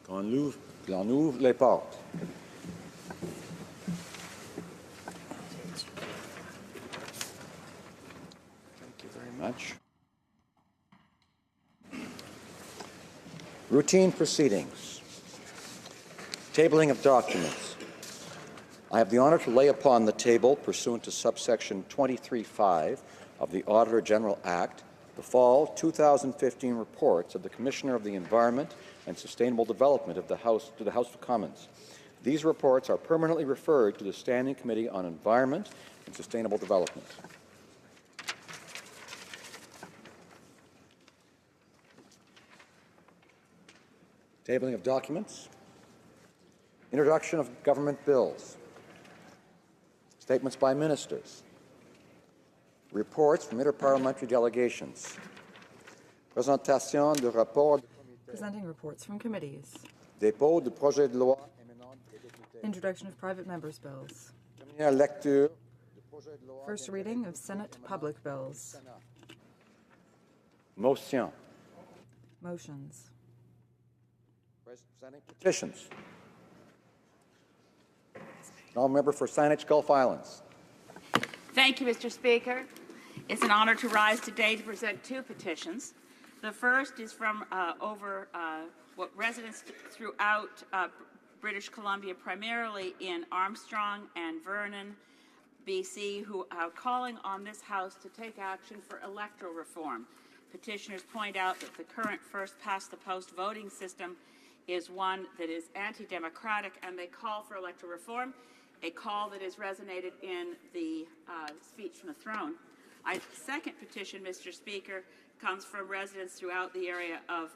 Qu'on ouvre les portes. Thank you very much. Routine proceedings. Tabling of documents. I have the honor to lay upon the table, pursuant to subsection 23(5) of the Auditor General Act, the fall 2015 reports of the Commissioner of the Environment and Sustainable Development of the House to the House of Commons. These reports are permanently referred to the Standing Committee on Environment and Sustainable Development. Tabling of documents. Introduction of government bills. Statements by ministers. Reports from interparliamentary delegations. Présentation de rapport. Presenting reports from committees. Dépôt de projet de loi. Introduction of private members' bills. Première lecture. First reading of Senate public bills. Motion. Motions. Presenting petitions. All member for Saanich Gulf Islands. Thank you, Mr. Speaker. It's an honor to rise today to present two petitions. The first is from residents throughout British Columbia, primarily in Armstrong and Vernon, BC, who are calling on this House to take action for electoral reform. Petitioners point out that the current first-past-the-post voting system is one that is anti-democratic, and they call for electoral reform, a call that has resonated in the speech from the throne. My second petition, Mr. Speaker, comes from residents throughout the area of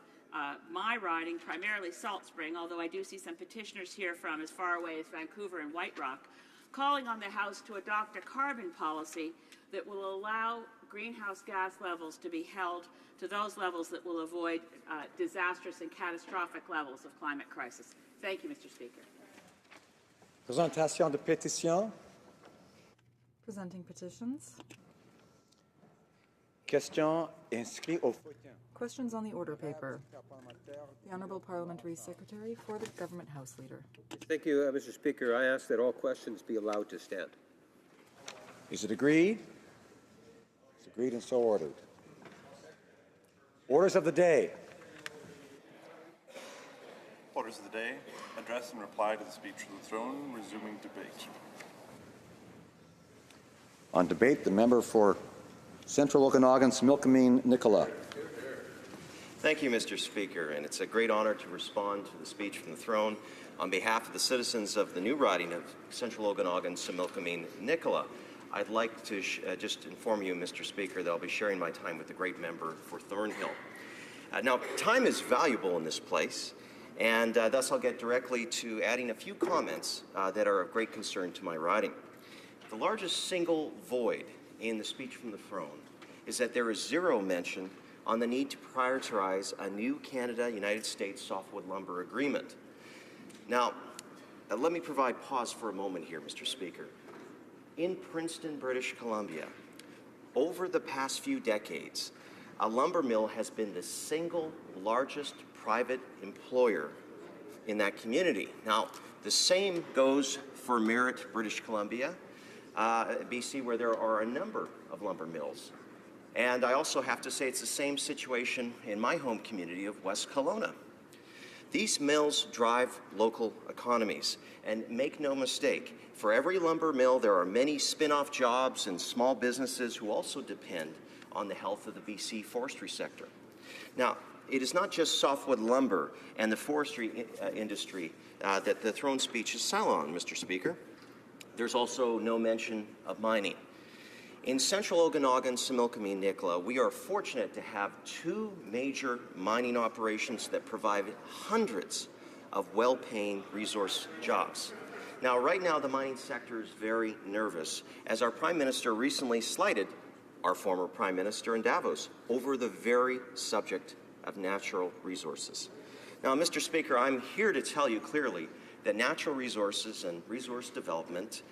my riding, primarily Salt Spring, although I do see some petitioners here from as far away as Vancouver and White Rock, calling on the House to adopt a carbon policy that will allow greenhouse gas levels to be held to those levels that will avoid disastrous and catastrophic levels of climate crisis. Thank you, Mr. Speaker. Présentation de pétitions. Presenting petitions. Questions inscrites au feuilleton. Questions on the order paper. The Honourable Parliamentary Secretary for the Government House Leader. Thank you, Mr. Speaker. I ask that all questions be allowed to stand. Is it agreed? It's agreed and so ordered. Orders of the day. Orders of the day. Address and reply to the speech from the throne. Resuming debate. On debate, the member for Central Okanagan, Similkameen, Nicola. Thank you, Mr. Speaker, and it's a great honor to respond to the speech from the throne on behalf of the citizens of the new riding of Central Okanagan, Similkameen, Nicola. I'd like to just inform you, Mr. Speaker, that I'll be sharing my time with the great member for Thornhill. Now, time is valuable in this place, and thus I'll get directly to adding a few comments that are of great concern to my riding. The largest single void in the speech from the throne is that there is zero mention on the need to prioritize a new Canada-United States softwood lumber agreement. Now, let me provide pause for a moment here, Mr. Speaker. In Princeton, British Columbia, over the past few decades, a lumber mill has been the single largest private employer in that community. Now, the same goes for Merritt, British Columbia, BC, where there are a number of lumber mills. And I also have to say it's the same situation in my home community of West Kelowna. These mills drive local economies, and make no mistake, for every lumber mill there are many spin-off jobs and small businesses who also depend on the health of the BC forestry sector. Now, it is not just softwood lumber and the forestry industry that the throne speech is set on, Mr. Speaker. There's also no mention of mining. In Central Okanagan, Similkameen, Nicola, we are fortunate to have two major mining operations that provide hundreds of well-paying resource jobs. Now, right now, the mining sector is very nervous, as our Prime Minister recently slighted our former Prime Minister in Davos over the very subject of natural resources. Now, Mr. Speaker, I'm here to tell you clearly that natural resources and resource development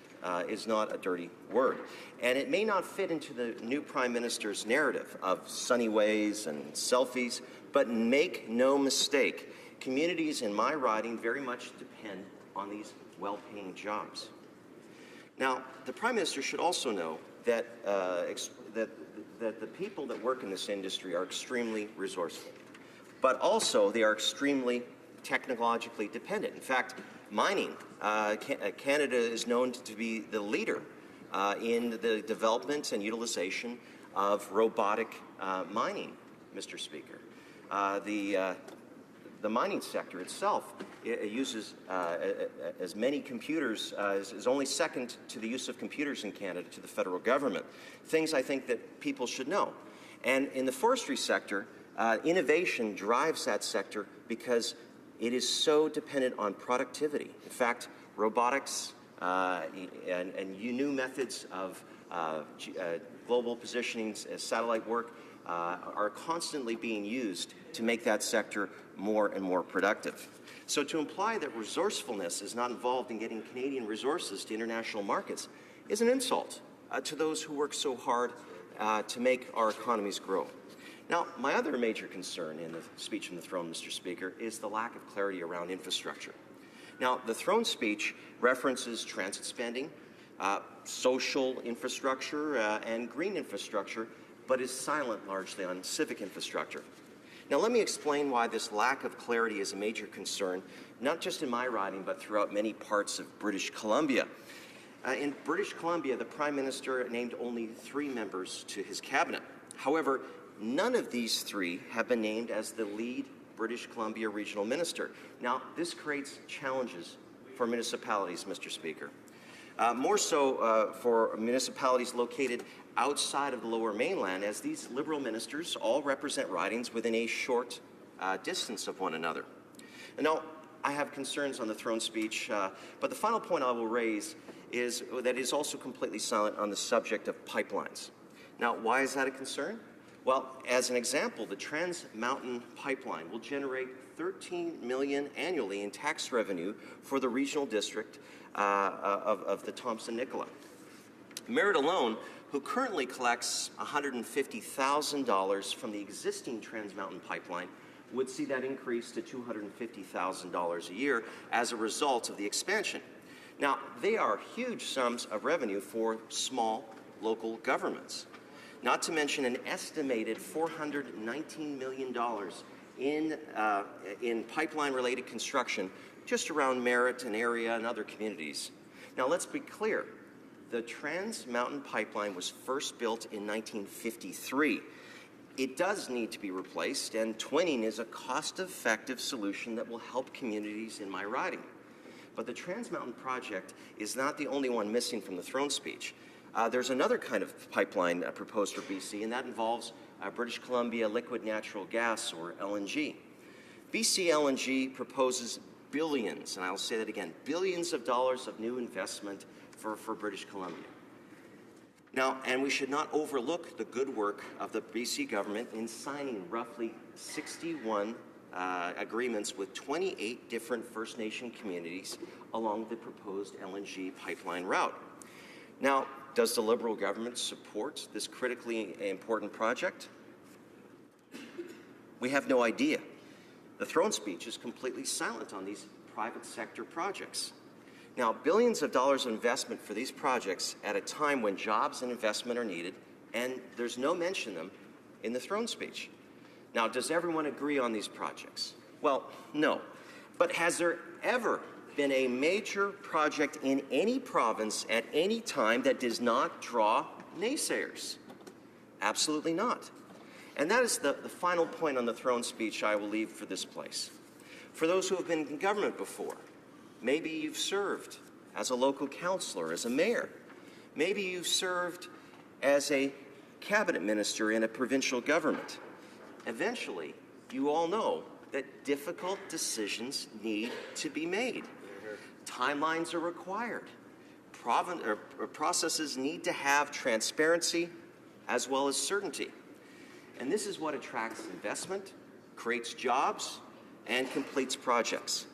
is not a dirty word. And it may not fit into the new Prime Minister's narrative of sunny ways and selfies, but make no mistake, Communities in my riding very much depend on these well-paying jobs. Now, the Prime Minister should also know that, that the people that work in this industry are extremely resourceful, but also they are extremely technologically dependent. In fact, mining, Canada is known to be the leader in the development and utilization of robotic mining, Mr. Speaker. The mining sector itself uses as many computers, is only second to the use of computers in Canada to the federal government. Things I think that people should know. And in the forestry sector, innovation drives that sector because it is so dependent on productivity. In fact, robotics and new methods of global positioning, satellite work, are constantly being used to make that sector more and more productive. So to imply that resourcefulness is not involved in getting Canadian resources to international markets is an insult to those who work so hard to make our economies grow. Now, my other major concern in the speech from the throne, Mr. Speaker, is the lack of clarity around infrastructure. Now, the throne speech references transit spending, social infrastructure, and green infrastructure, but is silent largely on civic infrastructure. Now, let me explain why this lack of clarity is a major concern, not just in my riding, but throughout many parts of British Columbia. In British Columbia, the Prime Minister named only 3 members to his cabinet. However, none of these 3 have been named as the lead British Columbia regional minister. Now, this creates challenges for municipalities, Mr. Speaker. More so for municipalities located outside of the Lower Mainland, as these Liberal ministers all represent ridings within a short distance of one another. And now, I have concerns on the throne speech, but the final point I will raise is that it is also completely silent on the subject of pipelines. Now, why is that a concern? Well, as an example, the Trans Mountain Pipeline will generate $13 million annually in tax revenue for the regional district of the Thompson-Nicola. Merritt alone, who currently collects $150,000 from the existing Trans Mountain Pipeline, would see that increase to $250,000 a year as a result of the expansion. Now, they are huge sums of revenue for small local governments. Not to mention an estimated $419 million in pipeline-related construction just around Merritt and area and other communities. Now, let's be clear. The Trans Mountain Pipeline was first built in 1953. It does need to be replaced, and twinning is a cost-effective solution that will help communities in my riding. But the Trans Mountain project is not the only one missing from the throne speech. There's another kind of pipeline proposed for BC, and that involves British Columbia liquid natural gas, or LNG. BC LNG proposes billions, and I'll say that again, billions of dollars of new investment for British Columbia. Now, and we should not overlook the good work of the BC government in signing roughly 61 agreements with 28 different First Nation communities along the proposed LNG pipeline route. Now, does the Liberal government support this critically important project? We have no idea. The throne speech is completely silent on these private sector projects. Now, billions of dollars of investment for these projects at a time when jobs and investment are needed, and there's no mention of them in the throne speech. Now, does everyone agree on these projects? Well, no. But has there ever been a major project in any province at any time that does not draw naysayers? Absolutely not. And that is the final point on the throne speech I will leave for this place. For those who have been in government before, maybe you've served as a local councillor, as a mayor. Maybe you've served as a cabinet minister in a provincial government. Eventually, you all know that difficult decisions need to be made. Timelines are required. Processes need to have transparency as well as certainty. And this is what attracts investment, creates jobs, and completes projects.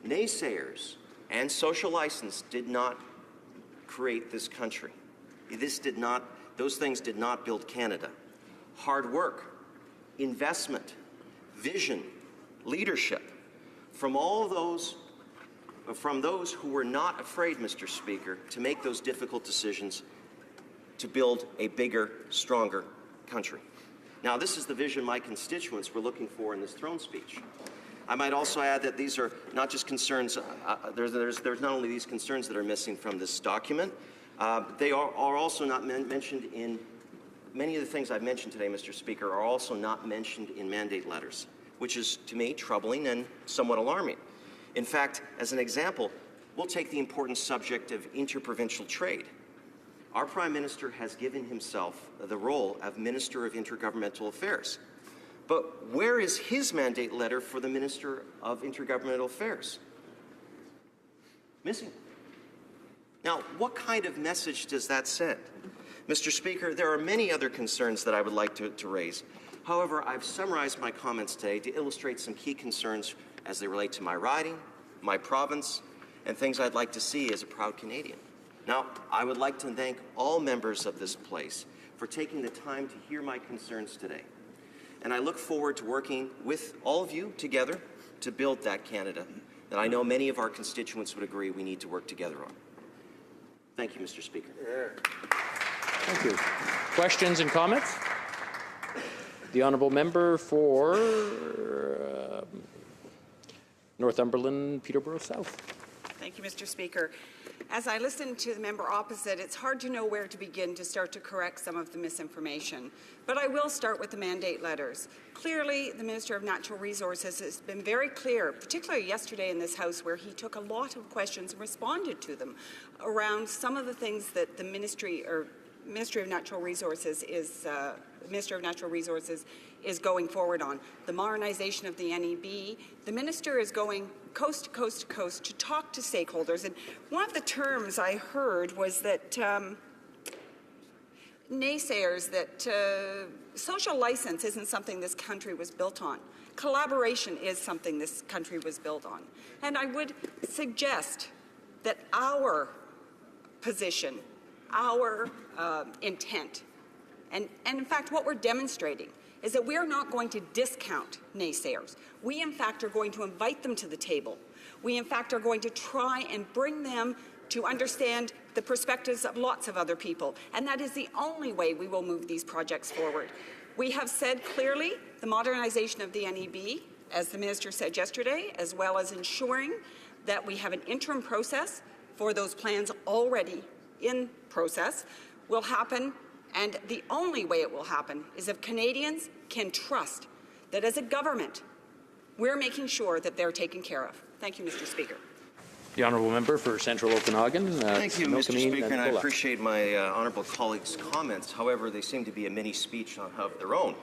Naysayers and social license did not create this country. Those things did not build Canada. Hard work, investment, vision, leadership, from those who were not afraid, Mr. Speaker, to make those difficult decisions to build a bigger, stronger country. Now, this is the vision my constituents were looking for in this throne speech. I might also add that these are not just concerns, there's not only these concerns that are missing from this document, they are also not mentioned in, many of the things I've mentioned today, Mr. Speaker, are also not mentioned in mandate letters, which is, to me, troubling and somewhat alarming. In fact, as an example, we'll take the important subject of interprovincial trade. Our Prime Minister has given himself the role of Minister of Intergovernmental Affairs. But where is his mandate letter for the Minister of Intergovernmental Affairs? Missing. Now, what kind of message does that send? Mr. Speaker, there are many other concerns that I would like to raise. However, I've summarized my comments today to illustrate some key concerns as they relate to my riding, my province, and things I'd like to see as a proud Canadian. Now, I would like to thank all members of this place for taking the time to hear my concerns today. And I look forward to working with all of you together to build that Canada that I know many of our constituents would agree we need to work together on. Thank you, Mr. Speaker. Thank you. Questions and comments? The honourable member for Northumberland, Peterborough South. Thank you, Mr. Speaker. As I listen to the member opposite, it's hard to know where to begin to start to correct some of the misinformation. But I will start with the mandate letters. Clearly, the Minister of Natural Resources has been very clear, particularly yesterday in this House, where he took a lot of questions and responded to them around some of the things that the Ministry of Natural Resources is going forward on. The modernization of the NEB. The Minister is going coast to coast to coast to talk to stakeholders. And one of the terms I heard was that naysayers that social license isn't something this country was built on. Collaboration is something this country was built on. And I would suggest that our position, our intent, and in fact what we're demonstrating is that we are not going to discount naysayers. We in fact are going to invite them to the table. We in fact are going to try and bring them to understand the perspectives of lots of other people. And that is the only way we will move these projects forward. We have said clearly the modernization of the NEB, as the Minister said yesterday, as well as ensuring that we have an interim process for those plans already in process, will happen. And the only way it will happen is if Canadians can trust that as a government, we're making sure that they're taken care of. Thank you, Mr. Speaker. The honourable member for Central Okanagan. Thank you, Mr. Milkameen Speaker, and I Pulak. appreciate my honourable colleagues' comments. However, they seem to be a mini speech of their own.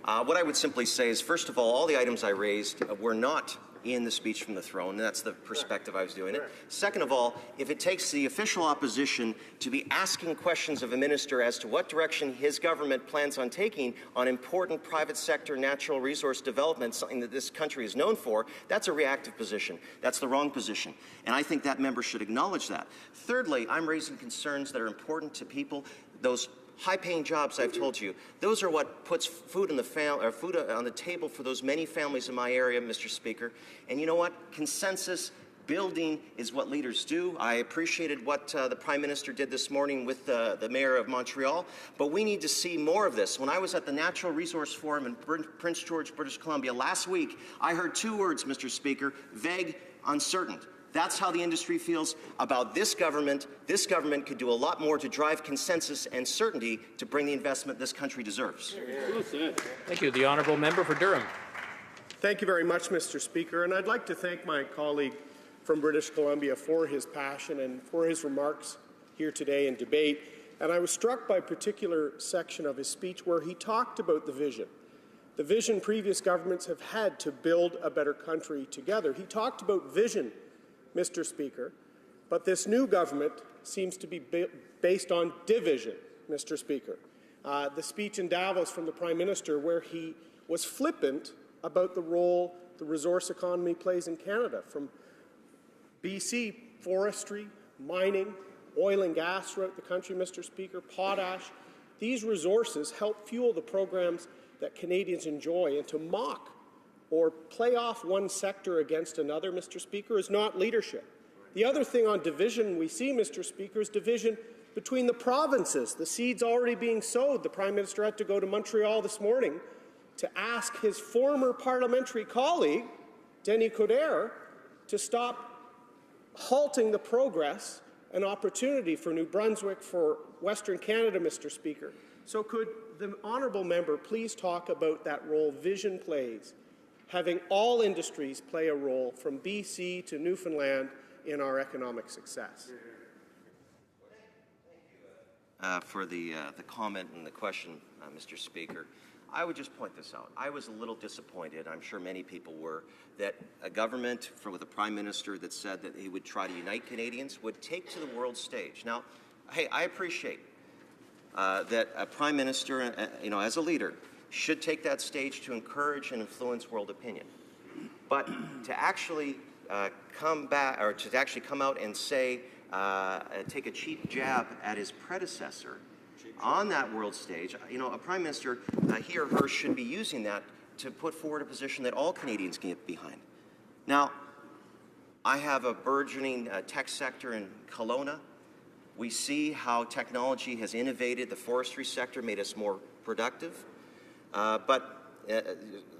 What I would simply say is, first of all the items I raised were not in the speech from the throne, and that's the perspective I was doing it. Second of all, if it takes the official opposition to be asking questions of a minister as to what direction his government plans on taking on important private sector natural resource development, something that this country is known for, that's a reactive position. That's the wrong position. And I think that member should acknowledge that. Thirdly, I'm raising concerns that are important to people. Those high-paying jobs, I've told you, those are what puts food on the table for those many families in my area, Mr. Speaker. And you know what? Consensus building is what leaders do. I appreciated what the Prime Minister did this morning with the Mayor of Montreal, but we need to see more of this. When I was at the Natural Resource Forum in Prince George, British Columbia last week, I heard two words, Mr. Speaker: vague, uncertain. That's how the industry feels about this government. This government could do a lot more to drive consensus and certainty to bring the investment this country deserves. Thank you. The honourable member for Durham. Thank you very much, Mr. Speaker. And I'd like to thank my colleague from British Columbia for his passion and for his remarks here today in debate. And I was struck by a particular section of his speech where he talked about the vision previous governments have had to build a better country together. He talked about vision, Mr. Speaker, but this new government seems to be based on division, Mr. Speaker. The speech in Davos from the Prime Minister, where he was flippant about the role the resource economy plays in Canada, from BC, forestry, mining, oil and gas throughout the country, Mr. Speaker, potash. These resources help fuel the programs that Canadians enjoy, and to mock or play off one sector against another, Mr. Speaker, is not leadership. The other thing on division we see, Mr. Speaker, is division between the provinces. The seed's already being sowed. The Prime Minister had to go to Montreal this morning to ask his former parliamentary colleague, Denis Coderre, to stop halting the progress and opportunity for New Brunswick, for Western Canada, Mr. Speaker. So could the honourable member please talk about that role Vision plays, having all industries play a role from BC to Newfoundland in our economic success? For the comment and the question, Mr. Speaker. I would just point this out. I was a little disappointed, I'm sure many people were, that a government with a Prime Minister that said that he would try to unite Canadians would take to the world stage. Now, hey, I appreciate that a Prime Minister, as a leader, should take that stage to encourage and influence world opinion. But to actually come out and say, take a cheap jab at his predecessor on that world stage, a Prime Minister, he or her should be using that to put forward a position that all Canadians can get behind. Now, I have a burgeoning tech sector in Kelowna. We see how technology has innovated the forestry sector, made us more productive. But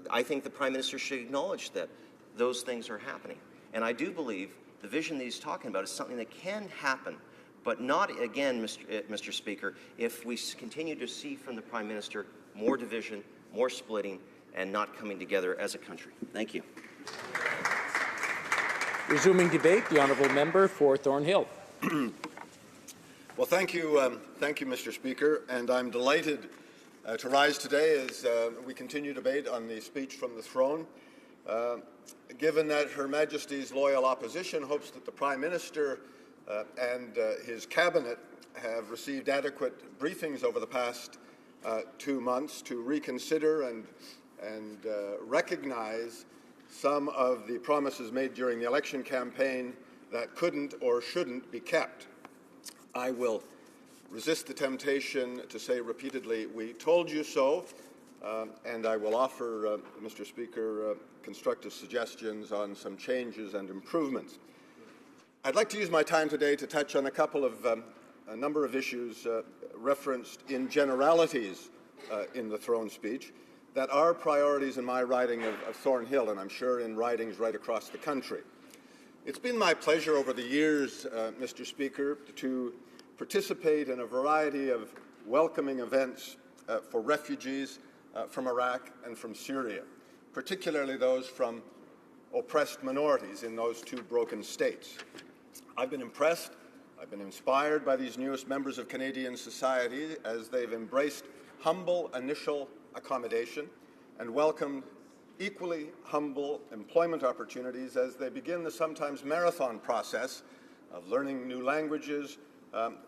I think the Prime Minister should acknowledge that those things are happening. And I do believe the vision that he's talking about is something that can happen, but not, again, Mr. Speaker, if we continue to see from the Prime Minister more division, more splitting, and not coming together as a country. Thank you. Resuming debate, the honourable member for Thornhill. Well, thank you, Mr. Speaker, and I'm delighted to rise today as we continue debate on the speech from the throne. Given that Her Majesty's loyal opposition hopes that the Prime Minister and his cabinet have received adequate briefings over the past 2 months to reconsider and recognize some of the promises made during the election campaign that couldn't or shouldn't be kept. I will resist the temptation to say repeatedly, "We told you so," and I will offer, Mr. Speaker, constructive suggestions on some changes and improvements. I'd like to use my time today to touch on a number of issues referenced in generalities in the throne speech that are priorities in my riding of Thornhill, and I'm sure in ridings right across the country. It's been my pleasure over the years, Mr. Speaker, to participate in a variety of welcoming events for refugees from Iraq and from Syria, particularly those from oppressed minorities in those two broken states. I've been impressed, I've been inspired by these newest members of Canadian society as they've embraced humble initial accommodation and welcomed equally humble employment opportunities as they begin the sometimes marathon process of learning new languages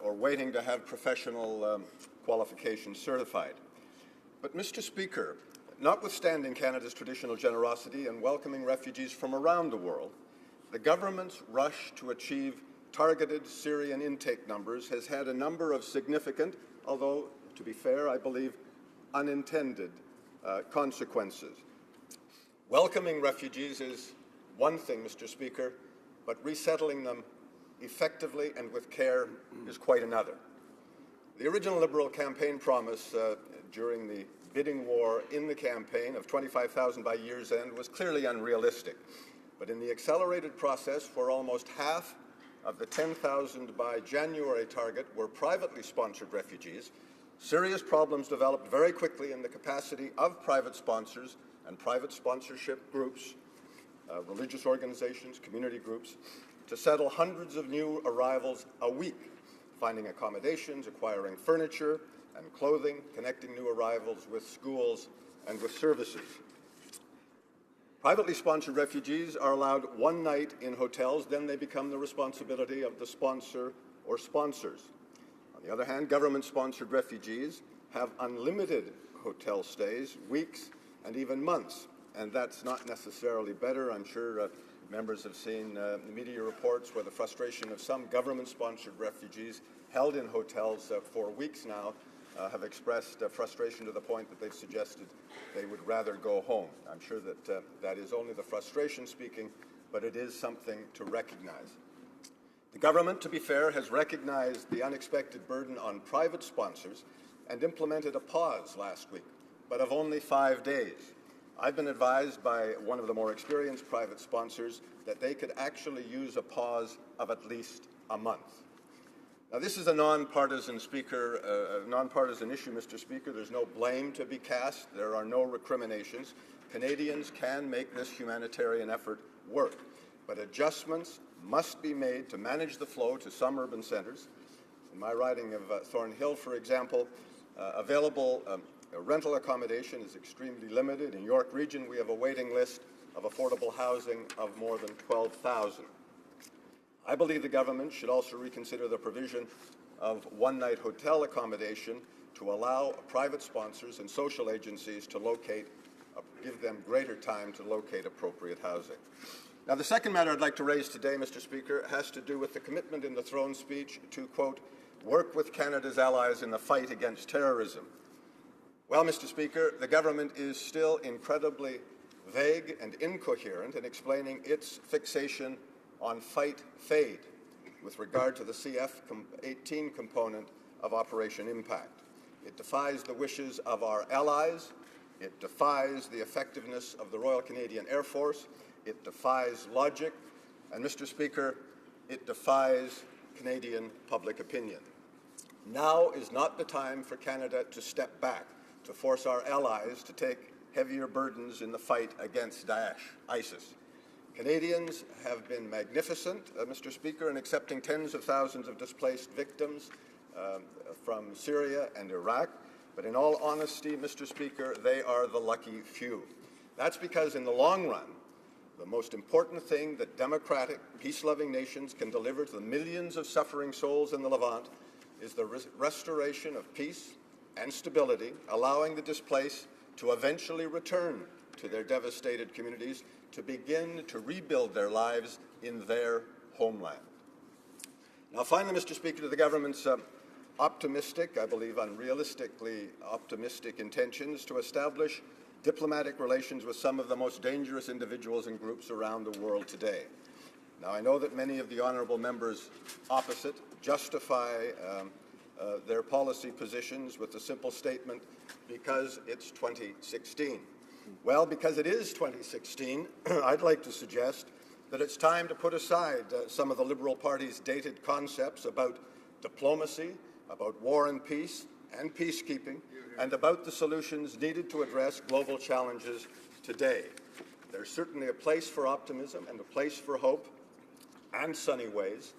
or waiting to have professional qualifications certified. But, Mr. Speaker, notwithstanding Canada's traditional generosity in welcoming refugees from around the world, the government's rush to achieve targeted Syrian intake numbers has had a number of significant, although, to be fair, I believe, unintended consequences. Welcoming refugees is one thing, Mr. Speaker, but resettling them effectively and with care is quite another. The original Liberal campaign promise during the bidding war in the campaign of 25,000 by year's end was clearly unrealistic. But in the accelerated process, for almost half of the 10,000 by January target were privately sponsored refugees, serious problems developed very quickly in the capacity of private sponsors and private sponsorship groups, religious organizations, community groups, to settle hundreds of new arrivals a week, finding accommodations, acquiring furniture and clothing, connecting new arrivals with schools and with services. Privately sponsored refugees are allowed one night in hotels, then they become the responsibility of the sponsor or sponsors. On the other hand, government-sponsored refugees have unlimited hotel stays, weeks and even months, and that's not necessarily better. I'm sure members have seen the media reports where the frustration of some government-sponsored refugees held in hotels for weeks now have expressed frustration to the point that they've suggested they would rather go home. I'm sure that that is only the frustration speaking, but it is something to recognize. The government, to be fair, has recognized the unexpected burden on private sponsors and implemented a pause last week, but of only 5 days. I've been advised by one of the more experienced private sponsors that they could actually use a pause of at least a month. Now, this is a nonpartisan issue, Mr. Speaker. There's no blame to be cast. There are no recriminations. Canadians can make this humanitarian effort work, but adjustments must be made to manage the flow to some urban centres. In my riding of Thornhill, for example, available rental accommodation is extremely limited. In York Region, we have a waiting list of affordable housing of more than 12,000. I believe the government should also reconsider the provision of one-night hotel accommodation to allow private sponsors and social agencies to give them greater time to locate appropriate housing. Now, the second matter I'd like to raise today, Mr. Speaker, has to do with the commitment in the throne speech to, quote, work with Canada's allies in the fight against terrorism. Well, Mr. Speaker, the government is still incredibly vague and incoherent in explaining its fixation on fight fade with regard to the CF-18 component of Operation Impact. It defies the wishes of our allies. It defies the effectiveness of the Royal Canadian Air Force. It defies logic. And, Mr. Speaker, it defies Canadian public opinion. Now is not the time for Canada to step back, to force our allies to take heavier burdens in the fight against Daesh, ISIS. Canadians have been magnificent, Mr. Speaker, in accepting tens of thousands of displaced victims from Syria and Iraq. But in all honesty, Mr. Speaker, they are the lucky few. That's because in the long run, the most important thing that democratic, peace-loving nations can deliver to the millions of suffering souls in the Levant is the restoration of peace and stability, allowing the displaced to eventually return to their devastated communities to begin to rebuild their lives in their homeland. Now, finally, Mr. Speaker, to the government's optimistic, I believe unrealistically optimistic intentions to establish diplomatic relations with some of the most dangerous individuals and groups around the world today. Now, I know that many of the honourable members opposite justify their policy positions with the simple statement, because it's 2016. Well, because it is 2016, I'd like to suggest that it's time to put aside some of the Liberal Party's dated concepts about diplomacy, about war and peace and peacekeeping, and about the solutions needed to address global challenges today. There's certainly a place for optimism and a place for hope and sunny ways,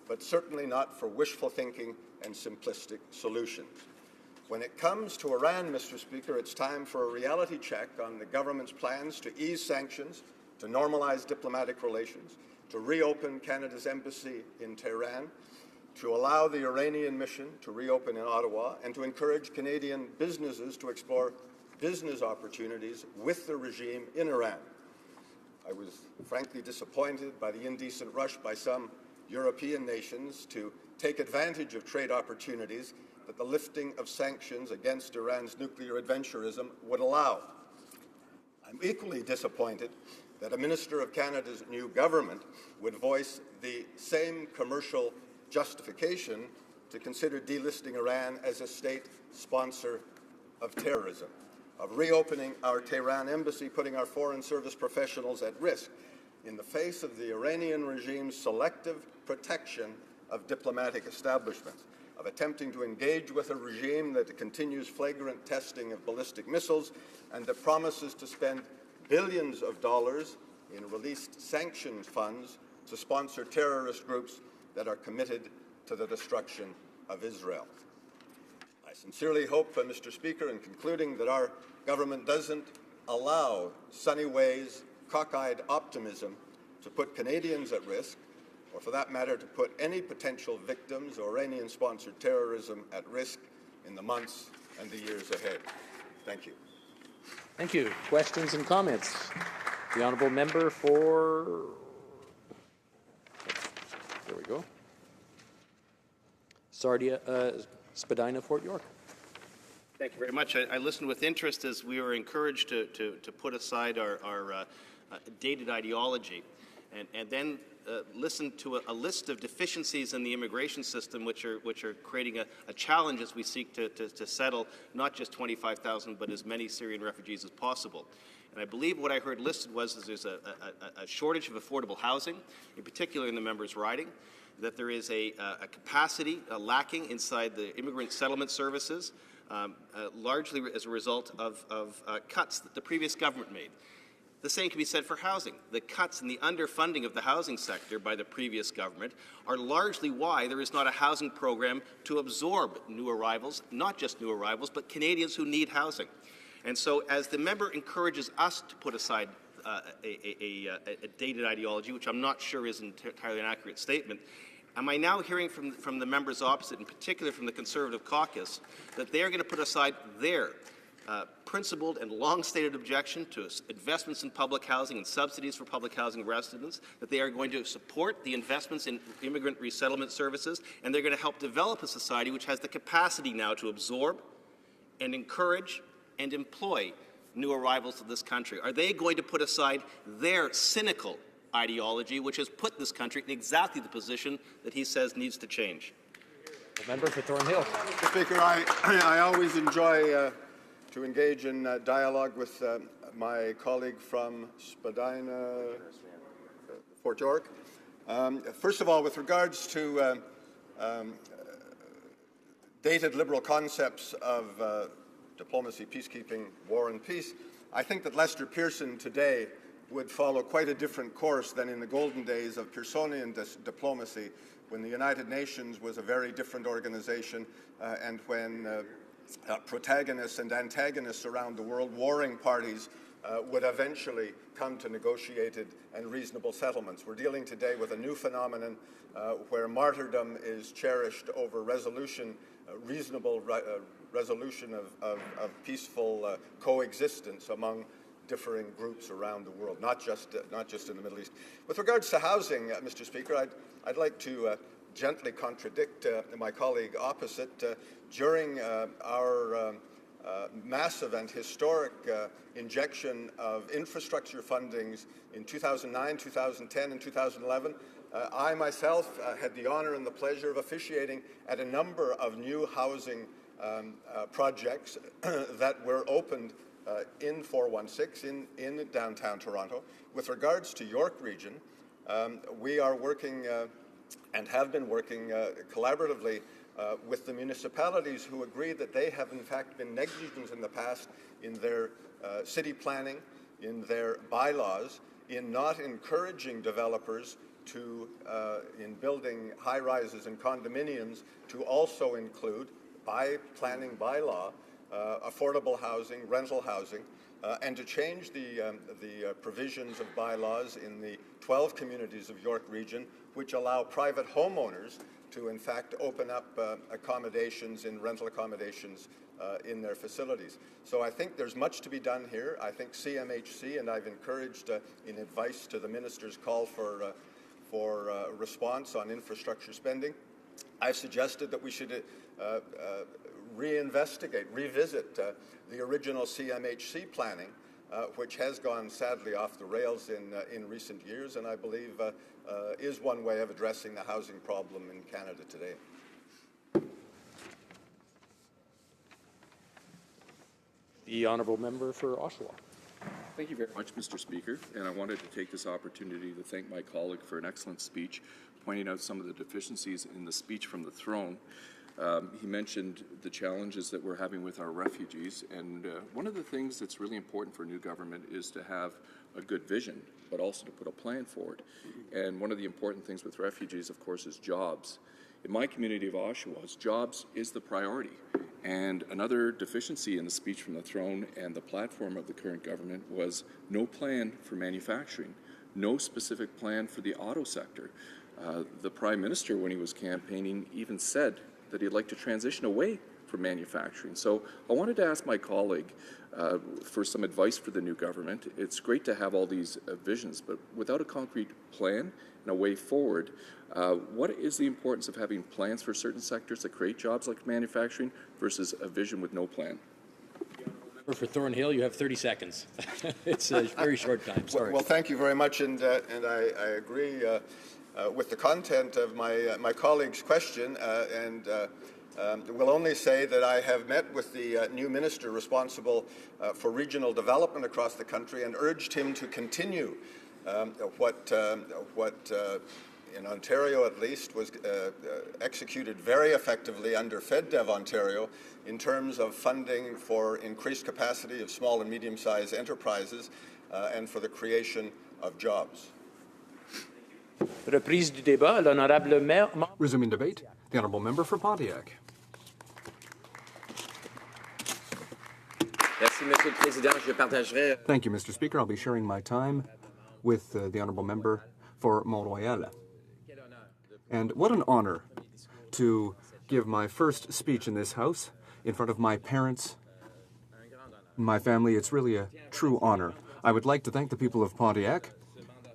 but certainly not for wishful thinking and simplistic solutions. When it comes to Iran, Mr. Speaker, it's time for a reality check on the government's plans to ease sanctions, to normalize diplomatic relations, to reopen Canada's embassy in Tehran, to allow the Iranian mission to reopen in Ottawa, and to encourage Canadian businesses to explore business opportunities with the regime in Iran. I was frankly disappointed by the indecent rush by some European nations to take advantage of trade opportunities that the lifting of sanctions against Iran's nuclear adventurism would allow. I'm equally disappointed that a minister of Canada's new government would voice the same commercial justification to consider delisting Iran as a state sponsor of terrorism, of reopening our Tehran embassy, putting our foreign service professionals at risk in the face of the Iranian regime's selective protection of diplomatic establishments, of attempting to engage with a regime that continues flagrant testing of ballistic missiles and that promises to spend billions of dollars in released sanctions funds to sponsor terrorist groups that are committed to the destruction of Israel. I sincerely hope, Mr. Speaker, in concluding, that our government doesn't allow sunny ways, cockeyed optimism to put Canadians at risk, or for that matter, to put any potential victims of Iranian-sponsored terrorism at risk in the months and the years ahead. Thank you. Thank you. Questions and comments? The honourable member for... There we go. Spadina, Fort York. Thank you very much. I listened with interest as we were encouraged to put aside our dated ideology and then listen to a list of deficiencies in the immigration system which are creating a challenge as we seek to settle not just 25,000 but as many Syrian refugees as possible. And I believe what I heard listed was that there's a shortage of affordable housing, in particular in the members' riding, that there is a capacity lacking inside the immigrant settlement services, largely as a result of cuts that the previous government made. The same can be said for housing. The cuts and the underfunding of the housing sector by the previous government are largely why there is not a housing program to absorb new arrivals, not just new arrivals, but Canadians who need housing. And so as the member encourages us to put aside a dated ideology, which I'm not sure is entirely an accurate statement, am I now hearing from the members opposite, in particular from the Conservative caucus, that they are going to put aside their principled and long-stated objection to investments in public housing and subsidies for public housing residents, that they are going to support the investments in immigrant resettlement services, and they're going to help develop a society which has the capacity now to absorb and encourage and employ new arrivals to this country? Are they going to put aside their cynical ideology, which has put this country in exactly the position that he says needs to change? The member for Thornhill. Mr. Speaker, I always enjoy to engage in dialogue with my colleague from Spadina, Fort York. First of all, with regards to dated liberal concepts of diplomacy, peacekeeping, war and peace, I think that Lester Pearson today would follow quite a different course than in the golden days of Pearsonian diplomacy, when the United Nations was a very different organization and when protagonists and antagonists around the world, warring parties, would eventually come to negotiated and reasonable settlements. We're dealing today with a new phenomenon where martyrdom is cherished over resolution, reasonable resolution of peaceful coexistence among differing groups around the world, not just in the Middle East. With regards to housing, Mr. Speaker, I'd like to gently contradict my colleague opposite. During our massive and historic injection of infrastructure fundings in 2009, 2010, and 2011, I myself had the honor and the pleasure of officiating at a number of new housing projects that were opened in 416 in downtown Toronto. With regards to York Region, we are working and have been working collaboratively with the municipalities who agree that they have in fact been negligent in the past in their city planning, in their bylaws, in not encouraging developers to, in building high-rises and condominiums, to also include, by planning by law, affordable housing, rental housing, and to change the provisions of bylaws in the 12 communities of York Region, which allow private homeowners to, in fact, open up accommodations in rental accommodations in their facilities. So I think there's much to be done here. I think CMHC, and I've encouraged in advice to the minister's call for response on infrastructure spending, I've suggested that we should revisit the original CMHC planning, which has gone sadly off the rails in recent years, and I believe is one way of addressing the housing problem in Canada today. The honourable member for Oshawa. Thank you very much, Mr. Speaker, and I wanted to take this opportunity to thank my colleague for an excellent speech, pointing out some of the deficiencies in the speech from the throne. He mentioned the challenges that we're having with our refugees, and one of the things that's really important for a new government is to have a good vision, but also to put a plan forward. And one of the important things with refugees, of course, is jobs. In my community of Oshawa, jobs is the priority. And another deficiency in the speech from the throne and the platform of the current government was no plan for manufacturing, no specific plan for the auto sector. The Prime Minister, when he was campaigning, even said that he'd like to transition away from manufacturing. So I wanted to ask my colleague for some advice for the new government. It's great to have all these visions, but without a concrete plan and a way forward, what is the importance of having plans for certain sectors that create jobs like manufacturing versus a vision with no plan? For Thornhill, you have 30 seconds. It's a very short time. Sorry. Well, thank you very much, and I agree with the content of my colleague's question, and will only say that I have met with the new minister responsible for regional development across the country and urged him to continue what in Ontario at least was executed very effectively under FedDev Ontario in terms of funding for increased capacity of small and medium-sized enterprises and for the creation of jobs. Reprise du débat, l'honorable maire. Resuming debate, the honourable member for Pontiac. Thank you, Mr. Speaker. I'll be sharing my time with the honourable member for Mont-Royal. And what an honour to give my first speech in this House in front of my parents, my family. It's really a true honour. I would like to thank the people of Pontiac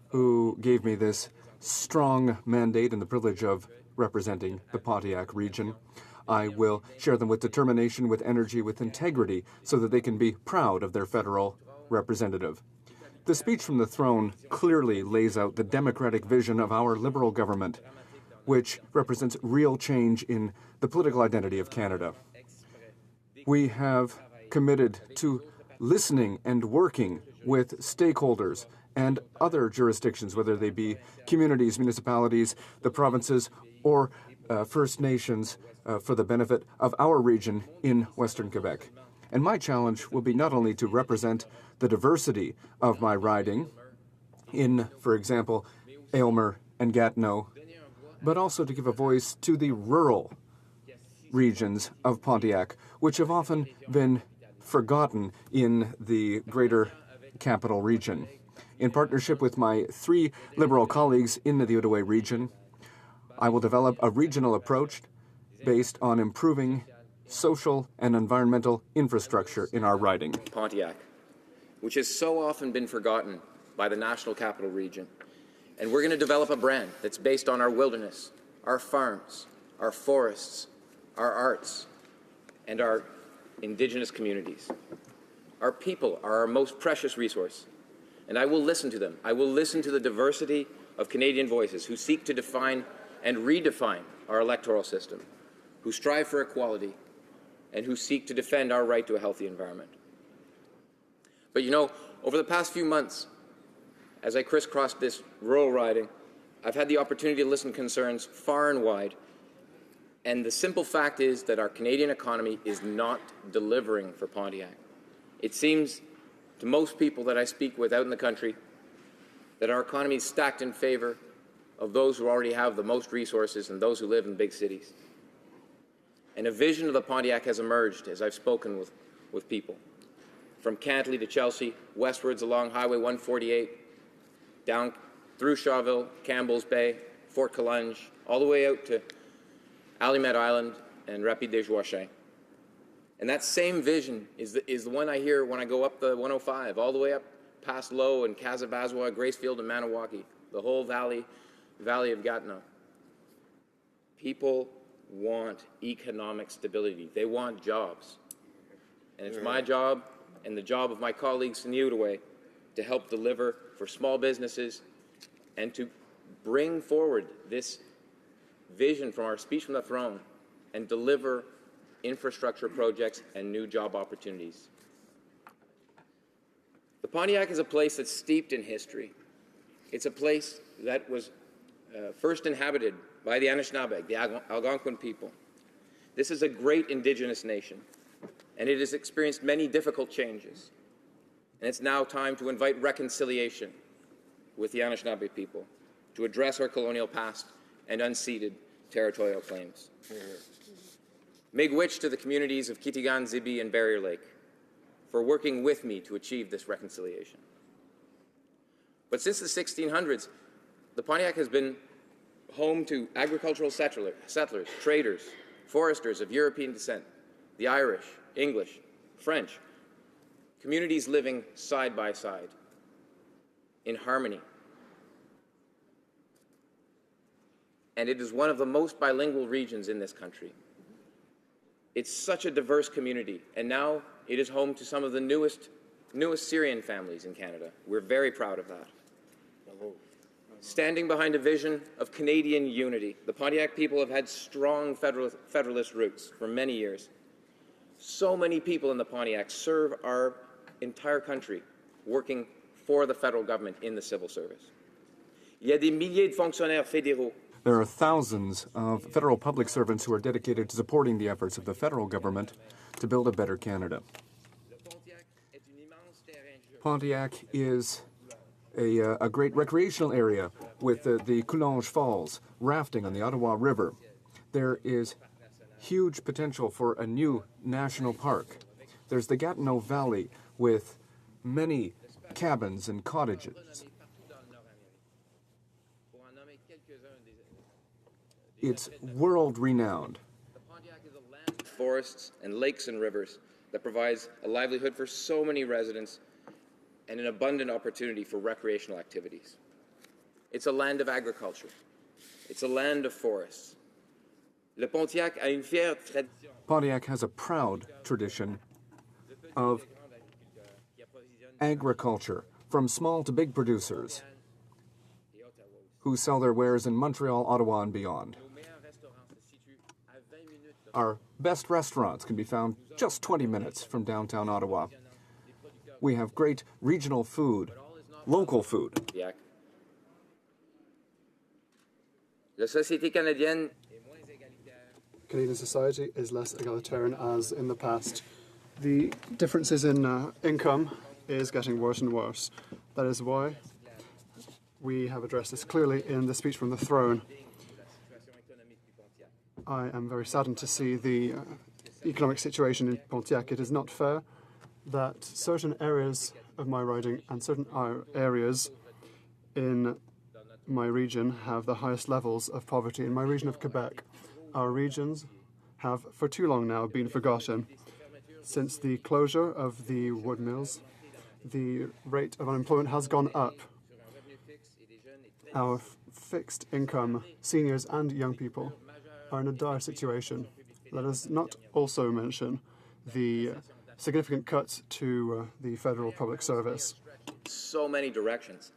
who gave me this strong mandate and the privilege of representing the Pontiac region. I will share them with determination, with energy, with integrity, so that they can be proud of their federal representative. The speech from the throne clearly lays out the democratic vision of our Liberal government, which represents real change in the political identity of Canada. We have committed to listening and working with stakeholders and other jurisdictions, whether they be communities, municipalities, the provinces, or First Nations, for the benefit of our region in Western Quebec. And my challenge will be not only to represent the diversity of my riding in, for example, Aylmer and Gatineau, but also to give a voice to the rural regions of Pontiac, which have often been forgotten in the greater capital region. In partnership with my 3 Liberal colleagues in the Outaouais region, I will develop a regional approach based on improving social and environmental infrastructure in our riding. Pontiac, which has so often been forgotten by the National Capital Region. And we're going to develop a brand that's based on our wilderness, our farms, our forests, our arts, and our Indigenous communities. Our people are our most precious resource, and I will listen to them. I will listen to the diversity of Canadian voices who seek to define and redefine our electoral system, who strive for equality, and who seek to defend our right to a healthy environment. But you know, over the past few months, as I crisscrossed this rural riding, I've had the opportunity to listen to concerns far and wide, and the simple fact is that our Canadian economy is not delivering for Pontiac. It seems to most people that I speak with out in the country that our economy is stacked in favor of those who already have the most resources and those who live in big cities. And a vision of the Pontiac has emerged as I've spoken with people. From Cantley to Chelsea, westwards along Highway 148, down through Shawville, Campbell's Bay, Fort Collonge, all the way out to Allumette Island and Rapide des Joachins. And that same vision is the one I hear when I go up the 105, all the way up past Low and Casabaswa, Gracefield and Maniwaki, the whole valley of Gatineau. People want economic stability. They want jobs. And it's my job and the job of my colleagues in the Outaouais to help deliver for small businesses and to bring forward this vision from our speech from the throne and deliver infrastructure projects and new job opportunities. The Pontiac is a place that's steeped in history. It's a place that was first inhabited by the Anishinaabe, the Algonquin people. This is a great Indigenous nation, and it has experienced many difficult changes. And it's now time to invite reconciliation with the Anishinaabe people, to address our colonial past and unceded territorial claims. Miigwech to the communities of Kitigan, Zibi, and Barrier Lake for working with me to achieve this reconciliation. But since the 1600s, the Pontiac has been home to agricultural settlers, traders, foresters of European descent, the Irish, English, French, communities living side by side, in harmony. And it is one of the most bilingual regions in this country. It's such a diverse community, and now It is home to some of the newest Syrian families in Canada. We're very proud of that. Standing behind a vision of Canadian unity, the Pontiac people have had strong federalist roots for many years. So many people in the Pontiac serve our entire country, working for the federal government in the civil service. Il y a des milliers de fonctionnaires fédéraux. There are thousands of federal public servants who are dedicated to supporting the efforts of the federal government to build a better Canada. Pontiac is a great recreational area with the Coulanges Falls, rafting on the Ottawa River. There is huge potential for a new national park. There's the Gatineau Valley with many cabins and cottages. It's world-renowned. Forests and lakes and rivers that provides a livelihood for so many residents and an abundant opportunity for recreational activities. It's a land of agriculture. It's a land of forests. Le Pontiac a une fière tradition. Pontiac has a proud tradition of agriculture, from small to big producers who sell their wares in Montreal, Ottawa, and beyond. Our best restaurants can be found just 20 minutes from downtown Ottawa. We have great regional food, local food. La société canadienne. Canadian society is less egalitarian as in the past. The differences in income is getting worse and worse. That is why we have addressed this clearly in the speech from the throne. I am very saddened to see the economic situation in Pontiac. It is not fair that certain areas of my riding and certain areas in my region have the highest levels of poverty. In my region of Quebec, our regions have for too long now been forgotten. Since the closure of the wood mills, the rate of unemployment has gone up. Our fixed income seniors and young people are in a dire situation. Let us not also mention the significant cuts to the federal public service. So many directions,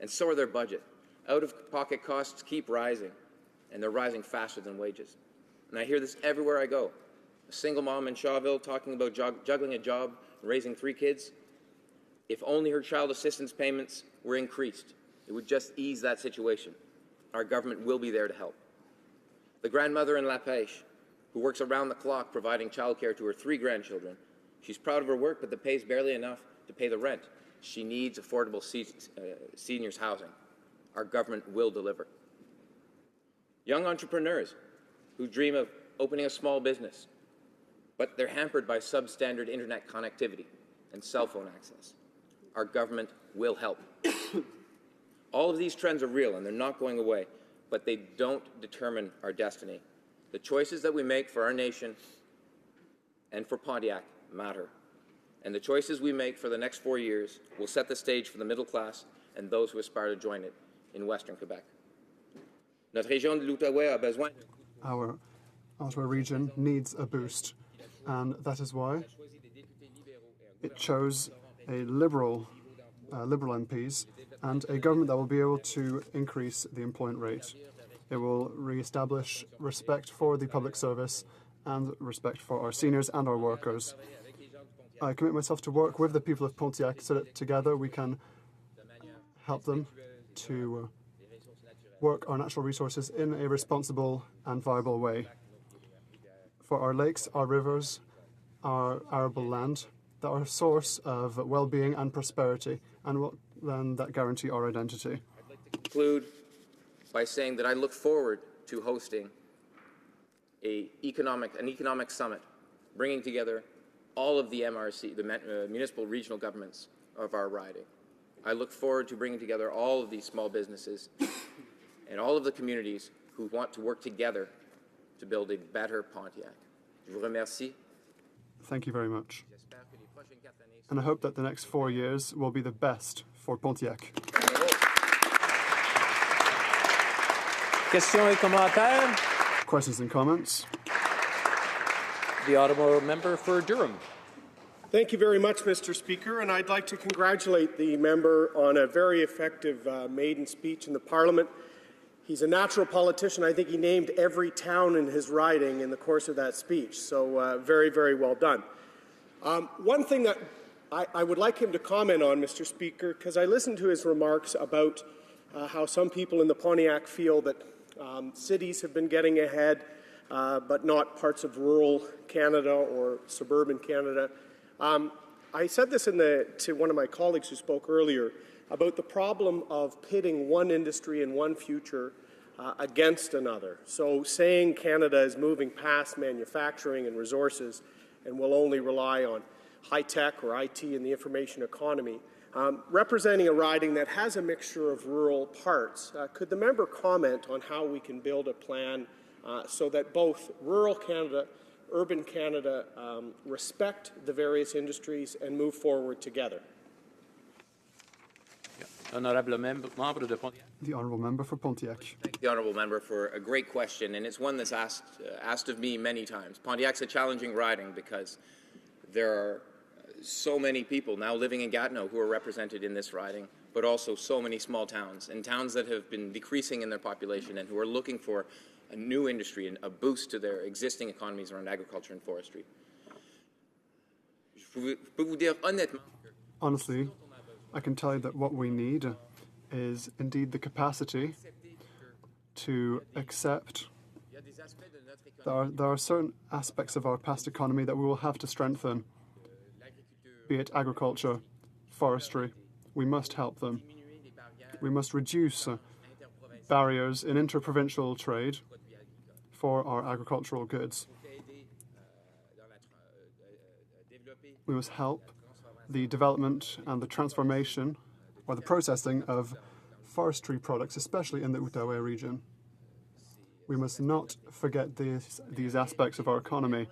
and so are their budget. Out-of-pocket costs keep rising, and they're rising faster than wages. And I hear this everywhere I go. A single mom in Shawville talking about juggling a job and raising 3 kids. If only her child assistance payments were increased, it would just ease that situation. Our government will be there to help. The grandmother in La Pêche, who works around the clock providing childcare to her 3 grandchildren. She's proud of her work, but the pay is barely enough to pay the rent. She needs affordable seniors housing. Our government will deliver. Young entrepreneurs who dream of opening a small business, but they're hampered by substandard internet connectivity and cell phone access. Our government will help. All of these trends are real and they're not going away, but they don't determine our destiny. The choices that we make for our nation and for Pontiac matter. And the choices we make for the next 4 years will set the stage for the middle class and those who aspire to join it in Western Quebec. Notre région de l'Outaouais a besoin. Our Ottawa region needs a boost, and that is why it chose a liberal MPs and a government that will be able to increase the employment rate. It will re-establish respect for the public service and respect for our seniors and our workers. I commit myself to work with the people of Pontiac so that together we can help them to work our natural resources in a responsible and viable way. For our lakes, our rivers, our arable land, that are a source of well-being and prosperity, and that guarantee our identity. I'd like to conclude by saying that I look forward to hosting an economic summit, bringing together all of the MRC, the municipal regional governments of our riding. I look forward to bringing together all of these small businesses and all of the communities who want to work together to build a better Pontiac. Je vous remercie. Thank you very much. And I hope that the next 4 years will be the best for Pontiac. Questions et commentaires? Questions and comments? The honourable member for Durham. Thank you very much, Mr. Speaker, and I'd like to congratulate the member on a very effective maiden speech in the Parliament. He's a natural politician. I think he named every town in his riding in the course of that speech, so very, very well done. One thing that I would like him to comment on, Mr. Speaker, because I listened to his remarks about how some people in the Pontiac feel that cities have been getting ahead, but not parts of rural Canada or suburban Canada. I said this to one of my colleagues who spoke earlier about the problem of pitting one industry and one future against another. So saying Canada is moving past manufacturing and resources and will only rely on high-tech or IT in the information economy, representing a riding that has a mixture of rural parts. Could the member comment on how we can build a plan so that both rural Canada, urban Canada respect the various industries and move forward together? The honourable member for Pontiac. Thank the honourable member for a great question, and it's one that's asked of me many times. Pontiac's a challenging riding because there are so many people now living in Gatineau who are represented in this riding, but also so many small towns and towns that have been decreasing in their population and who are looking for a new industry and a boost to their existing economies around agriculture and forestry. Honestly, I can tell you that what we need is indeed the capacity to accept there are certain aspects of our past economy that we will have to strengthen, be it agriculture, forestry. We must help them. We must reduce barriers in interprovincial trade for our agricultural goods. We must help the development and the transformation or the processing of forestry products, especially in the Outaouais region. We must not forget these aspects of our economy.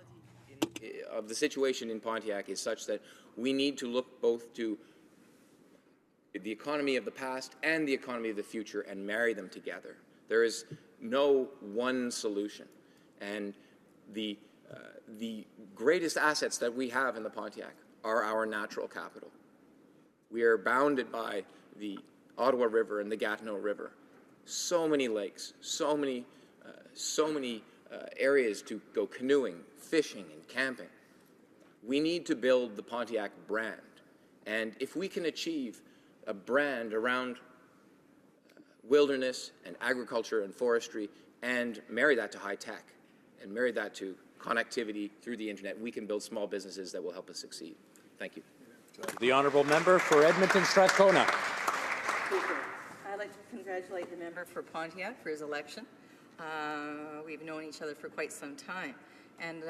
Of the situation in Pontiac is such that we need to look both to the economy of the past and the economy of the future and marry them together. There is no one solution. And the greatest assets that we have in the Pontiac are our natural capital. We are bounded by the Ottawa River and the Gatineau River. So many lakes, so many areas to go canoeing, fishing, and camping. We need to build the Pontiac brand. And if we can achieve a brand around wilderness and agriculture and forestry and marry that to high tech and marry that to connectivity through the internet, we can build small businesses that will help us succeed. Thank you. The honourable member for Edmonton Strathcona. Speaker, I'd like to congratulate the member for Pontiac for his election. We've known each other for quite some time, and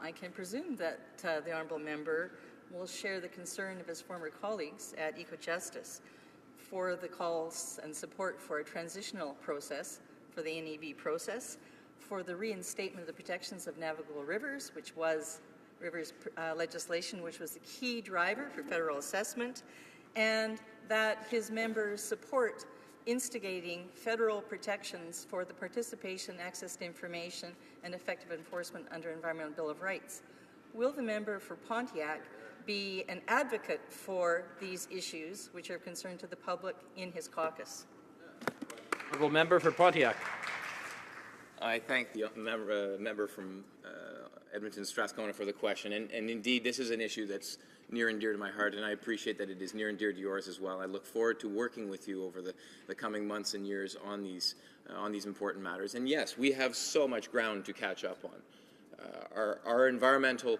I can presume that the honourable member will share the concern of his former colleagues at EcoJustice for the calls and support for a transitional process for the NEB process, for the reinstatement of the protections of navigable rivers, which was legislation, which was the key driver for federal assessment, and that his members support instigating federal protections for the participation, access to information, and effective enforcement under Environmental Bill of Rights. Will the member for Pontiac be an advocate for these issues, which are of concern to the public, in his caucus? Honourable member for Pontiac. I thank the member from Edmonton Strathcona for the question, and indeed this is an issue that's near and dear to my heart, and I appreciate that it is near and dear to yours as well. I look forward to working with you over the coming months and years on these important matters. And yes, we have so much ground to catch up on. Our environmental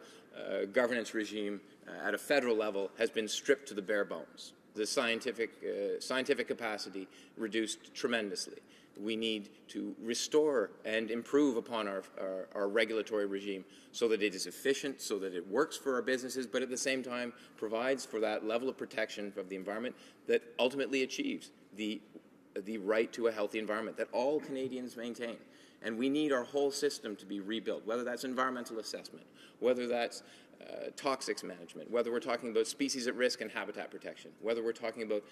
governance regime at a federal level has been stripped to the bare bones. The scientific capacity reduced tremendously. We need to restore and improve upon our regulatory regime so that it is efficient, so that it works for our businesses, but at the same time provides for that level of protection of the environment that ultimately achieves the right to a healthy environment that all Canadians maintain. And we need our whole system to be rebuilt, whether that's environmental assessment, whether that's toxics management, whether we're talking about species at risk and habitat protection, whether we're talking about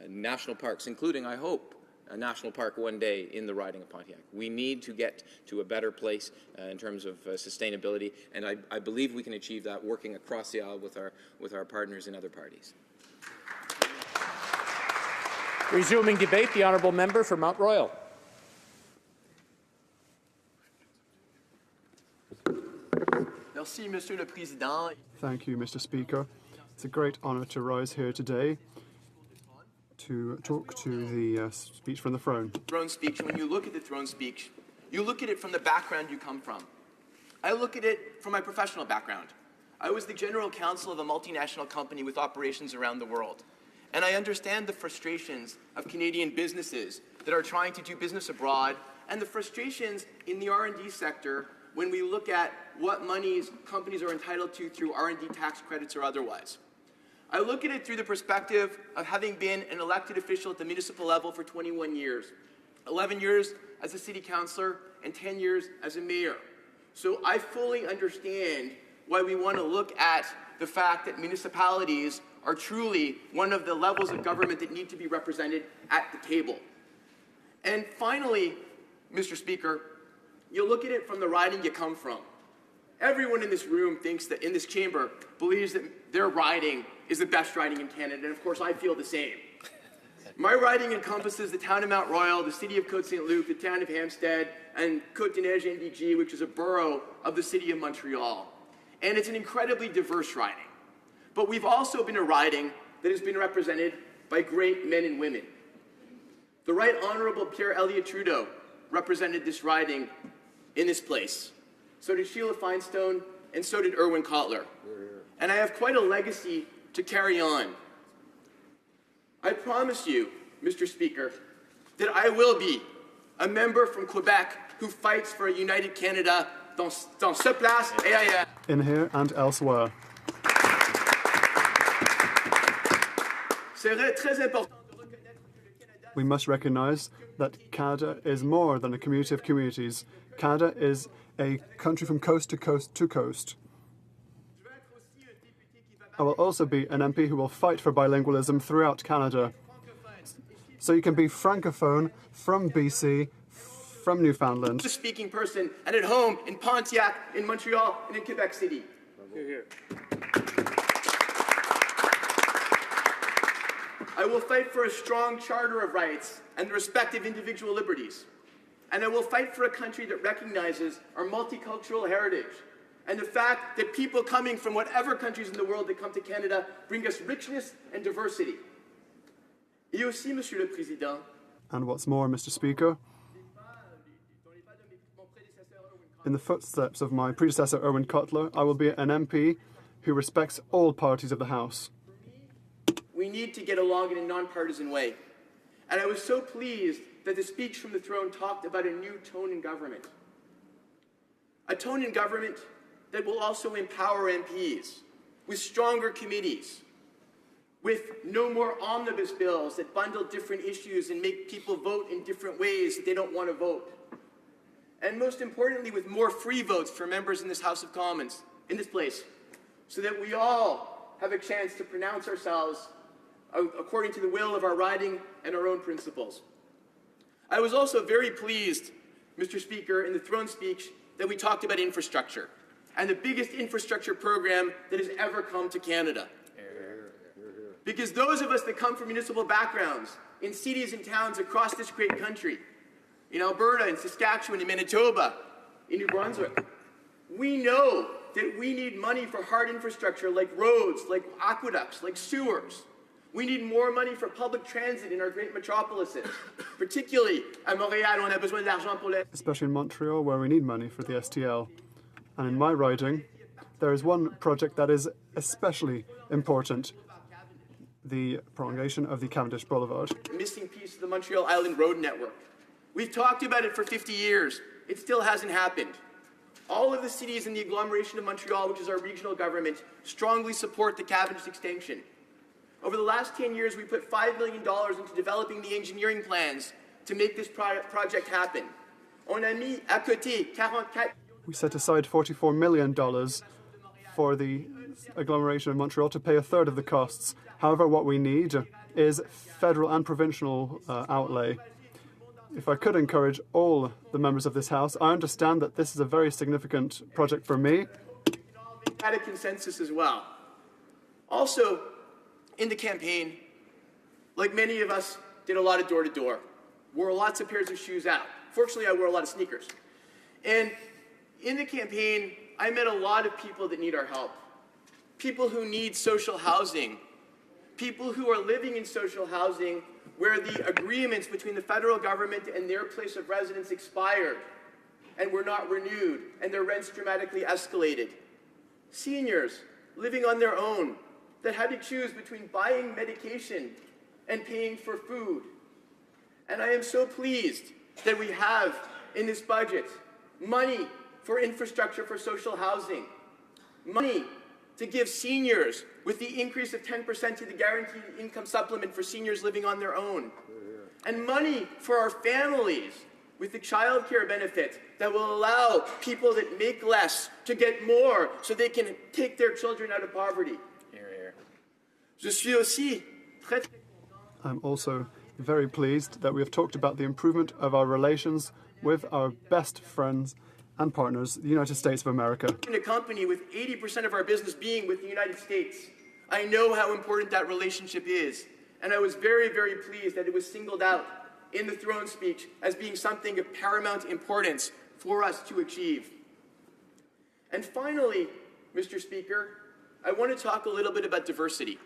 national parks, including, I hope, a national park one day in the riding of Pontiac. We need to get to a better place in terms of sustainability, and I believe we can achieve that working across the aisle with our partners in other parties. Resuming debate, the honourable member for Mount Royal. Merci, Monsieur le Président. Thank you, Mr. Speaker. It's a great honour to rise here today to talk to the speech from the throne. Throne speech, and when you look at the throne speech, you look at it from the background you come from. I look at it from my professional background. I was the general counsel of a multinational company with operations around the world. And I understand the frustrations of Canadian businesses that are trying to do business abroad, and the frustrations in the R&D sector when we look at what monies companies are entitled to through R&D tax credits or otherwise. I look at it through the perspective of having been an elected official at the municipal level for 21 years, 11 years as a city councillor, and 10 years as a mayor. So I fully understand why we want to look at the fact that municipalities are truly one of the levels of government that need to be represented at the table. And finally, Mr. Speaker, you look at it from the riding you come from. Everyone in this room thinks that, in this chamber, believes that their riding is the best riding in Canada, and of course I feel the same. My riding encompasses the town of Mount Royal, the city of Côte-Saint-Luc, the town of Hampstead, and Côte-des-Neiges-NDG, which is a borough of the city of Montreal. And it's an incredibly diverse riding. But we've also been a riding that has been represented by great men and women. The Right Honourable Pierre Elliott Trudeau represented this riding in this place. So did Sheila Feinstone, and so did Irwin Cotler. And I have quite a legacy to carry on. I promise you, Mr. Speaker, that I will be a member from Quebec who fights for a united Canada dans ce place et ailleurs. In here and elsewhere. We must recognise that Canada is more than a community of communities. Canada is a country from coast to coast to coast. I will also be an MP who will fight for bilingualism throughout Canada. So you can be francophone from BC, from Newfoundland. A speaking person, and at home in Pontiac, in Montreal, and in Quebec City. I will fight for a strong charter of rights and the respect of individual liberties. And I will fight for a country that recognizes our multicultural heritage and the fact that people coming from whatever countries in the world that come to Canada bring us richness and diversity. Et aussi, Monsieur le Président. And what's more, Mr. Speaker, in the footsteps of my predecessor, Irwin Cotler, I will be an MP who respects all parties of the House. We need to get along in a nonpartisan way. And I was so pleased that the speech from the throne talked about a new tone in government. A tone in government that will also empower MPs with stronger committees, with no more omnibus bills that bundle different issues and make people vote in different ways that they don't want to vote. And most importantly, with more free votes for members in this House of Commons, in this place, so that we all have a chance to pronounce ourselves according to the will of our riding and our own principles. I was also very pleased, Mr. Speaker, in the throne speech that we talked about infrastructure and the biggest infrastructure program that has ever come to Canada. Because those of us that come from municipal backgrounds in cities and towns across this great country, in Alberta, in Saskatchewan, in Manitoba, in New Brunswick, we know that we need money for hard infrastructure like roads, like aqueducts, like sewers. We need more money for public transit in our great metropolises, particularly at Montréal, on a besoin d'argent pour les... Especially in Montreal, where we need money for the STL. And in my riding, there is one project that is especially important, the prolongation of the Cavendish Boulevard. The missing piece of the Montreal Island Road Network. We've talked about it for 50 years. It still hasn't happened. All of the cities in the agglomeration of Montreal, which is our regional government, strongly support the Cavendish extension. Over the last 10 years, we put $5 million into developing the engineering plans to make this project happen. On a mis à côté 44... We set aside $44 million for the agglomeration of Montreal to pay a third of the costs. However, what we need is federal and provincial outlay. if I could encourage all the members of this House, I understand that this is a very significant project for me. Had a consensus as well. Also, in the campaign, like many of us, did a lot of door-to-door. Wore lots of pairs of shoes out. Fortunately, I wore a lot of sneakers. And in the campaign, I met a lot of people that need our help. People who need social housing. People who are living in social housing where the agreements between the federal government and their place of residence expired and were not renewed, and their rents dramatically escalated. Seniors living on their own that had to choose between buying medication and paying for food. And I am so pleased that we have in this budget money for infrastructure for social housing, money to give seniors with the increase of 10% to the guaranteed income supplement for seniors living on their own, and money for our families with the child care benefit that will allow people that make less to get more so they can take their children out of poverty. Je suis aussi très I'm also very pleased that we have talked about the improvement of our relations with our best friends and partners, the United States of America. in a company with 80% of our business being with the United States. I know how important that relationship is, and I was very, very pleased that it was singled out in the throne speech as being something of paramount importance for us to achieve. And finally, Mr. Speaker, I want to talk a little bit about diversity.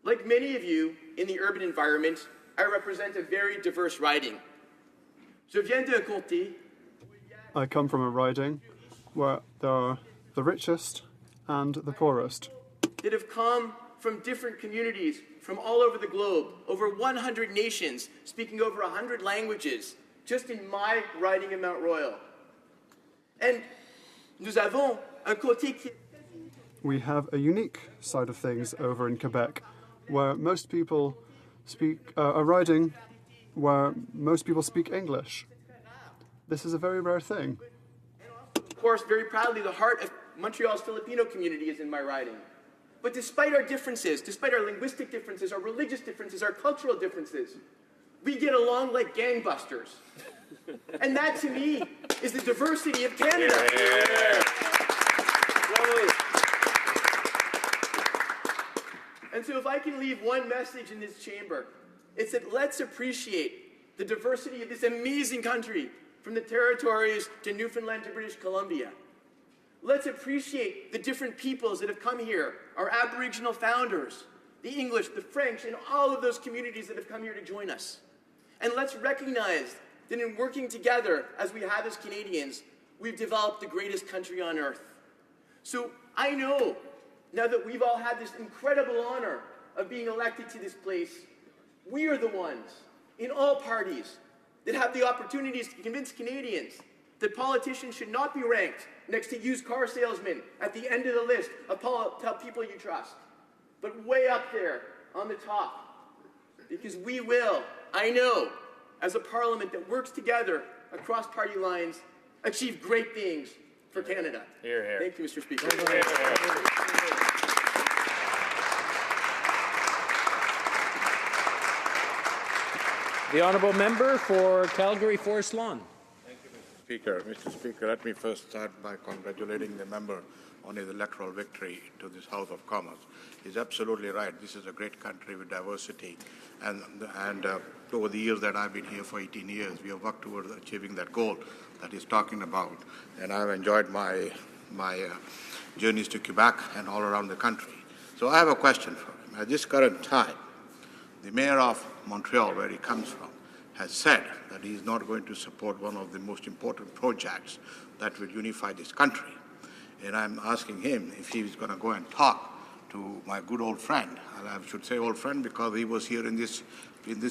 Like many of you in the urban environment, I represent a very diverse riding. Je viens d'un comté. I come from a riding where there are the richest and the poorest. That have come from different communities from all over the globe, over 100 nations, speaking over 100 languages, just in my riding in Mount Royal. And nous avons un côté qui... We have a unique side of things over in Quebec, where most people speak a riding where most people speak English. This is a very rare thing. Of course, very proudly, the heart of Montreal's Filipino community is in my riding. But despite our differences, despite our linguistic differences, our religious differences, our cultural differences, we get along like gangbusters. And that, to me, is the diversity of Canada. And so if I can leave one message in this chamber, it's that let's appreciate the diversity of this amazing country, from the territories to Newfoundland to British Columbia. Let's appreciate the different peoples that have come here, our Aboriginal founders, the English, the French, and all of those communities that have come here to join us. And let's recognize that in working together, as we have as Canadians, we've developed the greatest country on earth. So I know, now that we've all had this incredible honor of being elected to this place, we are the ones, in all parties, that have the opportunities to convince Canadians that politicians should not be ranked next to used car salesmen at the end of the list of people you trust, but way up there on the top. Because we will, I know, as a parliament that works together across party lines, achieve great things for Canada. Hear, hear. Thank you, Mr. Speaker. Hear, hear. The honourable member for Calgary Forest Lawn. Speaker. Mr. Speaker, let me first start by congratulating the member on his electoral victory to this House of Commons. He's absolutely right. This is a great country with diversity. And over the years that I've been here for 18 years, we have worked towards achieving that goal that he's talking about. And I've enjoyed my journeys to Quebec and all around the country. So I have a question for him. At this current time, the mayor of Montreal, where he comes from, has said that he is not going to support one of the most important projects that will unify this country. And I'm asking him if he is going to go and talk to my good old friend, and I should say old friend because he was here in this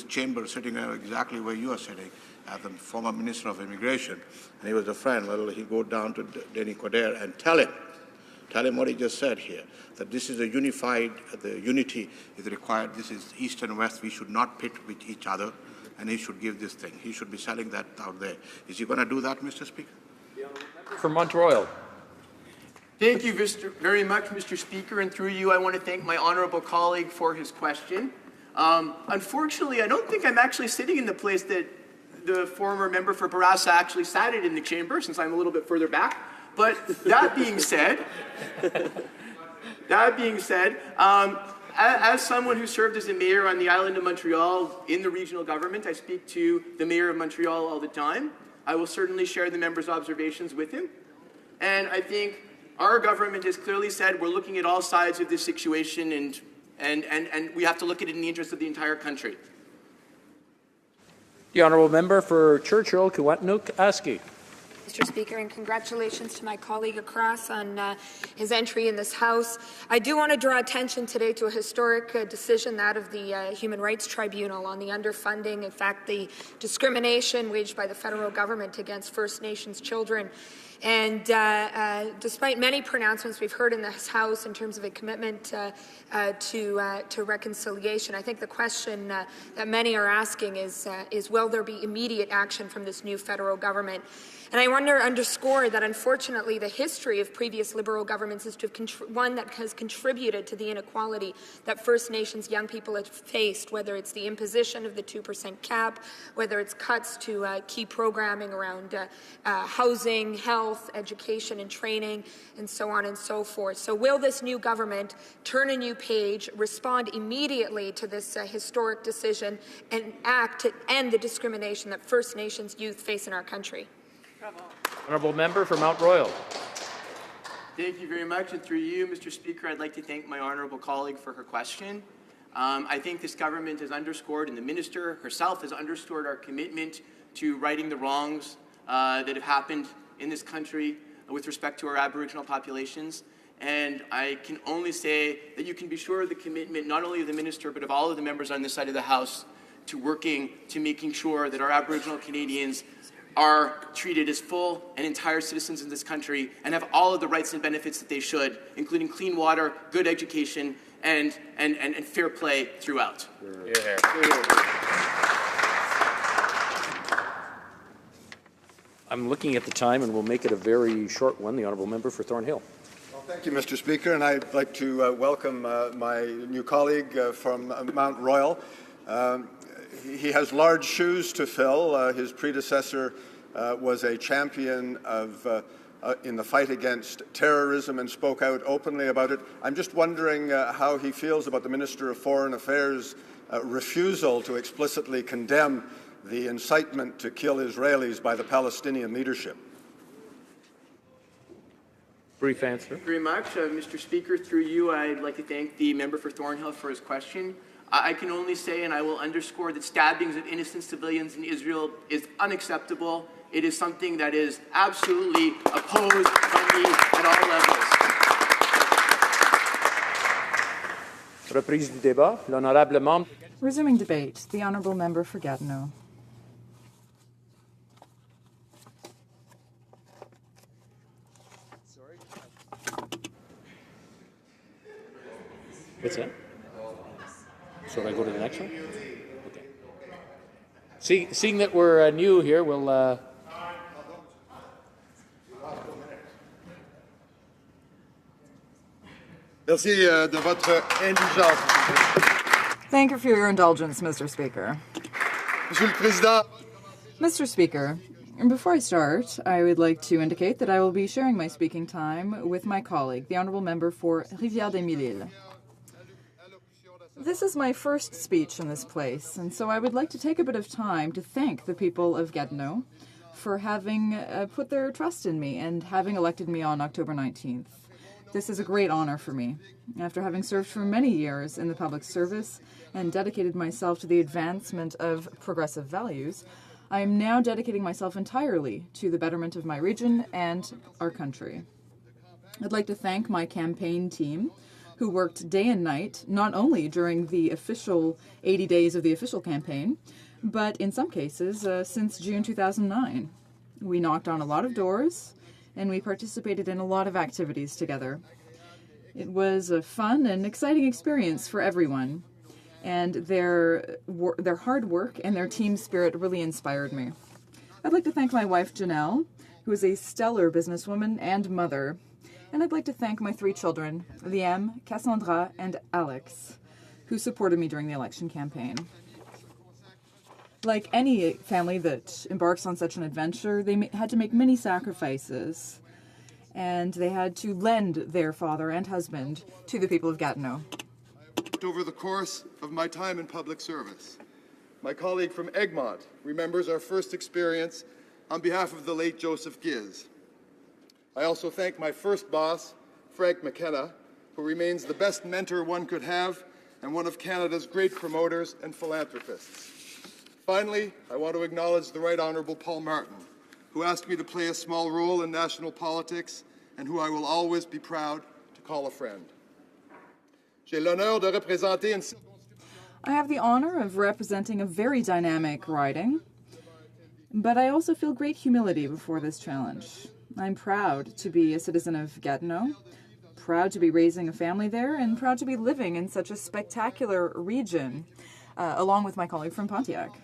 chamber sitting exactly where you are sitting as the former Minister of Immigration, and he was a friend. Well, he'll go down to Denis Coderre and tell him what he just said here, that this is a unified, the unity is required, this is East and West, we should not pit with each other, and he should give this thing. He should be selling that out there. Is he going to do that, Mr. Speaker? From Mont Royal. Thank you very much, Mr. Speaker, and through you, I want to thank my honourable colleague for his question. Unfortunately, I don't think I'm actually sitting in the place that the former member for Barassa actually sat it in the chamber, since I'm a little bit further back. But that being said, as someone who served as a mayor on the island of Montreal in the regional government, I speak to the mayor of Montreal all the time. I will certainly share the member's observations with him. And I think our government has clearly said we're looking at all sides of this situation, and we have to look at it in the interest of the entire country. The honourable member for Churchill, Kiiwetinoong-Aski. Mr. Speaker, and congratulations to my colleague across on his entry in this House. I do want to draw attention today to a historic decision, that of the Human Rights Tribunal, on the underfunding, in fact, the discrimination waged by the federal government against First Nations children. And despite many pronouncements we've heard in this House in terms of a commitment to reconciliation, I think the question that many are asking is will there be immediate action from this new federal government? And I want to underscore that, unfortunately, the history of previous Liberal governments is one that has contributed to the inequality that First Nations young people have faced, whether it's the imposition of the 2% cap, whether it's cuts to key programming around housing, health, education and training, and so on and so forth. So will this new government turn a new page, respond immediately to this historic decision, and act to end the discrimination that First Nations youth face in our country? Honourable member for Mount Royal. Thank you very much, and through you, Mr. Speaker, I'd like to thank my honourable colleague for her question. I think this government has underscored, and the minister herself has underscored, our commitment to righting the wrongs that have happened in this country with respect to our Aboriginal populations. And I can only say that you can be sure of the commitment, not only of the minister, but of all of the members on this side of the House, to working to making sure that our Aboriginal Canadians are treated as full and entire citizens in this country and have all of the rights and benefits that they should, including clean water, good education, and fair play throughout. I'm looking at the time, and we'll make it a very short one. The honourable member for Thornhill. Well, thank you, Mr. Speaker, and I'd like to welcome my new colleague from Mount Royal. He has large shoes to fill. His predecessor was a champion of in the fight against terrorism and spoke out openly about it. I'm just wondering how he feels about the Minister of Foreign Affairs' refusal to explicitly condemn the incitement to kill Israelis by the Palestinian leadership. Brief answer. Thank you very much. Mr. Speaker, through you, I'd like to thank the member for Thornhill for his question. I can only say, and I will underscore, that stabbings of innocent civilians in Israel is unacceptable. It is something that is absolutely opposed by me at all levels. Reprise du débat. L'honorable membre. Resuming debate, the honourable member for Gatineau. What's that? Should I go to the next one? Okay. Seeing that we're new here, we'll... Merci de votre indulgence. Thank you for your indulgence, Mr. Speaker. Monsieur le Président. Mr. Speaker, before I start, I would like to indicate that I will be sharing my speaking time with my colleague, the honourable member for Rivière-des-Mille-Îles. This is my first speech in this place, and so I would like to take a bit of time to thank the people of Gatineau for having put their trust in me and having elected me on October 19th. This is a great honor for me. After having served for many years in the public service and dedicated myself to the advancement of progressive values, I am now dedicating myself entirely to the betterment of my region and our country. I'd like to thank my campaign team, who worked day and night, not only during the official 80 days of the official campaign, but in some cases since June 2009. We knocked on a lot of doors, and we participated in a lot of activities together. It was a fun and exciting experience for everyone, and their hard work and their team spirit really inspired me. I'd like to thank my wife, Janelle, who is a stellar businesswoman and mother, and I'd like to thank my 3 children, Liam, Cassandra, and Alex, who supported me during the election campaign. Like any family that embarks on such an adventure, they had to make many sacrifices, and they had to lend their father and husband to the people of Gatineau. Over the course of my time in public service, my colleague from Egmont remembers our first experience on behalf of the late Joseph Giz. I also thank my first boss, Frank McKenna, who remains the best mentor one could have and one of Canada's great promoters and philanthropists. Finally, I want to acknowledge the Right Honourable Paul Martin, who asked me to play a small role in national politics and who I will always be proud to call a friend. J'ai l'honneur de représenter une... I have the honor of representing a very dynamic riding, but I also feel great humility before this challenge. I'm proud to be a citizen of Gatineau, proud to be raising a family there, and proud to be living in such a spectacular region, along with my colleague from Pontiac.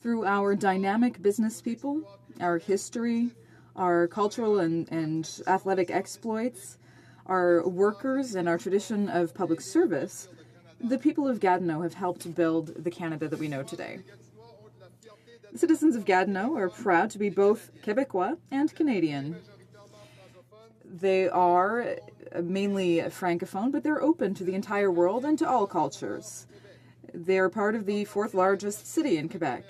Through our dynamic business people, our history, our cultural and athletic exploits, our workers, and our tradition of public service, the people of Gatineau have helped build the Canada that we know today. The citizens of Gatineau are proud to be both Quebecois and Canadian. They are mainly francophone, but they're open to the entire world and to all cultures. They're part of the fourth largest city in Quebec,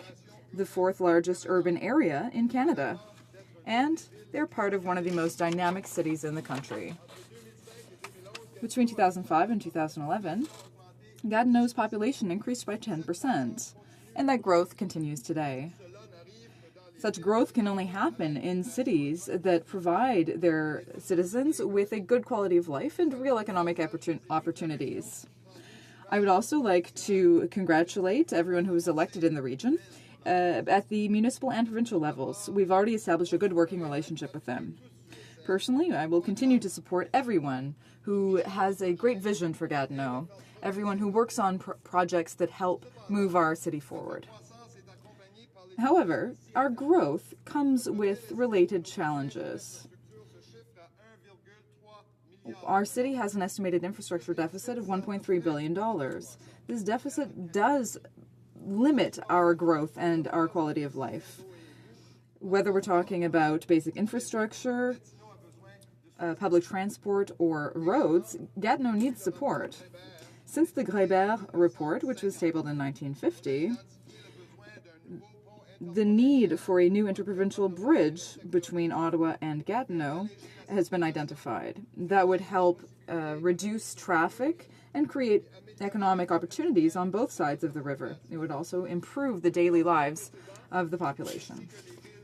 the fourth largest urban area in Canada, and they're part of one of the most dynamic cities in the country. Between 2005 and 2011, Gatineau's population increased by 10%, and that growth continues today. Such growth can only happen in cities that provide their citizens with a good quality of life and real economic opportunities. I would also like to congratulate everyone who was elected in the region. At the municipal and provincial levels, we've already established a good working relationship with them. Personally, I will continue to support everyone who has a great vision for Gatineau, everyone who works on projects that help move our city forward. However, our growth comes with related challenges. Our city has an estimated infrastructure deficit of $1.3 billion. This deficit does limit our growth and our quality of life. Whether we're talking about basic infrastructure, public transport, or roads, Gatineau needs support. Since the Grébert report, which was tabled in 1950, the need for a new interprovincial bridge between Ottawa and Gatineau has been identified. That would help reduce traffic and create economic opportunities on both sides of the river. It would also improve the daily lives of the population.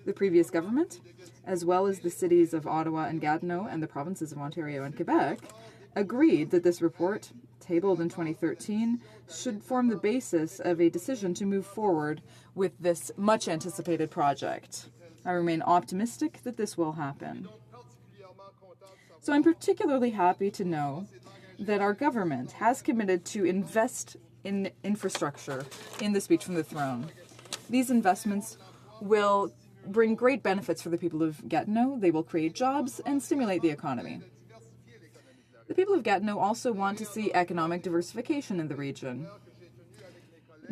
The previous government, as well as the cities of Ottawa and Gatineau and the provinces of Ontario and Quebec, agreed that this report, tabled in 2013, should form the basis of a decision to move forward with this much-anticipated project. I remain optimistic that this will happen. So I'm particularly happy to know that our government has committed to invest in infrastructure in the speech from the throne. These investments will bring great benefits for the people of Gatineau. They will create jobs and stimulate the economy. The people of Gatineau also want to see economic diversification in the region.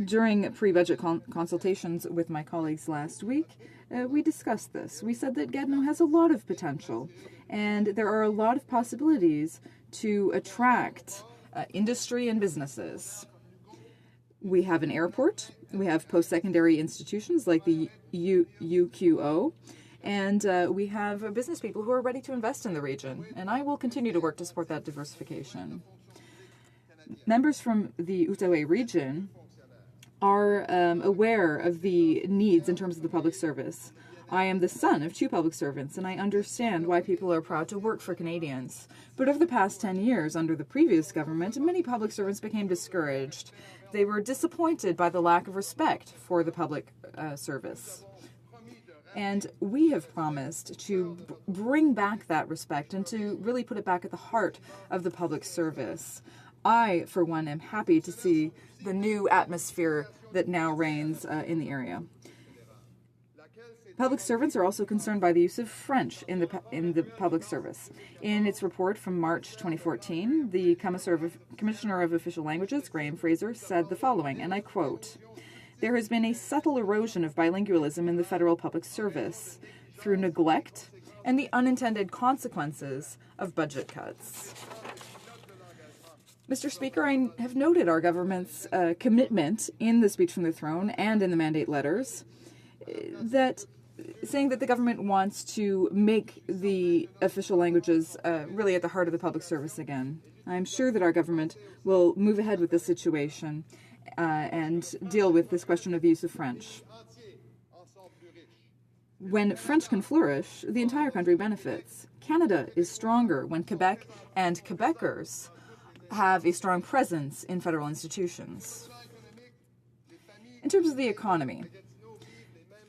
During pre-budget consultations with my colleagues last week, we discussed this. We said that Gatineau has a lot of potential, and there are a lot of possibilities to attract industry and businesses. We have an airport, we have post-secondary institutions like the UQO, and we have business people who are ready to invest in the region, and I will continue to work to support that diversification. Members from the Outaouais region are aware of the needs in terms of the public service. I am the son of two public servants, and I understand why people are proud to work for Canadians. But over the past 10 years, under the previous government, many public servants became discouraged. They were disappointed by the lack of respect for the public service. And we have promised to bring back that respect and to really put it back at the heart of the public service. I, for one, am happy to see the new atmosphere that now reigns in the area. Public servants are also concerned by the use of French in the public service. In its report from March 2014, the Commissioner of Official Languages, Graham Fraser, said the following, and I quote, there has been a subtle erosion of bilingualism in the federal public service through neglect and the unintended consequences of budget cuts. Mr. Speaker, I have noted our government's commitment in the speech from the throne and in the mandate letters saying that the government wants to make the official languages really at the heart of the public service again. I'm sure that our government will move ahead with this situation and deal with this question of the use of French. When French can flourish, the entire country benefits. Canada is stronger when Quebec and Quebecers have a strong presence in federal institutions. In terms of the economy,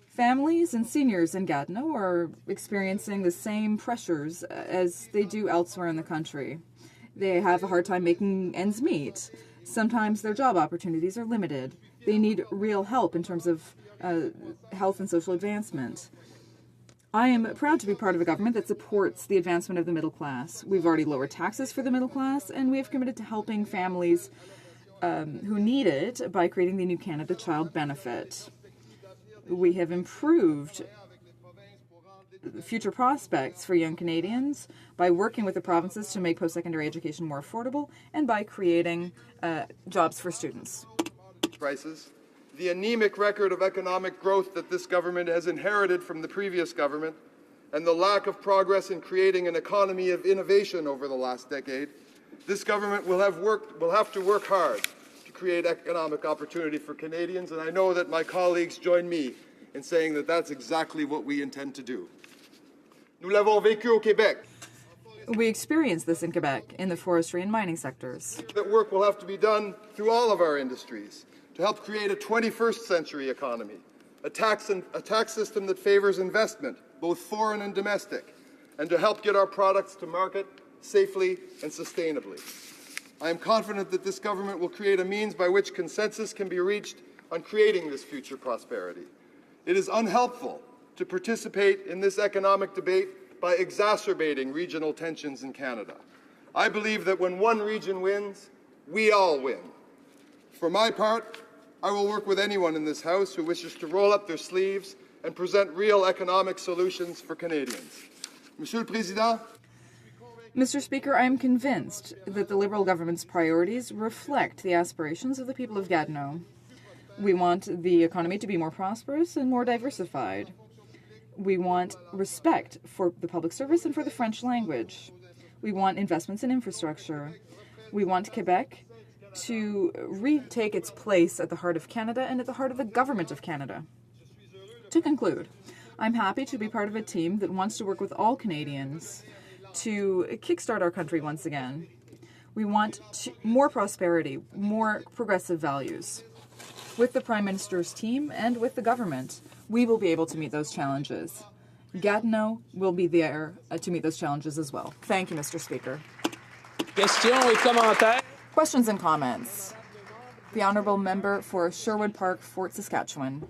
families and seniors in Gatineau are experiencing the same pressures as they do elsewhere in the country. They have a hard time making ends meet. Sometimes their job opportunities are limited. They need real help in terms of health and social advancement. I am proud to be part of a government that supports the advancement of the middle class. We've already lowered taxes for the middle class, and we have committed to helping families who need it by creating the New Canada Child Benefit. We have improved future prospects for young Canadians by working with the provinces to make post-secondary education more affordable and by creating jobs for students. Prices. The anemic record of economic growth that this government has inherited from the previous government, and the lack of progress in creating an economy of innovation over the last decade, this government will have to work hard to create economic opportunity for Canadians, and I know that my colleagues join me in saying that that's exactly what we intend to do. Nous l'avons vécu au Québec. We experience this in Quebec in the forestry and mining sectors. That work will have to be done through all of our industries to help create a 21st century economy, a tax system that favors investment, both foreign and domestic, and to help get our products to market safely and sustainably. I am confident that this government will create a means by which consensus can be reached on creating this future prosperity. It is unhelpful to participate in this economic debate by exacerbating regional tensions in Canada. I believe that when one region wins, we all win. For my part, I will work with anyone in this House who wishes to roll up their sleeves and present real economic solutions for Canadians. Monsieur le Président, Mr. Speaker, I am convinced that the Liberal government's priorities reflect the aspirations of the people of Gatineau. We want the economy to be more prosperous and more diversified. We want respect for the public service and for the French language. We want investments in infrastructure. We want Quebec to retake its place at the heart of Canada and at the heart of the government of Canada. To conclude, I'm happy to be part of a team that wants to work with all Canadians to kickstart our country once again. We want more prosperity, more progressive values. With the Prime Minister's team and with the government, we will be able to meet those challenges. Gatineau will be there to meet those challenges as well. Thank you, Mr. Speaker. Questions and comments. The Honourable Member for Sherwood Park, Fort Saskatchewan.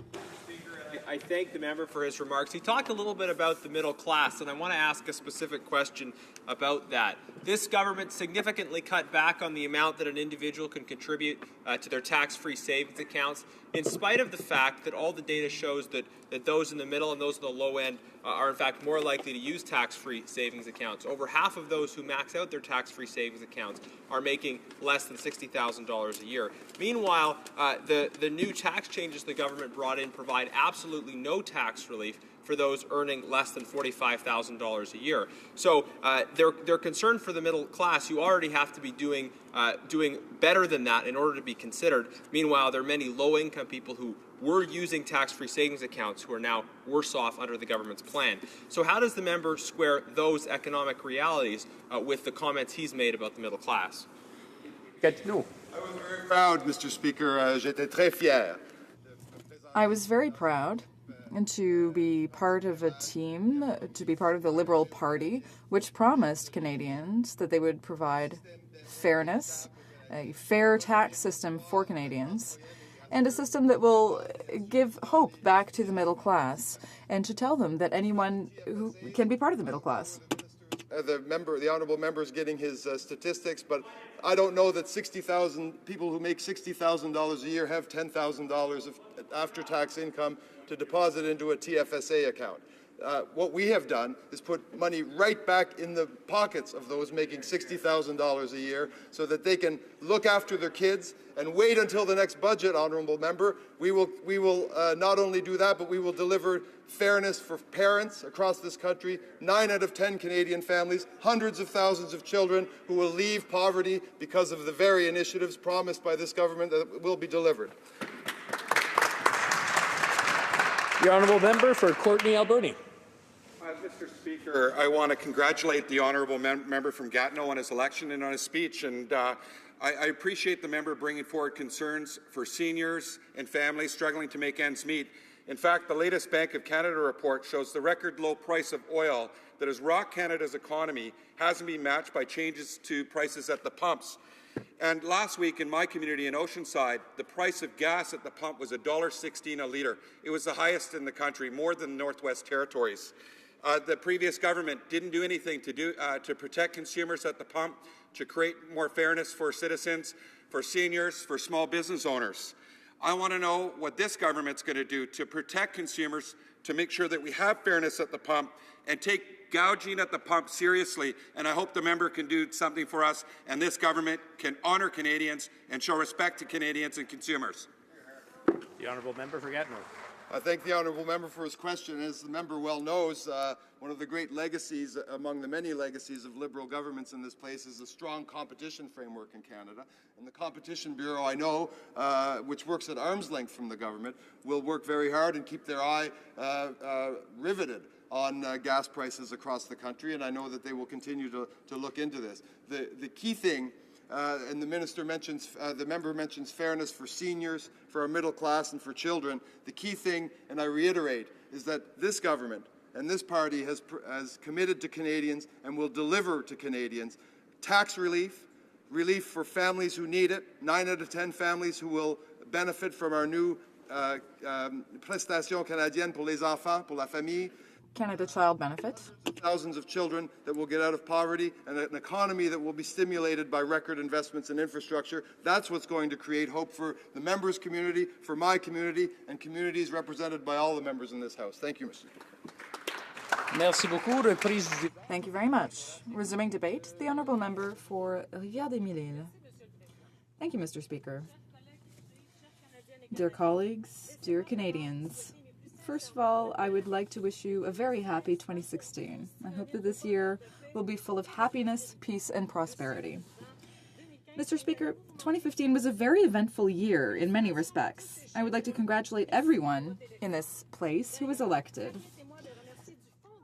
I thank the member for his remarks. He talked a little bit about the middle class, and I want to ask a specific question about that. This government significantly cut back on the amount that an individual can contribute to their tax-free savings accounts, in spite of the fact that all the data shows that those in the middle and those at the low end are in fact more likely to use tax-free savings accounts. Over half of those who max out their tax-free savings accounts are making less than $60,000 a year. Meanwhile, the new tax changes the government brought in provide absolutely no tax relief for those earning less than $45,000 a year. So they're concerned for the middle class. You already have to be doing better than that in order to be considered. Meanwhile, there are many low-income people who were using tax-free savings accounts who are now worse off under the government's plan. So how does the member square those economic realities with the comments he's made about the middle class? I was very proud, Mr. Speaker. J'étais très fier. I was very proud to be part of a team, to be part of the Liberal Party, which promised Canadians that they would provide fairness, a fair tax system for Canadians, and a system that will give hope back to the middle class and to tell them that anyone who can be part of the middle class. the honourable member is getting his statistics, but I don't know that 60,000 people who make $60,000 a year have $10,000 of after-tax income to deposit into a TFSA account. What we have done is put money right back in the pockets of those making $60,000 a year so that they can look after their kids and wait until the next budget, honourable member. We will not only do that, but we will deliver fairness for parents across this country. 9 out of 10 Canadian families, hundreds of thousands of children who will leave poverty because of the very initiatives promised by this government that will be delivered. The honourable member for Courtenay Alberni. Mr. Speaker, I want to congratulate the honourable member from Gatineau on his election and on his speech. And I appreciate the member bringing forward concerns for seniors and families struggling to make ends meet. In fact, the latest Bank of Canada report shows the record low price of oil that has rocked Canada's economy hasn't been matched by changes to prices at the pumps. And last week in my community in Oceanside, the price of gas at the pump was $1.16 a litre. It was the highest in the country, more than the Northwest Territories. The previous government didn't do anything to protect consumers at the pump, to create more fairness for citizens, for seniors, for small business owners. I want to know what this government's going to do to protect consumers, to make sure that we have fairness at the pump and take gouging at the pump seriously. And I hope the member can do something for us and this government can honour Canadians and show respect to Canadians and consumers. The honourable member for Gatineau. I thank the honourable member for his question. As the member well knows, one of the great legacies among the many legacies of Liberal governments in this place is a strong competition framework in Canada. And the Competition Bureau, I know, which works at arm's length from the government, will work very hard and keep their eye riveted on gas prices across the country, and I know that they will continue to look into this. The key thing, and the member mentions fairness for seniors, for our middle class, and for children. The key thing, and I reiterate, is that this government and this party has committed to Canadians and will deliver to Canadians tax relief for families who need it. 9 out of 10 families who will benefit from our new prestation canadienne pour les enfants, pour la famille. Canada Child Benefit. Thousands of children that will get out of poverty and an economy that will be stimulated by record investments in infrastructure. That's what's going to create hope for the members' community, for my community, and communities represented by all the members in this House. Thank you, Mr. Speaker. Merci beaucoup. Reprise. Thank you very much. Resuming debate, the honourable member for Rivière-des-Mille-Îles. Thank you, Mr. Speaker. Dear colleagues, dear Canadians, first of all, I would like to wish you a very happy 2016. I hope that this year will be full of happiness, peace, and prosperity. Mr. Speaker, 2015 was a very eventful year in many respects. I would like to congratulate everyone in this place who was elected.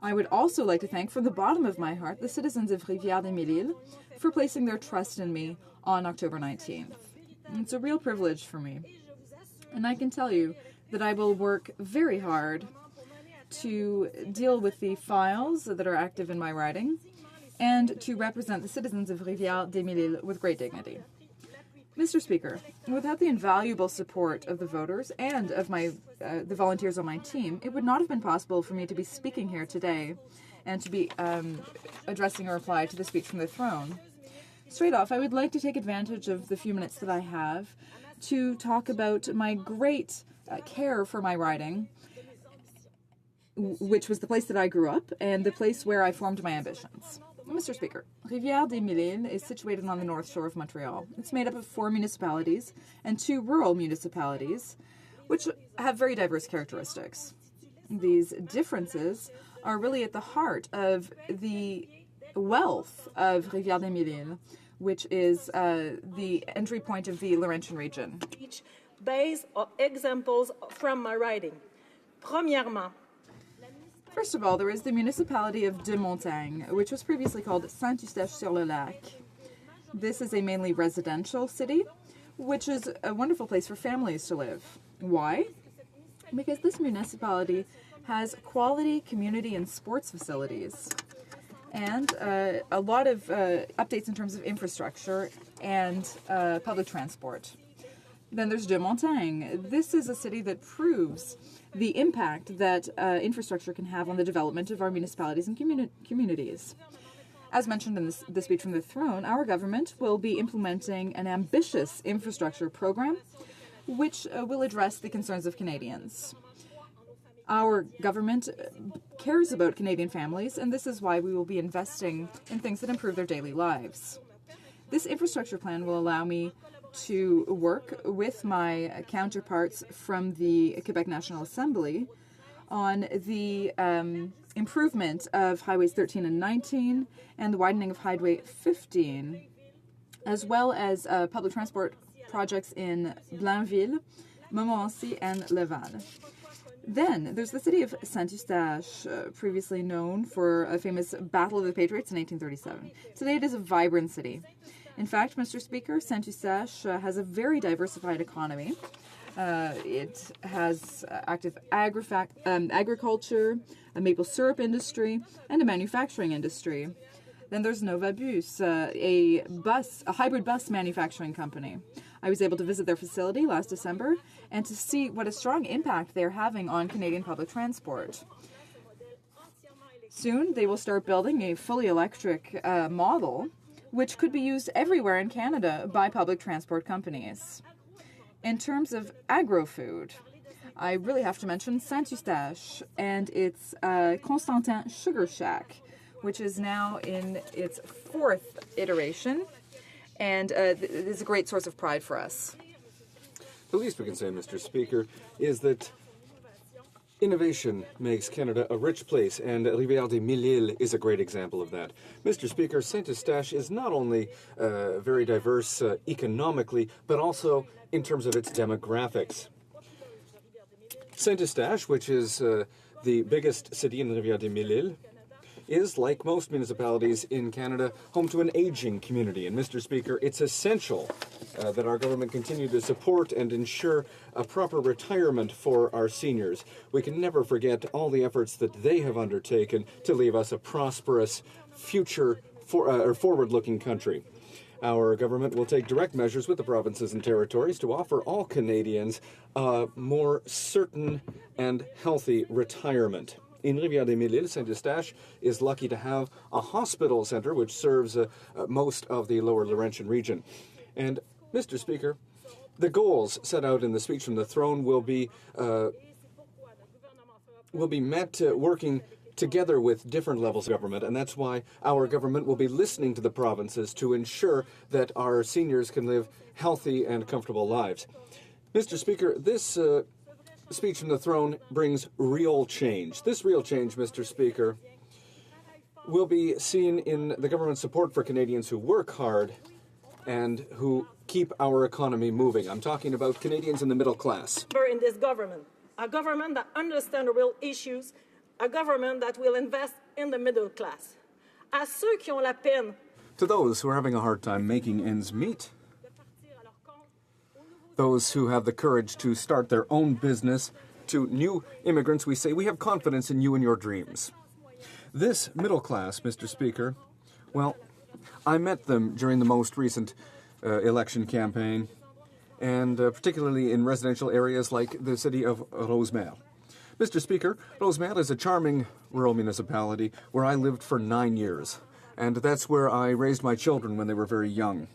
I would also like to thank from the bottom of my heart the citizens of Rivière-des-Mille-Îles for placing their trust in me on October 19th. It's a real privilege for me. And I can tell you that I will work very hard to deal with the files that are active in my riding and to represent the citizens of Rivière-des-Mille-Îles with great dignity. Mr. Speaker, without the invaluable support of the voters and of the volunteers on my team, it would not have been possible for me to be speaking here today and to be addressing a reply to the speech from the throne. Straight off, I would like to take advantage of the few minutes that I have to talk about my great care for my riding, which was the place that I grew up and the place where I formed my ambitions. Mr. Speaker, Rivière-des-Mille-Îles is situated on the north shore of Montreal. It's made up of 4 municipalities and 2 rural municipalities, which have very diverse characteristics. These differences are really at the heart of the wealth of Rivière-des-Mille-Îles, which is the entry point of the Laurentian region. Based on examples from my writing. Premièrement, first of all, there is the municipality of De Montagne, which was previously called Saint-Eustache-sur-le-Lac. This is a mainly residential city, which is a wonderful place for families to live. Why? Because this municipality has quality community and sports facilities and a lot of updates in terms of infrastructure and public transport. Then there's De Montagne. This is a city that proves the impact that infrastructure can have on the development of our municipalities and communities. As mentioned in the speech from the throne, our government will be implementing an ambitious infrastructure program which will address the concerns of Canadians. Our government cares about Canadian families, and this is why we will be investing in things that improve their daily lives. This infrastructure plan will allow me to work with my counterparts from the Quebec National Assembly on the improvement of Highways 13 and 19 and the widening of Highway 15, as well as public transport projects in Blainville, Montmorency, and Laval. Then there's the city of Saint-Eustache, previously known for a famous Battle of the Patriots in 1837. Today it is a vibrant city. In fact, Mr. Speaker, Saint-Eustache has a very diversified economy. It has active agriculture, a maple syrup industry, and a manufacturing industry. Then there's Nova Bus, a hybrid bus manufacturing company. I was able to visit their facility last December and to see what a strong impact they're having on Canadian public transport. Soon, they will start building a fully electric model, which could be used everywhere in Canada by public transport companies. In terms of agro-food, I really have to mention Saint-Eustache and its Constantin Sugar Shack, which is now in its 4th iteration, and is a great source of pride for us. The least we can say, Mr. Speaker, is that innovation makes Canada a rich place, and Rivière-des-Mille-Îles is a great example of that. Mr. Speaker, Saint-Eustache is not only very diverse economically, but also in terms of its demographics. Saint-Eustache, which is the biggest city in Rivière-des-Mille-Îles, is, like most municipalities in Canada, home to an aging community. And, Mr. Speaker, it's essential that our government continue to support and ensure a proper retirement for our seniors. We can never forget all the efforts that they have undertaken to leave us a prosperous future forward-looking country. Our government will take direct measures with the provinces and territories to offer all Canadians a more certain and healthy retirement. In Rivière-des-Mille-Îles, Saint-Eustache is lucky to have a hospital centre which serves most of the Lower Laurentian region. And, Mr. Speaker, the goals set out in the speech from the throne will be met working together with different levels of government, and that's why our government will be listening to the provinces to ensure that our seniors can live healthy and comfortable lives. Mr. Speaker, this speech from the throne brings real change. This real change, Mr. Speaker, will be seen in the government's support for Canadians who work hard and who keep our economy moving. I'm talking about Canadians in the middle class. In this government, a government that understands the real issues, a government that will invest in the middle class. À ceux qui ont la peine. To those who are having a hard time making ends meet, those who have the courage to start their own business, to new immigrants, we say, we have confidence in you and your dreams. This middle class, Mr. Speaker, well, I met them during the most recent election campaign, and particularly in residential areas like the city of Rosemère. Mr. Speaker, Rosemère is a charming rural municipality where I lived for 9 years, and that's where I raised my children when they were very young.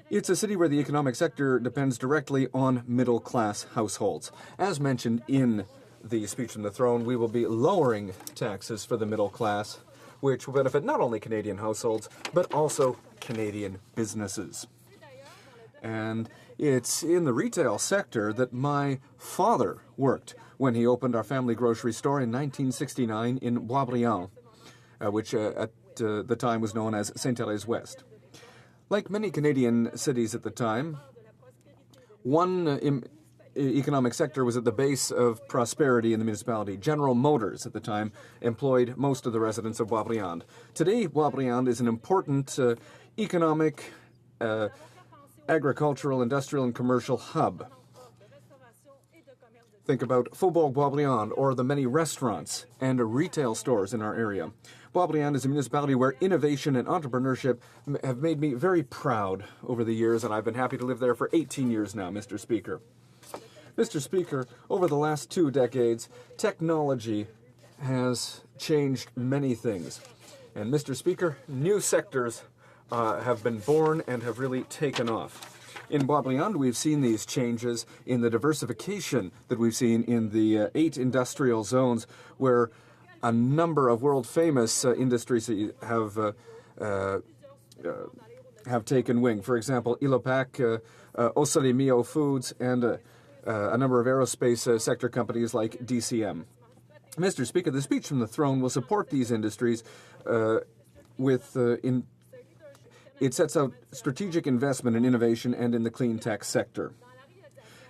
It's a city where the economic sector depends directly on middle-class households. As mentioned in the speech from the throne, we will be lowering taxes for the middle class, which will benefit not only Canadian households, but also Canadian businesses. And it's in the retail sector that my father worked when he opened our family grocery store in 1969 in Boisbriand, which at the time was known as Sainte-Thérèse West. Like many Canadian cities at the time, one economic sector was at the base of prosperity in the municipality. General Motors at the time employed most of the residents of Boisbriand. Today, Boisbriand is an important economic, agricultural, industrial, and commercial hub. Think about Faubourg Boisbriand or the many restaurants and retail stores in our area. Boisbriand is a municipality where innovation and entrepreneurship have made me very proud over the years, and I've been happy to live there for 18 years now, Mr. Speaker. Mr. Speaker, over the last 2 decades, technology has changed many things. And Mr. Speaker, new sectors have been born and have really taken off. In Boisbriand, we've seen these changes in the diversification that we've seen in the 8 industrial zones where a number of world-famous industries have taken wing. For example, Ilopac, Osalimio Foods, and a number of aerospace sector companies like DCM. Mr. Speaker, the speech from the throne will support these industries it sets out strategic investment in innovation and in the clean tech sector.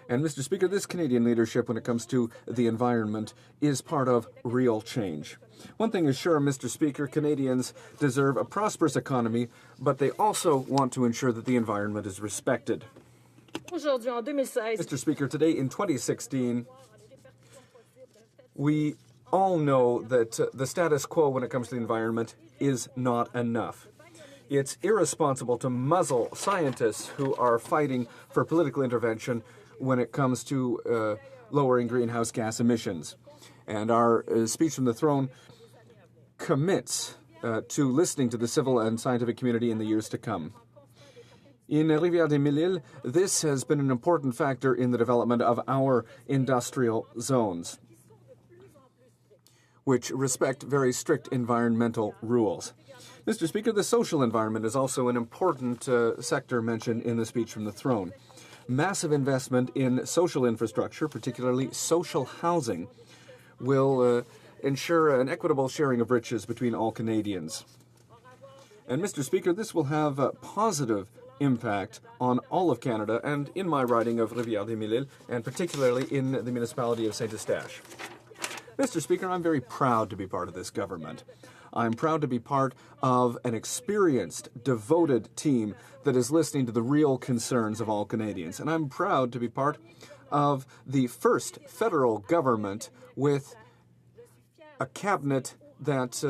And Mr. Speaker, this Canadian leadership when it comes to the environment is part of real change. One thing is sure, Mr. Speaker, Canadians deserve a prosperous economy, but they also want to ensure that the environment is respected. Mr. Speaker, today in 2016, we all know that the status quo when it comes to the environment is not enough. It's irresponsible to muzzle scientists who are fighting for political intervention when it comes to lowering greenhouse gas emissions. And our speech from the throne commits to listening to the civil and scientific community in the years to come. In Rivière-des-Mille-Îles, this has been an important factor in the development of our industrial zones, which respect very strict environmental rules. Mr. Speaker, the social environment is also an important sector mentioned in the speech from the throne. Massive investment in social infrastructure, particularly social housing, will ensure an equitable sharing of riches between all Canadians. And Mr. Speaker, this will have a positive impact on all of Canada and in my riding of Rivière-des-Mille-Îles, and particularly in the municipality of Saint-Eustache. Mr. Speaker, I'm very proud to be part of this government. I'm proud to be part of an experienced, devoted team that is listening to the real concerns of all Canadians. And I'm proud to be part of the first federal government with a cabinet that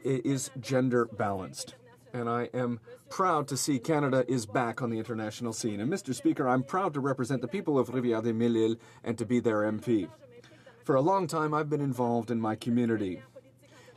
is gender balanced. And I am proud to see Canada is back on the international scene. And Mr. Speaker, I'm proud to represent the people of Rivière-des-Mille-Îles and to be their MP. For a long time, I've been involved in my community.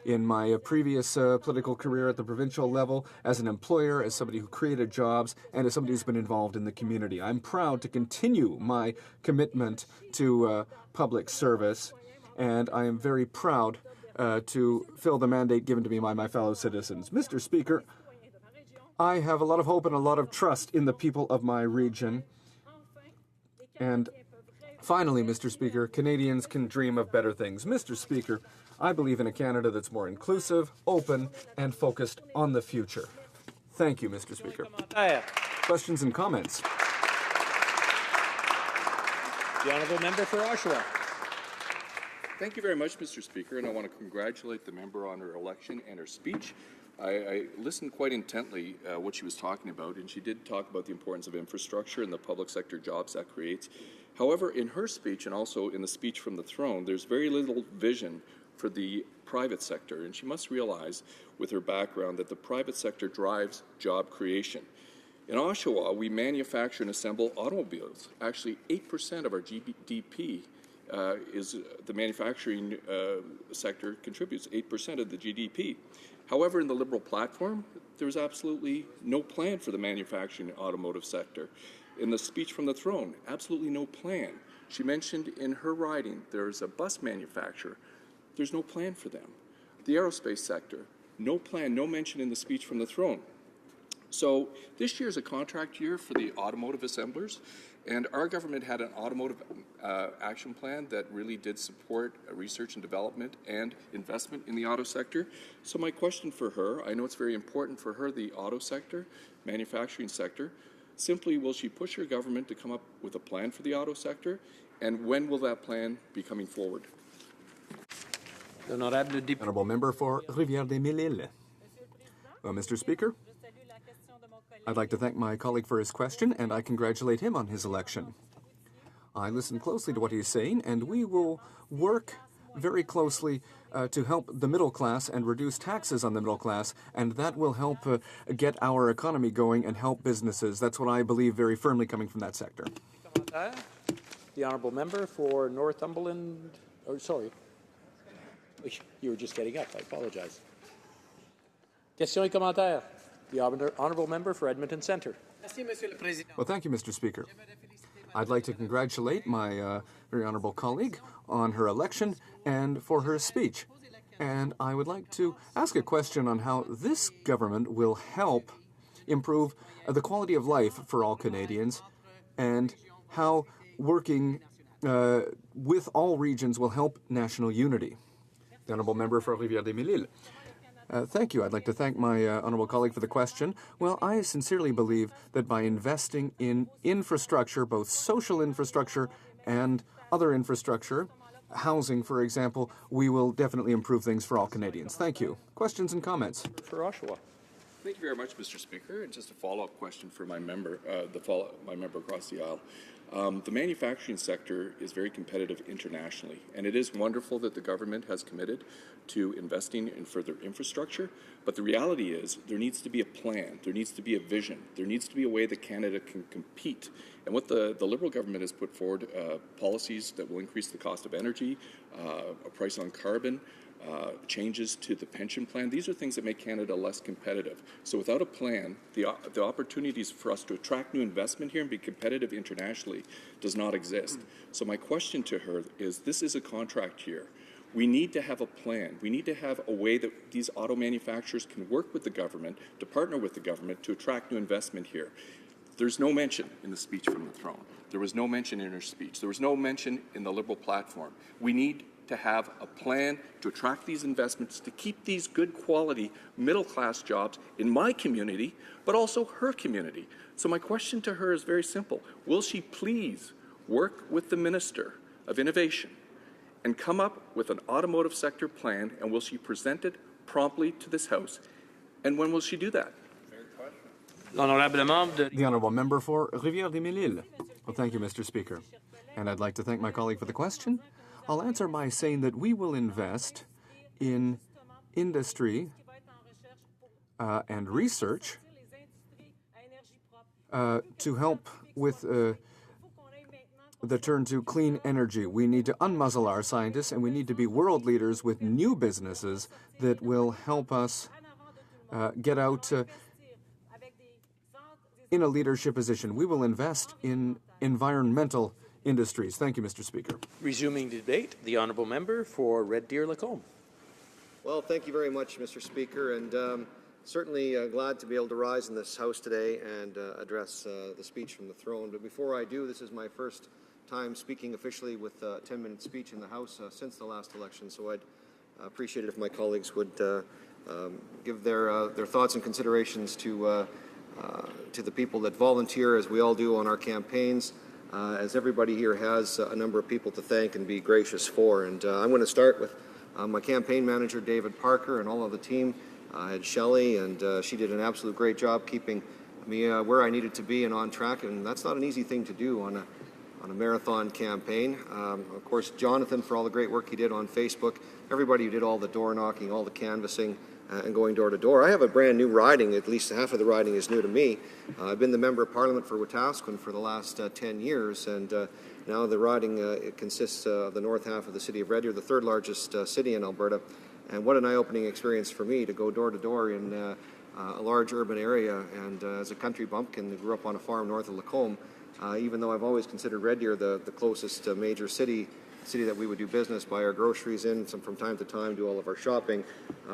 In my previous political career at the provincial level, as an employer, as somebody who created jobs, and as somebody who's been involved in the community. I'm proud to continue my commitment to public service, and I am very proud to fill the mandate given to me by my fellow citizens. Mr. Speaker, I have a lot of hope and a lot of trust in the people of my region. And finally, Mr. Speaker, Canadians can dream of better things. Mr. Speaker, I believe in a Canada that's more inclusive, open, and focused on the future. Thank you, Mr. Speaker. Questions and comments? The honourable member for Oshawa. Thank you very much, Mr. Speaker, and I want to congratulate the member on her election and her speech. I listened quite intently what she was talking about, and she did talk about the importance of infrastructure and the public sector jobs that creates. However, in her speech and also in the speech from the throne, there's very little vision for the private sector, and she must realize with her background that the private sector drives job creation. In Oshawa, we manufacture and assemble automobiles. Actually, 8% of our GDP is the manufacturing sector contributes 8% of the GDP. However, in the Liberal platform, there's absolutely no plan for the manufacturing automotive sector. In the speech from the throne, absolutely no plan. She mentioned in her writing there's a bus manufacturer. There's no plan for them. The aerospace sector, no plan, no mention in the speech from the throne. So this year is a contract year for the automotive assemblers, and our government had an automotive action plan that really did support research and development and investment in the auto sector. So my question for her, I know it's very important for her, the auto sector, manufacturing sector, simply will she push her government to come up with a plan for the auto sector, and when will that plan be coming forward? Honourable member for Rivière-des-Mille-Îles. Well, Mr. Speaker, I'd like to thank my colleague for his question, and I congratulate him on his election. I listened closely to what he's saying, and we will work very closely to help the middle class and reduce taxes on the middle class, and that will help get our economy going and help businesses. That's what I believe very firmly coming from that sector. The honourable member for Northumberland, you were just getting up, I apologize. Questions et commentaires. The honourable member for Edmonton Centre. Well, thank you, Mr. Speaker. I'd like to congratulate my very honourable colleague on her election and for her speech. And I would like to ask a question on how this government will help improve the quality of life for all Canadians and how working with all regions will help national unity. The honourable member for Rivière-des-Mille-Îles. Thank you. I'd like to thank my honourable colleague for the question. Well, I sincerely believe that by investing in infrastructure, both social infrastructure and other infrastructure, housing, for example, we will definitely improve things for all Canadians. Thank you. Questions and comments? For Oshawa. Thank you very much, Mr. Speaker. And just a follow-up question for my member, my member across the aisle. The manufacturing sector is very competitive internationally, and it is wonderful that the government has committed to investing in further infrastructure, but the reality is there needs to be a plan, there needs to be a vision, there needs to be a way that Canada can compete. And what the Liberal government has put forward, policies that will increase the cost of energy, a price on carbon, changes to the pension plan. These are things that make Canada less competitive. So without a plan, the opportunities for us to attract new investment here and be competitive internationally does not exist. So my question to her is, this is a contract year. We need to have a plan. We need to have a way that these auto manufacturers can work with the government, to partner with the government to attract new investment here. There's no mention in the speech from the throne. There was no mention in her speech. There was no mention in the Liberal platform. We need to have a plan to attract these investments, to keep these good quality middle-class jobs in my community, but also her community. So my question to her is very simple. Will she please work with the Minister of Innovation and come up with an automotive sector plan, and will she present it promptly to this House? And when will she do that? The honourable member for Rivière-des-Mille-Îles. Well, thank you, Mr. Speaker. And I'd like to thank my colleague for the question. I'll answer by saying that we will invest in industry and research to help with the turn to clean energy. We need to unmuzzle our scientists, and we need to be world leaders with new businesses that will help us get out in a leadership position. We will invest in environmental industries. Thank you, Mr. Speaker. Resuming debate, the honourable member for Red Deer Lacombe. Well, thank you very much, Mr. Speaker, and certainly glad to be able to rise in this House today and address the speech from the throne. But before I do, this is my first time speaking officially with a 10-minute speech in the House since the last election, so I'd appreciate it if my colleagues would give their thoughts and considerations to the people that volunteer, as we all do on our campaigns, as everybody here has a number of people to thank and be gracious for. And I'm going to start with my campaign manager, David Parker, and all of the team. I had Shelley, and she did an absolute great job keeping me where I needed to be and on track, and that's not an easy thing to do on a marathon campaign. Of course, Jonathan, for all the great work he did on Facebook, everybody who did all the door knocking, all the canvassing, and going door to door. I have a brand new riding, at least half of the riding is new to me. I've been the Member of Parliament for Wetaskiwin for the last 10 years, and now the riding it consists of the north half of the city of Red Deer, the third largest city in Alberta. And what an eye-opening experience for me to go door to door in a large urban area. And as a country bumpkin that grew up on a farm north of Lacombe, even though I've always considered Red Deer the closest major city that we would do business, buy our groceries in, from time to time do all of our shopping,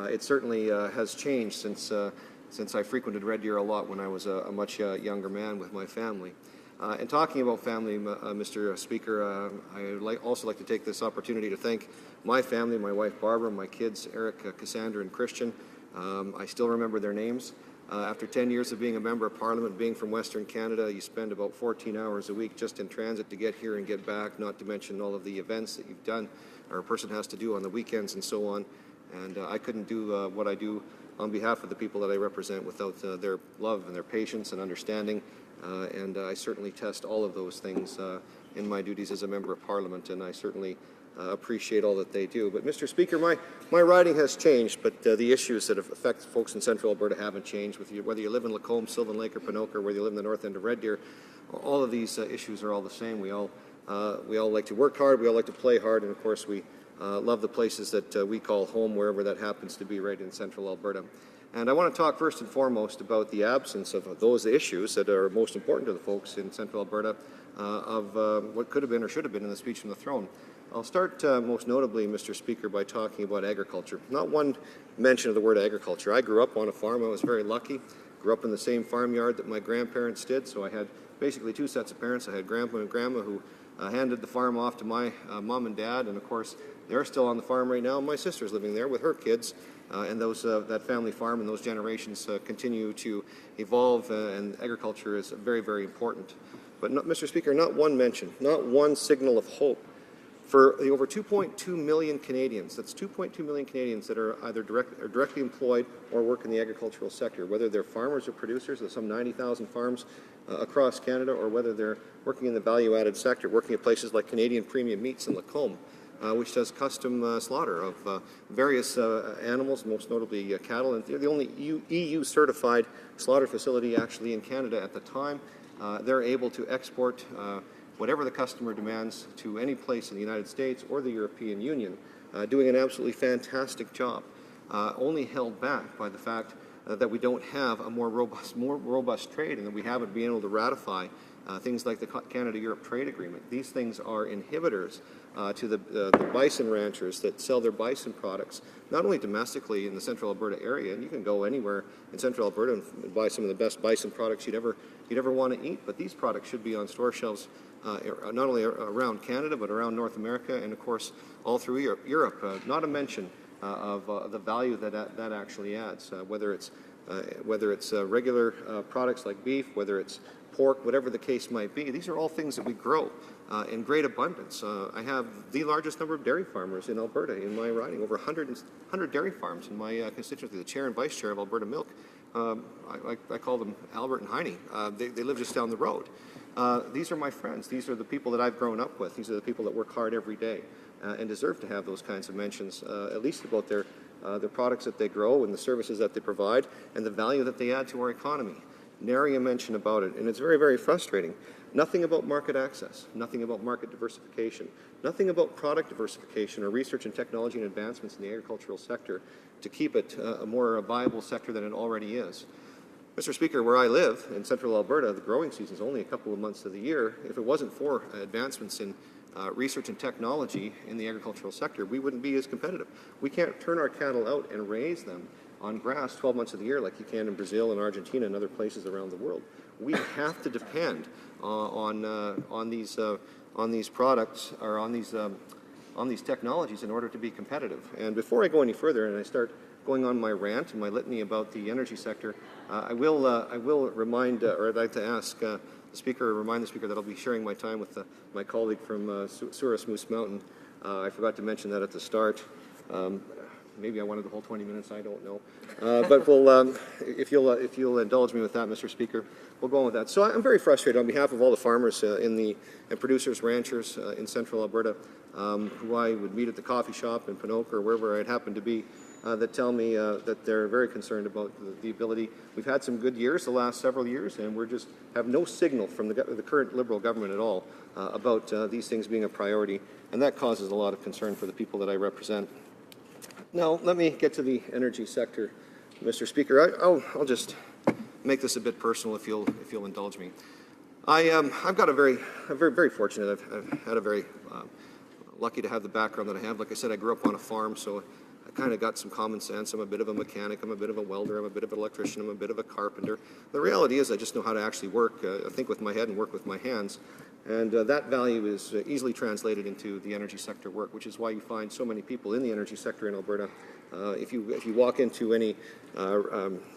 it certainly has changed since I frequented Red Deer a lot when I was a much younger man with my family. And talking about family, Mr. Speaker, I would also like to take this opportunity to thank my family, my wife Barbara, my kids Eric, Cassandra, and Christian. I still remember their names. After 10 years of being a Member of Parliament, being from Western Canada, you spend about 14 hours a week just in transit to get here and get back, not to mention all of the events that you've done, or a person has to do on the weekends and so on. And I couldn't do what I do on behalf of the people that I represent without their love and their patience and understanding. And I certainly test all of those things in my duties as a Member of Parliament, and I certainly appreciate all that they do. But Mr. Speaker, my riding has changed, but the issues that affect folks in Central Alberta haven't changed. Whether you live in Lacombe, Sylvan Lake, or Ponoka, or whether you live in the north end of Red Deer, all of these issues are all the same. We all like to work hard, we all like to play hard, and of course we love the places that we call home, wherever that happens to be right in Central Alberta. And I want to talk first and foremost about the absence of those issues that are most important to the folks in Central Alberta of what could have been or should have been in the speech from the throne. I'll start most notably, Mr. Speaker, by talking about agriculture. Not one mention of the word agriculture. I grew up on a farm. I was very lucky. Grew up in the same farmyard that my grandparents did, so I had basically two sets of parents. I had grandpa and grandma who handed the farm off to my mom and dad, and of course they're still on the farm right now. My sister's living there with her kids, and that family farm and those generations continue to evolve, and agriculture is very, very important. But Mr. Speaker, not one mention, not one signal of hope for the over 2.2 million Canadians. That's 2.2 million Canadians that are either directly employed or work in the agricultural sector, whether they're farmers or producers. There's some 90,000 farms across Canada, or whether they're working in the value-added sector, working at places like Canadian Premium Meats in Lacombe, which does custom slaughter of various animals, most notably cattle. And they're the only EU-certified slaughter facility actually in Canada at the time. They're able to export whatever the customer demands to any place in the United States or the European Union, doing an absolutely fantastic job, only held back by the fact that we don't have a more robust trade, and that we haven't been able to ratify things like the Canada-Europe Trade Agreement. These things are inhibitors to the bison ranchers that sell their bison products, not only domestically in the Central Alberta area, and you can go anywhere in Central Alberta and buy some of the best bison products you'd ever want to eat, but these products should be on store shelves not only around Canada, but around North America, and of course all through Europe. Not a mention of the value that actually adds, whether it's regular products like beef, whether it's pork, whatever the case might be. These are all things that we grow in great abundance. I have the largest number of dairy farmers in Alberta in my riding, over 100 dairy farms in my constituency, the chair and vice chair of Alberta Milk. I call them Albert and Heine. They live just down the road. These are my friends. These are the people that I've grown up with. These are the people that work hard every day and deserve to have those kinds of mentions, at least about their products that they grow and the services that they provide and the value that they add to our economy. Nary a mention about it, and it's very, very frustrating. Nothing about market access, nothing about market diversification, nothing about product diversification or research and technology and advancements in the agricultural sector to keep it a more viable sector than it already is. Mr. Speaker, where I live in Central Alberta, the growing season is only a couple of months of the year. If it wasn't for advancements in research and technology in the agricultural sector, we wouldn't be as competitive. We can't turn our cattle out and raise them on grass 12 months of the year like you can in Brazil and Argentina and other places around the world. We have to depend on these products or on these technologies in order to be competitive. And before I go any further and I start going on my rant and my litany about the energy sector, I will remind, or I'd like to ask the Speaker, remind the Speaker that I'll be sharing my time with my colleague from Souris Moose Mountain. I forgot to mention that at the start. Maybe I wanted the whole 20 minutes, I don't know. But we'll, if you'll indulge me with that, Mr. Speaker, we'll go on with that. So I'm very frustrated on behalf of all the farmers and producers, ranchers in Central Alberta who I would meet at the coffee shop in Pinoke or wherever I'd happen to be, that tell me that they're very concerned about the ability. We've had some good years the last several years, and we just have no signal from the current Liberal government at all about these things being a priority, and that causes a lot of concern for the people that I represent. Now, let me get to the energy sector, Mr. Speaker. I'll just make this a bit personal, if you'll indulge me. I've got I'm very fortunate. I've had a very lucky to have the background that I have. Like I said, I grew up on a farm, so I kind of got some common sense. I'm a bit of a mechanic. I'm a bit of a welder. I'm a bit of an electrician. I'm a bit of a carpenter. The reality is I just know how to actually work, think with my head and work with my hands. And that value is easily translated into the energy sector work, which is why you find so many people in the energy sector in Alberta. If you walk into any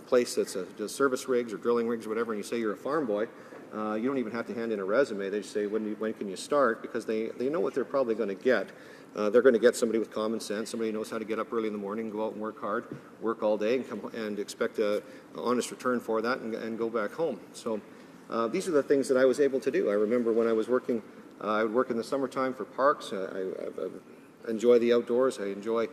place that does service rigs or drilling rigs or whatever, and you say you're a farm boy, you don't even have to hand in a resume. They just say, when can you start? Because they know what they're probably going to get. They're going to get somebody with common sense, somebody who knows how to get up early in the morning, go out and work hard, work all day, and expect an honest return for that and go back home. So these are the things that I was able to do. I remember when I was working, I would work in the summertime for parks. I enjoy the outdoors. I enjoy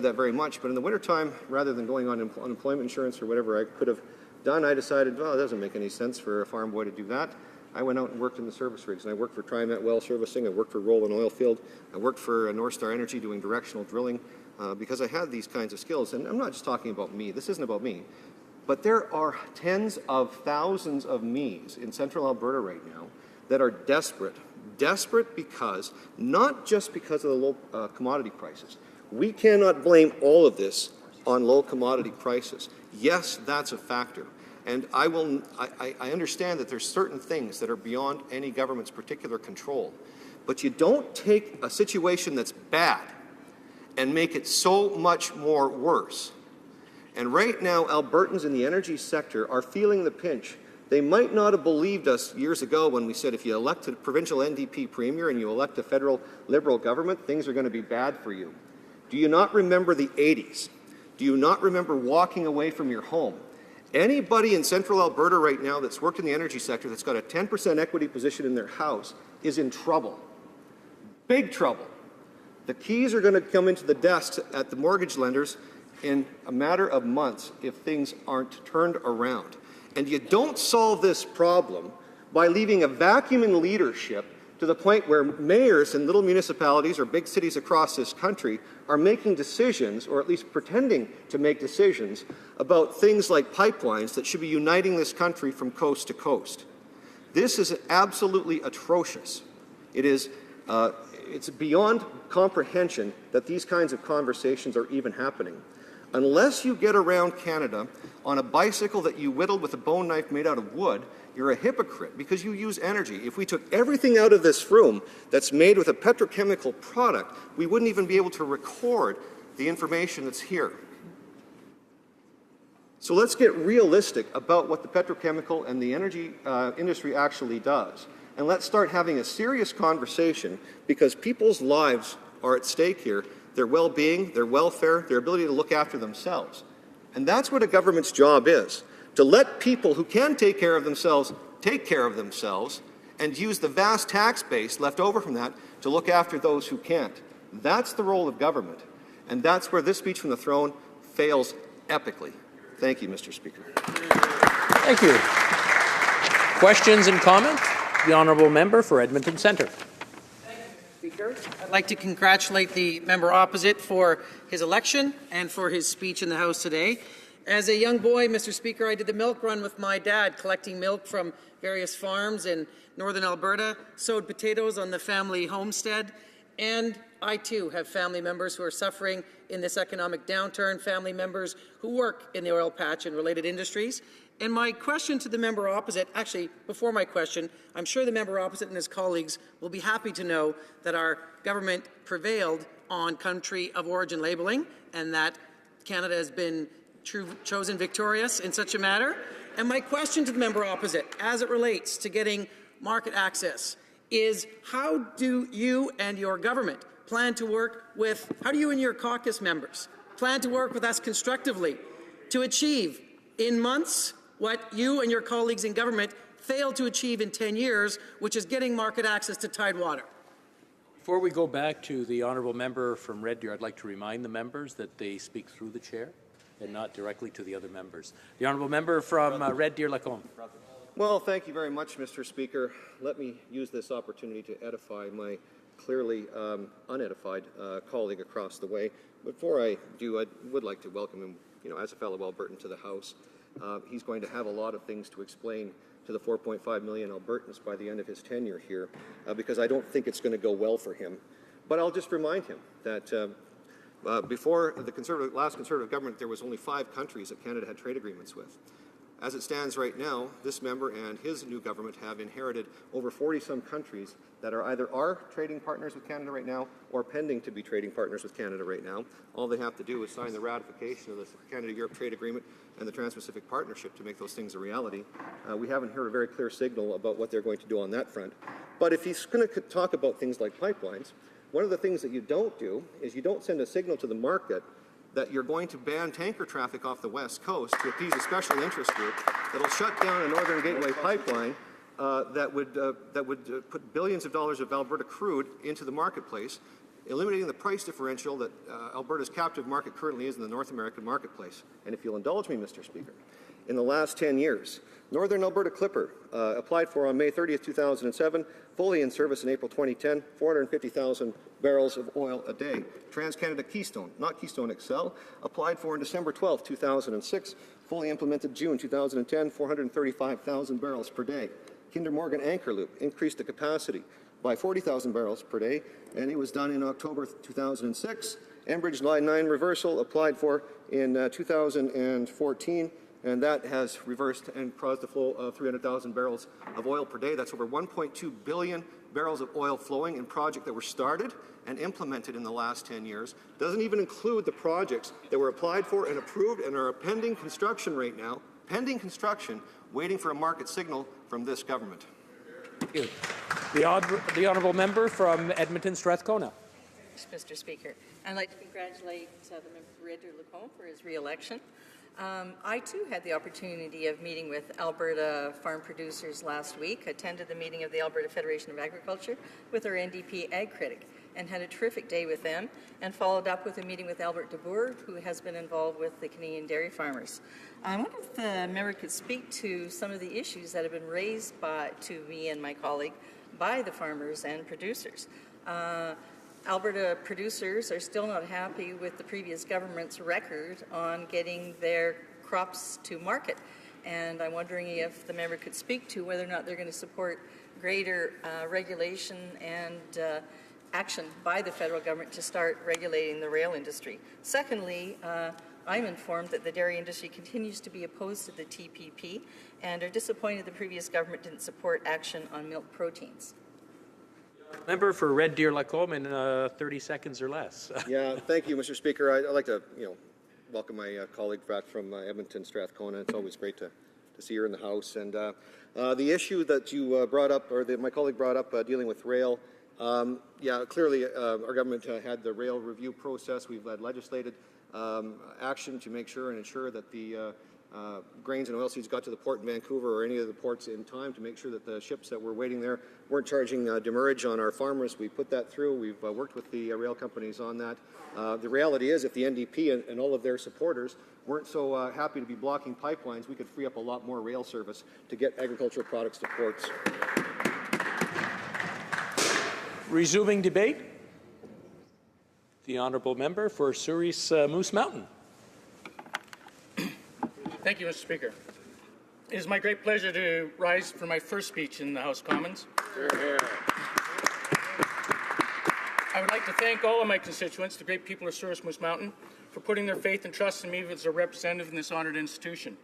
that very much. But in the wintertime, rather than going on unemployment insurance or whatever I could have done, I decided, well, it doesn't make any sense for a farm boy to do that. I went out and worked in the service rigs, and I worked for TriMet Well Servicing. I worked for Roland Oilfield. I worked for North Star Energy doing directional drilling. because I had these kinds of skills. And I'm not just talking about me. This isn't about me. But there are tens of thousands of me's in central Alberta right now that are desperate. Desperate because, not just because of the low commodity prices. We cannot blame all of this on low commodity prices. Yes, that's a factor. And I understand that there's certain things that are beyond any government's particular control. But you don't take a situation that's bad and make it so much more worse. And right now, Albertans in the energy sector are feeling the pinch. They might not have believed us years ago when we said if you elect a provincial NDP premier and you elect a federal Liberal government, things are going to be bad for you. Do you not remember the 80s? Do you not remember walking away from your home? Anybody in central Alberta right now that's worked in the energy sector that's got a 10% equity position in their house is in trouble. Big trouble. The keys are going to come into the desks at the mortgage lenders in a matter of months if things aren't turned around. And you don't solve this problem by leaving a vacuum in leadership to the point where mayors in little municipalities or big cities across this country are making decisions, or at least pretending to make decisions, about things like pipelines that should be uniting this country from coast to coast. This is absolutely atrocious. It's beyond comprehension that these kinds of conversations are even happening. Unless you get around Canada on a bicycle that you whittled with a bone knife made out of wood, you're a hypocrite because you use energy. If we took everything out of this room that's made with a petrochemical product, we wouldn't even be able to record the information that's here. So let's get realistic about what the petrochemical and the energy industry actually does. And let's start having a serious conversation because people's lives are at stake here. Their well-being, their welfare, their ability to look after themselves. And that's what a government's job is, to let people who can take care of themselves and use the vast tax base left over from that to look after those who can't. That's the role of government. And that's where this speech from the throne fails epically. Thank you, Mr. Speaker. Thank you. Questions and comments? The honourable member for Edmonton Centre. Speaker. I'd like to congratulate the member opposite for his election and for his speech in the House today. As a young boy, Mr. Speaker, I did the milk run with my dad, collecting milk from various farms in northern Alberta, sowed potatoes on the family homestead, and I too have family members who are suffering in this economic downturn, family members who work in the oil patch and related industries. And my question to the member opposite, actually, before my question, I'm sure the member opposite and his colleagues will be happy to know that our government prevailed on country of origin labeling and that Canada has been chosen victorious in such a matter. And my question to the member opposite, as it relates to getting market access, is how do you and your government plan to work with, how do you and your caucus members plan to work with us constructively to achieve in months what you and your colleagues in government failed to achieve in 10 years, which is getting market access to Tidewater? Before we go back to the honourable member from Red Deer, I'd like to remind the members that they speak through the chair and not directly to the other members. The honourable member from Red Deer-Lacombe. Well, thank you very much, Mr. Speaker. Let me use this opportunity to edify my clearly unedified colleague across the way. Before I do, I would like to welcome him, as a fellow Albertan to the House. He's going to have a lot of things to explain to the 4.5 million Albertans by the end of his tenure here, because I don't think it's going to go well for him. But I'll just remind him that before the last Conservative government, there was only 5 countries that Canada had trade agreements with. As it stands right now, this member and his new government have inherited over 40-some countries that are either trading partners with Canada right now or pending to be trading partners with Canada right now. All they have to do is sign the ratification of the Canada-Europe Trade Agreement and the Trans-Pacific Partnership to make those things a reality. We haven't heard a very clear signal about what they're going to do on that front. But if he's going to talk about things like pipelines, one of the things that you don't do is you don't send a signal to the market that you're going to ban tanker traffic off the West Coast to appease a special interest group that will shut down a Northern Gateway pipeline that would put billions of dollars of Alberta crude into the marketplace, eliminating the price differential that Alberta's captive market currently is in the North American marketplace. And if you'll indulge me, Mr. Speaker, in the last 10 years. Northern Alberta Clipper applied for on May 30th, 2007, fully in service in April 2010, 450,000 barrels of oil a day. TransCanada Keystone, not Keystone XL, applied for on December 12th, 2006, fully implemented June 2010, 435,000 barrels per day. Kinder Morgan Anchor Loop increased the capacity by 40,000 barrels per day, and it was done in October 2006. Enbridge Line 9 reversal applied for in 2014, and that has reversed and caused the flow of 300,000 barrels of oil per day. That's over 1.2 billion barrels of oil flowing in projects that were started and implemented in the last 10 years. Doesn't even include the projects that were applied for and approved and are pending construction right now, pending construction, waiting for a market signal from this government. Thank you. The honourable member from Edmonton Strathcona. Mr. Speaker. I'd like to congratulate the member for Red Deer Lacombe for his re-election. I too had the opportunity of meeting with Alberta farm producers last week, attended the meeting of the Alberta Federation of Agriculture with our NDP Ag Critic, and had a terrific day with them, and followed up with a meeting with Albert DeBoer, who has been involved with the Canadian dairy farmers. I wonder if the member could speak to some of the issues that have been raised to me and my colleague by the farmers and producers. Alberta producers are still not happy with the previous government's record on getting their crops to market. And I'm wondering if the member could speak to whether or not they're going to support greater regulation and action by the federal government to start regulating the rail industry. Secondly, I'm informed that the dairy industry continues to be opposed to the TPP and are disappointed the previous government didn't support action on milk proteins. Member for Red Deer Lacombe in 30 seconds or less. Yeah, thank you, Mr. Speaker. I'd like to, welcome my colleague back from Edmonton Strathcona. It's always great to see her in the House. And the issue that you brought up, or that my colleague brought up, dealing with rail, clearly our government had the rail review process. We've led legislated action to make sure and ensure that the grains and oilseeds got to the port in Vancouver or any of the ports in time to make sure that the ships that were waiting there weren't charging demurrage on our farmers. We put that through. We've worked with the rail companies on that. The reality is, if the NDP and all of their supporters weren't so happy to be blocking pipelines, we could free up a lot more rail service to get agricultural products to ports. Resuming debate, the honourable member for Souris Moose Mountain. Thank you, Mr. Speaker. It is my great pleasure to rise for my first speech in the House of Commons. I would like to thank all of my constituents, the great people of Souris Moose Mountain, for putting their faith and trust in me as a representative in this honoured institution.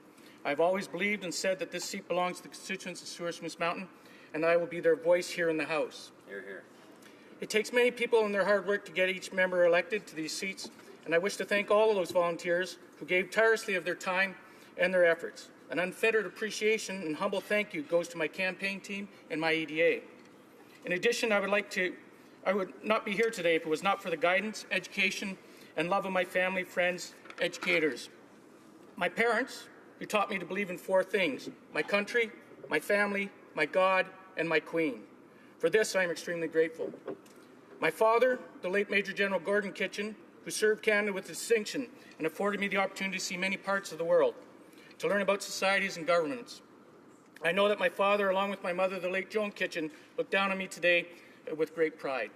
I've always believed and said that this seat belongs to the constituents of Souris Moose Mountain, and I will be their voice here in the House. Hear, hear. It takes many people and their hard work to get each member elected to these seats, and I wish to thank all of those volunteers who gave tirelessly of their time and their efforts. An unfettered appreciation and humble thank you goes to my campaign team and my EDA. In addition, I would not be here today if it was not for the guidance, education, and love of my family, friends, educators. My parents, who taught me to believe in four things: my country, my family, my God, and my Queen. For this, I am extremely grateful. My father, the late Major General Gordon Kitchen, who served Canada with distinction and afforded me the opportunity to see many parts of the world, to learn about societies and governments. I know that my father, along with my mother, the late Joan Kitchen, look down on me today with great pride.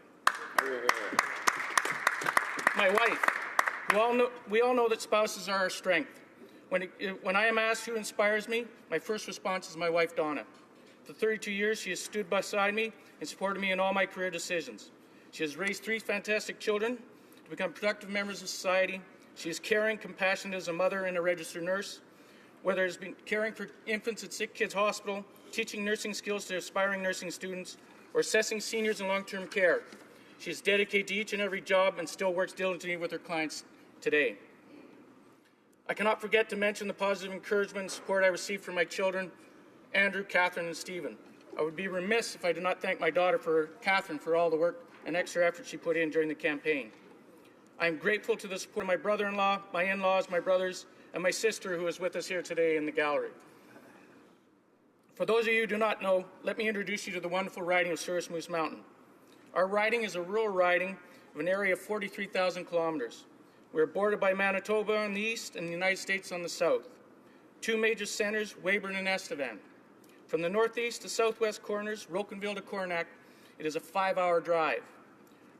My wife, we all know that spouses are our strength. When I am asked who inspires me, my first response is my wife, Donna. For 32 years, she has stood beside me and supported me in all my career decisions. She has raised 3 fantastic children to become productive members of society. She is caring, compassionate as a mother and a registered nurse. Whether it's been caring for infants at Sick Kids Hospital, teaching nursing skills to aspiring nursing students, or assessing seniors in long-term care, she is dedicated to each and every job and still works diligently with her clients today. I cannot forget to mention the positive encouragement and support I received from my children, Andrew, Catherine, and Stephen. I would be remiss if I did not thank my daughter, Catherine, for all the work and extra effort she put in during the campaign. I am grateful to the support of my brother-in-law, my in-laws, my brothers, and my sister, who is with us here today in the gallery. For those of you who do not know, let me introduce you to the wonderful riding of Souris Moose Mountain. Our riding is a rural riding of an area of 43,000 kilometers. We are bordered by Manitoba on the east and the United States on the south. two major centres, Weyburn and Estevan. From the northeast to southwest corners, Rocanville to Cornac, it is a 5-hour drive.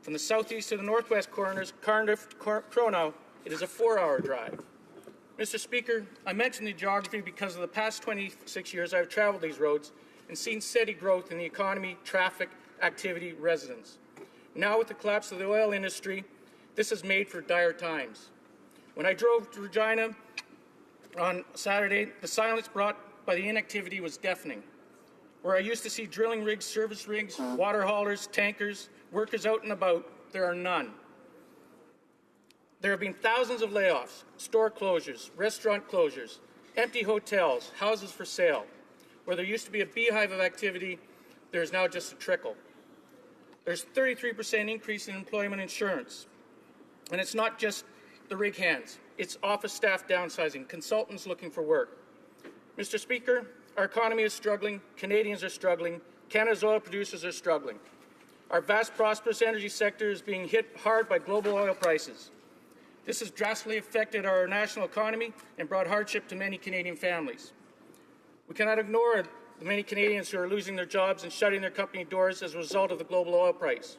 From the southeast to the northwest corners, Cardiff to Cronau, it is a 4-hour drive. Mr. Speaker, I mentioned the geography because of the past 26 years I've traveled these roads and seen steady growth in the economy, traffic, activity, residents. Now with the collapse of the oil industry, this has made for dire times. When I drove to Regina on Saturday, the silence brought by the inactivity was deafening. Where I used to see drilling rigs, service rigs, water haulers, tankers, workers out and about, there are none. There have been thousands of layoffs, store closures, restaurant closures, empty hotels, houses for sale. Where there used to be a beehive of activity, there is now just a trickle. There's a 33% increase in employment insurance. And it's not just the rig hands. It's office staff downsizing, consultants looking for work. Mr. Speaker, our economy is struggling, Canadians are struggling, Canada's oil producers are struggling. Our vast, prosperous energy sector is being hit hard by global oil prices. This has drastically affected our national economy and brought hardship to many Canadian families. We cannot ignore the many Canadians who are losing their jobs and shutting their company doors as a result of the global oil price.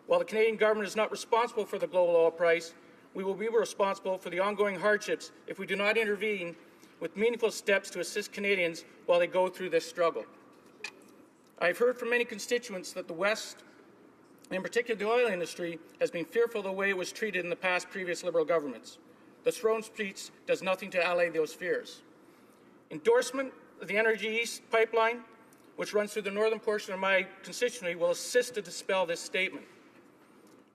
While the Canadian government is not responsible for the global oil price, we will be responsible for the ongoing hardships if we do not intervene with meaningful steps to assist Canadians while they go through this struggle. I have heard from many constituents that the West, and in particular the oil industry, has been fearful of the way it was treated in the past previous Liberal governments. The Throne speech does nothing to allay those fears. Endorsement of the Energy East pipeline, which runs through the northern portion of my constituency, will assist to dispel this statement.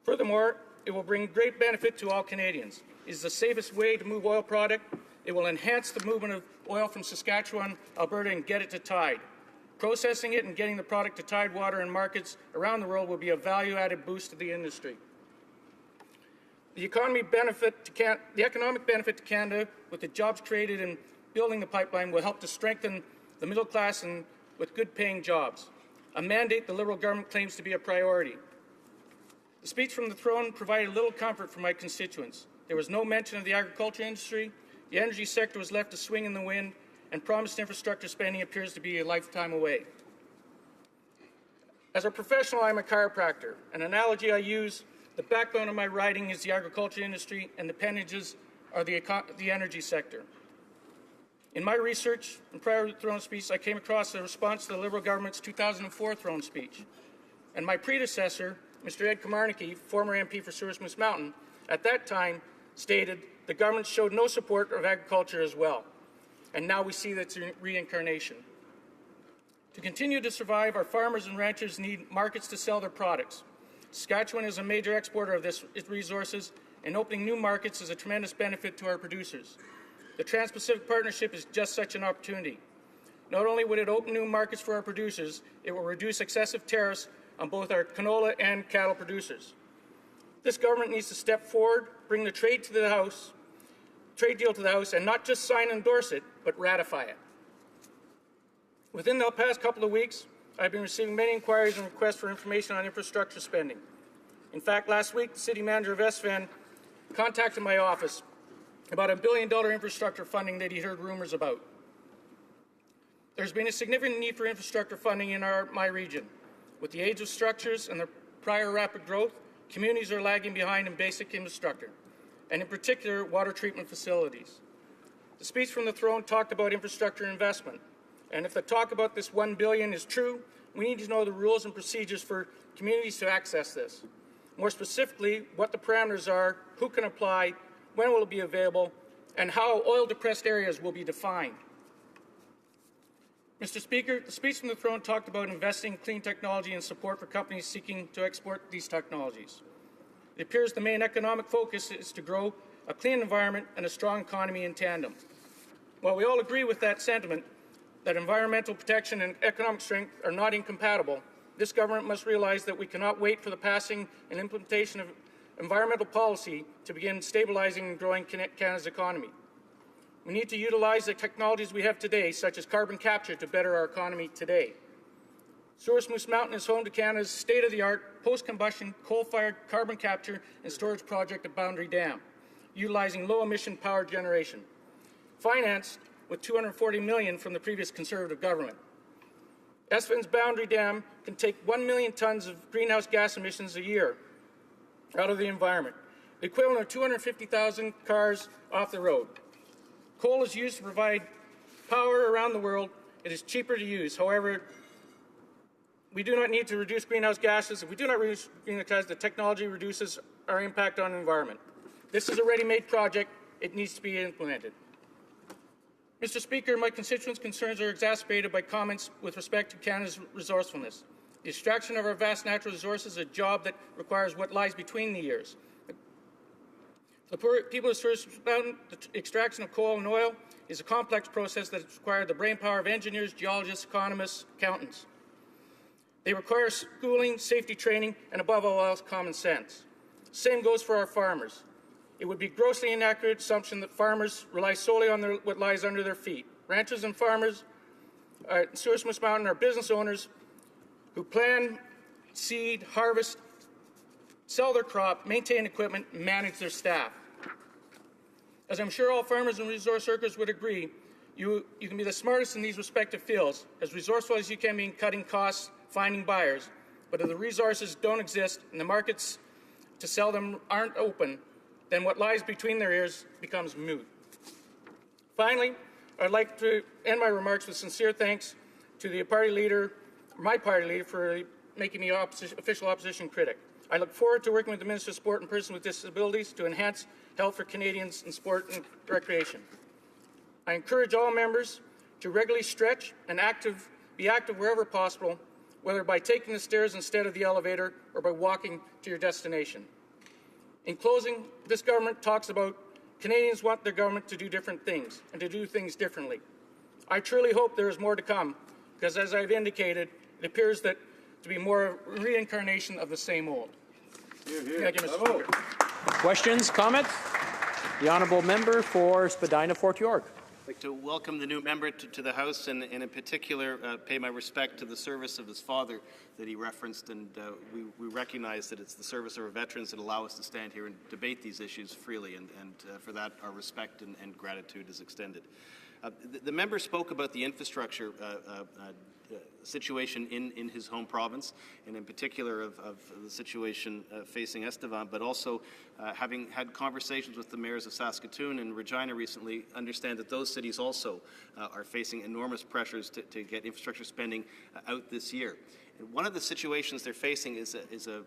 Furthermore, it will bring great benefit to all Canadians. It is the safest way to move oil product. It will enhance the movement of oil from Saskatchewan, Alberta, and get it to Tide. Processing it and getting the product to Tidewater and markets around the world will be a value-added boost to the industry. The economic benefit to Canada with the jobs created in building the pipeline will help to strengthen the middle class and with good-paying jobs, a mandate the Liberal government claims to be a priority. The speech from the throne provided little comfort for my constituents. There was no mention of the agriculture industry, the energy sector was left to swing in the wind, and promised infrastructure spending appears to be a lifetime away. As a professional, I'm a chiropractor. An analogy I use, the backbone of my riding is the agriculture industry and the appendages are the energy sector. In my research and prior to the throne speech, I came across a response to the Liberal government's 2004 throne speech. And my predecessor, Mr. Ed Komarnicki, former MP for Souris Moose Mountain, at that time stated the government showed no support of agriculture as well. And now we see that's a reincarnation. To continue to survive, our farmers and ranchers need markets to sell their products. Saskatchewan is a major exporter of its resources, and opening new markets is a tremendous benefit to our producers. The Trans-Pacific Partnership is just such an opportunity. Not only would it open new markets for our producers, it will reduce excessive tariffs on both our canola and cattle producers. This government needs to step forward, bring the trade deal to the House, and not just sign and endorse it, but ratify it. Within the past couple of weeks, I've been receiving many inquiries and requests for information on infrastructure spending. In fact, last week, the city manager of Estevan contacted my office about $1 billion infrastructure funding that he heard rumors about. There's been a significant need for infrastructure funding in my region. With the age of structures and the prior rapid growth, communities are lagging behind in basic infrastructure, and in particular, water treatment facilities. The speech from the throne talked about infrastructure investment, and if the talk about this $1 billion is true, we need to know the rules and procedures for communities to access this. More specifically, what the parameters are, who can apply, when will it be available, and how oil-depressed areas will be defined. Mr. Speaker, the speech from the throne talked about investing in clean technology and support for companies seeking to export these technologies. It appears the main economic focus is to grow a clean environment and a strong economy in tandem. While we all agree with that sentiment, that environmental protection and economic strength are not incompatible, this government must realize that we cannot wait for the passing and implementation of environmental policy to begin stabilizing and growing Canada's economy. We need to utilize the technologies we have today, such as carbon capture, to better our economy today. Souris Moose Mountain is home to Canada's state-of-the-art post-combustion coal-fired carbon capture and storage project at Boundary Dam, utilizing low-emission power generation. Financed with $240 million from the previous Conservative government. Esfin's Boundary Dam can take 1 million tons of greenhouse gas emissions a year out of the environment, the equivalent of 250,000 cars off the road. Coal is used to provide power around the world. It is cheaper to use. However, we do not need to reduce greenhouse gases. If we do not reduce greenhouse gases, the technology reduces our impact on the environment. This is a ready-made project. It needs to be implemented. Mr. Speaker, my constituents' concerns are exacerbated by comments with respect to Canada's resourcefulness. The extraction of our vast natural resources is a job that requires what lies between the years. For the poor people of Souris Mountain, the extraction of coal and oil is a complex process that requires the brainpower of engineers, geologists, economists, accountants. They require schooling, safety training, and above all else, common sense. Same goes for our farmers. It would be grossly inaccurate assumption that farmers rely solely on what lies under their feet. Ranchers and farmers in Souris Mountain are business owners who plan, seed, harvest, sell their crop, maintain equipment, and manage their staff. As I'm sure all farmers and resource workers would agree, you can be the smartest in these respective fields, as resourceful as you can be in cutting costs, finding buyers, but if the resources don't exist and the markets to sell them aren't open, then what lies between their ears becomes moot. Finally, I'd like to end my remarks with sincere thanks to the party leader, my party leader, for making me official opposition critic. I look forward to working with the Minister of Sport and Persons with Disabilities to enhance health for Canadians in sport and recreation. I encourage all members to regularly stretch and be active wherever possible, whether by taking the stairs instead of the elevator or by walking to your destination. In closing, this government talks about Canadians want their government to do different things and to do things differently. I truly hope there is more to come, because as I've indicated, it appears that to be more a reincarnation of the same old. Thank you, Mr. Speaker. Questions, comments? The honourable member for Spadina, Fort York. I'd like to welcome the new member to the House and in particular pay my respect to the service of his father that he referenced, and we recognize that it's the service of our veterans that allow us to stand here and debate these issues freely, and for that our respect and gratitude is extended. The member spoke about the infrastructure situation in his home province, and in particular of the situation facing Estevan, but also having had conversations with the mayors of Saskatoon and Regina recently, understand that those cities also are facing enormous pressures to get infrastructure spending out this year. And one of the situations they're facing is an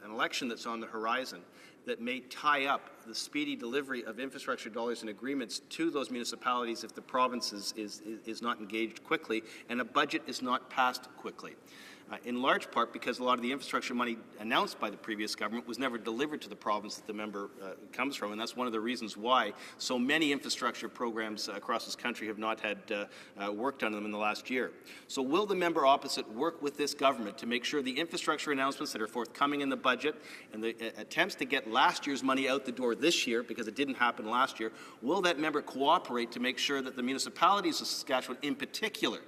election that's on the horizon that may tie up the speedy delivery of infrastructure dollars and agreements to those municipalities if the province is not engaged quickly and a budget is not passed quickly. In large part because a lot of the infrastructure money announced by the previous government was never delivered to the province that the member comes from, and that's one of the reasons why so many infrastructure programs across this country have not had worked on them in the last year. So will the member opposite work with this government to make sure the infrastructure announcements that are forthcoming in the budget and the attempts to get last year's money out the door this year, because it didn't happen last year, will that member cooperate to make sure that the municipalities of Saskatchewan in particular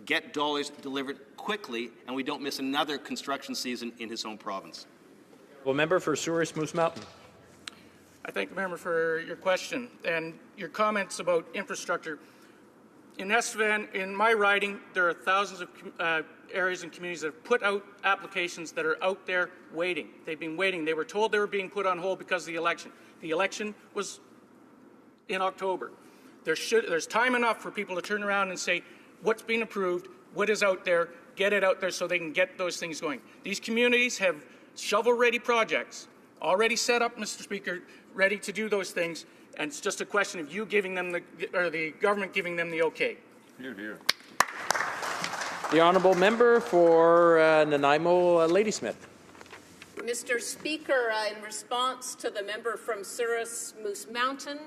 get dollars delivered quickly and we don't miss another construction season in his own province? Well, member for Souris Moose Mountain. I thank the member for your question and your comments about infrastructure. In Estevan, in my riding, there are thousands of areas and communities that have put out applications that are out there waiting. They've been waiting. They were told they were being put on hold because of the election. The election was in October. There's time enough for people to turn around and say, what's been approved, what is out there, get it out there so they can get those things going. These communities have shovel-ready projects already set up, Mr. Speaker, ready to do those things, and it's just a question of you giving them the government giving them the okay. Hear, hear. The honourable member for Nanaimo, Ladysmith. Mr. Speaker, in response to the member from Souris Moose Mountain,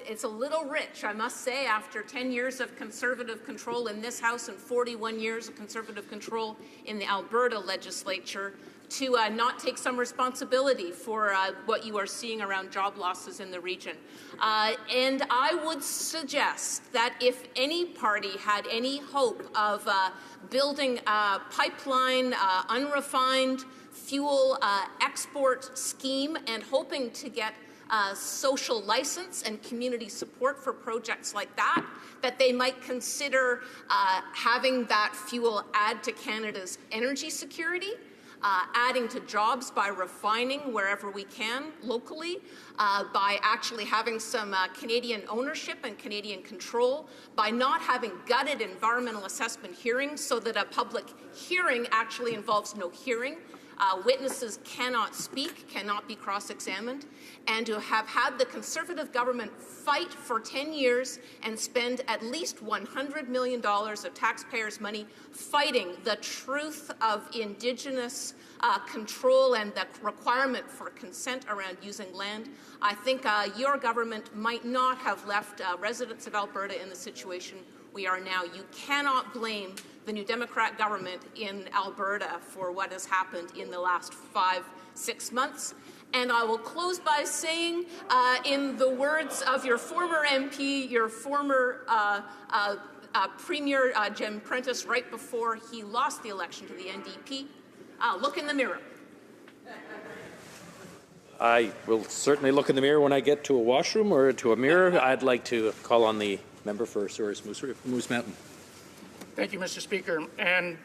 it's a little rich, I must say, after 10 years of Conservative control in this House and 41 years of Conservative control in the Alberta legislature, to not take some responsibility for what you are seeing around job losses in the region. And I would suggest that if any party had any hope of building a pipeline, unrefined fuel export scheme and hoping to get social license and community support for projects like that, that they might consider having that fuel add to Canada's energy security, adding to jobs by refining wherever we can locally, by actually having some Canadian ownership and Canadian control, by not having gutted environmental assessment hearings so that a public hearing actually involves no hearing. Witnesses cannot speak, cannot be cross-examined, and to have had the Conservative government fight for 10 years and spend at least $100 million of taxpayers' money fighting the truth of Indigenous control and the requirement for consent around using land, I think your government might not have left residents of Alberta in the situation we are now. You cannot blame the New Democrat government in Alberta for what has happened in the last 5-6 months. And I will close by saying, in the words of your former MP, your former Premier Jim Prentice, right before he lost the election to the NDP, look in the mirror. I will certainly look in the mirror when I get to a washroom or to a mirror. I'd like to call on the member for Souris Moose Mountain. Thank you, Mr. Speaker. And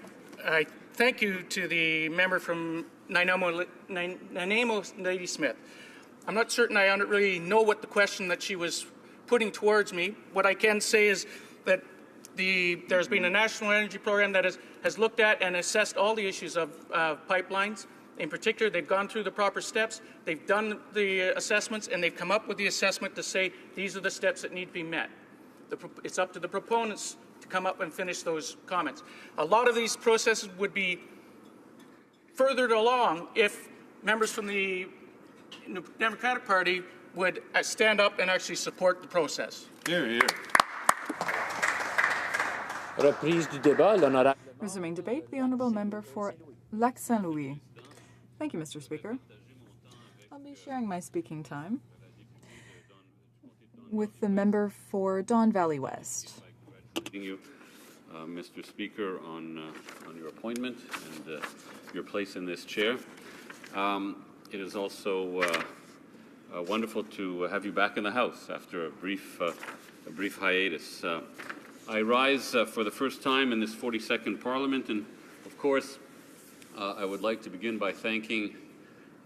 I thank you to the member from Nanaimo, Lady Smith. I'm not certain I really know what the question that she was putting towards me. What I can say is that there's been a national energy program that has looked at and assessed all the issues of pipelines. In particular, they've gone through the proper steps, they've done the assessments, and they've come up with the assessment to say these are the steps that need to be met. It's up to the proponents to come up and finish those comments. A lot of these processes would be furthered along if members from the Democratic Party would stand up and actually support the process. Hear, hear. Resuming debate, the honourable member for Lac Saint Louis. Thank you, Mr. Speaker. I'll be sharing my speaking time with the member for Don Valley West. Thanking you, Mr. Speaker, on your appointment and your place in this chair. It is also wonderful to have you back in the House after a brief hiatus. I rise for the first time in this 42nd Parliament, and of course, I would like to begin by thanking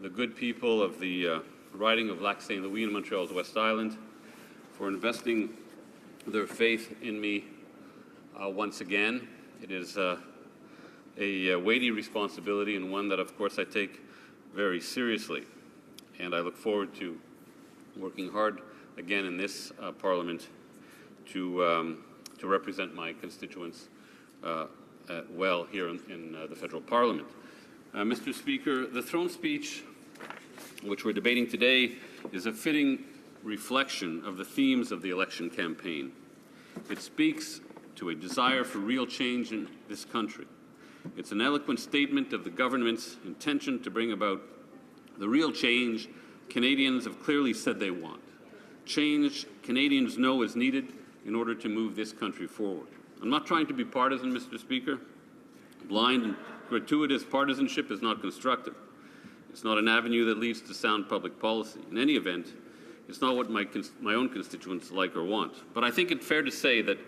the good people of the riding of Lac Saint Louis in Montreal's West Island for investing their faith in me once again. It is a weighty responsibility and one that, of course, I take very seriously. And I look forward to working hard again in this Parliament to represent my constituents well here in the federal Parliament. Mr. Speaker, the throne speech which we're debating today is a fitting reflection of the themes of the election campaign. It speaks to a desire for real change in this country. It's an eloquent statement of the government's intention to bring about the real change Canadians have clearly said they want. Change Canadians know is needed in order to move this country forward. I'm not trying to be partisan, Mr. Speaker. Blind and gratuitous partisanship is not constructive. It's not an avenue that leads to sound public policy. In any event, it's not what my own constituents like or want. But I think it's fair to say that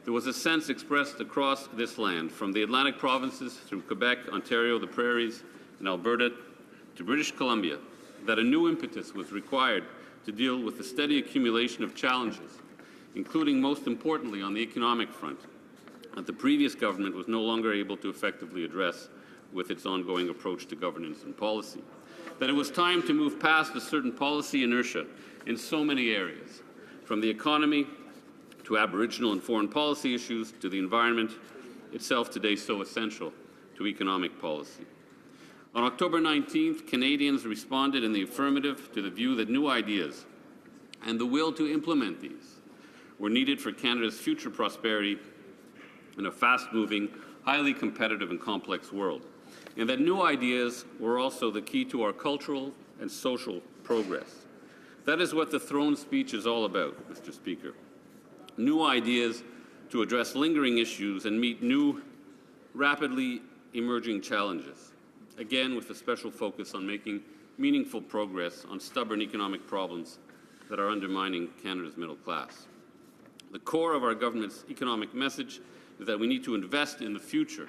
there was a sense expressed across this land, from the Atlantic provinces through Quebec, Ontario, the Prairies, and Alberta to British Columbia, that a new impetus was required to deal with the steady accumulation of challenges, including, most importantly, on the economic front, that the previous government was no longer able to effectively address with its ongoing approach to governance and policy. That it was time to move past a certain policy inertia in so many areas, from the economy to Aboriginal and foreign policy issues to the environment itself today so essential to economic policy. On October 19th, Canadians responded in the affirmative to the view that new ideas and the will to implement these were needed for Canada's future prosperity in a fast-moving, highly competitive and complex world, and that new ideas were also the key to our cultural and social progress. That is what the throne speech is all about, Mr. Speaker. New ideas to address lingering issues and meet new, rapidly emerging challenges, again with a special focus on making meaningful progress on stubborn economic problems that are undermining Canada's middle class. The core of our government's economic message is that we need to invest in the future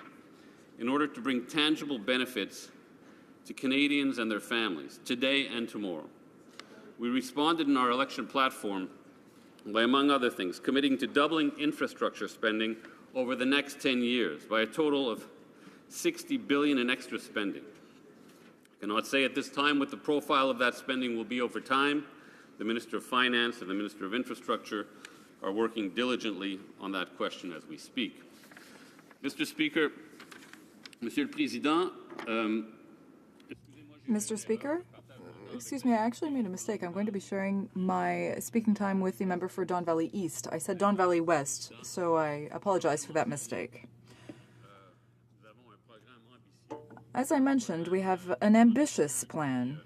in order to bring tangible benefits to Canadians and their families, today and tomorrow. We responded in our election platform by, among other things, committing to doubling infrastructure spending over the next 10 years by a total of $60 billion in extra spending. I cannot say at this time what the profile of that spending will be over time. The Minister of Finance and the Minister of Infrastructure are working diligently on that question as we speak. Mr. Speaker, Monsieur le Président, Mr. Speaker, excuse me, I actually made a mistake. I'm going to be sharing my speaking time with the member for Don Valley East. I said Don Valley West, so I apologize for that mistake. As I mentioned, we have an ambitious plan.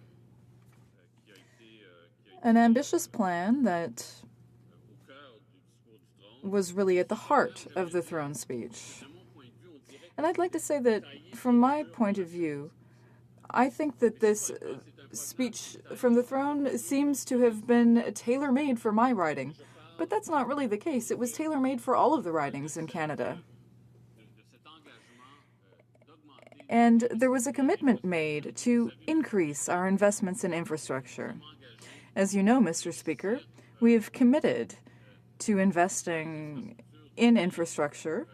An ambitious plan that was really at the heart of the throne speech. And I'd like to say that, from my point of view, I think that this speech from the throne seems to have been tailor-made for my riding. But that's not really the case. It was tailor-made for all of the ridings in Canada. And there was a commitment made to increase our investments in infrastructure. As you know, Mr. Speaker, we have committed to investing in infrastructure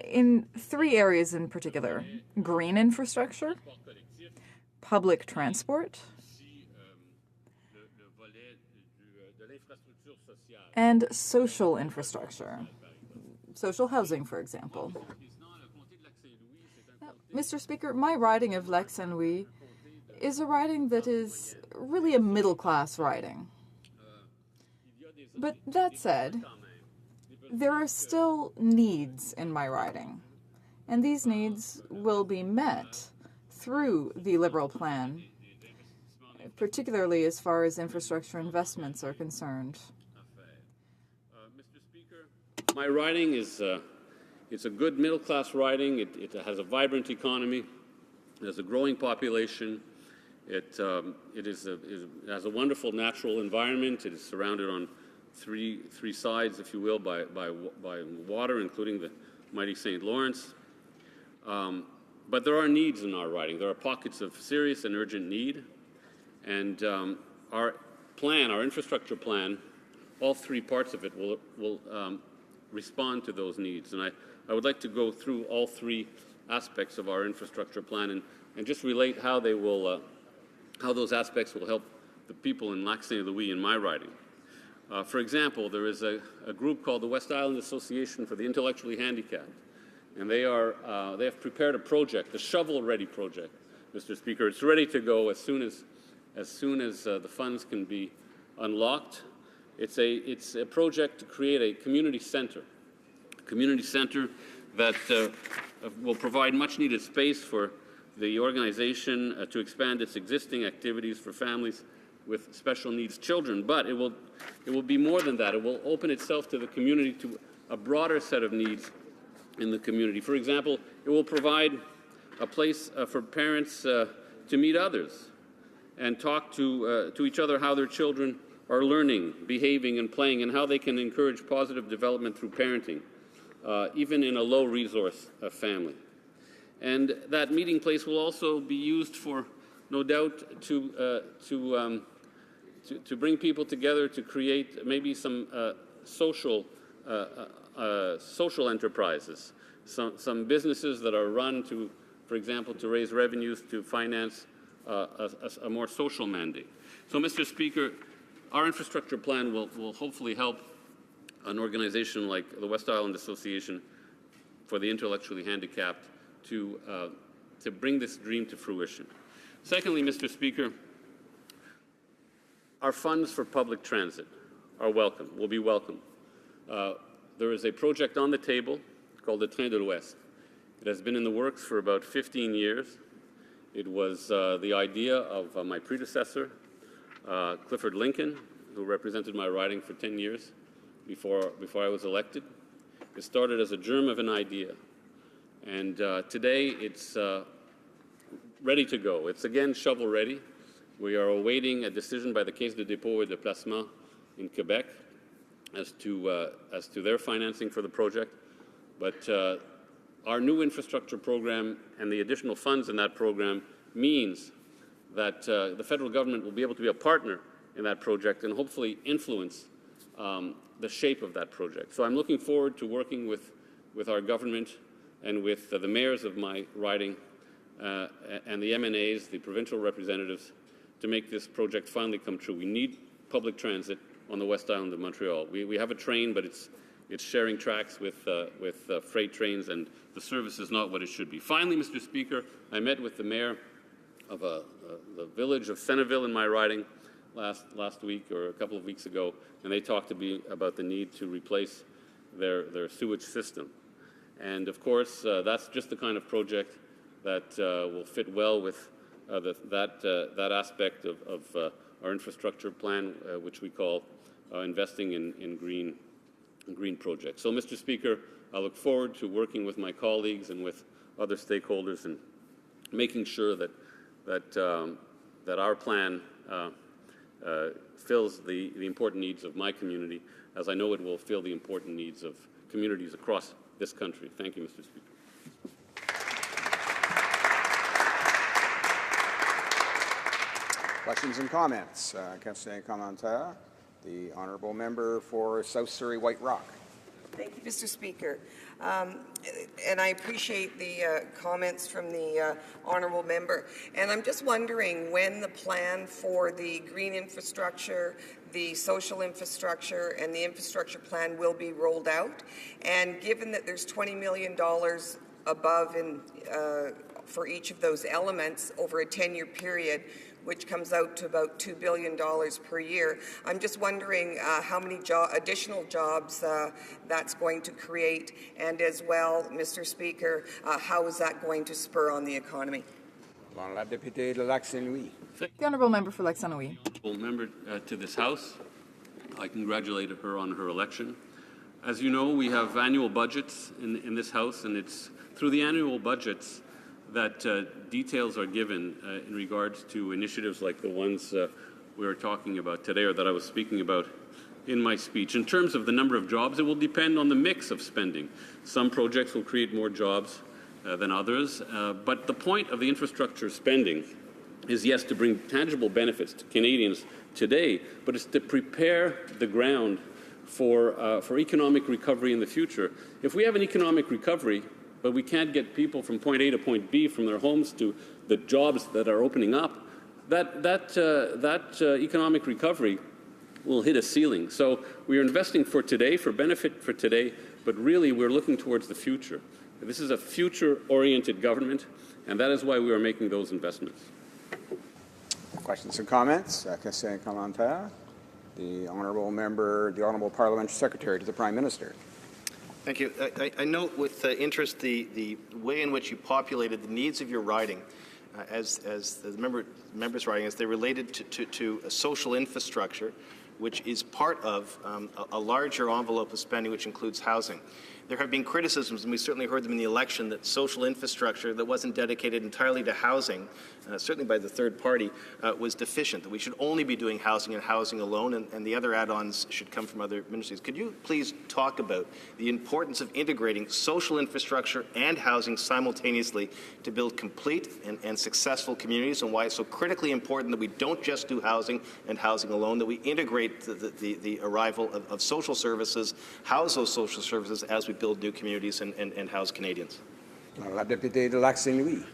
in 3 areas in particular: green infrastructure, public transport, and social infrastructure, social housing, for example. Now, Mr. Speaker, my riding of Lex and Louis is a riding that is really a middle-class riding. But that said, there are still needs in my riding, and these needs will be met through the Liberal plan, particularly as far as infrastructure investments are concerned. Mr. Speaker, my riding is it's a good middle-class riding. It has a vibrant economy. It has a growing population. It has a wonderful natural environment. It is surrounded on three sides, if you will, by water, including the mighty St. Lawrence. But there are needs in our riding. There are pockets of serious and urgent need. And our plan, our infrastructure plan, all 3 parts of it will respond to those needs. And I would like to go through all 3 aspects of our infrastructure plan and just relate how they will, how those aspects will help the people in Lac St. Louis in my riding. For example, there is a group called the West Island Association for the Intellectually Handicapped, and they have prepared a project, the shovel-ready project, Mr. Speaker. It's ready to go as soon as the funds can be unlocked. It's a project to create a community center that will provide much-needed space for the organization to expand its existing activities for families with special needs children. But it will be more than that. It will open itself to the community, to a broader set of needs in the community. For example, it will provide a place for parents to meet others and talk to each other how their children are learning, behaving, and playing, and how they can encourage positive development through parenting, even in a low-resource family. And that meeting place will also be used for, no doubt, to bring people together to create maybe some social enterprises, some businesses that are run to, for example, to raise revenues to finance a more social mandate. So, Mr. Speaker, our infrastructure plan will hopefully help an organization like the West Island Association for the Intellectually Handicapped to bring this dream to fruition. Secondly, Mr. Speaker, our funds for public transit are welcome, will be welcome. There is a project on the table called the Train de l'Ouest. It has been in the works for about 15 years. It was the idea of my predecessor, Clifford Lincoln, who represented my riding for 10 years before I was elected. It started as a germ of an idea. And today it's ready to go. It's again shovel ready. We are awaiting a decision by the Caisse de dépôt et de placement in Quebec as to their financing for the project. But our new infrastructure program and the additional funds in that program means that the federal government will be able to be a partner in that project and hopefully influence the shape of that project. So I'm looking forward to working with our government and with the mayors of my riding and the MNAs, the provincial representatives, to make this project finally come true. We need public transit on the West Island of Montreal. We have a train, but it's sharing tracks with freight trains, and the service is not what it should be. Finally, Mr. Speaker, I met with the mayor of the village of Senneville in my riding last week or a couple of weeks ago, and they talked to me about the need to replace their sewage system. And of course, that's just the kind of project that will fit well with that aspect of our infrastructure plan, which we call investing in green projects. So, Mr. Speaker, I look forward to working with my colleagues and with other stakeholders and making sure that our plan fills the important needs of my community, as I know it will fill the important needs of communities across this country. Thank you, Mr. Speaker. Questions and comments? Question and commentaire. The honourable member for South Surrey White Rock. Thank you, Mr. Speaker. And I appreciate the comments from the honourable member. And I'm just wondering when the plan for the green infrastructure, the social infrastructure, and the infrastructure plan will be rolled out. And given that there's $20 million above for each of those elements over a 10-year period, which comes out to about $2 billion per year. I'm just wondering how many additional jobs that's going to create, and as well, Mr. Speaker, how is that going to spur on the economy? The honourable member for Lac-Saint-Louis. Member to this House, I congratulate her on her election. As you know, we have annual budgets in this House, and it's through the annual budgets that details are given in regards to initiatives like the ones we are talking about today, or that I was speaking about in my speech. In terms of the number of jobs, it will depend on the mix of spending. Some projects will create more jobs than others, but the point of the infrastructure spending is, yes, to bring tangible benefits to Canadians today, but it's to prepare the ground for economic recovery in the future. If we have an economic recovery, but we can't get people from point A to point B from their homes to the jobs that are opening up, that economic recovery will hit a ceiling. So we are investing for today, for benefit for today, but really we're looking towards the future. This is a future-oriented government, and that is why we are making those investments. Questions and comments? Question and commentaire. The honourable member, the honourable parliamentary secretary to the Prime Minister. Thank you. I note with interest the way in which you populated the needs of your riding as the members' riding, as they related to a social infrastructure, which is part of a larger envelope of spending, which includes housing. There have been criticisms, and we certainly heard them in the election, that social infrastructure that wasn't dedicated entirely to housing, certainly by the third party, was deficient, that we should only be doing housing and housing alone, and the other add-ons should come from other ministries. Could you please talk about the importance of integrating social infrastructure and housing simultaneously to build complete and successful communities, and why it's so critically important that we don't just do housing and housing alone, that we integrate the arrival of social services, house those social services as we build new communities and house Canadians? The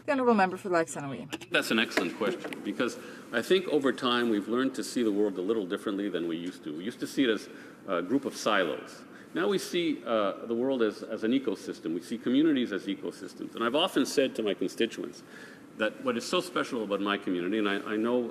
honourable member for Lac-Saint-Louis. That's an excellent question, because I think over time we've learned to see the world a little differently than we used to. We used to see it as a group of silos. Now we see the world as an ecosystem. We see communities as ecosystems. And I've often said to my constituents that what is so special about my community, and I know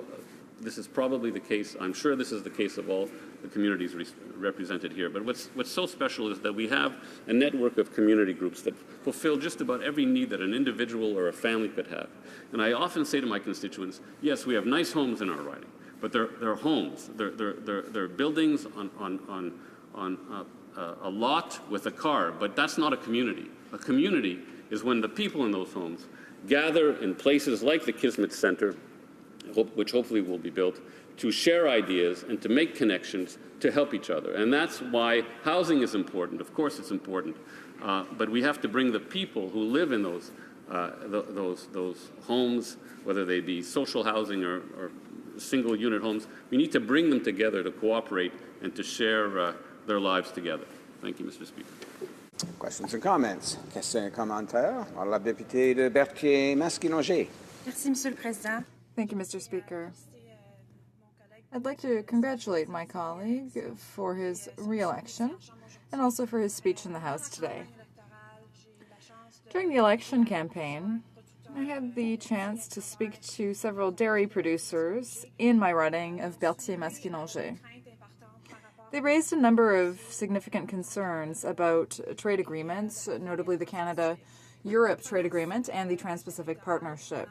this is probably the case, I'm sure this is the case of all the communities represented here, but what's so special is that we have a network of community groups that fulfill just about every need that an individual or a family could have. And I often say to my constituents, yes, we have nice homes in our riding, but they're homes. They're buildings on a lot with a car, but that's not a community. A community is when the people in those homes gather in places like the Kismet Center, which hopefully will be built, to share ideas and to make connections to help each other. And that's why housing is important. Of course it's important. But we have to bring the people who live in those homes, whether they be social housing or single unit homes, we need to bring them together to cooperate and to share their lives together. Thank you, Mr. Speaker. Questions and comments? Questions et commentaires? Alors, la députée de Berthier-Masquinongé. Merci, Monsieur le Président. Thank you, Mr. Speaker. I'd like to congratulate my colleague for his re-election and also for his speech in the House today. During the election campaign, I had the chance to speak to several dairy producers in my riding of Berthier-Masquinongé. They raised a number of significant concerns about trade agreements, notably the Canada-Europe trade agreement and the Trans-Pacific Partnership.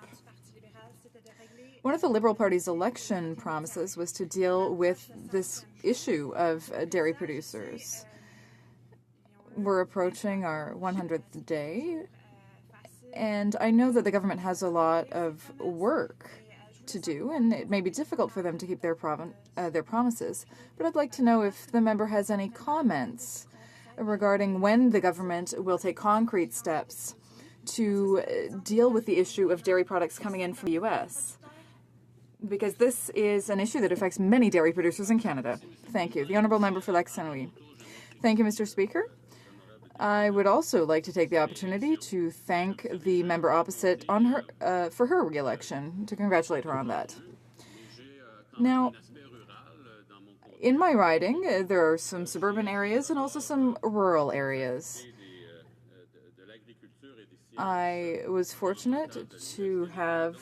One of the Liberal Party's election promises was to deal with this issue of dairy producers. We're approaching our 100th day, and I know that the government has a lot of work to do, and it may be difficult for them to keep their promises, but I'd like to know if the member has any comments regarding when the government will take concrete steps to deal with the issue of dairy products coming in from the U.S., because this is an issue that affects many dairy producers in Canada. Thank you. The Honourable Member for Lac-Saint-Louis. Thank you, Mr. Speaker. I would also like to take the opportunity to thank the member opposite on her for her re-election, to congratulate her on that. Now, in my riding, there are some suburban areas and also some rural areas. I was fortunate to have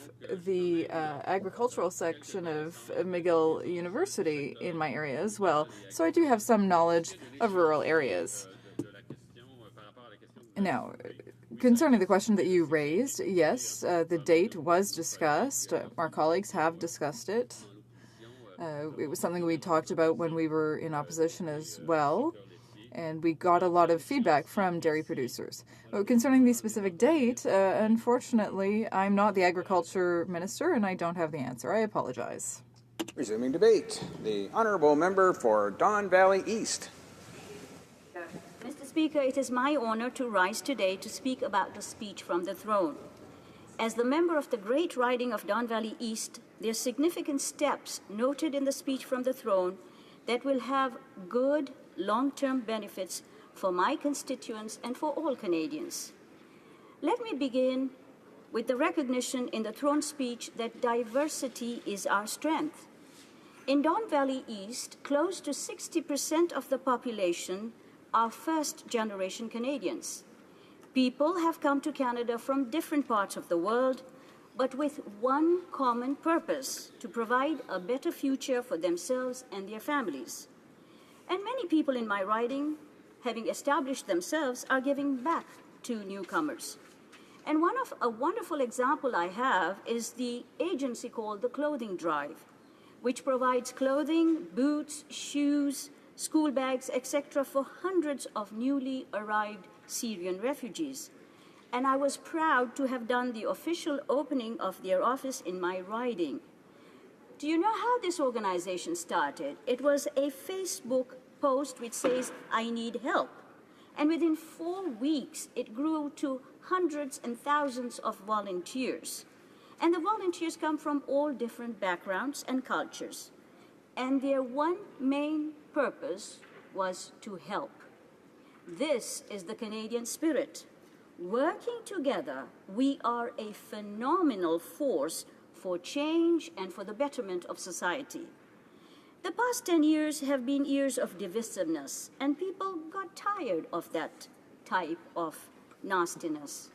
the agricultural section of McGill University in my area as well, so I do have some knowledge of rural areas. Now, concerning the question that you raised, yes, the date was discussed. Our colleagues have discussed it. It was something we talked about when we were in opposition as well, and we got a lot of feedback from dairy producers. Concerning the specific date, unfortunately, I'm not the agriculture minister and I don't have the answer. I apologize. Resuming debate, the Honourable Member for Don Valley East. Mr. Speaker, it is my honor to rise today to speak about the speech from the throne. As the member of the great riding of Don Valley East, there are significant steps noted in the speech from the throne that will have good long-term benefits for my constituents and for all Canadians. Let me begin with the recognition in the throne speech that diversity is our strength. In Don Valley East, close to 60% of the population are first-generation Canadians. People have come to Canada from different parts of the world, but with one common purpose: to provide a better future for themselves and their families. And many people in my riding, having established themselves, are giving back to newcomers. And a wonderful example I have is the agency called the Clothing Drive, which provides clothing, boots, shoes, school bags, etc. for hundreds of newly arrived Syrian refugees. And I was proud to have done the official opening of their office in my riding. Do you know how this organization started? It was a Facebook post which says, "I need help." And within 4 weeks, it grew to hundreds and thousands of volunteers. And the volunteers come from all different backgrounds and cultures. And their one main purpose was to help. This is the Canadian spirit. Working together, we are a phenomenal force for change and for the betterment of society. The past 10 years have been years of divisiveness, and people got tired of that type of nastiness.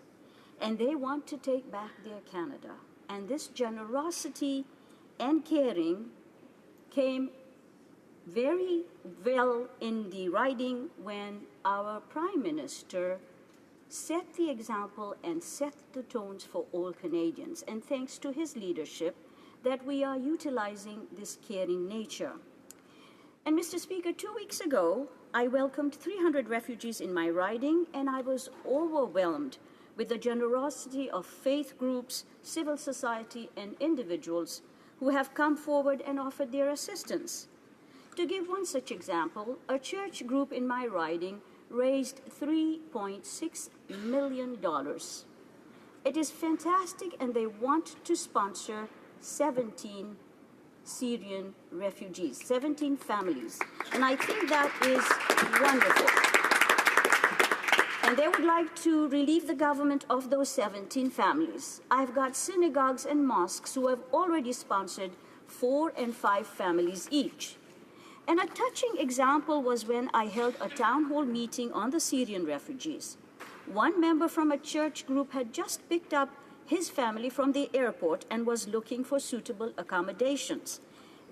And they want to take back their Canada. And this generosity and caring came very well in the riding when our Prime Minister set the example and set the tones for all Canadians. And thanks to his leadership, that we are utilizing this caring nature. And Mr. Speaker, 2 weeks ago, I welcomed 300 refugees in my riding, and I was overwhelmed with the generosity of faith groups, civil society, and individuals who have come forward and offered their assistance. To give one such example, a church group in my riding raised $3.6 million. It is fantastic, and they want to sponsor 17 Syrian refugees, 17 families. And I think that is wonderful. And they would like to relieve the government of those 17 families. I've got synagogues and mosques who have already sponsored 4 and 5 families each. And a touching example was when I held a town hall meeting on the Syrian refugees. One member from a church group had just picked up his family from the airport and was looking for suitable accommodations.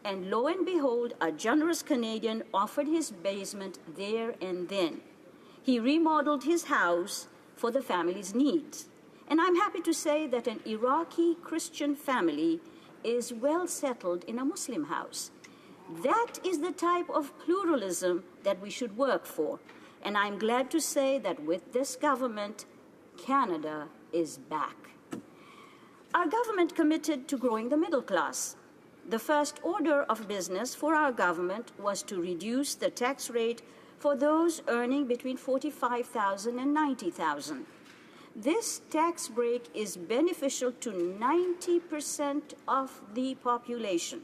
And lo and behold, a generous Canadian offered his basement there and then. He remodeled his house for the family's needs. And I'm happy to say that an Iraqi Christian family is well settled in a Muslim house. That is the type of pluralism that we should work for. And I'm glad to say that with this government, Canada is back. Our government committed to growing the middle class. The first order of business for our government was to reduce the tax rate for those earning between $45,000 and $90,000. This tax break is beneficial to 90% of the population.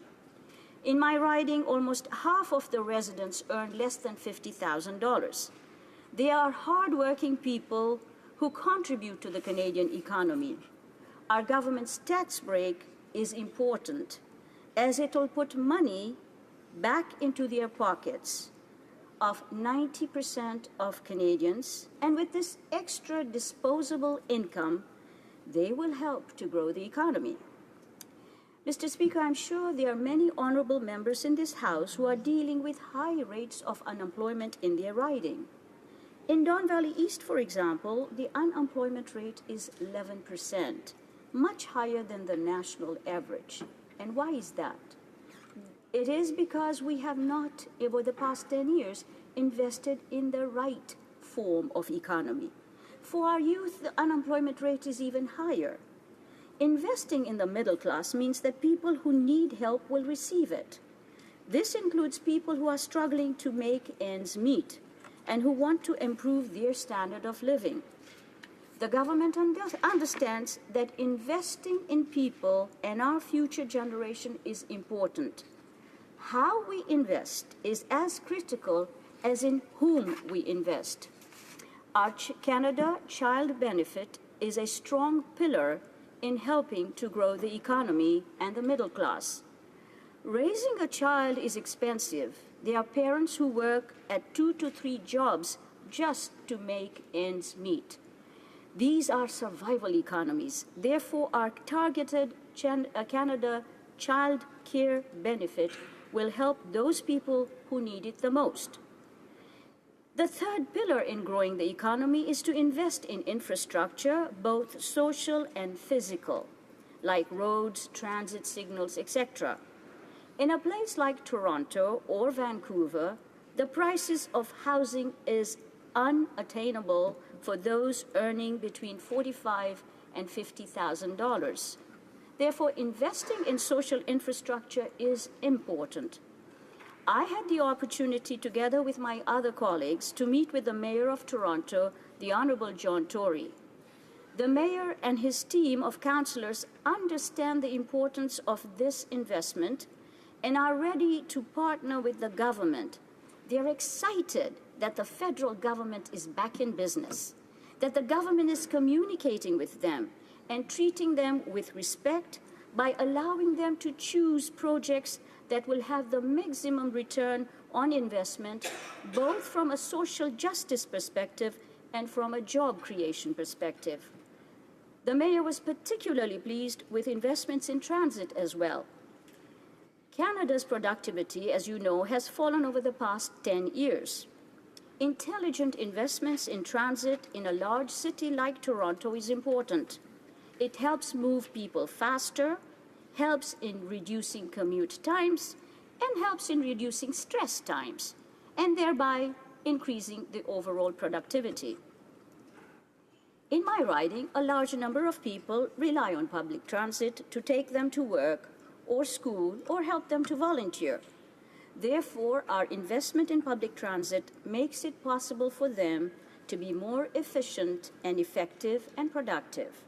In my riding, almost half of the residents earn less than $50,000. They are hardworking people who contribute to the Canadian economy. Our government's tax break is important, as it will put money back into their pockets of 90% of Canadians, and with this extra disposable income, they will help to grow the economy. Mr. Speaker, I'm sure there are many honourable members in this House who are dealing with high rates of unemployment in their riding. In Don Valley East, for example, the unemployment rate is 11%, much higher than the national average. And why is that? It is because we have not, over the past 10 years, invested in the right form of economy. For our youth, the unemployment rate is even higher. Investing in the middle class means that people who need help will receive it. This includes people who are struggling to make ends meet and who want to improve their standard of living. The government understands that investing in people and our future generation is important. How we invest is as critical as in whom we invest. Our Canada Child Benefit is a strong pillar in helping to grow the economy and the middle class. Raising a child is expensive. There are parents who work at 2 to 3 jobs just to make ends meet. These are survival economies. Therefore, our targeted Canada Child Care Benefit will help those people who need it the most. The third pillar in growing the economy is to invest in infrastructure, both social and physical, like roads, transit signals, etc. In a place like Toronto or Vancouver, the prices of housing is unattainable for those earning between $45,000 and $50,000. Therefore, investing in social infrastructure is important. I had the opportunity, together with my other colleagues, to meet with the Mayor of Toronto, the Honourable John Tory. The Mayor and his team of councillors understand the importance of this investment and are ready to partner with the government. They're excited that the federal government is back in business, that the government is communicating with them and treating them with respect by allowing them to choose projects that will have the maximum return on investment, both from a social justice perspective and from a job creation perspective. The Mayor was particularly pleased with investments in transit as well. Canada's productivity, as you know, has fallen over the past 10 years. Intelligent investments in transit in a large city like Toronto is important. It helps move people faster, helps in reducing commute times, and helps in reducing stress times, and thereby increasing the overall productivity. In my riding, a large number of people rely on public transit to take them to work or school or help them to volunteer. Therefore, our investment in public transit makes it possible for them to be more efficient and effective and productive.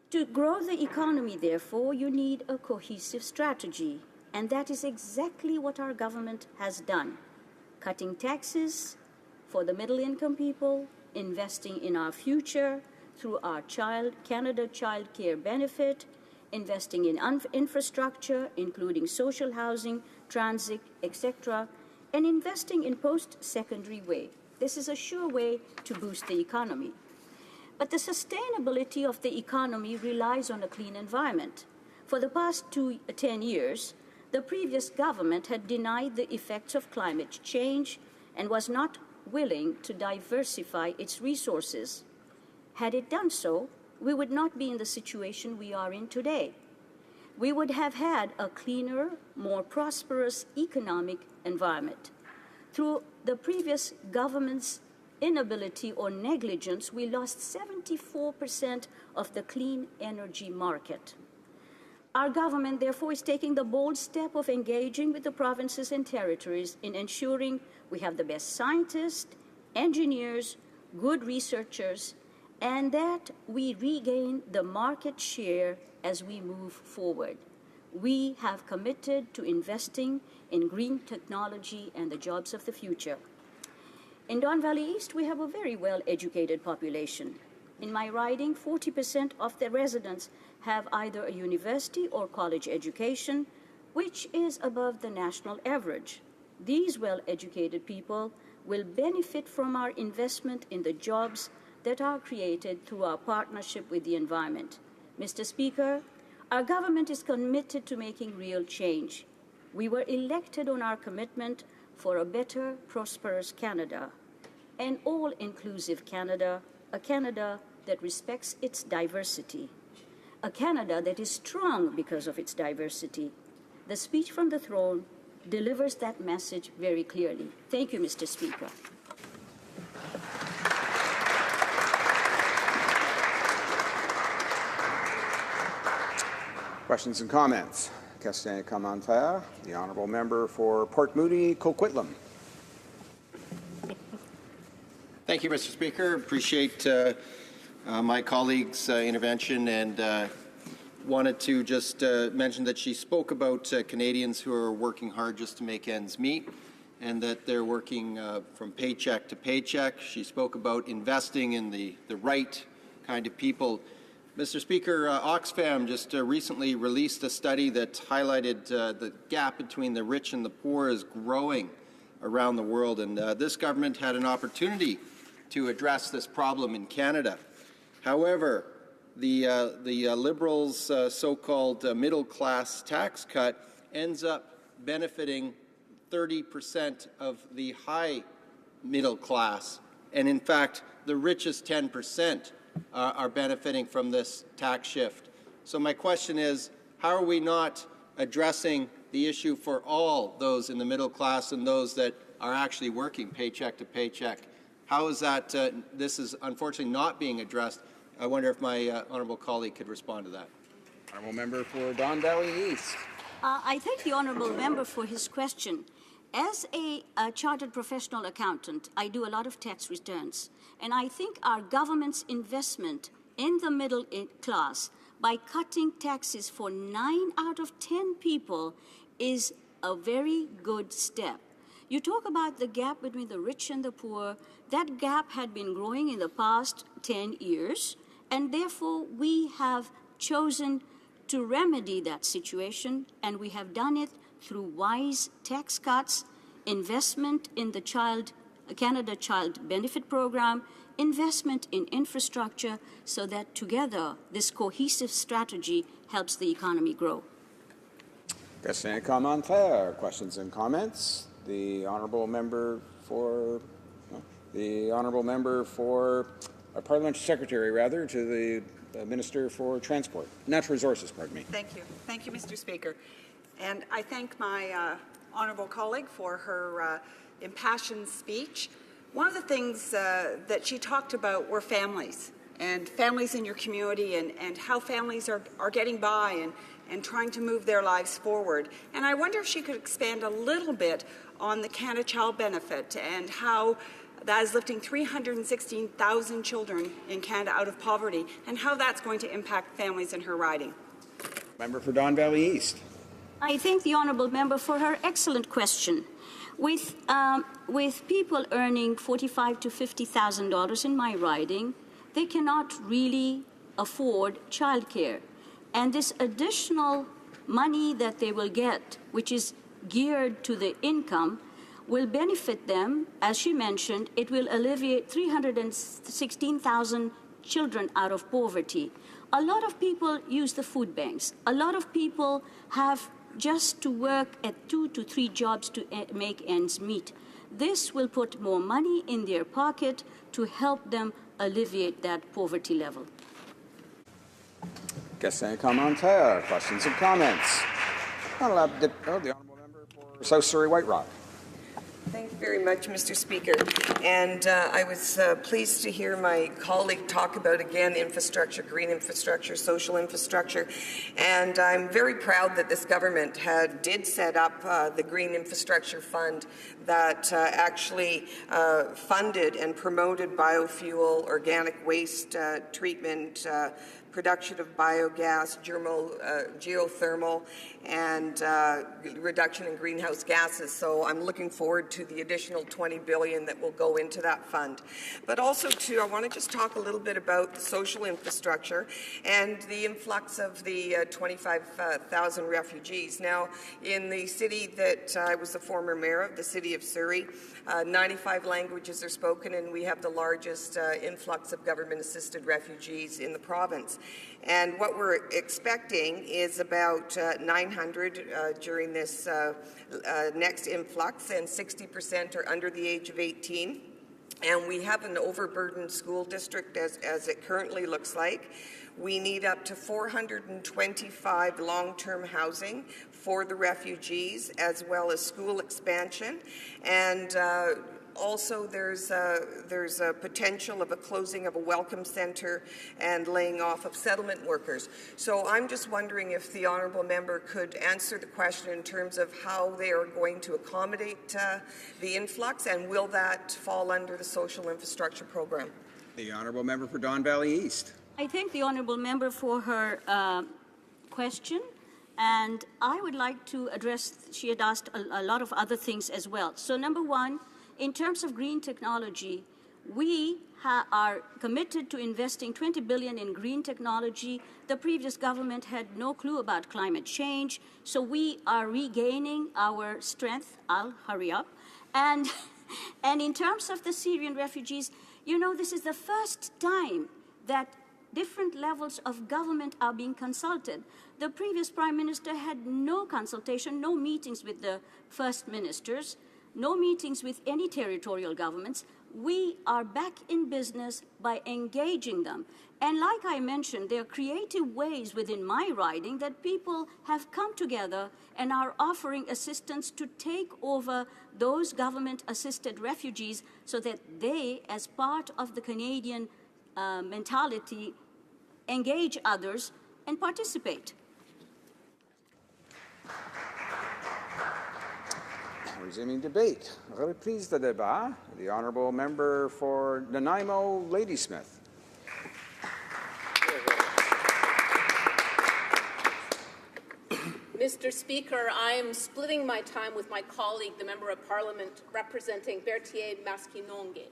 To grow the economy, therefore, you need a cohesive strategy, and that is exactly what our government has done. Cutting taxes for the middle-income people, investing in our future through our Canada Child Care Benefit, investing in infrastructure, including social housing, transit, etc., and investing in post-secondary way. This is a sure way to boost the economy. But the sustainability of the economy relies on a clean environment. For the past 10 years, the previous government had denied the effects of climate change and was not willing to diversify its resources. Had it done so, we would not be in the situation we are in today. We would have had a cleaner, more prosperous economic environment. Through the previous government's inability or negligence, we lost 74% of the clean energy market. Our government, therefore, is taking the bold step of engaging with the provinces and territories in ensuring we have the best scientists, engineers, good researchers, and that we regain the market share as we move forward. We have committed to investing in green technology and the jobs of the future. In Don Valley East, we have a very well-educated population. In my riding, 40% of the residents have either a university or college education, which is above the national average. These well-educated people will benefit from our investment in the jobs that are created through our partnership with the environment. Mr. Speaker, our government is committed to making real change. We were elected on our commitment for a better, prosperous Canada, an all-inclusive Canada, a Canada that respects its diversity, a Canada that is strong because of its diversity. The speech from the throne delivers that message very clearly. Thank you, Mr. Speaker. Questions and comments? Question and commentaire. The honourable member for Port Moody, Coquitlam. Thank you, Mr. Speaker. Appreciate my colleague's intervention, and wanted to just mention that she spoke about Canadians who are working hard just to make ends meet, and that they're working from paycheck to paycheck. She spoke about investing in the right kind of people. Mr. Speaker, Oxfam just recently released a study that highlighted the gap between the rich and the poor is growing around the world, and this government had an opportunity to address this problem in Canada. However, the Liberals' so-called middle-class tax cut ends up benefiting 30% of the high middle class, and in fact, the richest 10% are benefiting from this tax shift. So my question is, how are we not addressing the issue for all those in the middle class and those that are actually working paycheck to paycheck? How is that, this is unfortunately not being addressed? I wonder if my honourable colleague could respond to that. Honourable member for Don Valley East. I thank the honourable member for his question. As a chartered professional accountant, I do a lot of tax returns, and I think our government's investment in the middle class by cutting taxes for 9 out of 10 people is a very good step. You talk about the gap between the rich and the poor. That gap had been growing in the past 10 years, and therefore we have chosen to remedy that situation, and we have done it through wise tax cuts, investment in the Canada Child Benefit Program, investment in infrastructure, so that together this cohesive strategy helps the economy grow. Question and commentaire. Questions and comments. The honourable member for Parliamentary Secretary, rather, to the Minister for Transport, Natural Resources. Pardon me. Thank you, Mr. Speaker, and I thank my honourable colleague for her impassioned speech. one of the things that she talked about were families and families in your community and how families are getting by and trying to move their lives forward. And I wonder if she could expand a little bit on the Canada Child Benefit and how that is lifting 316,000 children in Canada out of poverty and how that's going to impact families in her riding. Member for Don Valley East. I thank the honourable member for her excellent question. With people earning $45,000 to $50,000 in my riding, they cannot really afford childcare. And this additional money that they will get, which is geared to the income, will benefit them. As she mentioned, it will alleviate 316,000 children out of poverty. A lot of people use the food banks. A lot of people have just to work at 2 to 3 jobs to make ends meet. This will put more money in their pocket to help them alleviate that poverty level. Questions et commentaires. Questions and comments. The honourable member for South Surrey White Rock. Thank you very much, Mr. Speaker. And I was pleased to hear my colleague talk about, again, infrastructure, green infrastructure, social infrastructure. And I'm very proud that this government did set up the Green Infrastructure Fund that actually funded and promoted biofuel, organic waste treatment, production of biogas, geothermal, and reduction in greenhouse gases. So I'm looking forward to the additional $20 billion that will go into that fund. But also, too, I want to just talk a little bit about the social infrastructure and the influx of the 25,000 refugees. Now, in the city that I was the former mayor of, the city of Surrey, 95 languages are spoken, and we have the largest influx of government-assisted refugees in the province. And what we're expecting is about 900 during this next influx, and 60% are under the age of 18. And we have an overburdened school district as it currently looks like. We need up to 425 long-term housing for the refugees, as well as school expansion. And also, there's a potential of a closing of a welcome centre and laying off of settlement workers. So I'm just wondering if the honourable member could answer the question in terms of how they are going to accommodate the influx, and will that fall under the social infrastructure program? The honourable member for Don Valley East. I thank the honourable member for her question. And I would like to address, she had asked a lot of other things as well. So number one, in terms of green technology, we are committed to investing $20 billion in green technology. The previous government had no clue about climate change, so we are regaining our strength. I'll hurry up. And in terms of the Syrian refugees, you know, this is the first time that different levels of government are being consulted. The previous Prime Minister had no consultation, no meetings with the first ministers, no meetings with any territorial governments. We are back in business by engaging them. And like I mentioned, there are creative ways within my riding that people have come together and are offering assistance to take over those government-assisted refugees so that they, as part of the Canadian mentality, engage others and participate. Resuming debate. Reprise de débat. The honourable member for Nanaimo, Ladysmith. Mr. Speaker, I am splitting my time with my colleague, the Member of Parliament representing Berthier-Maskinonge.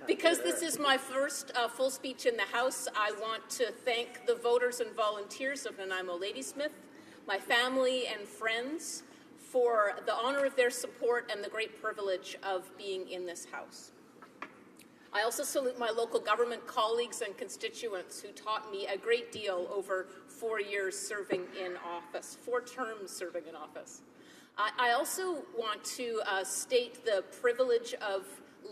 Because this is my first full speech in the House, I want to thank the voters and volunteers of Nanaimo Ladysmith, my family and friends, for the honor of their support and the great privilege of being in this House. I also salute my local government colleagues and constituents who taught me a great deal over 4 years serving in office, 4 terms serving in office. I also want to state the privilege of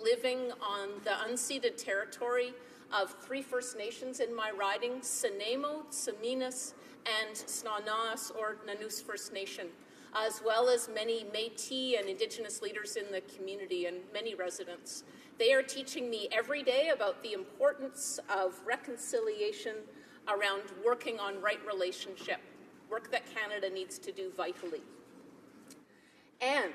living on the unceded territory of 3 First Nations in my riding, Sanemo, Saminas, and Snanaas or Nanus First Nation. as well as many Métis and Indigenous leaders in the community and many residents. They are teaching me every day about the importance of reconciliation around working on right relationship, work that Canada needs to do vitally. And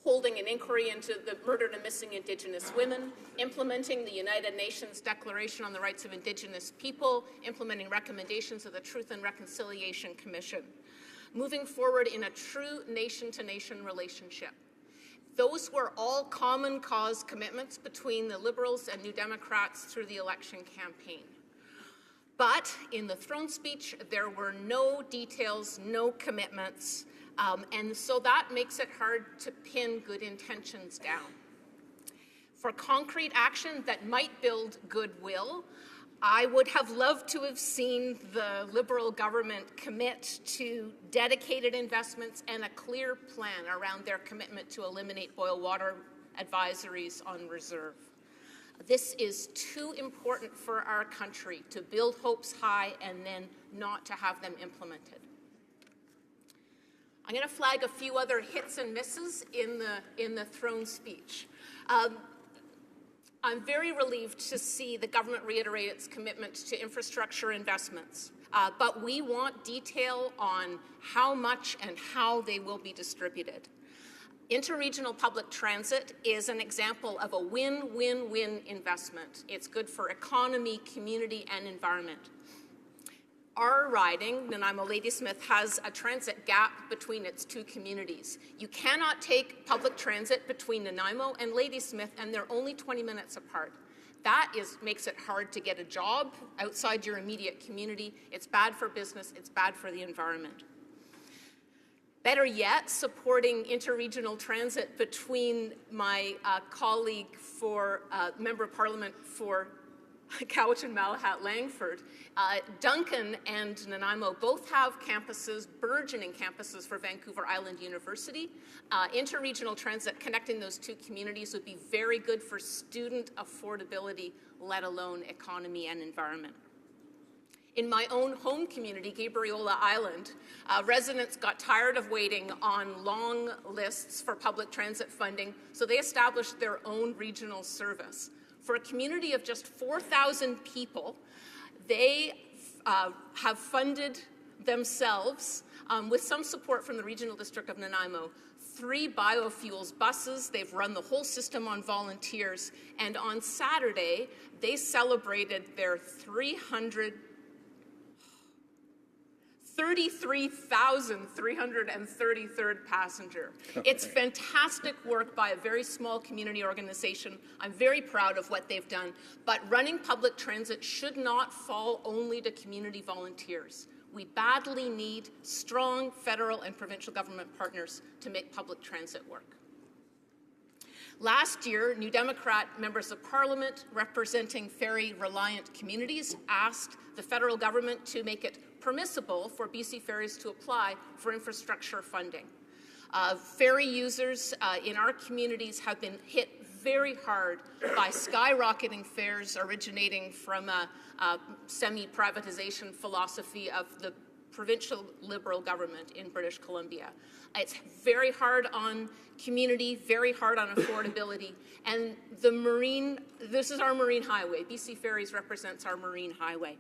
holding an inquiry into the murdered and missing Indigenous women, implementing the United Nations Declaration on the Rights of Indigenous People, implementing recommendations of the Truth and Reconciliation Commission, moving forward in a true nation-to-nation relationship. Those were all common cause commitments between the Liberals and New Democrats through the election campaign. But in the throne speech, there were no details, no commitments, and so that makes it hard to pin good intentions down. For concrete action that might build goodwill, I would have loved to have seen the Liberal government commit to dedicated investments and a clear plan around their commitment to eliminate boil water advisories on reserve. This is too important for our country to build hopes high and then not to have them implemented. I'm going to flag a few other hits and misses in the throne speech. I'm very relieved to see the government reiterate its commitment to infrastructure investments, but we want detail on how much and how they will be distributed. Interregional public transit is an example of a win-win-win investment. It's good for economy, community, and environment. Our riding, Nanaimo-Ladysmith, has a transit gap between its two communities. You cannot take public transit between Nanaimo and Ladysmith, and they're only 20 minutes apart. That makes it hard to get a job outside your immediate community. It's bad for business. It's bad for the environment. Better yet, supporting interregional transit between my colleague for Member of Parliament for Cowichan-Malahat-Langford. Duncan and Nanaimo both have campuses, burgeoning campuses for Vancouver Island University. Interregional transit connecting those two communities would be very good for student affordability, let alone economy and environment. In my own home community, Gabriola Island, residents got tired of waiting on long lists for public transit funding, so they established their own regional service. For a community of just 4,000 people, they have funded themselves, with some support from the Regional District of Nanaimo, 3 biofuels buses. They've run the whole system on volunteers, and on Saturday, they celebrated their 33,333rd passenger. It's fantastic work by a very small community organization. I'm very proud of what they've done, but running public transit should not fall only to community volunteers. We badly need strong federal and provincial government partners to make public transit work. Last year, New Democrat members of Parliament representing ferry-reliant communities asked the federal government to make it permissible for BC Ferries to apply for infrastructure funding. Ferry users in our communities have been hit very hard by skyrocketing fares originating from a semi-privatization philosophy of the provincial Liberal government in British Columbia. It's very hard on community, very hard on affordability, and this is our marine highway. BC Ferries represents our marine highway.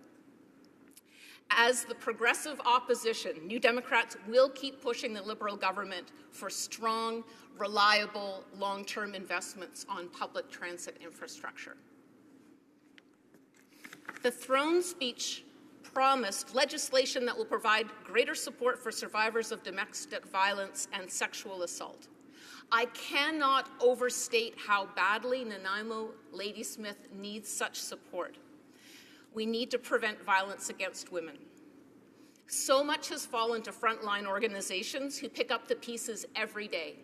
As the progressive opposition, New Democrats will keep pushing the Liberal government for strong, reliable, long-term investments on public transit infrastructure. The throne speech promised legislation that will provide greater support for survivors of domestic violence and sexual assault. I cannot overstate how badly Nanaimo-Ladysmith needs such support. We need to prevent violence against women. So much has fallen to frontline organizations who pick up the pieces every day.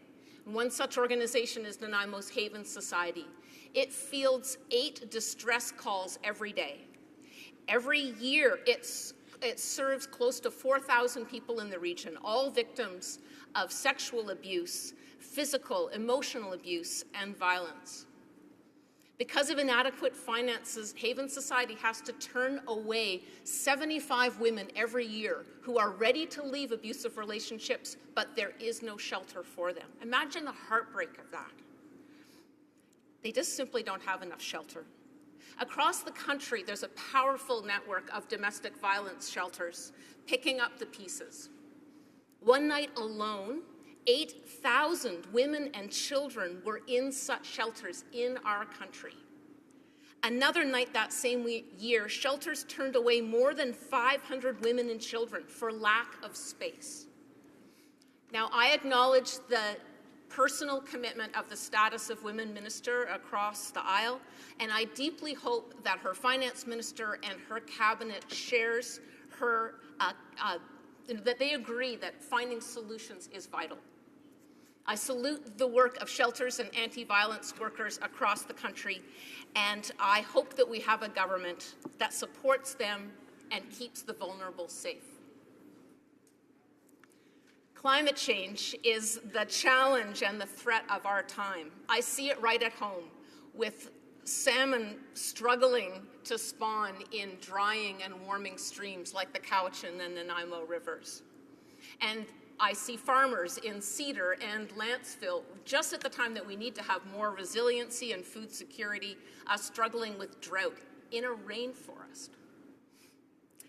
One such organization is Nanaimo's Haven Society. It fields 8 distress calls every day. Every year, it serves close to 4,000 people in the region, all victims of sexual abuse, physical, emotional abuse, and violence. Because of inadequate finances, Haven Society has to turn away 75 women every year who are ready to leave abusive relationships, but there is no shelter for them. Imagine the heartbreak of that. They just simply don't have enough shelter. Across the country, there's a powerful network of domestic violence shelters picking up the pieces. One night alone, 8,000 women and children were in such shelters in our country. Another night that same year, shelters turned away more than 500 women and children for lack of space. Now, I acknowledge the personal commitment of the Status of Women Minister across the aisle, and I deeply hope that her finance minister and her cabinet shares her, that they agree that finding solutions is vital. I salute the work of shelters and anti-violence workers across the country, and I hope that we have a government that supports them and keeps the vulnerable safe. Climate change is the challenge and the threat of our time. I see it right at home with salmon struggling to spawn in drying and warming streams like the Cowichan and Nanaimo rivers. And I see farmers in Cedar and Lanceville, just at the time that we need to have more resiliency and food security, struggling with drought in a rainforest.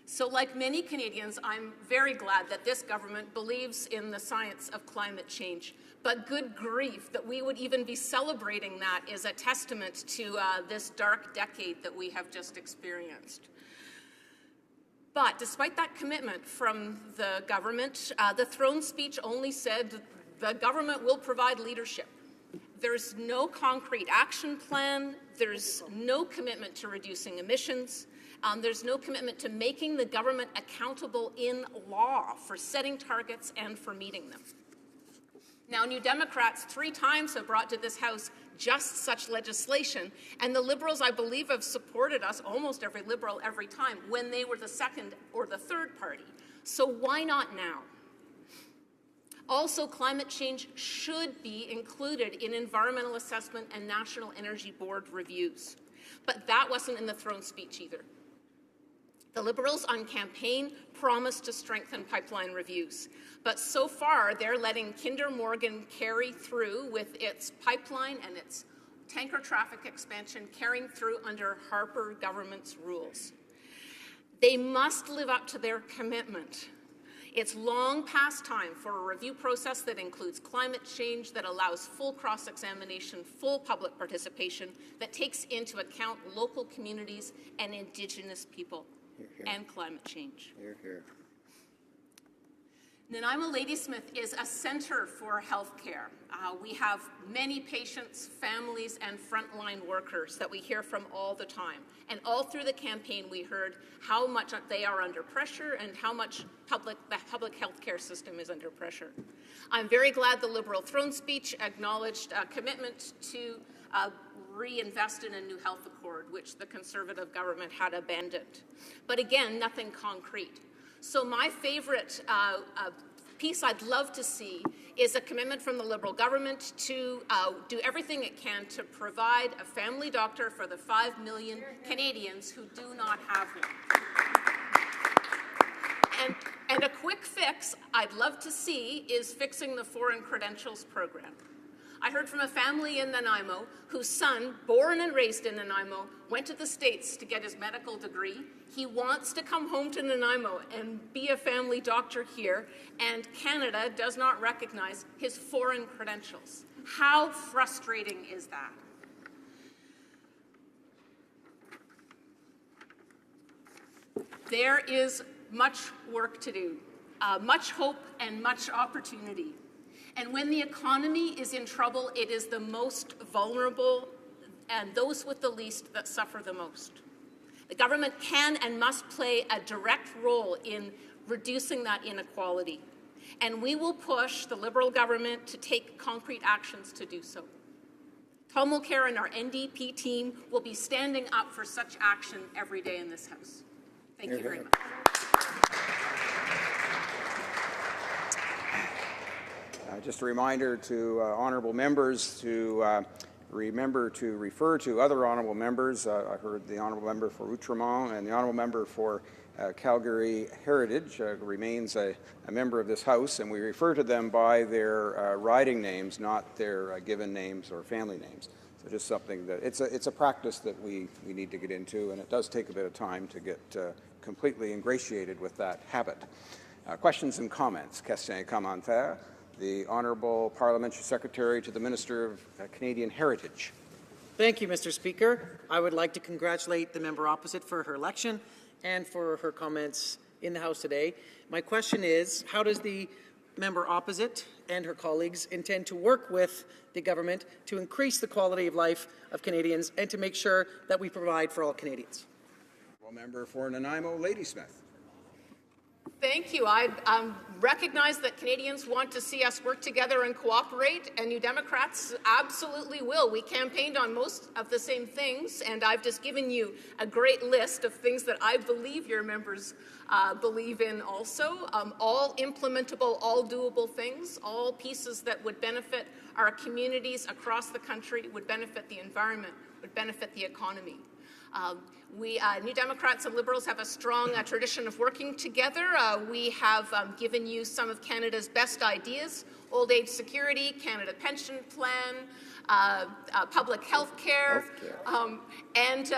So like many Canadians, I'm very glad that this government believes in the science of climate change. But good grief, that we would even be celebrating that is a testament to this dark decade that we have just experienced. But despite that commitment from the government, the throne speech only said the government will provide leadership. There's no concrete action plan. There's no commitment to reducing emissions. There's no commitment to making the government accountable in law for setting targets and for meeting them. Now, New Democrats 3 times have brought to this House just such legislation, and the Liberals, I believe, have supported us, almost every Liberal, every time, when they were the second or the third party. So why not now? Also, climate change should be included in environmental assessment and National Energy Board reviews. But that wasn't in the throne speech either. The Liberals on campaign promised to strengthen pipeline reviews, but so far they're letting Kinder Morgan carry through with its pipeline and its tanker traffic expansion carrying through under Harper government's rules. They must live up to their commitment. It's long past time for a review process that includes climate change, that allows full cross-examination, full public participation, that takes into account local communities and Indigenous people. And climate change. Here. Nanaimo Ladysmith is a center for healthcare. We have many patients, families, and frontline workers that we hear from all the time. And all through the campaign, we heard how much they are under pressure and how much the public healthcare system is under pressure. I'm very glad the Liberal throne speech acknowledged a commitment to reinvest in a new health accord, which the Conservative government had abandoned. But again, nothing concrete. So my favorite piece I'd love to see is a commitment from the Liberal government to do everything it can to provide a family doctor for the 5 million Canadians who do not have one. And a quick fix I'd love to see is fixing the foreign credentials program. I heard from a family in Nanaimo whose son, born and raised in Nanaimo, went to the States to get his medical degree. He wants to come home to Nanaimo and be a family doctor here, and Canada does not recognize his foreign credentials. How frustrating is that? There is much work to do, much hope and much opportunity. And when the economy is in trouble, it is the most vulnerable and those with the least that suffer the most. The government can and must play a direct role in reducing that inequality. And we will push the Liberal government to take concrete actions to do so. Tom Mulcair and our NDP team will be standing up for such action every day in this House. Thank you very much. Just a reminder to honourable members to remember to refer to other honourable members. I heard the honourable member for Outremont and the honourable member for Calgary Heritage remains a member of this House, and we refer to them by their riding names, not their given names or family names. So just something that it's a practice that we need to get into, and it does take a bit of time to get completely ingratiated with that habit. Questions and comments? Questions et commentaires. The Honourable Parliamentary Secretary to the Minister of Canadian Heritage. Thank you, Mr. Speaker. I would like to congratulate the member opposite for her election and for her comments in the House today. My question is, how does the member opposite and her colleagues intend to work with the government to increase the quality of life of Canadians and to make sure that we provide for all Canadians? Member for Nanaimo, Ladysmith. Thank you. I recognize that Canadians want to see us work together and cooperate, and New Democrats absolutely will. We campaigned on most of the same things, and I've just given you a great list of things that I believe your members believe in also. All implementable, all doable things, all pieces that would benefit our communities across the country, would benefit the environment, would benefit the economy. We New Democrats and Liberals have a strong tradition of working together. We have given you some of Canada's best ideas: old age security, Canada Pension Plan, public health care, and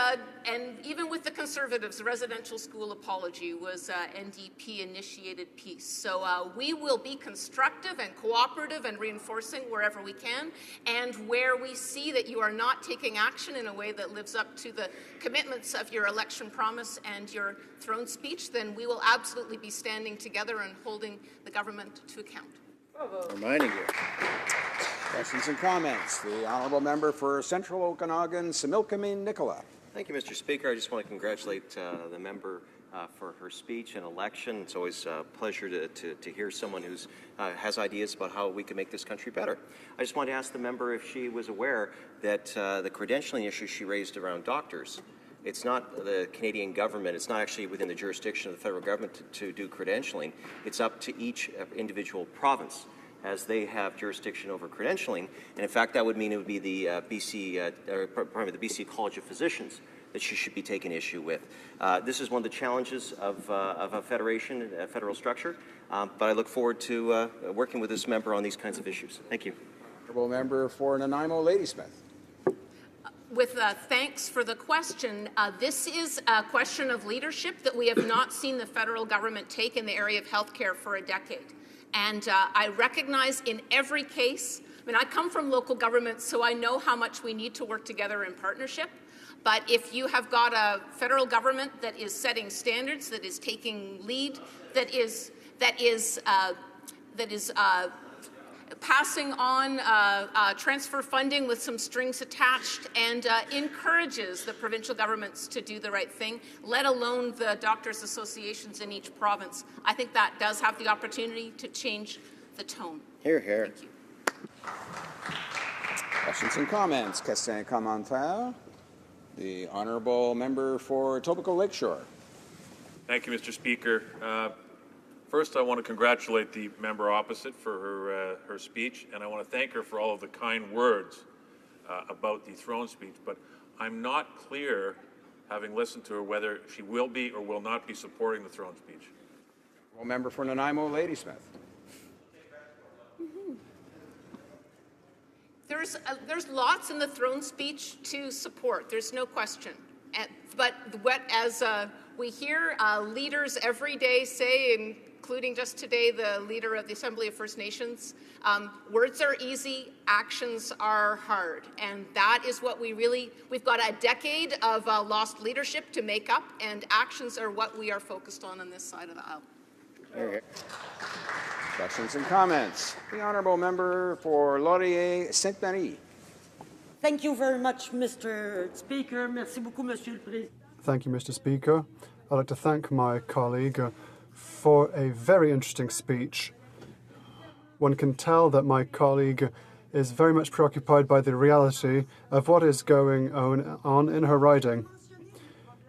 even with the Conservatives, the residential school apology was NDP-initiated piece. So we will be constructive and cooperative and reinforcing wherever we can, and where we see that you are not taking action in a way that lives up to the commitments of your election promise and your throne speech, then we will absolutely be standing together and holding the government to account. Reminding you. Questions and comments. The Honourable Member for Central Okanagan, Similkameen Nicola. Thank you, Mr. Speaker. I just want to congratulate the member for her speech and election. It's always a pleasure to hear someone who has ideas about how we can make this country better. I just want to ask the member if she was aware that the credentialing issue she raised around doctors, it's not the Canadian government, it's not actually within the jurisdiction of the federal government to do credentialing. It's up to each individual province, as they have jurisdiction over credentialing. And in fact, that would mean it would be the BC College of Physicians that she should be taking issue with. This is one of the challenges of a federation, a federal structure, but I look forward to working with this member on these kinds of issues. Thank you. Honourable Member for Nanaimo, Ladysmith. With thanks for the question, this is a question of leadership that we have not seen the federal government take in the area of healthcare for a decade. And I recognize in every case, I mean, I come from local government, so I know how much we need to work together in partnership. But if you have got a federal government that is setting standards, that is taking lead, that is passing on transfer funding with some strings attached, and encourages the provincial governments to do the right thing, let alone the doctors' associations in each province, I think that does have the opportunity to change the tone. Hear, hear. Thank you. Questions and comments. Questions et commentaires. The Honourable Member for Etobicoke Lakeshore. Thank you, Mr. Speaker. First, I want to congratulate the member opposite for her speech, and I want to thank her for all of the kind words about the throne speech. But I'm not clear, having listened to her, whether she will be or will not be supporting the throne speech. Well, Member for Nanaimo, Ladysmith. There's lots in the throne speech to support. There's no question. But as we hear leaders every day say, including just today, the leader of the Assembly of First Nations, words are easy, actions are hard. And that is what we've got a decade of lost leadership to make up, and actions are what we are focused on this side of the aisle. Here. Questions and comments. The Honourable Member for Laurier Sainte Marie. Thank you very much, Mr. Speaker. Merci beaucoup, Monsieur le Président. Thank you, Mr. Speaker. I'd like to thank my colleague for a very interesting speech. One can tell that my colleague is very much preoccupied by the reality of what is going on in her riding.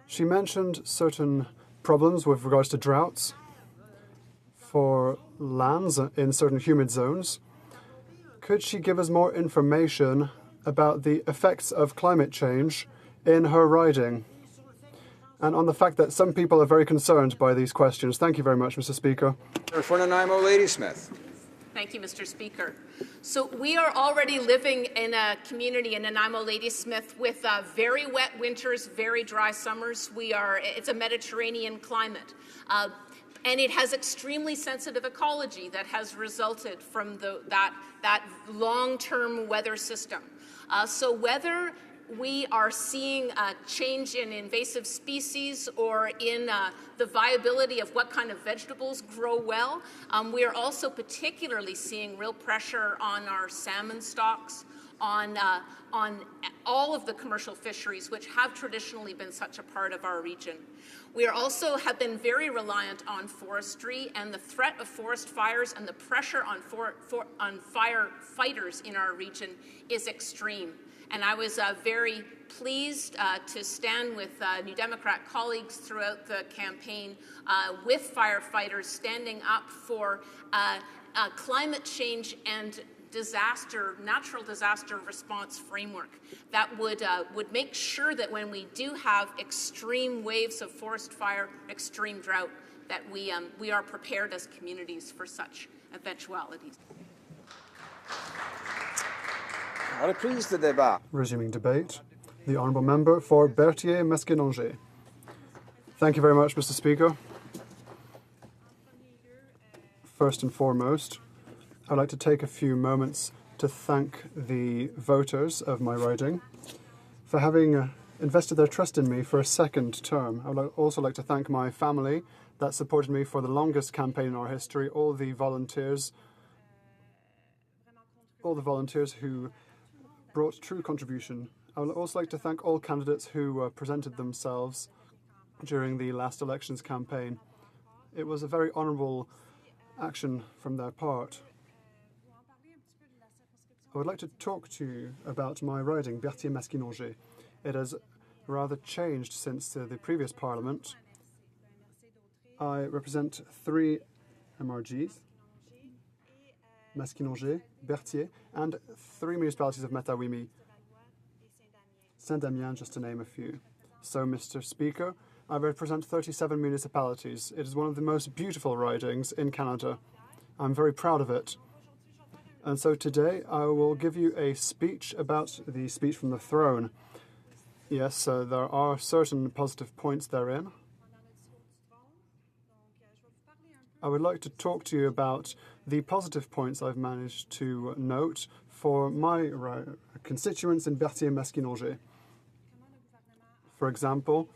She mentioned certain problems with regards to droughts for lands in certain humid zones. Could she give us more information about the effects of climate change in her riding and on the fact that some people are very concerned by these questions. Thank you very much, Mr. Speaker. For Nanaimo, Ladysmith. Thank you, Mr. Speaker. So we are already living in a community in Nanaimo Ladysmith with very wet winters, very dry summers. It's a Mediterranean climate. And it has extremely sensitive ecology that has resulted from that long-term weather system. So whether we are seeing a change in invasive species or in the viability of what kind of vegetables grow well, we are also particularly seeing real pressure on our salmon stocks, on all of the commercial fisheries, which have traditionally been such a part of our region. We also have been very reliant on forestry, and the threat of forest fires and the pressure on firefighters in our region is extreme. And I was very pleased to stand with New Democrat colleagues throughout the campaign with firefighters standing up for climate change and natural disaster response framework that would make sure that when we do have extreme waves of forest fire, extreme drought, that we are prepared as communities for such eventualities. Resuming debate, the Honourable Member for Berthier-Mesquinongé. Thank you very much, Mr. Speaker. First and foremost, I'd like to take a few moments to thank the voters of my riding for having invested their trust in me for a second term. I would also like to thank my family that supported me for the longest campaign in our history, all the volunteers who brought true contribution. I would also like to thank all candidates who presented themselves during the last elections campaign. It was a very honourable action from their part. I would like to talk to you about my riding, Berthier-Mesquinongé. It has rather changed since the previous parliament. I represent 3 MRGs, Mesquinongé, Berthier, and 3 municipalities of Matawimi, Saint-Damien, just to name a few. So, Mr. Speaker, I represent 37 municipalities. It is one of the most beautiful ridings in Canada. I'm very proud of it. And so today I will give you a speech about the speech from the throne. Yes, there are certain positive points therein. I would like to talk to you about the positive points I've managed to note for my constituents in Berthier-Mesquinongé. For example,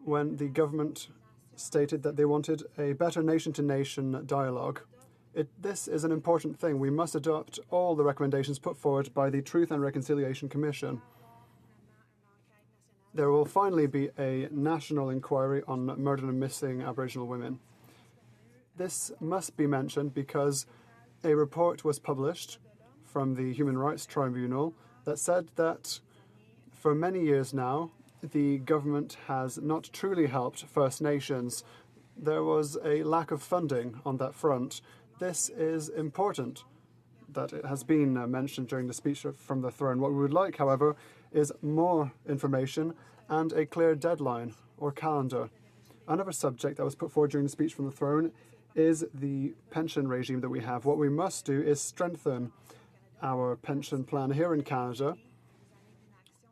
when the government stated that they wanted a better nation-to-nation dialogue. This is an important thing. We must adopt all the recommendations put forward by the Truth and Reconciliation Commission. There will finally be a national inquiry on murdered and missing Aboriginal women. This must be mentioned because a report was published from the Human Rights Tribunal that said that for many years now, the government has not truly helped First Nations. There was a lack of funding on that front. This is important that it has been mentioned during the speech from the throne. What we would like, however, is more information and a clear deadline or calendar. Another subject that was put forward during the speech from the throne is the pension regime that we have. What we must do is strengthen our pension plan here in Canada.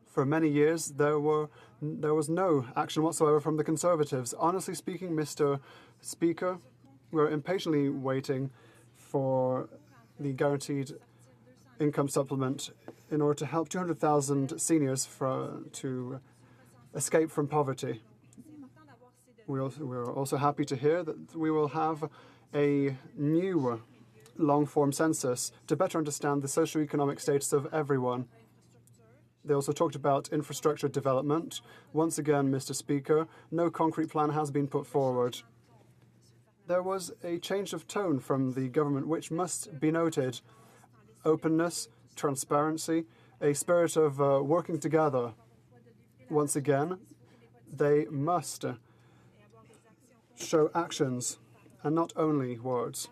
For many years, there was no action whatsoever from the Conservatives. Honestly speaking, Mr. Speaker, we're impatiently waiting for the guaranteed income supplement in order to help 200,000 seniors to escape from poverty. We're also happy to hear that we will have a new long-form census to better understand the socio-economic status of everyone. They also talked about infrastructure development. Once again, Mr. Speaker, no concrete plan has been put forward. There was a change of tone from the government, which must be noted. Openness, transparency, a spirit of working together. Once again, they must show actions and not only words.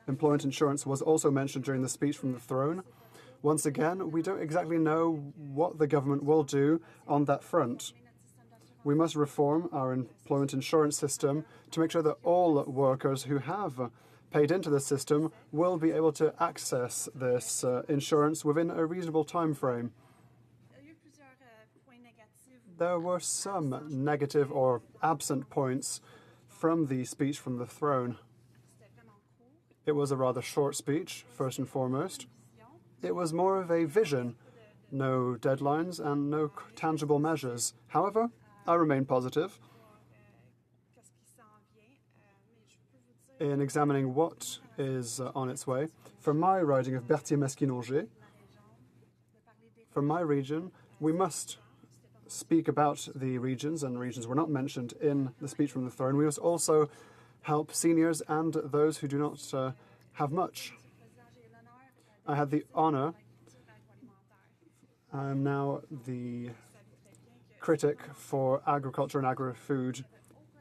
Employment insurance was also mentioned during the speech from the throne. Once again, we don't exactly know what the government will do on that front. We must reform our employment insurance system to make sure that all workers who have paid into the system will be able to access this insurance within a reasonable time frame. There were some negative or absent points from the speech from the throne. It was a rather short speech, first and foremost. It was more of a vision, no deadlines and no tangible measures. However, I remain positive in examining what is on its way. For my riding of Berthier-Mesquin-Angers, for my region, we must speak about the regions, and regions were not mentioned in the speech from the throne. We must also help seniors and those who do not have much. I had the honor, I am now the critic for agriculture and agri-food,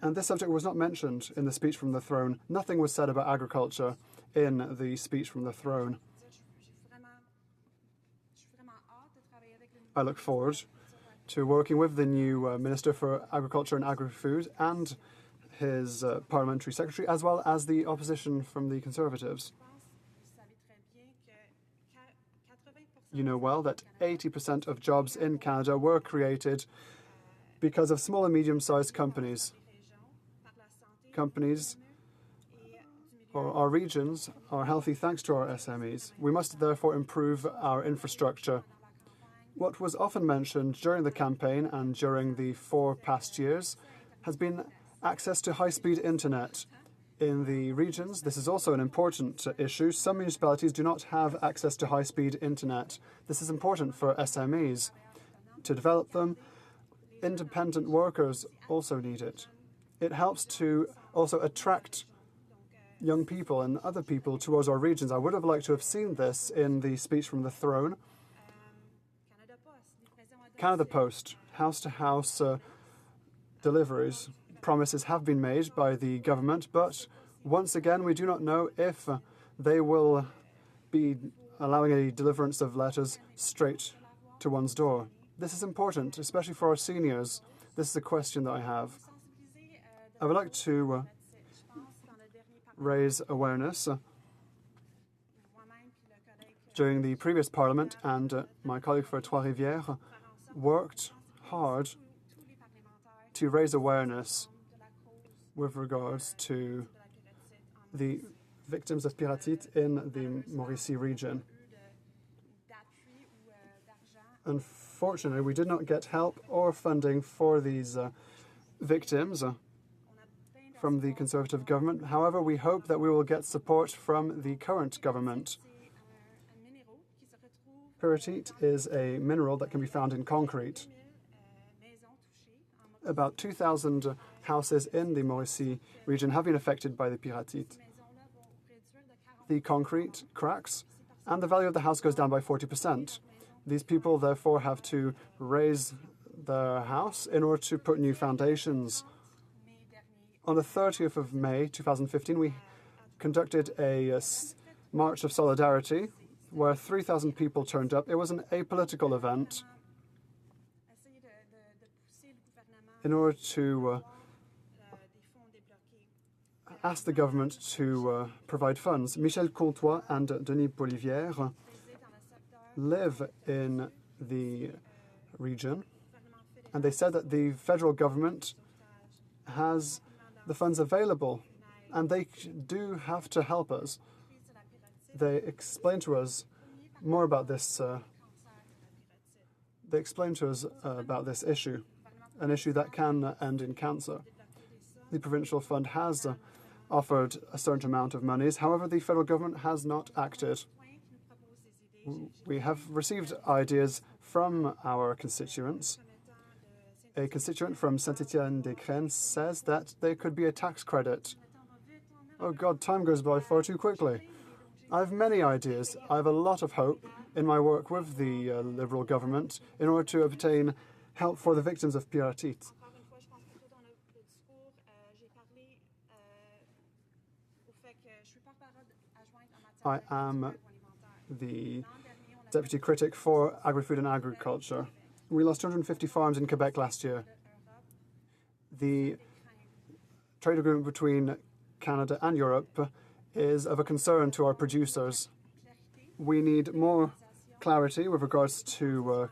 and this subject was not mentioned in the speech from the throne. Nothing was said about agriculture in the speech from the throne. I look forward to working with the new Minister for Agriculture and Agri-Food and his parliamentary secretary, as well as the opposition from the Conservatives. You know well that 80% of jobs in Canada were created because of small and medium-sized companies. Companies, or our regions, are healthy thanks to our SMEs. We must therefore improve our infrastructure. What was often mentioned during the campaign and during the 4 past years has been access to high-speed internet. In the regions, this is also an important issue. Some municipalities do not have access to high-speed internet. This is important for SMEs. To develop them, independent workers also need it. It helps to also attract young people and other people towards our regions. I would have liked to have seen this in the speech from the throne. Canada Post, house-to-house deliveries. Promises have been made by the government, but once again, we do not know if they will be allowing a deliverance of letters straight to one's door. This is important, especially for our seniors. This is a question that I have. I would like to raise awareness. During the previous parliament, and my colleague for Trois-Rivières worked hard to raise awareness with regards to the victims of pyrrhotite in the Mauricie region. Unfortunately, we did not get help or funding for these victims from the Conservative government. However, we hope that we will get support from the current government. Pyrrhotite is a mineral that can be found in concrete. About 2,000 houses in the Mauricie region have been affected by the pyrrhotite. The concrete cracks, and the value of the house goes down by 40%. These people, therefore, have to raise their house in order to put new foundations. On the 30th of May 2015, we conducted a March of Solidarity where 3,000 people turned up. It was an apolitical event in order to ask the government to provide funds. Michel Comtois and Denis Polivière live in the region, and they said that the federal government has the funds available, and they do have to help us. They explained to us more about this. They explained to us about this issue, an issue that can end in cancer. The provincial fund has offered a certain amount of monies. However, the federal government has not acted. We have received ideas from our constituents. A constituent from Saint-Étienne-des-Crennes says that there could be a tax credit. Oh God, time goes by far too quickly. I have many ideas. I have a lot of hope in my work with the Liberal government in order to obtain help for the victims of pyrrhotite. I am the deputy critic for agri-food and agriculture. We lost 250 farms in Quebec last year. The trade agreement between Canada and Europe is of a concern to our producers. We need more clarity with regards to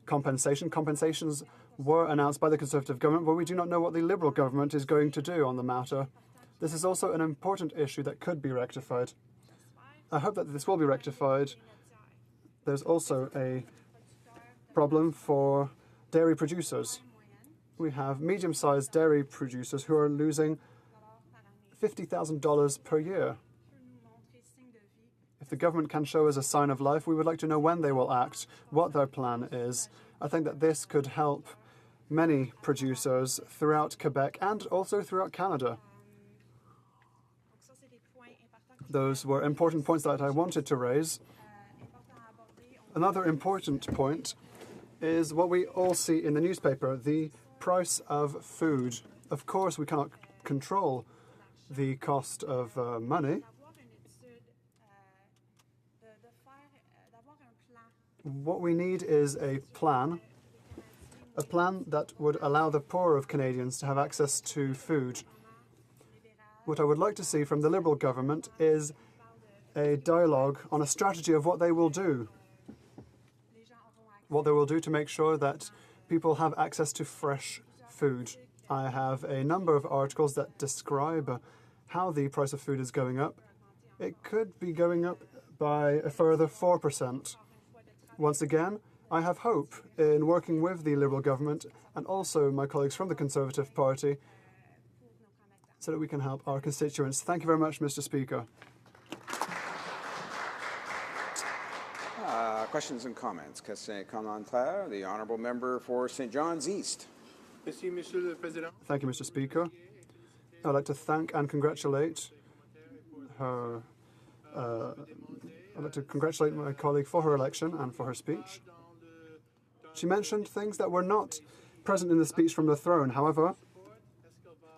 compensation. Compensations were announced by the Conservative government, but we do not know what the Liberal government is going to do on the matter. This is also an important issue that could be rectified. I hope that this will be rectified. There's also a problem for dairy producers. We have medium-sized dairy producers who are losing $50,000 per year. If the government can show us a sign of life, we would like to know when they will act, what their plan is. I think that this could help many producers throughout Quebec and also throughout Canada. Those were important points that I wanted to raise. Another important point is what we all see in the newspaper, the price of food. Of course, we cannot control the cost of money. What we need is a plan that would allow the poor of Canadians to have access to food. What I would like to see from the Liberal government is a dialogue on a strategy of what they will do. What they will do to make sure that people have access to fresh food. I have a number of articles that describe how the price of food is going up. It could be going up by a further 4%. Once again, I have hope in working with the Liberal government and also my colleagues from the Conservative Party so that we can help our constituents. Thank you very much, Mr. Speaker. Questions and comments. Question commentaire. The Honourable Member for St. John's East. Thank you, Mr. Speaker. I'd like to thank and congratulate her. I'd like to congratulate my colleague for her election and for her speech. She mentioned things that were not present in the speech from the throne. However,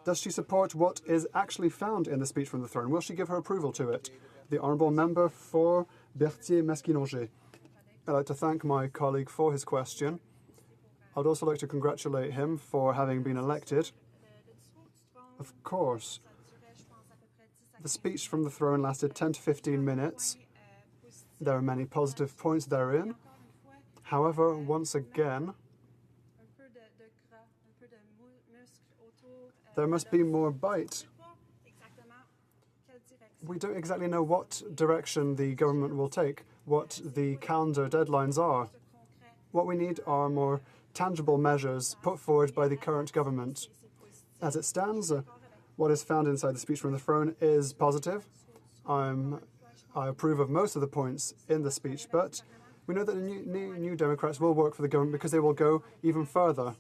does she support what is actually found in the speech from the throne? Will she give her approval to it? The Honourable Member for Berthier-Masquinongé. I'd like to thank my colleague for his question. I'd also like to congratulate him for having been elected. Of course, the speech from the throne lasted 10 to 15 minutes. There are many positive points therein. However, once again, there must be more bite. We don't exactly know what direction the government will take, what the calendar deadlines are. What we need are more tangible measures put forward by the current government. As it stands, what is found inside the speech from the throne is positive. I approve of most of the points in the speech, but we know that the New Democrats will work for the government because they will go even further.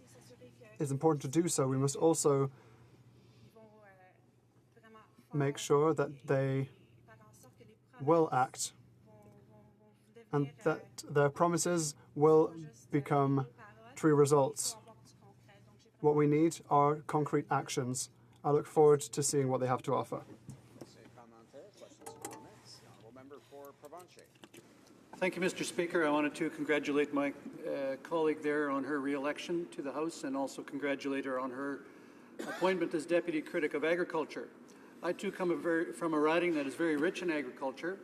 It's important to do so. We must also make sure that they will act and that their promises will become true results. What we need are concrete actions. I look forward to seeing what they have to offer. Thank you, Mr. Speaker. I wanted to congratulate my colleague there on her re-election to the House and also congratulate her on her appointment as Deputy Critic of Agriculture. I too come from a riding that is very rich in agriculture,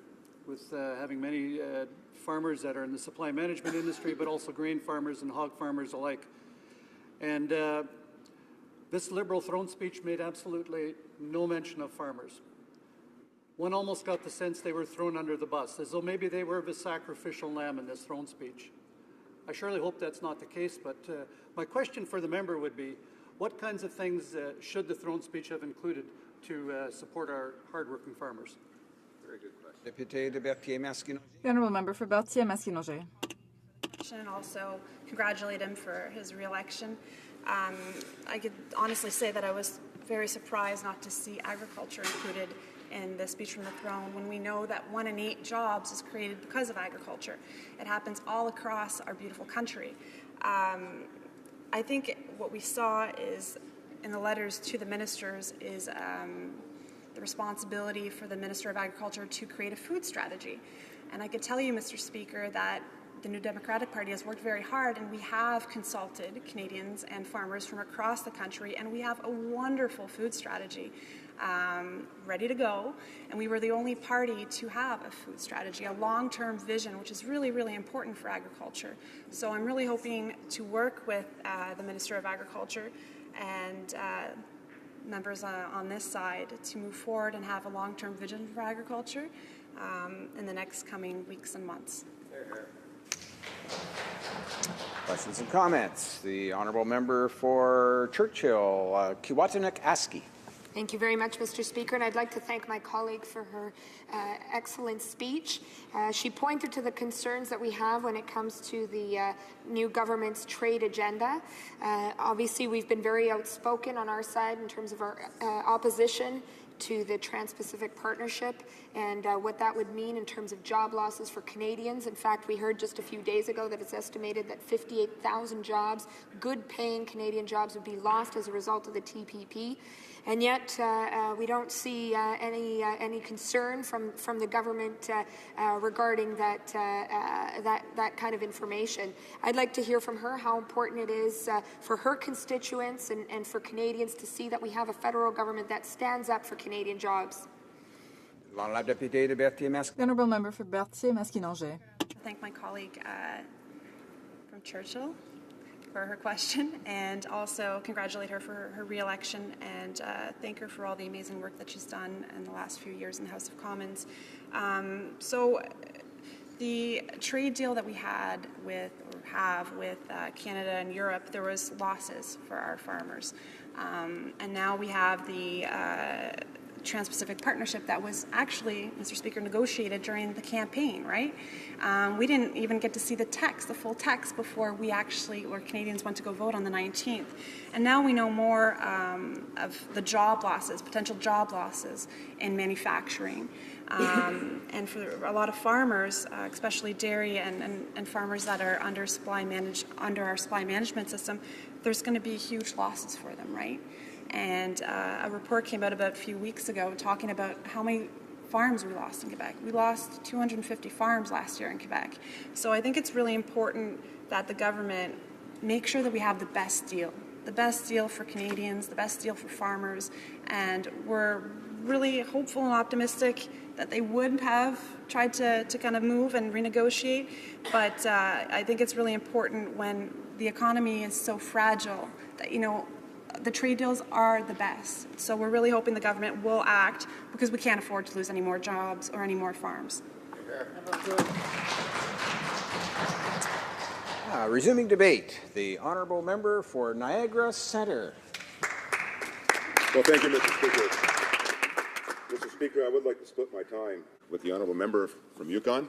with having many farmers that are in the supply management industry, but also grain farmers and hog farmers alike. And this Liberal throne speech made absolutely no mention of farmers. One almost got the sense they were thrown under the bus, as though maybe they were the sacrificial lamb in this throne speech. I surely hope that's not the case, but my question for the member would be, what kinds of things should the throne speech have included to support our hardworking farmers? Very good question. Député de Berthier-Masquinongé. The Honourable Member for Berthier-Masquinongé. And also congratulate him for his re-election. I could honestly say that I was very surprised not to see agriculture included in the speech from the throne when we know that 1 in 8 jobs is created because of agriculture. It happens all across our beautiful country. I think what we saw is in the letters to the ministers is the responsibility for the Minister of Agriculture to create a food strategy. And I could tell you, Mr. Speaker, that the New Democratic Party has worked very hard, and we have consulted Canadians and farmers from across the country, and we have a wonderful food strategy ready to go. And we were the only party to have a food strategy, a long-term vision, which is really, really important for agriculture. So I'm really hoping to work with the Minister of Agriculture and members on this side to move forward and have a long-term vision for agriculture in the next coming weeks and months. Questions and comments? The Honourable Member for Churchill, Kiwatanik-Aski. Thank you very much, Mr. Speaker, and I'd like to thank my colleague for her excellent speech. She pointed to the concerns that we have when it comes to the new government's trade agenda. Obviously, we've been very outspoken on our side in terms of our opposition to the Trans-Pacific Partnership and what that would mean in terms of job losses for Canadians. In fact, we heard just a few days ago that it's estimated that 58,000 jobs, good-paying Canadian jobs, would be lost as a result of the TPP. And yet, we don't see any concern from the government regarding that kind of information. I'd like to hear from her how important it is for her constituents and for Canadians to see that we have a federal government that stands up for Canadian jobs. The Honourable Member for Berthier-Masquinongé. Thank my colleague from Churchill for her question, and also congratulate her for her re-election, and thank her for all the amazing work that she's done in the last few years in the House of Commons. So the trade deal that we have with Canada and Europe, there was losses for our farmers. And now we have the Trans-Pacific Partnership that was actually, Mr. Speaker, negotiated during the campaign, right? We didn't even get to see the text, the full text, before we actually, or Canadians went to go vote on the 19th. And now we know more of the job losses, potential job losses in manufacturing. And for a lot of farmers, especially dairy and farmers that are under our supply management system, there's going to be huge losses for them, right? And a report came out about a few weeks ago talking about how many farms we lost in Quebec. We lost 250 farms last year in Quebec. So I think it's really important that the government make sure that we have the best deal for Canadians, the best deal for farmers, and we're really hopeful and optimistic that they would have tried to kind of move and renegotiate, but I think it's really important when the economy is so fragile that, you know, the trade deals are the best. So we're really hoping the government will act, because we can't afford to lose any more jobs or any more farms. Resuming debate, the Honourable Member for Niagara Centre. Well, thank you, Mr. Speaker. Mr. Speaker, I would like to split my time with the Honourable Member from Yukon.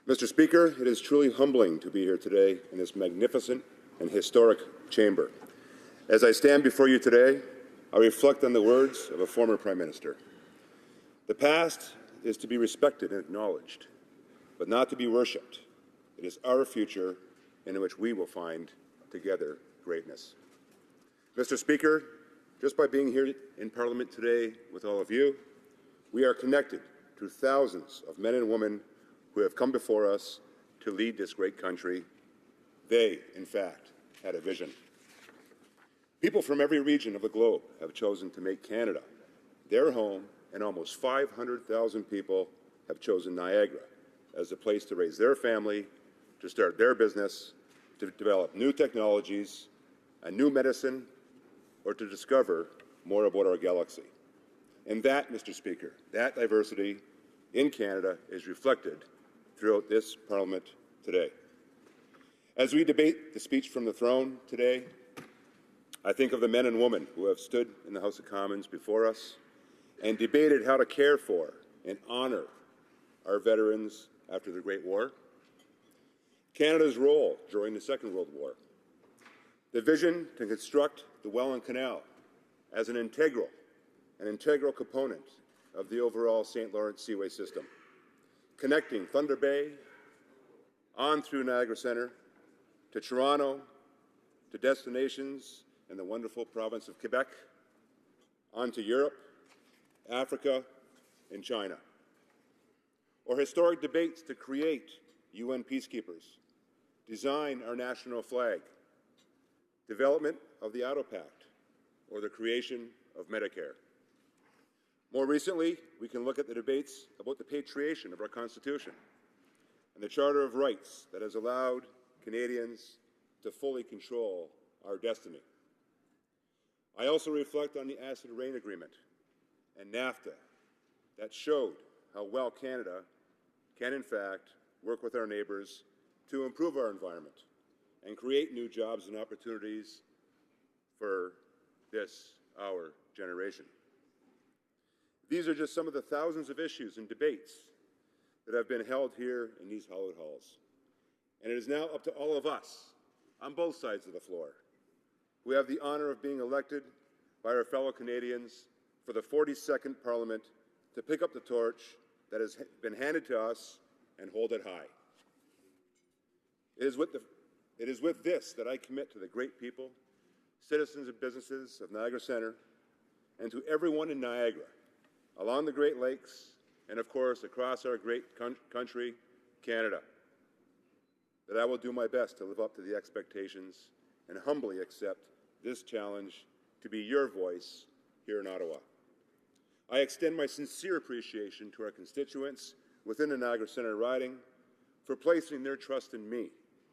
Mr. Speaker, it is truly humbling to be here today in this magnificent and historic chamber. As I stand before you today, I reflect on the words of a former Prime Minister. The past is to be respected and acknowledged, but not to be worshipped. It is our future in which we will find together greatness. Mr. Speaker, just by being here in Parliament today with all of you, we are connected to thousands of men and women who have come before us to lead this great country. They, in fact, had a vision. People from every region of the globe have chosen to make Canada their home, and almost 500,000 people have chosen Niagara as a place to raise their family, to start their business, to develop new technologies, a new medicine, or to discover more about our galaxy. And that, Mr. Speaker, that diversity in Canada is reflected throughout this Parliament today. As we debate the speech from the throne today, I think of the men and women who have stood in the House of Commons before us and debated how to care for and honour our veterans after the Great War, Canada's role during the Second World War, the vision to construct the Welland Canal as an integral component of the overall St. Lawrence Seaway system, connecting Thunder Bay on through Niagara Centre to Toronto, to destinations in the wonderful province of Quebec, on to Europe, Africa and China, or historic debates to create UN peacekeepers, design our national flag, development of the Auto Pact, or the creation of Medicare. More recently, we can look at the debates about the patriation of our Constitution and the Charter of Rights that has allowed Canadians to fully control our destiny. I also reflect on the Acid Rain Agreement and NAFTA that showed how well Canada can, in fact, work with our neighbours to improve our environment and create new jobs and opportunities for this, our generation. These are just some of the thousands of issues and debates that have been held here in these hallowed halls. And it is now up to all of us, on both sides of the floor, who have the honour of being elected by our fellow Canadians for the 42nd Parliament, to pick up the torch that has been handed to us and hold it high. It is with this that I commit to the great people, citizens and businesses of Niagara Centre, and to everyone in Niagara, along the Great Lakes, and of course across our great country, Canada, that I will do my best to live up to the expectations and humbly accept this challenge to be your voice here in Ottawa. I extend my sincere appreciation to our constituents within the Niagara Centre riding for placing their trust in me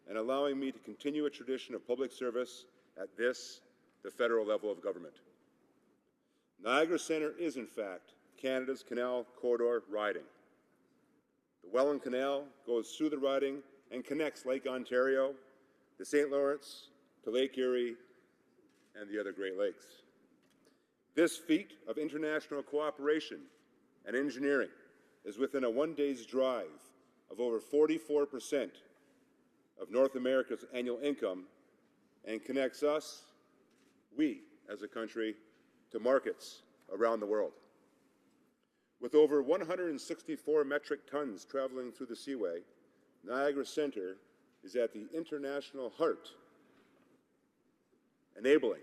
and allowing me to continue a tradition of public service at this, the federal level of government. Niagara Centre is, in fact, Canada's Canal Corridor riding. The Welland Canal goes through the riding and connects Lake Ontario, the St. Lawrence, to Lake Erie, and the other Great Lakes. This feat of international cooperation and engineering is within a one-day's drive of over 44% of North America's annual income and connects us, we as a country, to markets around the world. With over 164 metric tons traveling through the seaway, Niagara Centre is at the international heart, enabling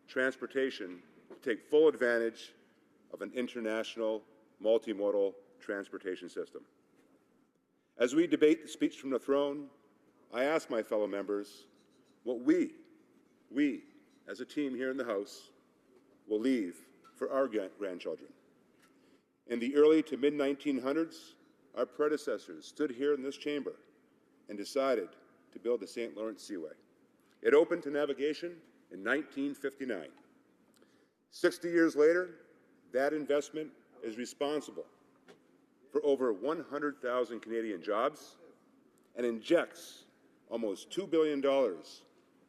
transportation to take full advantage of an international multimodal transportation system. As we debate the speech from the throne, I ask my fellow members what we as a team here in the House will leave for our grandchildren. In the early to mid-1900s, our predecessors stood here in this chamber and decided to build the St. Lawrence Seaway. It opened to navigation in 1959. 60 years later, that investment is responsible for over 100,000 Canadian jobs and injects almost $2 billion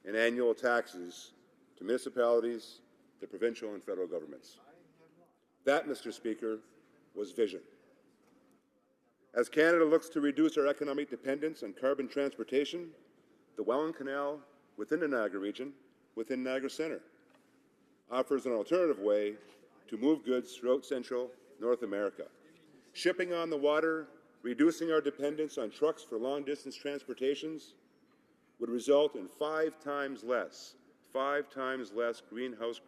in annual taxes to municipalities, the provincial and federal governments. That, Mr. Speaker, was vision. As Canada looks to reduce our economic dependence on carbon transportation, the Welland Canal within the Niagara region, within Niagara Centre, offers an alternative way to move goods throughout central North America. Shipping on the water, reducing our dependence on trucks for long-distance transportations, would result in 5 times less greenhouse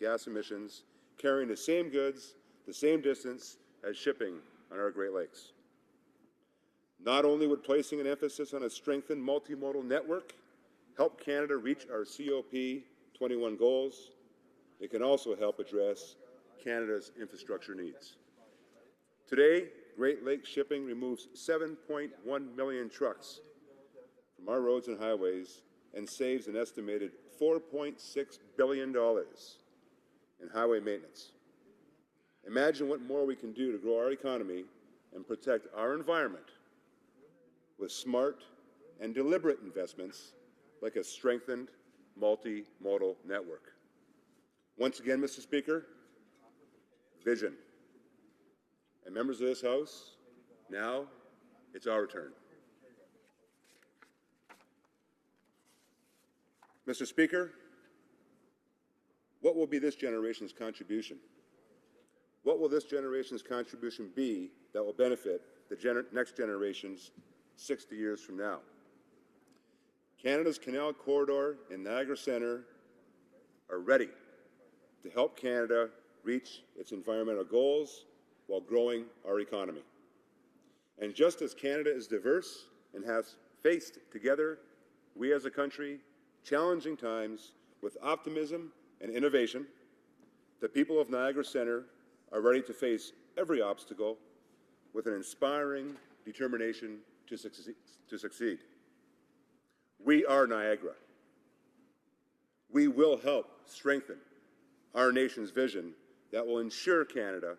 gas emissions, carrying the same goods, the same distance as shipping on our Great Lakes. Not only would placing an emphasis on a strengthened multimodal network help Canada reach our COP21 goals, it can also help address Canada's infrastructure needs. Today, Great Lakes shipping removes 7.1 million trucks from our roads and highways and saves an estimated $4.6 billion in highway maintenance. Imagine what more we can do to grow our economy and protect our environment with smart and deliberate investments like a strengthened multimodal network. Once again, Mr. Speaker, vision. And members of this House, now it's our turn. Mr. Speaker, what will be this generation's contribution? What will this generation's contribution be that will benefit the next generations 60 years from now? Canada's Canal Corridor and Niagara Centre are ready to help Canada reach its environmental goals while growing our economy. And just as Canada is diverse and has faced together, we as a country, challenging times with optimism and innovation, the people of Niagara Centre are ready to face every obstacle with an inspiring determination to succeed. We are Niagara. We will help strengthen our nation's vision that will ensure Canada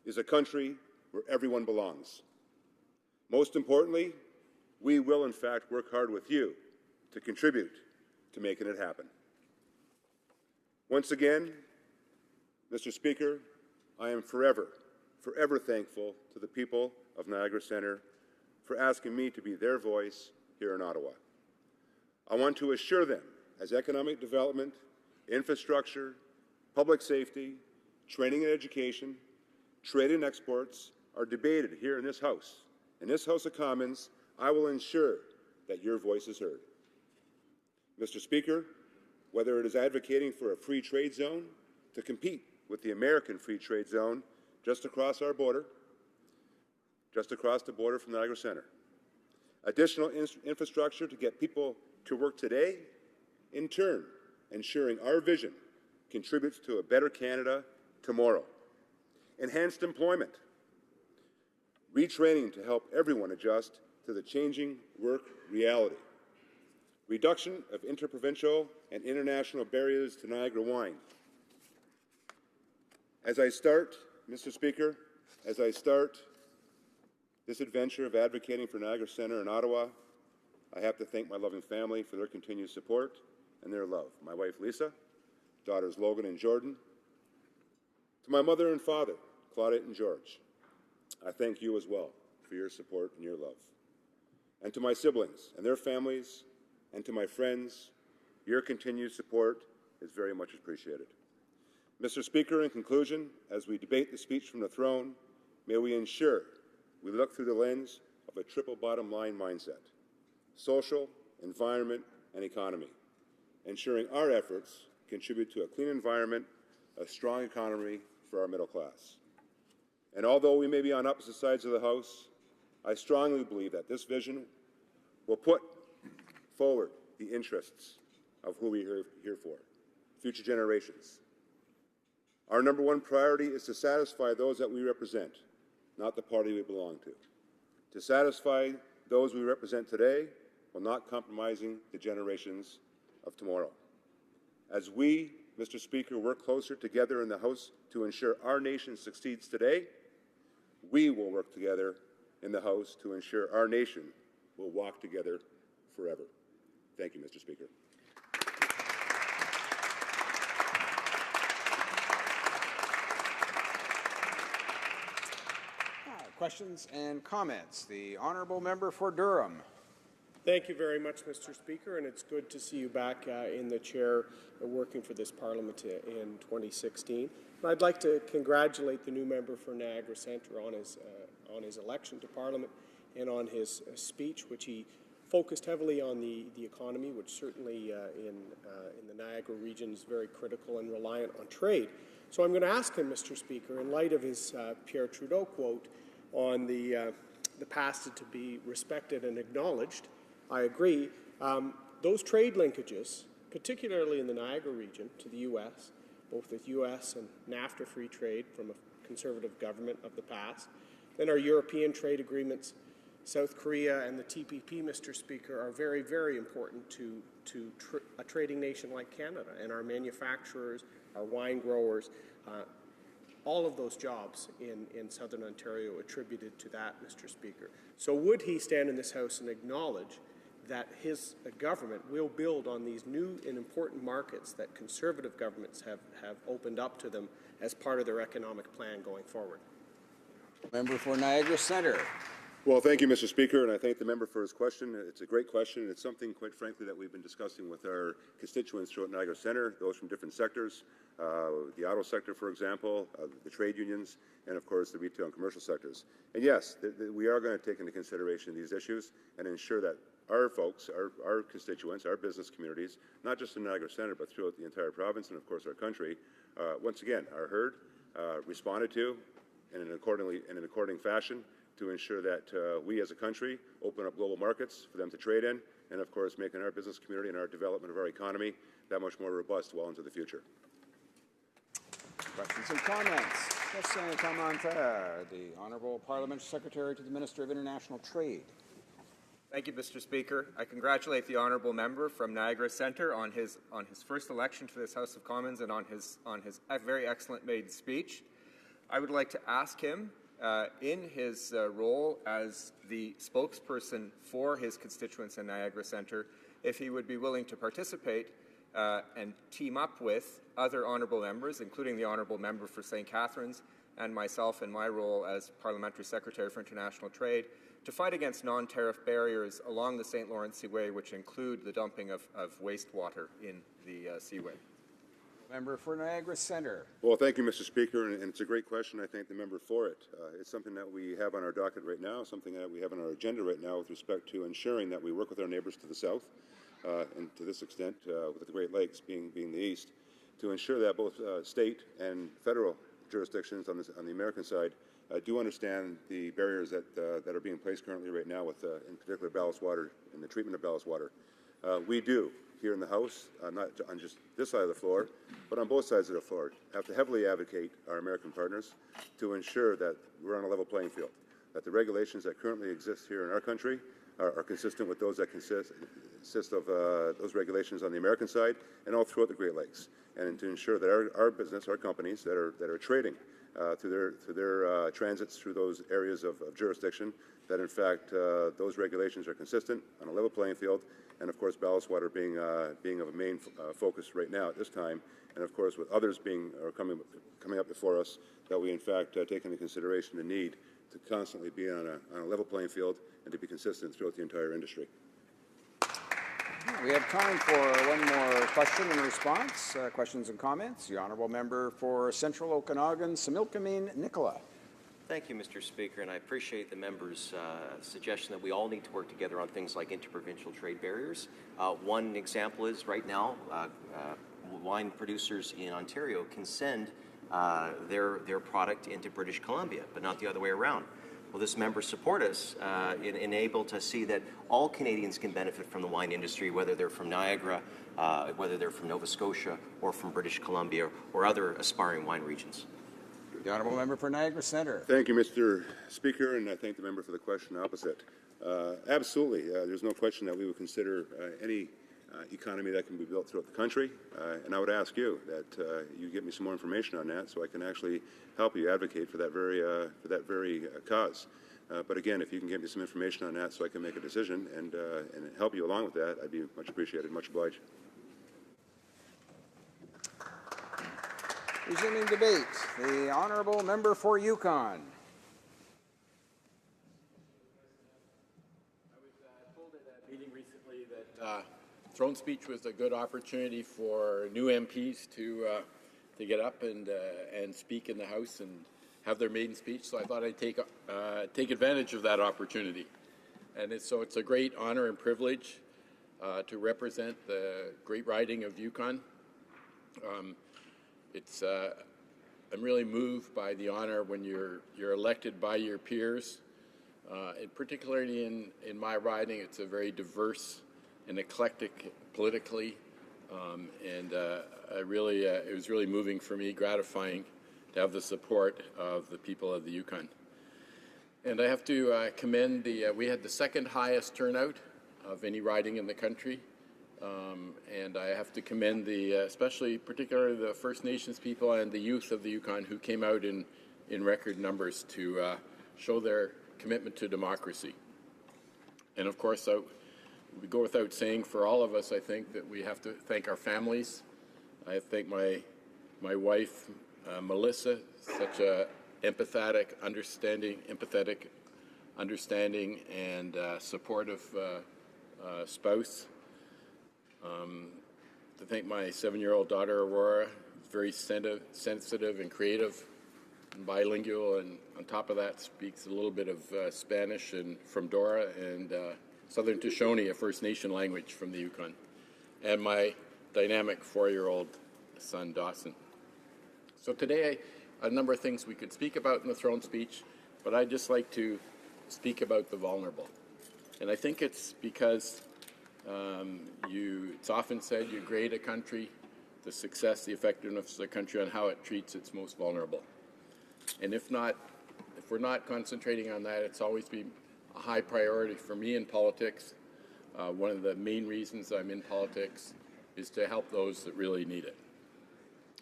is a country where everyone belongs. Most importantly, we will in fact work hard with you to contribute to making it happen. Once again, Mr. Speaker, I am forever thankful to the people of Niagara Centre for asking me to be their voice here in Ottawa. I want to assure them as economic development, infrastructure, public safety, training and education, trade and exports are debated here in this House. In this House of Commons, I will ensure that your voice is heard. Mr. Speaker, whether it is advocating for a free trade zone to compete with the American free trade zone just across our border, just across the border from Niagara Centre, additional infrastructure to get people to work today, in turn, ensuring our vision contributes to a better Canada tomorrow, enhanced employment, retraining to help everyone adjust to the changing work reality, reduction of interprovincial and international barriers to Niagara wine. As I start, Mr. Speaker, as I start this adventure of advocating for Niagara Centre in Ottawa, I have to thank my loving family for their continued support and their love. My wife, Lisa, daughters Logan and Jordan, to my mother and father, Claudette and George, I thank you as well for your support and your love. And to my siblings and their families, and to my friends, your continued support is very much appreciated. Mr. Speaker, in conclusion, as we debate the speech from the throne, may we ensure we look through the lens of a triple bottom line mindset: social, environment, and economy, ensuring our efforts contribute to a clean environment, a strong economy for our middle class. And although we may be on opposite sides of the House, I strongly believe that this vision will put forward the interests of who we are here for, future generations. Our number one priority is to satisfy those that we represent, not the party we belong to satisfy those we represent today while not compromising the generations of tomorrow. As we, Mr. Speaker, work closer together in the House to ensure our nation succeeds today, we will work together in the House to ensure our nation will walk together forever. Thank you, Mr. Speaker. Questions and comments. The Honourable Member for Durham. Thank you very much, Mr. Speaker, and it's good to see you back in the chair working for this Parliament in 2016. And I'd like to congratulate the new member for Niagara Centre on his election to Parliament and on his speech, which he focused heavily on the economy, which certainly in the Niagara region is very critical and reliant on trade. So I'm going to ask him, Mr. Speaker, in light of his Pierre Trudeau quote on the past to be respected and acknowledged, I agree. Those trade linkages, particularly in the Niagara region to the U.S., both with U.S. and NAFTA free trade from a conservative government of the past, then our European trade agreements, South Korea and the TPP, Mr. Speaker, are very, very important to a trading nation like Canada and our manufacturers, our wine growers, all of those jobs in Southern Ontario attributed to that, Mr. Speaker. So would he stand in this House and acknowledge that his government will build on these new and important markets that Conservative governments have opened up to them as part of their economic plan going forward? Member for Niagara Centre. Well, thank you, Mr. Speaker, and I thank the member for his question. It's a great question, and it's something, quite frankly, that we've been discussing with our constituents throughout Niagara Centre, those from different sectors, the auto sector, for example, the trade unions, and, of course, the retail and commercial sectors. And yes, we are going to take into consideration these issues and ensure that our folks, our constituents, our business communities, not just in Niagara Centre, but throughout the entire province and, of course, our country, once again, are heard, responded to, and in an according fashion to ensure that we as a country open up global markets for them to trade in, and, of course, making our business community and our development of our economy that much more robust well into the future. Questions and comments? Question commentaire. The Honourable Parliamentary Secretary to the Minister of International Trade. Thank you, Mr. Speaker. I congratulate the honourable member from Niagara Centre on his first election to this House of Commons and on his very excellent maiden speech. I would like to ask him, in his role as the spokesperson for his constituents in Niagara Centre, if he would be willing to participate and team up with other honourable members, including the honourable member for St. Catharines and myself in my role as Parliamentary Secretary for International Trade, to fight against non-tariff barriers along the St. Lawrence Seaway, which include the dumping of wastewater in the seaway. Member for Niagara Centre. Well, thank you, Mr. Speaker, and it's a great question. I thank the member for it. It's something that we have on our docket right now, something that we have on our agenda right now with respect to ensuring that we work with our neighbours to the south, and to this extent with the Great Lakes being the east, to ensure that both state and federal jurisdictions on the American side do understand the barriers that are being placed currently right now with, in particular, ballast water and the treatment of ballast water. We do, here in the House, not on just this side of the floor, but on both sides of the floor, have to heavily advocate our American partners to ensure that we're on a level playing field, that the regulations that currently exist here in our country are consistent with those that consist of those regulations on the American side and all throughout the Great Lakes, and to ensure that our business, our companies that are trading through their transits through those areas of jurisdiction, that in fact those regulations are consistent on a level playing field, and of course ballast water being of a main focus right now at this time, and of course with others coming up before us, that we in fact take into consideration the need to constantly be on a level playing field and to be consistent throughout the entire industry. We have time for one more question and response. Questions and comments. The Honourable Member for Central Okanagan, Similkameen, Nicola. Thank you, Mr. Speaker, and I appreciate the member's suggestion that we all need to work together on things like interprovincial trade barriers. One example is right now, wine producers in Ontario can send their product into British Columbia, but not the other way around. Will this member support us in able to see that all Canadians can benefit from the wine industry, whether they're from Niagara, whether they're from Nova Scotia, or from British Columbia, or other aspiring wine regions? The Honourable Member for Niagara Centre. Thank you, Mr. Speaker, and I thank the member for the question opposite. Absolutely. There's no question that we would consider any economy that can be built throughout the country, and I would ask you that you give me some more information on that so I can actually help you advocate for that very cause. But again, if you can give me some information on that so I can make a decision and help you along with that, I'd be much appreciated, much obliged. Resuming debate, the Honourable Member for Yukon. I was told at a meeting recently that throne speech was a good opportunity for new MPs to get up and speak in the House and have their maiden speech. So I thought I'd take advantage of that opportunity. And it's a great honor and privilege to represent the great riding of Yukon. I'm really moved by the honor when you're elected by your peers. And particularly in my riding, it's a very diverse and eclectic politically, and it was really moving for me, gratifying to have the support of the people of the Yukon. And I have to commend we had the second highest turnout of any riding in the country, and I have to commend particularly the First Nations people and the youth of the Yukon who came out in record numbers to show their commitment to democracy. And of course, we go without saying for all of us, I think, that we have to thank our families. I thank my wife, Melissa, such a empathetic, understanding, and supportive spouse. To thank my 7-year-old daughter, Aurora, very sensitive and creative and bilingual, and on top of that speaks a little bit of Spanish and from Dora, and Southern Shoshone, a First Nation language from the Yukon, and my dynamic 4-year-old son, Dawson. So today, a number of things we could speak about in the throne speech, but I'd just like to speak about the vulnerable. And I think it's because it's often said you grade a country, the success, the effectiveness of the country on how it treats its most vulnerable. And if we're not concentrating on that, it's always been a high priority for me in politics. One of the main reasons I'm in politics is to help those that really need it.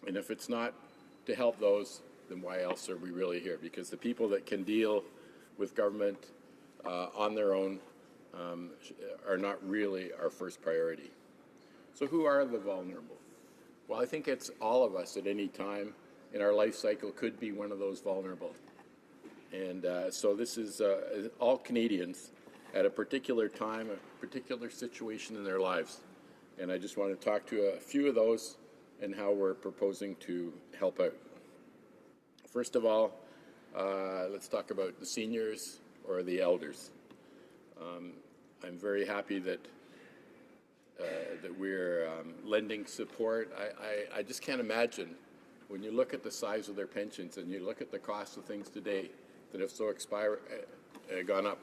And if it's not to help those, then why else are we really here? Because the people that can deal with government on their own are not really our first priority. So who are the vulnerable? Well, I think it's all of us at any time in our life cycle could be one of those vulnerable. And so this is all Canadians at a particular time, a particular situation in their lives. And I just want to talk to a few of those and how we're proposing to help out. First of all, let's talk about the seniors or the elders. I'm very happy that we're lending support. I just can't imagine when you look at the size of their pensions and you look at the cost of things today that have so gone up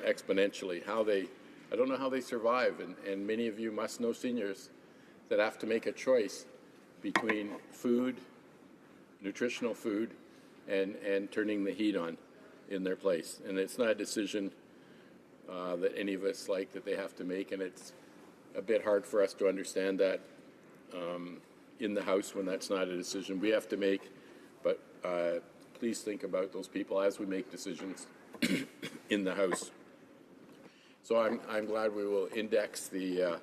exponentially. I don't know how they survive, and many of you must know seniors that have to make a choice between food, nutritional food, and turning the heat on in their place. And it's not a decision that any of us like that they have to make, and it's a bit hard for us to understand that in the House when that's not a decision we have to make. But please think about those people as we make decisions in the House. So I'm glad we will index the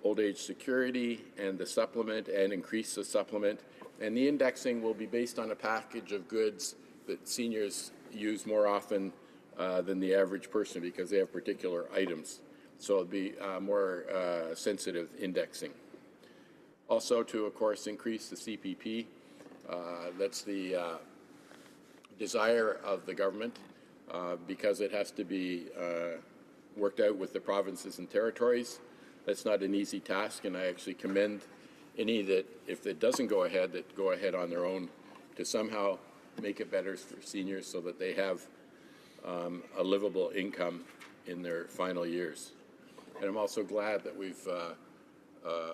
old age security and the supplement and increase the supplement. And the indexing will be based on a package of goods that seniors use more often than the average person because they have particular items. So it'll be more sensitive indexing. Also to, of course, increase the CPP. That's the desire of the government because it has to be worked out with the provinces and territories. That's not an easy task, and I actually commend any that, if it doesn't go ahead, that go ahead on their own to somehow make it better for seniors so that they have a livable income in their final years. And I'm also glad that we've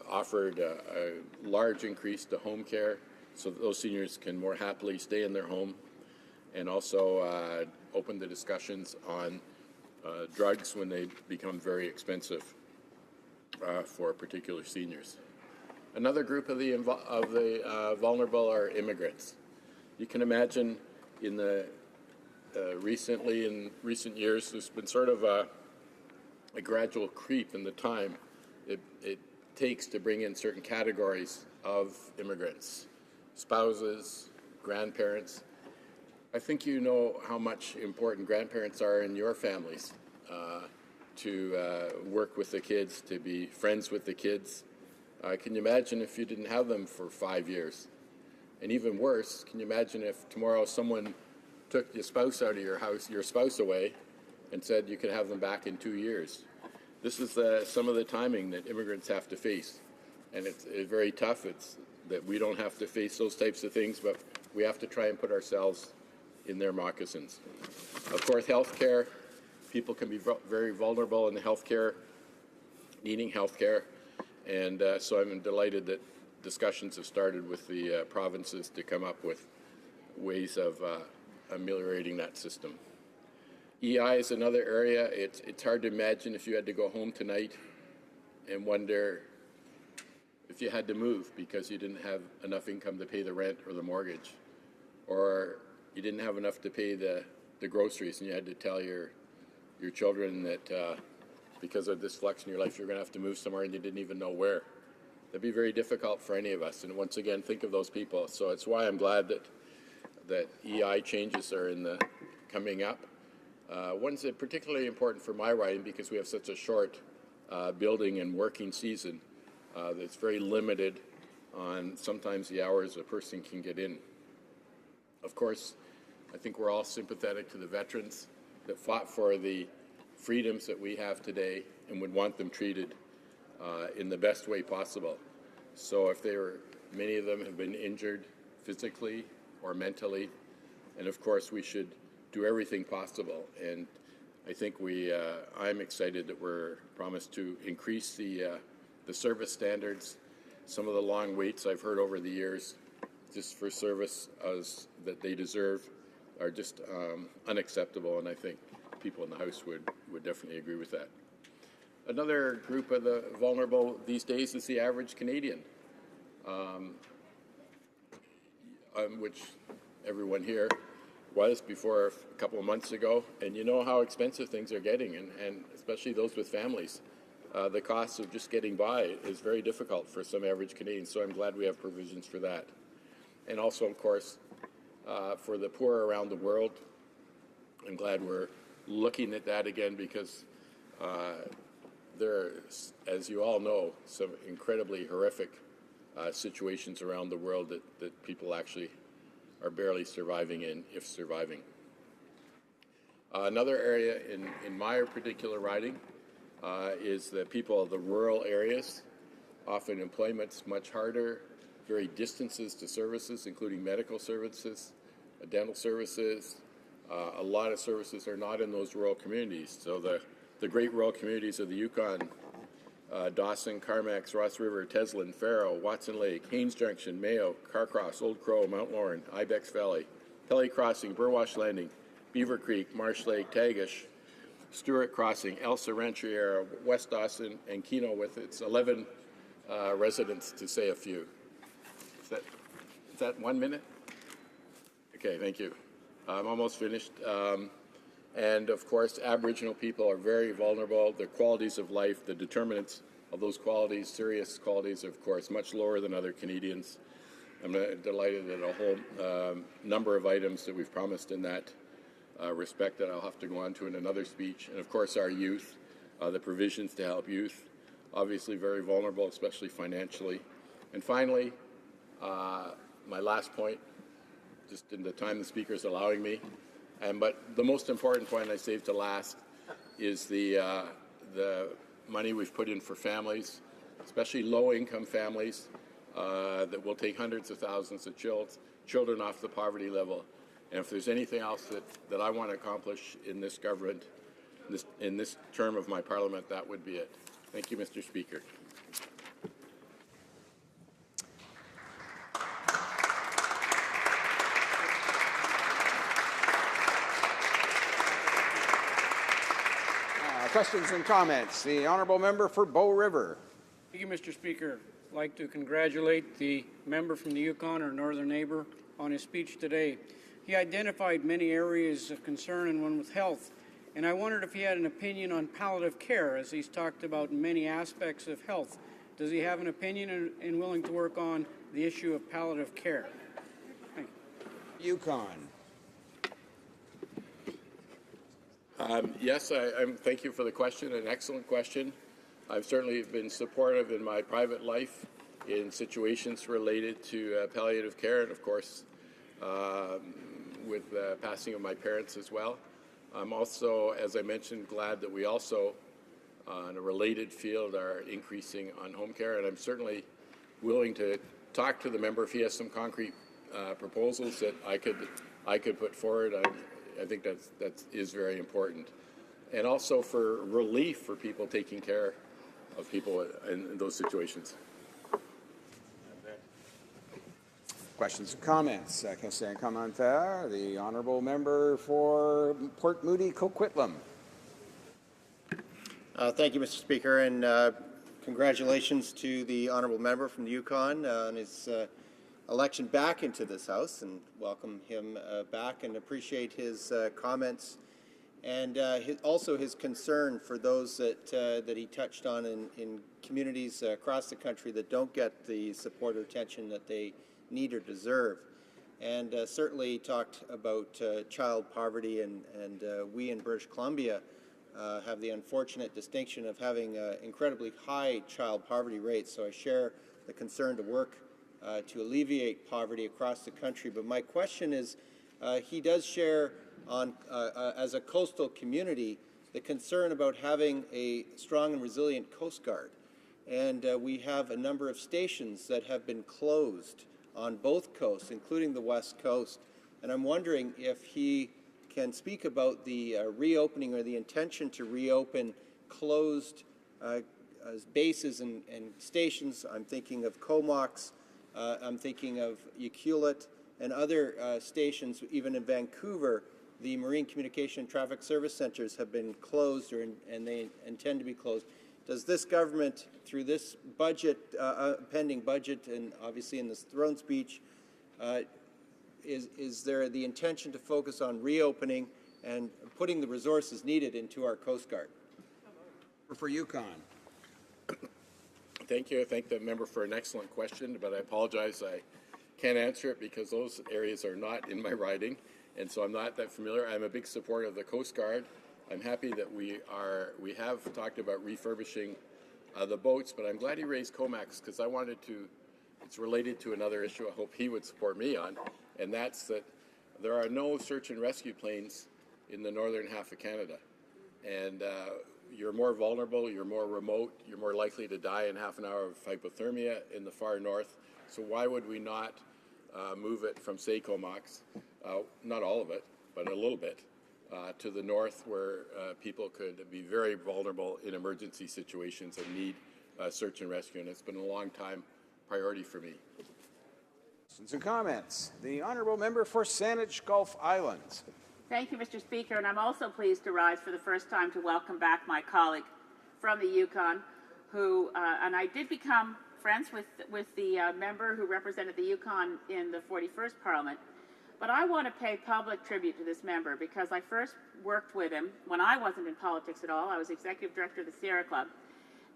offered a large increase to home care so that those seniors can more happily stay in their home, and also open the discussions on drugs when they become very expensive for particular seniors. Another group of the vulnerable are immigrants. You can imagine in recent years, there's been sort of a gradual creep in the time it takes to bring in certain categories of immigrants, spouses, grandparents. I think you know how much important grandparents are in your families to work with the kids, to be friends with the kids. Can you imagine if you didn't have them for 5 years? And even worse, can you imagine if tomorrow someone took your spouse out of your house, your spouse away, and said you could have them back in 2 years? This is some of the timing that immigrants have to face. And it's very tough. It's that we don't have to face those types of things, but we have to try and put ourselves in their moccasins. Of course, health care. People can be very vulnerable in the health care, needing health care. And so I'm delighted that discussions have started with the provinces to come up with ways of ameliorating that system. EI is another area. It's hard to imagine if you had to go home tonight and wonder if you had to move because you didn't have enough income to pay the rent or the mortgage, or you didn't have enough to pay the groceries and you had to tell your children that because of this flux in your life, you're going to have to move somewhere and you didn't even know where. That'd be very difficult for any of us. And once again, think of those people. So it's why I'm glad that EI changes are coming up. One's particularly important for my riding because we have such a short building and working season that's very limited on sometimes the hours a person can get in. Of course, I think we're all sympathetic to the veterans that fought for the freedoms that we have today and would want them treated in the best way possible. So if many of them have been injured physically or mentally, and of course we should do everything possible. And I think I'm excited that we're promised to increase the service standards. Some of the long waits I've heard over the years just for service that they deserve are just unacceptable, and I think people in the House would definitely agree with that. Another group of the vulnerable these days is the average Canadian, which everyone here was before a couple of months ago, and you know how expensive things are getting, and especially those with families. The cost of just getting by is very difficult for some average Canadians, so I'm glad we have provisions for that. And also, of course, for the poor around the world, I'm glad we're looking at that again, because there are, as you all know, some incredibly horrific situations around the world that people actually are barely surviving in, if surviving. Another area in my particular riding is the people of the rural areas. Often employment's much harder, very distances to services, including medical services, dental services. A lot of services are not in those rural communities. So the great rural communities of the Yukon, Dawson, Carmacks, Ross River, Teslin, Faro, Watson Lake, Haines Junction, Mayo, Carcross, Old Crow, Mount Lorne, Ibex Valley, Pelly Crossing, Burwash Landing, Beaver Creek, Marsh Lake, Tagish, Stewart Crossing, Elsa Rancheria, West Dawson, and Keno with its 11 residents, to say a few. Is that 1 minute? Okay, thank you. I'm almost finished. And of course, Aboriginal people are very vulnerable. Their qualities of life, the determinants of those qualities, serious qualities, are of course much lower than other Canadians. I'm delighted at a whole number of items that we've promised in that respect that I'll have to go on to in another speech. And of course, our youth, the provisions to help youth, obviously very vulnerable, especially financially. And finally, my last point, just in the time the speaker is allowing me, but the most important point I saved to last is the money we've put in for families, especially low-income families, that will take hundreds of thousands of children off the poverty level. And if there's anything else that I want to accomplish in this government, in this term of my parliament, that would be it. Thank you, Mr. Speaker. Questions and comments. The honourable member for Bow River. Thank you, Mr. Speaker. I'd like to congratulate the member from the Yukon, our northern neighbour, on his speech today. He identified many areas of concern and one with health, and I wondered if he had an opinion on palliative care, as he's talked about many aspects of health. Does he have an opinion and willing to work on the issue of palliative care? Thank you. Yukon. Yes, thank you for the question, an excellent question. I've certainly been supportive in my private life in situations related to palliative care, and of course with the passing of my parents as well. I'm also, as I mentioned, glad that we also, in a related field, are increasing on home care, and I'm certainly willing to talk to the member if he has some concrete proposals that I could put forward. I think that is very important. And also for relief for people taking care of people in those situations. Questions and comments? Question and commentaire. The honourable member for Port Moody, Coquitlam. Thank you, Mr. Speaker, and congratulations to the honourable member from the Yukon on his election back into this House, and welcome him back, and appreciate his comments and also his concern for those that he touched on in communities across the country that don't get the support or attention that they need or deserve. And certainly talked about child poverty, and we in British Columbia have the unfortunate distinction of having incredibly high child poverty rates, so I share the concern to work to alleviate poverty across the country. But my question is, he does share on, as a coastal community, the concern about having a strong and resilient Coast Guard. And we have a number of stations that have been closed on both coasts, including the West Coast. And I'm wondering if he can speak about the reopening or the intention to reopen closed bases and stations. I'm thinking of Comox, I'm thinking of Ucluelet, and other stations, even in Vancouver. The Marine Communication and Traffic Service Centers have been closed, and they intend to be closed. Does this government, through this budget, pending budget, and obviously in this throne speech, is there the intention to focus on reopening and putting the resources needed into our Coast Guard? For Yukon. Thank you. I thank the member for an excellent question, but I apologize I can't answer it because those areas are not in my riding, and so I'm not that familiar. I'm a big supporter of the Coast Guard. I'm happy that we have talked about refurbishing the boats, but I'm glad he raised Comox because I wanted to, it's related to another issue I hope he would support me on, and that's that there are no search and rescue planes in the northern half of Canada. And you're more vulnerable, you're more remote, you're more likely to die in half an hour of hypothermia in the far north. So why would we not move it from, say, Comox, not all of it, but a little bit, to the north where people could be very vulnerable in emergency situations and need search and rescue. And it's been a long time priority for me. Questions and comments. The Honourable Member for Saanich Gulf Islands. Thank you, Mr. Speaker, and I'm also pleased to rise for the first time to welcome back my colleague from the Yukon, who, and I did become friends with the member who represented the Yukon in the 41st Parliament, but I want to pay public tribute to this member because I first worked with him when I wasn't in politics at all. I was Executive Director of the Sierra Club,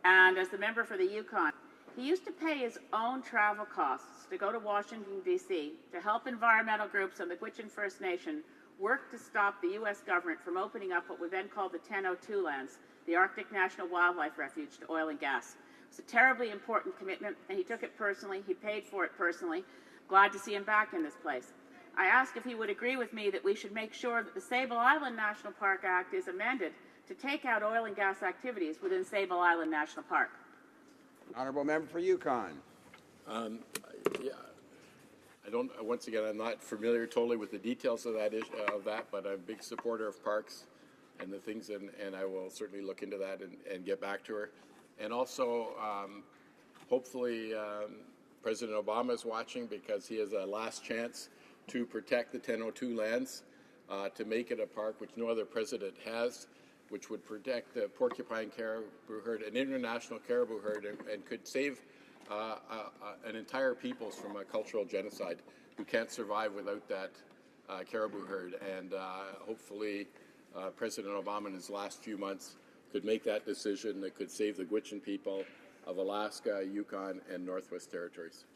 and as the member for the Yukon, he used to pay his own travel costs to go to Washington, D.C. to help environmental groups and the Gwich'in First Nation worked to stop the U.S. government from opening up what we then called the 1002 lands, the Arctic National Wildlife Refuge, to oil and gas. It's a terribly important commitment, and he took it personally. He paid for it personally. Glad to see him back in this place. I asked if he would agree with me that we should make sure that the Sable Island National Park Act is amended to take out oil and gas activities within Sable Island National Park. Honourable Member for Yukon. Yeah. Once again, I'm not familiar totally with the details of that, but I'm a big supporter of parks and the things, and I will certainly look into that and get back to her. And also, hopefully, President Obama is watching because he has a last chance to protect the 1002 lands, to make it a park which no other president has, which would protect the porcupine caribou herd, an international caribou herd, and could save an entire peoples from a cultural genocide who can't survive without that caribou herd. And hopefully President Obama in his last few months could make that decision that could save the Gwich'in people of Alaska, Yukon, and Northwest Territories.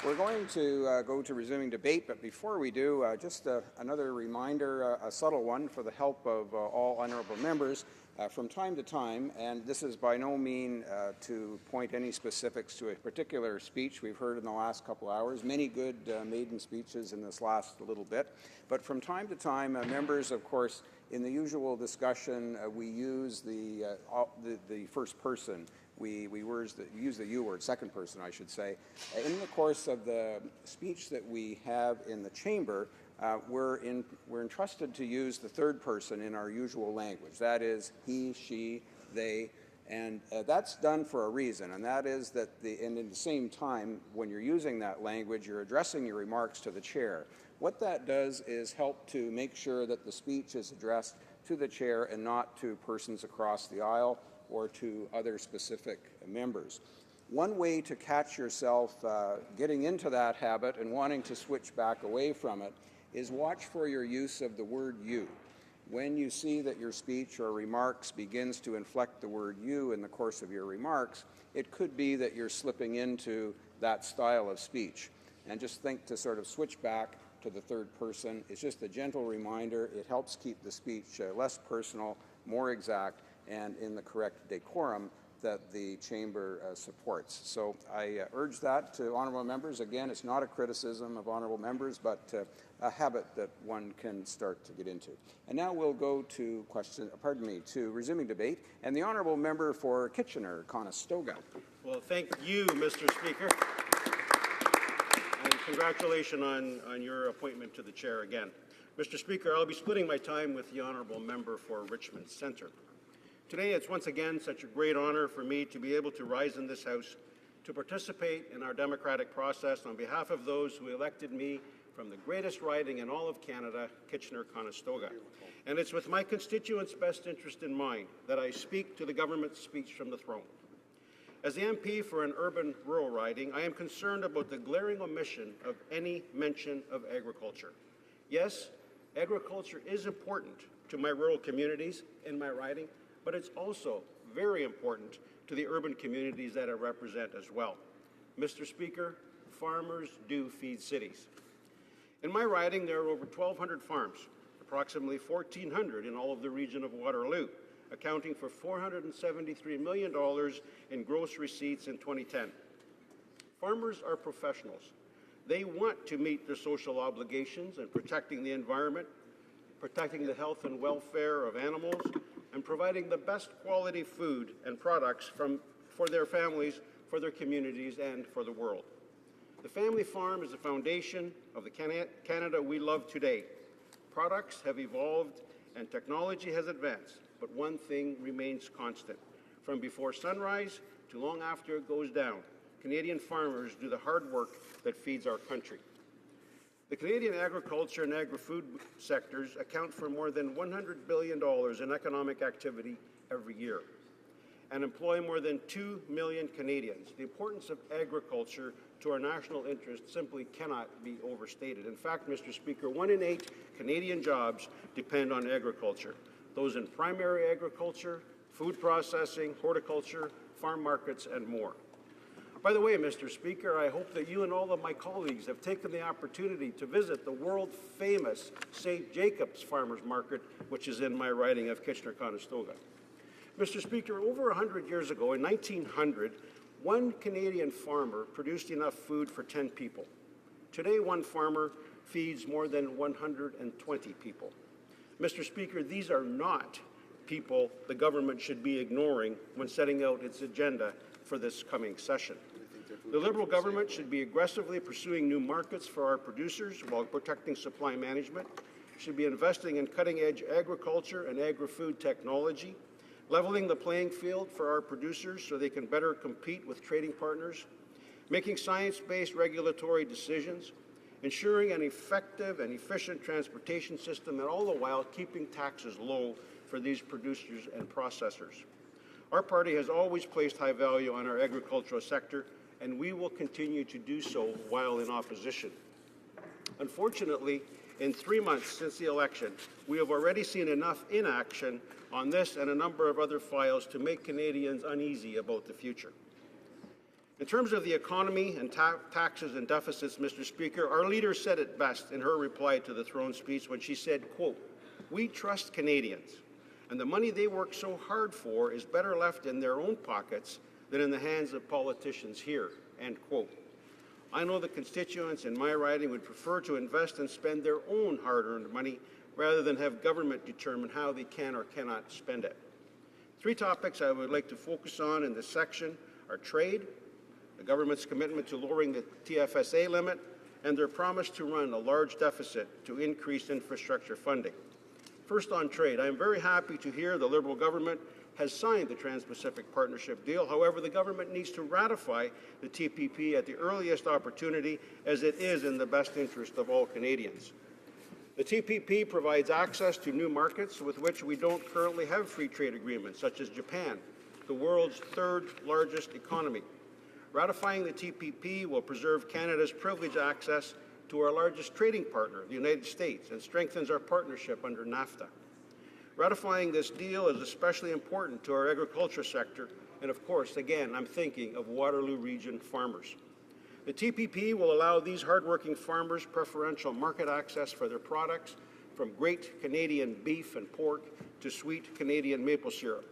We're going to go to resuming debate, but before we do, just another reminder, a subtle one for the help of all honourable members. From time to time, and this is by no mean to point any specifics to a particular speech we've heard in the last couple hours, many good maiden speeches in this last little bit, but from time to time, members, of course, in the usual discussion, we use the first person. We use the you word, second person, I should say. In the course of the speech that we have in the chamber, we're entrusted to use the third person in our usual language. That is he, she, they, and that's done for a reason, and that is that and at the same time, when you're using that language, you're addressing your remarks to the chair. What that does is help to make sure that the speech is addressed to the chair and not to persons across the aisle or to other specific members. One way to catch yourself getting into that habit and wanting to switch back away from it is watch for your use of the word you. When you see that your speech or remarks begins to inflect the word you in the course of your remarks, it could be that you're slipping into that style of speech. And just think to sort of switch back to the third person. It's just a gentle reminder. It helps keep the speech less personal, more exact, and in the correct decorum that the Chamber supports. So I urge that to honourable members. Again, it's not a criticism of honourable members, but a habit that one can start to get into. And now we'll go to to resuming debate, and the honourable member for Kitchener-Conestoga. Well, thank you, Mr. Speaker. And congratulations on your appointment to the chair again. Mr. Speaker, I'll be splitting my time with the honourable member for Richmond Centre. Today, it's once again such a great honour for me to be able to rise in this House to participate in our democratic process on behalf of those who elected me from the greatest riding in all of Canada, Kitchener-Conestoga. And it's with my constituents' best interest in mind that I speak to the government's speech from the throne. As the MP for an urban-rural riding, I am concerned about the glaring omission of any mention of agriculture. Yes, agriculture is important to my rural communities in my riding, but it's also very important to the urban communities that I represent as well. Mr. Speaker, farmers do feed cities. In my riding, there are over 1,200 farms, approximately 1,400 in all of the region of Waterloo, accounting for $473 million in gross receipts in 2010. Farmers are professionals. They want to meet their social obligations in protecting the environment, protecting the health and welfare of animals, and providing the best quality food and products for their families, for their communities, and for the world. The family farm is the foundation of the Canada we love today. Products have evolved and technology has advanced, but one thing remains constant. From before sunrise to long after it goes down, Canadian farmers do the hard work that feeds our country. The Canadian agriculture and agri-food sectors account for more than $100 billion in economic activity every year and employ more than 2 million Canadians. The importance of agriculture to our national interest simply cannot be overstated. In fact, Mr. Speaker, 1 in 8 Canadian jobs depend on agriculture. Those in primary agriculture, food processing, horticulture, farm markets, and more. By the way, Mr. Speaker, I hope that you and all of my colleagues have taken the opportunity to visit the world-famous St. Jacob's Farmers Market, which is in my riding of Kitchener-Conestoga. Mr. Speaker, over 100 years ago, in 1900, one Canadian farmer produced enough food for 10 people. Today, one farmer feeds more than 120 people. Mr. Speaker, these are not people the government should be ignoring when setting out its agenda for this coming session. The Liberal government should be aggressively pursuing new markets for our producers while protecting supply management, should be investing in cutting-edge agriculture and agri-food technology, leveling the playing field for our producers so they can better compete with trading partners, making science-based regulatory decisions, ensuring an effective and efficient transportation system, and all the while keeping taxes low for these producers and processors. Our party has always placed high value on our agricultural sector, and we will continue to do so while in opposition. Unfortunately, in 3 months since the election, we have already seen enough inaction on this and a number of other files to make Canadians uneasy about the future. In terms of the economy and taxes and deficits, Mr. Speaker, our leader said it best in her reply to the throne speech when she said, quote, "We trust Canadians, and the money they work so hard for is better left in their own pockets than in the hands of politicians here," end quote. I know the constituents in my riding would prefer to invest and spend their own hard-earned money rather than have government determine how they can or cannot spend it. 3 topics I would like to focus on in this section are trade, the government's commitment to lowering the TFSA limit, and their promise to run a large deficit to increase infrastructure funding. First on trade, I am very happy to hear the Liberal government has signed the Trans-Pacific Partnership deal. However, the government needs to ratify the TPP at the earliest opportunity, as it is in the best interest of all Canadians. The TPP provides access to new markets with which we don't currently have free trade agreements, such as Japan, the world's 3rd largest economy. Ratifying the TPP will preserve Canada's privileged access to our largest trading partner, the United States, and strengthens our partnership under NAFTA. Ratifying this deal is especially important to our agriculture sector, and of course, again, I'm thinking of Waterloo Region farmers. The TPP will allow these hardworking farmers preferential market access for their products, from great Canadian beef and pork to sweet Canadian maple syrup.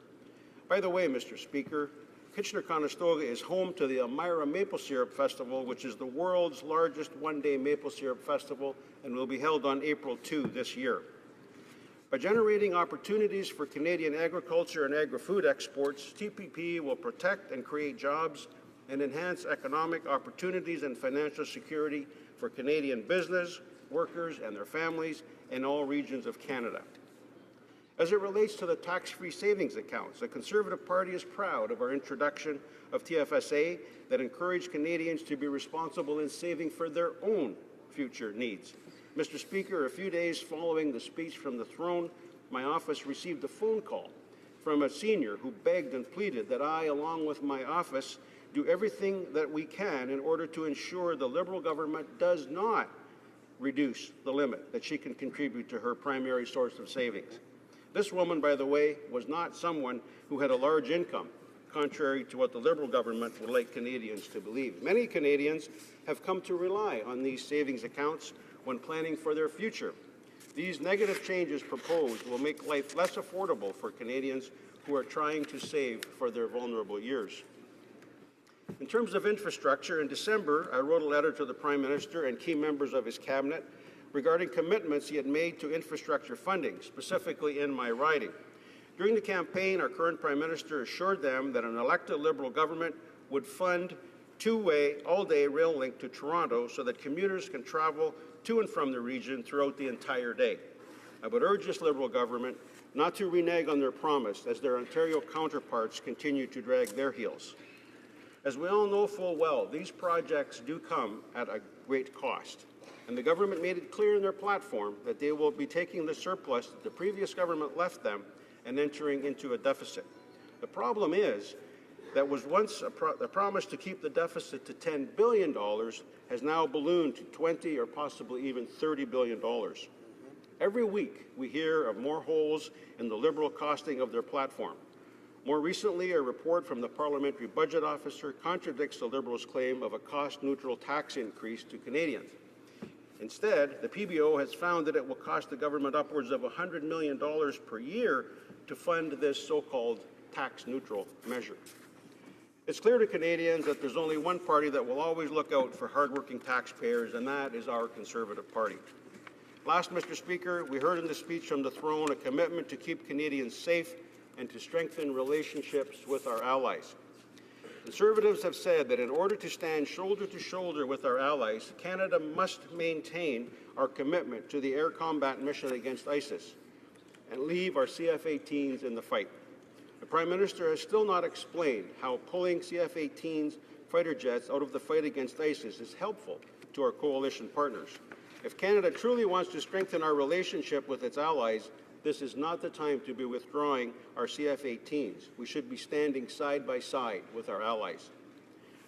By the way, Mr. Speaker, Kitchener-Conestoga is home to the Elmira Maple Syrup Festival, which is the world's largest one-day maple syrup festival and will be held on April 2 this year. By generating opportunities for Canadian agriculture and agri-food exports, TPP will protect and create jobs and enhance economic opportunities and financial security for Canadian business, workers, and their families in all regions of Canada. As it relates to the tax-free savings accounts, the Conservative Party is proud of our introduction of TFSA that encourage Canadians to be responsible in saving for their own future needs. Mr. Speaker, a few days following the speech from the throne, my office received a phone call from a senior who begged and pleaded that I, along with my office, do everything that we can in order to ensure the Liberal government does not reduce the limit that she can contribute to her primary source of savings. This woman, by the way, was not someone who had a large income, contrary to what the Liberal government would like Canadians to believe. Many Canadians have come to rely on these savings accounts when planning for their future. These negative changes proposed will make life less affordable for Canadians who are trying to save for their vulnerable years. In terms of infrastructure, in December, I wrote a letter to the Prime Minister and key members of his cabinet regarding commitments he had made to infrastructure funding, specifically in my riding. During the campaign, our current Prime Minister assured them that an elected Liberal government would fund two-way, all-day rail link to Toronto so that commuters can travel to and from the region throughout the entire day. I would urge this Liberal government not to renege on their promise as their Ontario counterparts continue to drag their heels. As we all know full well, these projects do come at a great cost. And the government made it clear in their platform that they will be taking the surplus that the previous government left them and entering into a deficit. The problem is that was once a promise to keep the deficit to $10 billion has now ballooned to $20 or possibly even $30 billion. Every week we hear of more holes in the Liberal costing of their platform. More recently, a report from the Parliamentary Budget Officer contradicts the Liberals' claim of a cost-neutral tax increase to Canadians. Instead, the PBO has found that it will cost the government upwards of $100 million per year to fund this so-called tax-neutral measure. It's clear to Canadians that there's only one party that will always look out for hardworking taxpayers, and that is our Conservative Party. Last, Mr. Speaker, we heard in the speech from the throne a commitment to keep Canadians safe and to strengthen relationships with our allies. Conservatives have said that in order to stand shoulder to shoulder with our allies, Canada must maintain our commitment to the air combat mission against ISIS and leave our CF-18s in the fight. The Prime Minister has still not explained how pulling CF-18s fighter jets out of the fight against ISIS is helpful to our coalition partners. If Canada truly wants to strengthen our relationship with its allies, this is not the time to be withdrawing our CF-18s. We should be standing side by side with our allies.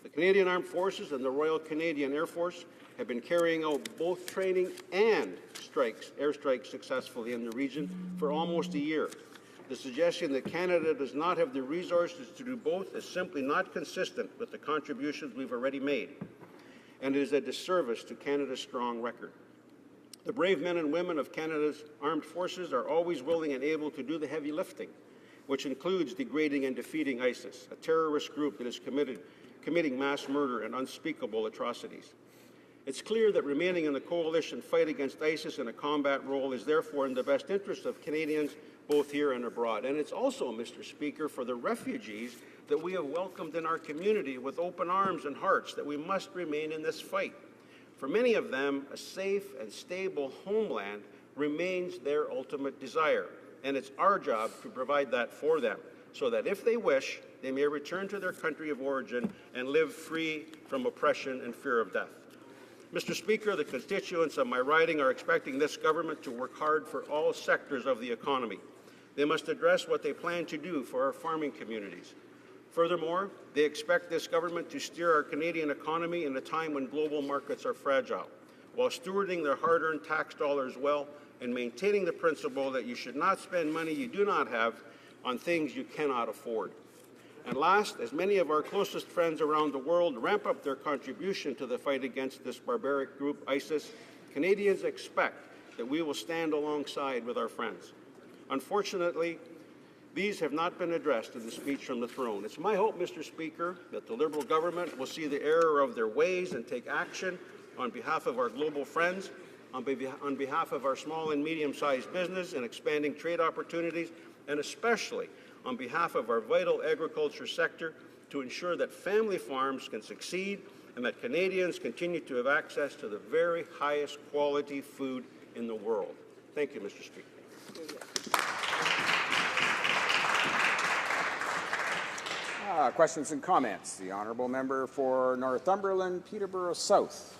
The Canadian Armed Forces and the Royal Canadian Air Force have been carrying out both training and airstrikes successfully in the region for almost a year. The suggestion that Canada does not have the resources to do both is simply not consistent with the contributions we've already made, and is a disservice to Canada's strong record. The brave men and women of Canada's armed forces are always willing and able to do the heavy lifting, which includes degrading and defeating ISIS, a terrorist group that is committing mass murder and unspeakable atrocities. It's clear that remaining in the coalition fight against ISIS in a combat role is therefore in the best interest of Canadians both here and abroad. And it's also, Mr. Speaker, for the refugees that we have welcomed in our community with open arms and hearts that we must remain in this fight. For many of them, a safe and stable homeland remains their ultimate desire, and it's our job to provide that for them, so that if they wish, they may return to their country of origin and live free from oppression and fear of death. Mr. Speaker, the constituents of my riding are expecting this government to work hard for all sectors of the economy. They must address what they plan to do for our farming communities. Furthermore, they expect this government to steer our Canadian economy in a time when global markets are fragile, while stewarding their hard-earned tax dollars well and maintaining the principle that you should not spend money you do not have on things you cannot afford. And last, as many of our closest friends around the world ramp up their contribution to the fight against this barbaric group, ISIS, Canadians expect that we will stand alongside with our friends. Unfortunately, These have not been addressed in the speech from the throne. It's my hope, Mr. Speaker, that the Liberal government will see the error of their ways and take action on behalf of our global friends, on behalf of our small and medium-sized business and expanding trade opportunities, and especially on behalf of our vital agriculture sector to ensure that family farms can succeed and that Canadians continue to have access to the very highest quality food in the world. Thank you, Mr. Speaker. Questions and comments. The honourable member for Northumberland, Peterborough South.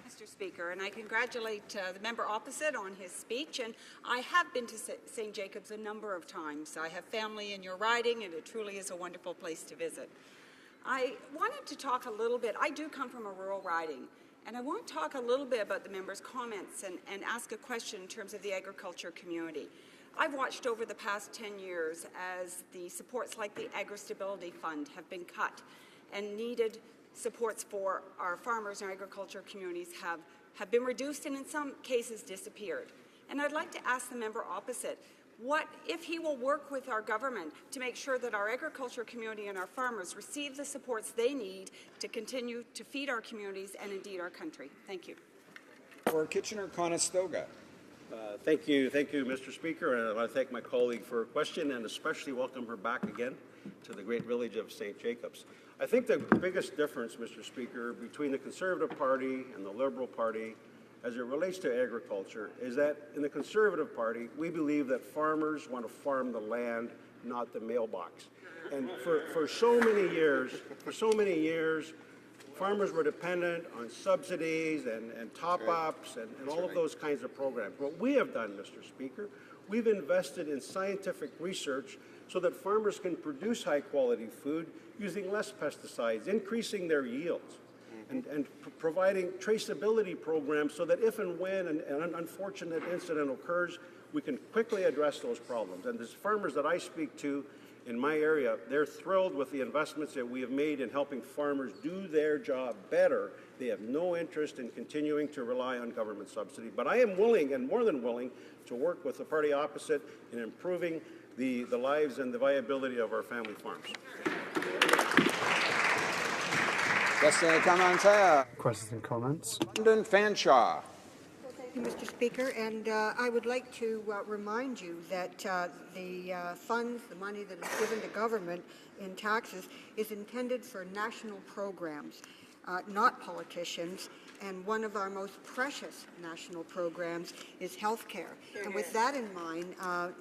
Mr. Speaker, and I congratulate the member opposite on his speech. And I have been to St. Jacobs a number of times. I have family in your riding, and it truly is a wonderful place to visit. I wanted to talk a little bit. I do come from a rural riding, and I want to talk a little bit about the member's comments and ask a question in terms of the agriculture community. I've watched over the past 10 years as the supports like the Agri-Stability Fund have been cut, and needed supports for our farmers and agriculture communities have been reduced and in some cases disappeared. And I'd like to ask the member opposite, what if he will work with our government to make sure that our agriculture community and our farmers receive the supports they need to continue to feed our communities and indeed our country. Thank you. For Kitchener-Conestoga. Thank you, Mr. Speaker, and I want to thank my colleague for her question and especially welcome her back again to the great village of St. Jacobs. I think the biggest difference, Mr. Speaker, between the Conservative Party and the Liberal Party as it relates to agriculture is that in the Conservative Party, we believe that farmers want to farm the land, not the mailbox. And for so many years, farmers were dependent on subsidies and top-ups and all of those kinds of programs. What we have done, Mr. Speaker, we've invested in scientific research so that farmers can produce high-quality food using less pesticides, increasing their yields, and providing traceability programs so that if and when an unfortunate incident occurs, we can quickly address those problems. And the farmers that I speak to in my area, they're thrilled with the investments that we have made in helping farmers do their job better. They have no interest in continuing to rely on government subsidy. But I am willing, and more than willing, to work with the party opposite in improving the lives and the viability of our family farms. Questions and comments. London Fanshawe. Thank you, Mr. Speaker, and I would like to remind you that the funds, the money that is given to government in taxes is intended for national programs, not politicians, and one of our most precious national programs is health care. And with that in mind,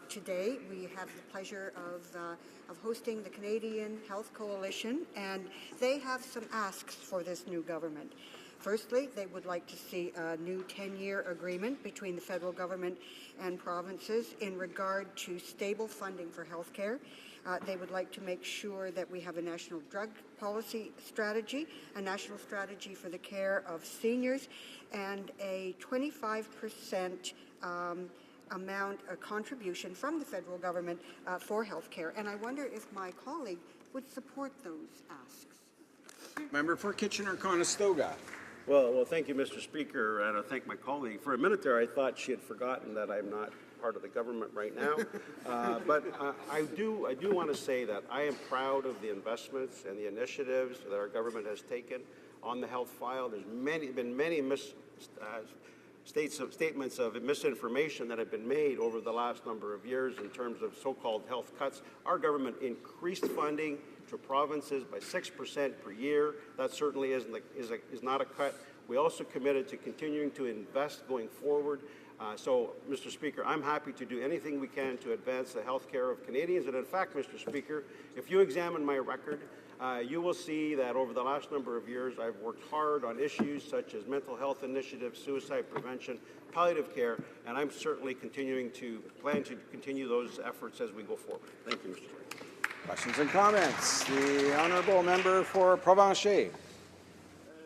today we have the pleasure of hosting the Canadian Health Coalition, and they have some asks for this new government. Firstly, they would like to see a new 10-year agreement between the federal government and provinces in regard to stable funding for health care. They would like to make sure that we have a national drug policy strategy, a national strategy for the care of seniors, and a 25% amount, a contribution from the federal government for health care. And I wonder if my colleague would support those asks. Member for Kitchener-Conestoga. Well, thank you, Mr. Speaker, and I thank my colleague. For a minute there, I thought she had forgotten that I'm not part of the government right now. But I do want to say that I am proud of the investments and the initiatives that our government has taken on the health file. There's been many statements of misinformation that have been made over the last number of years in terms of so-called health cuts. Our government increased funding to provinces by 6% per year. That certainly is not a cut. We also committed to continuing to invest going forward. So, Mr. Speaker, I'm happy to do anything we can to advance the health care of Canadians. And in fact, Mr. Speaker, if you examine my record, you will see that over the last number of years, I've worked hard on issues such as mental health initiatives, suicide prevention, palliative care, and I'm certainly plan to continue those efforts as we go forward. Thank you, Mr. Speaker. Questions and comments. The honourable member for Provencher.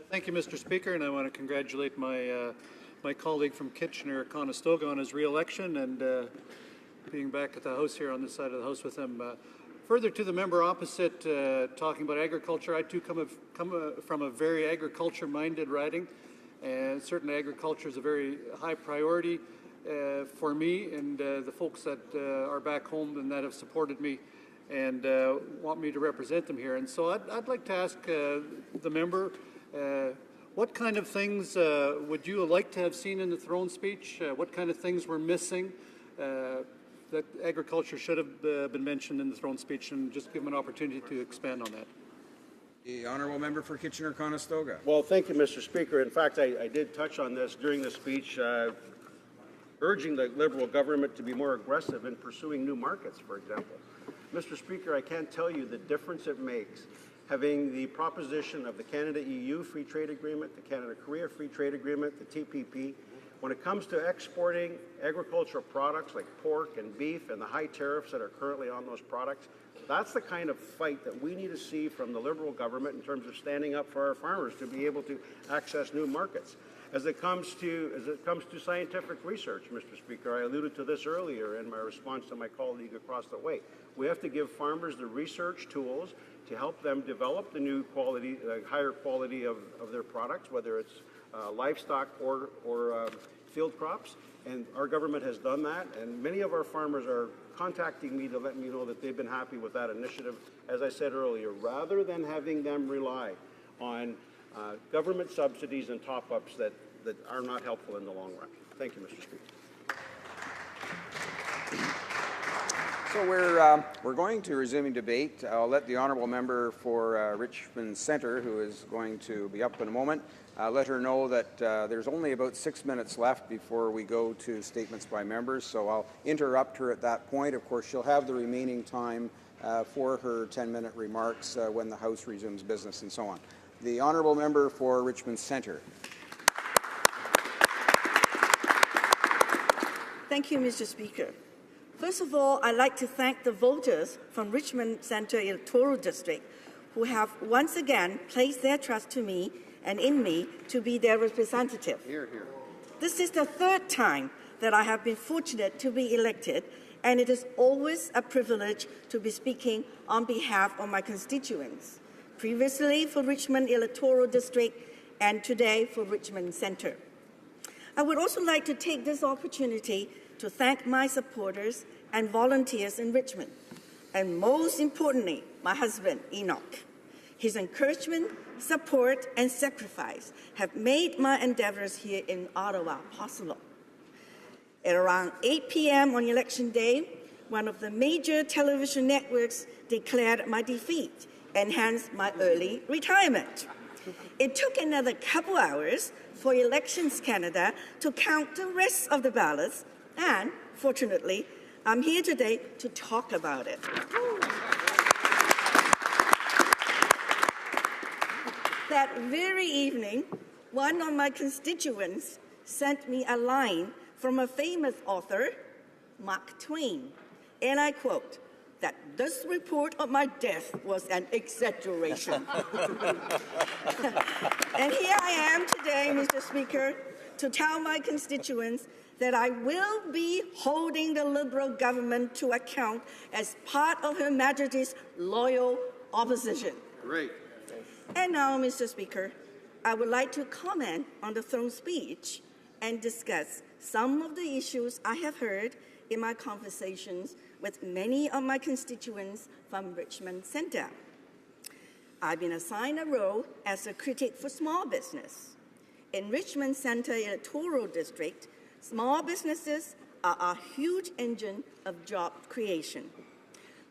Thank you, Mr. Speaker, and I want to congratulate my colleague from Kitchener-Conestoga on his re-election and being back at the House here on this side of the House with him. Further to the member opposite, talking about agriculture, I too come from a very agriculture-minded riding, and certainly agriculture is a very high priority. for me and the folks that are back home and that have supported me and want me to represent them here. And so I'd like to ask the member, what kind of things would you like to have seen in the throne speech? What kind of things were missing that agriculture should have been mentioned in the throne speech, and just give them an opportunity to expand on that? The honourable member for Kitchener-Conestoga. Well, thank you, Mr. Speaker. In fact, I did touch on this during the speech, urging the Liberal government to be more aggressive in pursuing new markets, for example. Mr. Speaker, I can't tell you the difference it makes having the proposition of the Canada-EU Free Trade Agreement, the Canada-Korea Free Trade Agreement, the TPP. When it comes to exporting agricultural products like pork and beef and the high tariffs that are currently on those products, that's the kind of fight that we need to see from the Liberal government in terms of standing up for our farmers to be able to access new markets. As it comes to scientific research, Mr. Speaker, I alluded to this earlier in my response to my colleague across the way. We have to give farmers the research tools to help them develop the new quality, higher quality of their products, whether it's livestock or field crops. And our government has done that, and many of our farmers are contacting me to let me know that they've been happy with that initiative, as I said earlier, rather than having them rely on government subsidies and top-ups that are not helpful in the long run. Thank you, Mr. Speaker. So we're going to resuming debate. I'll let the honourable member for Richmond Centre, who is going to be up in a moment, let her know that there's only about 6 minutes left before we go to statements by members. So I'll interrupt her at that point. Of course, she'll have the remaining time for her 10-minute remarks when the House resumes business and so on. The honourable member for Richmond Centre. Thank you, Mr. Speaker. First of all, I'd like to thank the voters from Richmond Centre Electoral District who have once again placed their trust to me and in me to be their representative. Hear, hear. This is the third time that I have been fortunate to be elected, and it is always a privilege to be speaking on behalf of my constituents, previously for Richmond Electoral District and today for Richmond Centre. I would also like to take this opportunity to thank my supporters and volunteers in Richmond, and most importantly, my husband, Enoch. His encouragement, support, and sacrifice have made my endeavours here in Ottawa possible. At around 8 p.m. on election day, one of the major television networks declared my defeat and hence my early retirement. It took another couple hours for Elections Canada to count the rest of the ballots, and fortunately, I'm here today to talk about it. That very evening, one of my constituents sent me a line from a famous author, Mark Twain, and I quote, that this report of my death was an exaggeration. And here I am today, Mr. Speaker, to tell my constituents that I will be holding the Liberal government to account as part of Her Majesty's loyal opposition. Great. And now, Mr. Speaker, I would like to comment on the throne speech and discuss some of the issues I have heard in my conversations with many of my constituents from Richmond Centre. I've been assigned a role as a critic for small business. In Richmond Centre Electoral District, small businesses are a huge engine of job creation.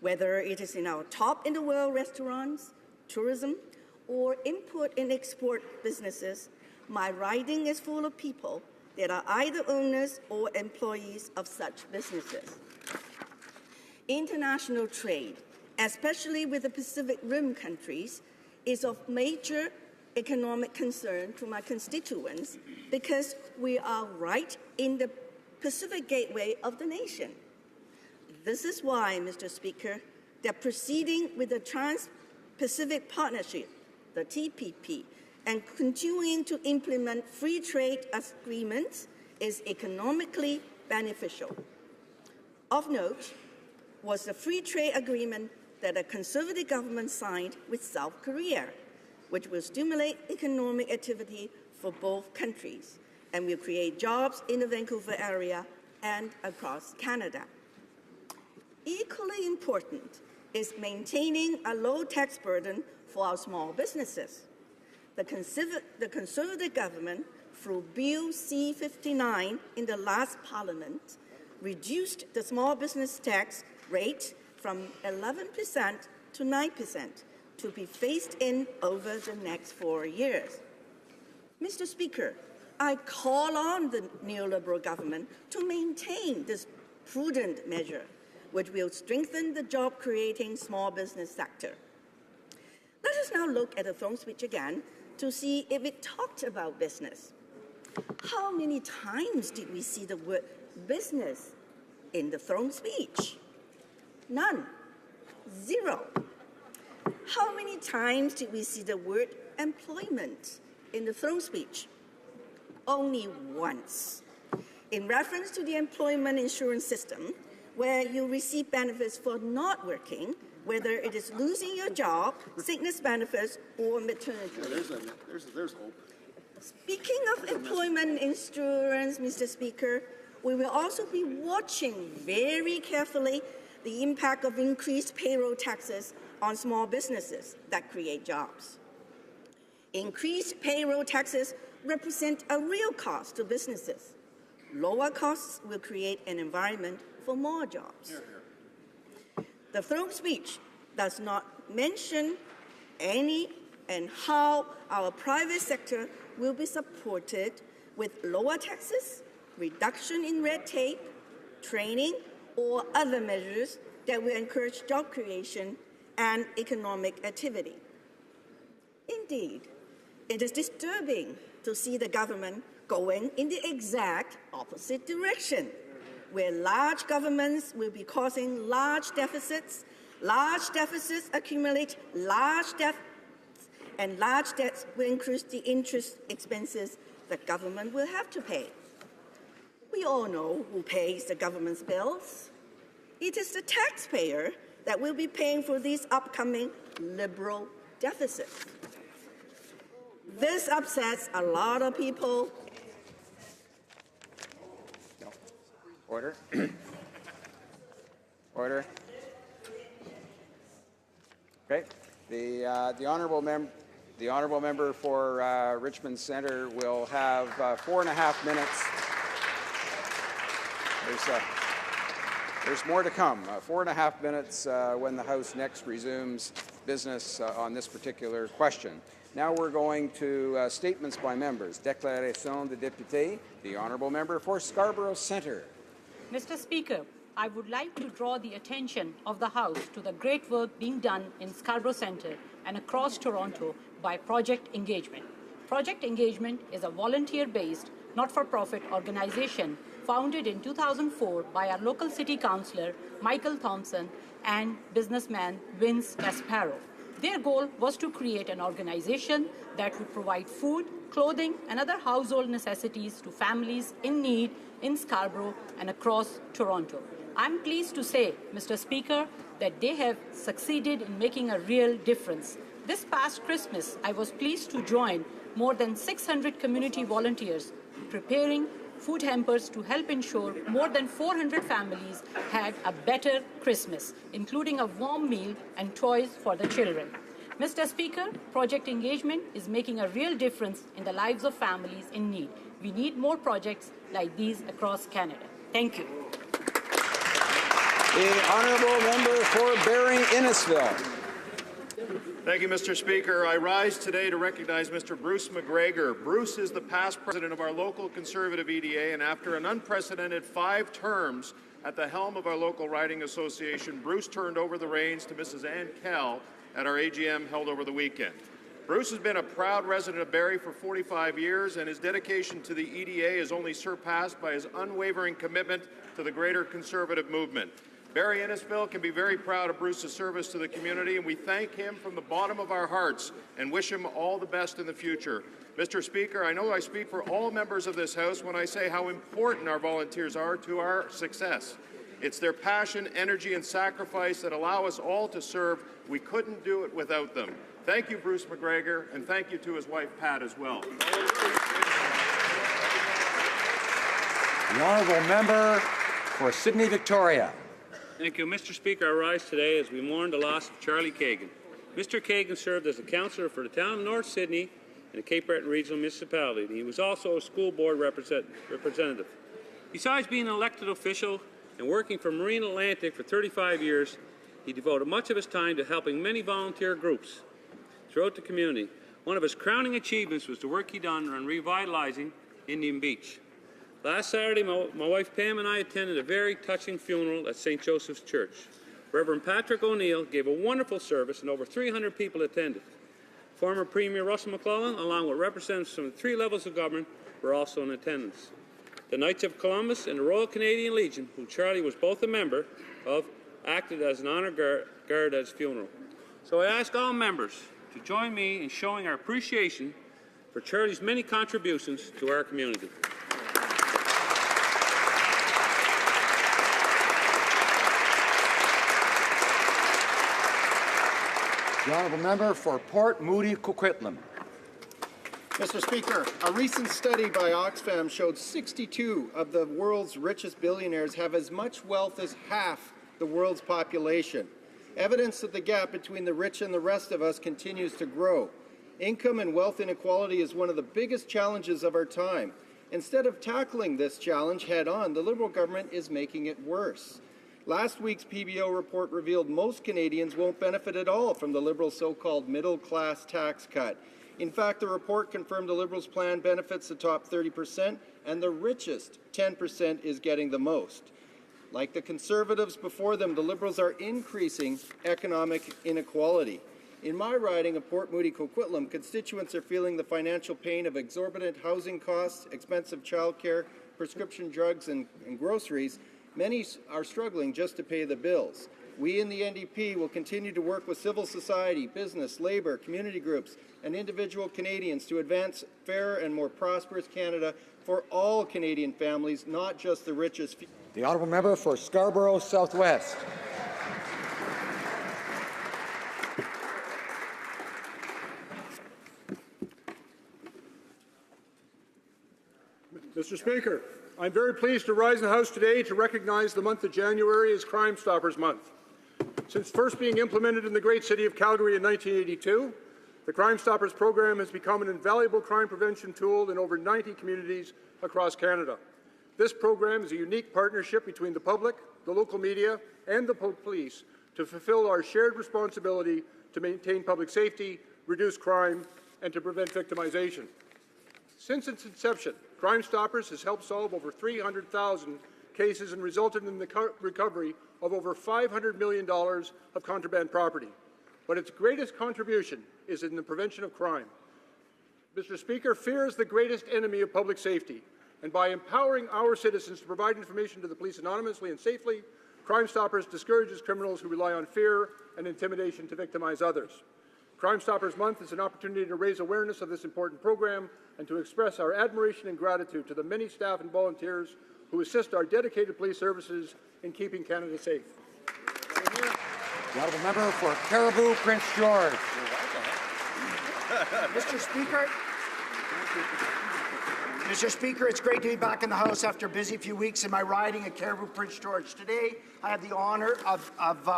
Whether it is in our top-in-the-world restaurants, tourism, or import and export businesses, my riding is full of people that are either owners or employees of such businesses. International trade, especially with the Pacific Rim countries, is of major economic concern to my constituents because we are right in the Pacific gateway of the nation. This is why, Mr. Speaker, that proceeding with the Trans-Pacific Partnership, the TPP, and continuing to implement free trade agreements is economically beneficial. Of note was the free trade agreement that a Conservative government signed with South Korea, which will stimulate economic activity for both countries and will create jobs in the Vancouver area and across Canada. Equally important is maintaining a low tax burden for our small businesses. The Conservative government, through Bill C-59 in the last Parliament, reduced the small business tax rate from 11% to 9% to be phased in over the next 4 years. Mr. Speaker, I call on the neoliberal government to maintain this prudent measure, which will strengthen the job-creating small business sector. Let us now look at the throne speech again to see if it talked about business. How many times did we see the word business in the throne speech? None. 0. How many times did we see the word employment in the throne speech? Only once. In reference to the employment insurance system, where you receive benefits for not working, whether it is losing your job, sickness benefits, or maternity leave. There's hope. Speaking of employment insurance, Mr. Speaker, we will also be watching very carefully the impact of increased payroll taxes on small businesses that create jobs. Increased payroll taxes represent a real cost to businesses. Lower costs will create an environment for more jobs. The throne speech does not mention any and how our private sector will be supported with lower taxes, reduction in red tape, training, or other measures that will encourage job creation and economic activity. Indeed, it is disturbing to see the government going in the exact opposite direction, where large governments will be causing large deficits accumulate large debts, and large debts will increase the interest expenses the government will have to pay. We all know who pays the government's bills. It is the taxpayer that will be paying for these upcoming liberal deficits. This upsets a lot of people. Order. Order. Okay. The honourable member for Richmond Centre will have 4.5 minutes. There's more to come. 4.5 minutes when the House next resumes business on this particular question. Now we're going to statements by members. Déclaration de député. The honourable member for Scarborough Centre. Mr. Speaker, I would like to draw the attention of the House to the great work being done in Scarborough Centre and across Toronto by Project Engagement. Project Engagement is a volunteer-based, not-for-profit organization founded in 2004 by our local city councillor, Michael Thompson, and businessman Vince Gasparo. Their goal was to create an organization that would provide food, clothing, and other household necessities to families in need in Scarborough and across Toronto. I'm pleased to say, Mr. Speaker, that they have succeeded in making a real difference. This past Christmas, I was pleased to join more than 600 community volunteers preparing food hampers to help ensure more than 400 families had a better Christmas, including a warm meal and toys for the children. Mr. Speaker, Project Engagement is making a real difference in the lives of families in need. We need more projects like these across Canada. Thank you. The honourable member for Barrie-Innisfil. Thank you, Mr. Speaker. I rise today to recognize Mr. Bruce McGregor. Bruce is the past president of our local Conservative EDA, and after an unprecedented 5 terms at the helm of our local riding association, Bruce turned over the reins to Mrs. Ann Kell at our AGM held over the weekend. Bruce has been a proud resident of Barrie for 45 years, and his dedication to the EDA is only surpassed by his unwavering commitment to the greater Conservative movement. Barrie-Innisfil can be very proud of Bruce's service to the community, and we thank him from the bottom of our hearts and wish him all the best in the future. Mr. Speaker, I know I speak for all members of this House when I say how important our volunteers are to our success. It's their passion, energy, and sacrifice that allow us all to serve. We couldn't do it without them. Thank you, Bruce McGregor, and thank you to his wife, Pat, as well. Thank you, Mr. Speaker. I would like to thank my colleague for his reelection. After an unprecedented 5 terms at the helm of our local Conservative EDA, and after an unprecedented 5 terms at the helm of our local Conservative EDA, we thank him from the bottom of our hearts and wish him all the best in the future. Mr. Speaker, I know I speak for all members of this House when I say how important our volunteers are to our success. It's their passion, energy, and sacrifice that allow us all to serve. We couldn't do it without them. Thank you, Bruce McGregor, and thank you to his wife, Pat, as well. The honourable member for Sydney Victoria. Thank you. Mr. Speaker, I rise today as we mourn the loss of Charlie Kagan. Mr. Kagan served as a councillor for the town of North Sydney and the Cape Breton Regional Municipality. He was also a school board representative. Besides being an elected official and working for Marine Atlantic for 35 years, he devoted much of his time to helping many volunteer groups throughout the community. One of his crowning achievements was the work he done on revitalizing Indian Beach. Last Saturday, my wife Pam and I attended a very touching funeral at St. Joseph's Church. Reverend Patrick O'Neill gave a wonderful service and over 300 people attended. Former Premier Russell McClellan, along with representatives from the 3 levels of government, were also in attendance. The Knights of Columbus and the Royal Canadian Legion, who Charlie was both a member of, acted as an honour guard at his funeral. So I ask all members to join me in showing our appreciation for Charlie's many contributions to our community. The honourable member for Port Moody Coquitlam. Mr. Speaker, a recent study by Oxfam showed 62 of the world's richest billionaires have as much wealth as half the world's population. Evidence that the gap between the rich and the rest of us continues to grow. Income and wealth inequality is one of the biggest challenges of our time. Instead of tackling this challenge head-on, the Liberal government is making it worse. Last week's PBO report revealed most Canadians won't benefit at all from the Liberal so-called middle-class tax cut. In fact, the report confirmed the Liberals' plan benefits the top 30%, and the richest 10% is getting the most. Like the Conservatives before them, the Liberals are increasing economic inequality. In my riding of Port Moody Coquitlam, constituents are feeling the financial pain of exorbitant housing costs, expensive childcare, prescription drugs, and groceries. Many are struggling just to pay the bills. We in the NDP will continue to work with civil society, business, labour, community groups, and individual Canadians to advance fairer and more prosperous Canada for all Canadian families, not just the richest few. The honourable member for Scarborough Southwest. Mr. Speaker, I'm very pleased to rise in the House today to recognize the month of January as Crime Stoppers Month. Since first being implemented in the great city of Calgary in 1982, the Crime Stoppers program has become an invaluable crime prevention tool in over 90 communities across Canada. This program is a unique partnership between the public, the local media, and the police to fulfill our shared responsibility to maintain public safety, reduce crime, and to prevent victimization. Since its inception, Crime Stoppers has helped solve over 300,000 cases and resulted in the recovery of over $500 million of contraband property. But its greatest contribution is in the prevention of crime. Mr. Speaker, fear is the greatest enemy of public safety, and by empowering our citizens to provide information to the police anonymously and safely, Crime Stoppers discourages criminals who rely on fear and intimidation to victimize others. Crime Stoppers Month is an opportunity to raise awareness of this important program and to express our admiration and gratitude to the many staff and volunteers who assist our dedicated police services in keeping Canada safe. The honourable member for Caribou Prince George. Mr. Speaker, it's great to be back in the House after a busy few weeks in my riding at Caribou Prince George. Today, I have the honour of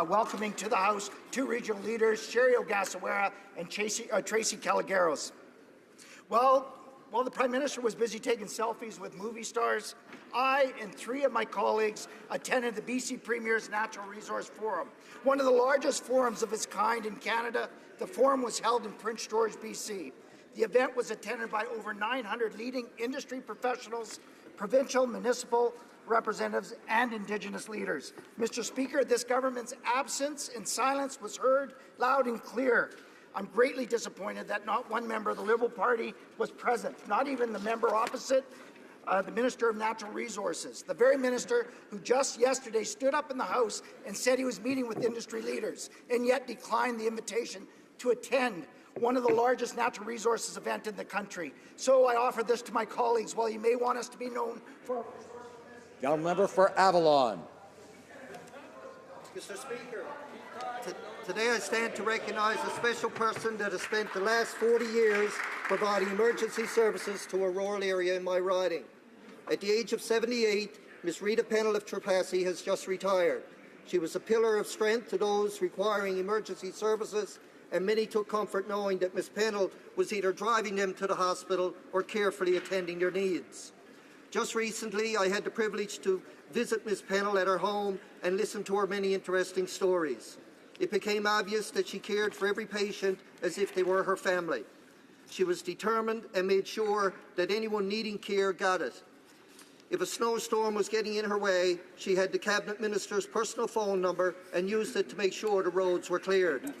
welcoming to the House 2 regional leaders, Sherry Ogasawara and Tracy Calagaros. Well, while the Prime Minister was busy taking selfies with movie stars, I and 3 of my colleagues attended the BC Premier's Natural Resource Forum, one of the largest forums of its kind in Canada. The forum was held in Prince George, BC. The event was attended by over 900 leading industry professionals, provincial, municipal representatives, and Indigenous leaders. Mr. Speaker, this government's absence and silence was heard loud and clear. I'm greatly disappointed that not one member of the Liberal Party was present, not even the member opposite, the Minister of Natural Resources, the very minister who just yesterday stood up in the House and said he was meeting with industry leaders and yet declined the invitation to attend one of the largest natural resources event in the country. So I offer this to my colleagues. While you may want us to be known for... The honourable member for Avalon. Mr. Speaker, today I stand to recognise a special person that has spent the last 40 years providing emergency services to a rural area in my riding. At the age of 78, Ms. Rita Pennell of Trepassey has just retired. She was a pillar of strength to those requiring emergency services, and many took comfort knowing that Ms. Pennell was either driving them to the hospital or carefully attending their needs. Just recently, I had the privilege to visit Ms. Pennell at her home and listen to her many interesting stories. It became obvious that she cared for every patient as if they were her family. She was determined and made sure that anyone needing care got it. If a snowstorm was getting in her way, she had the Cabinet Minister's personal phone number and used it to make sure the roads were cleared.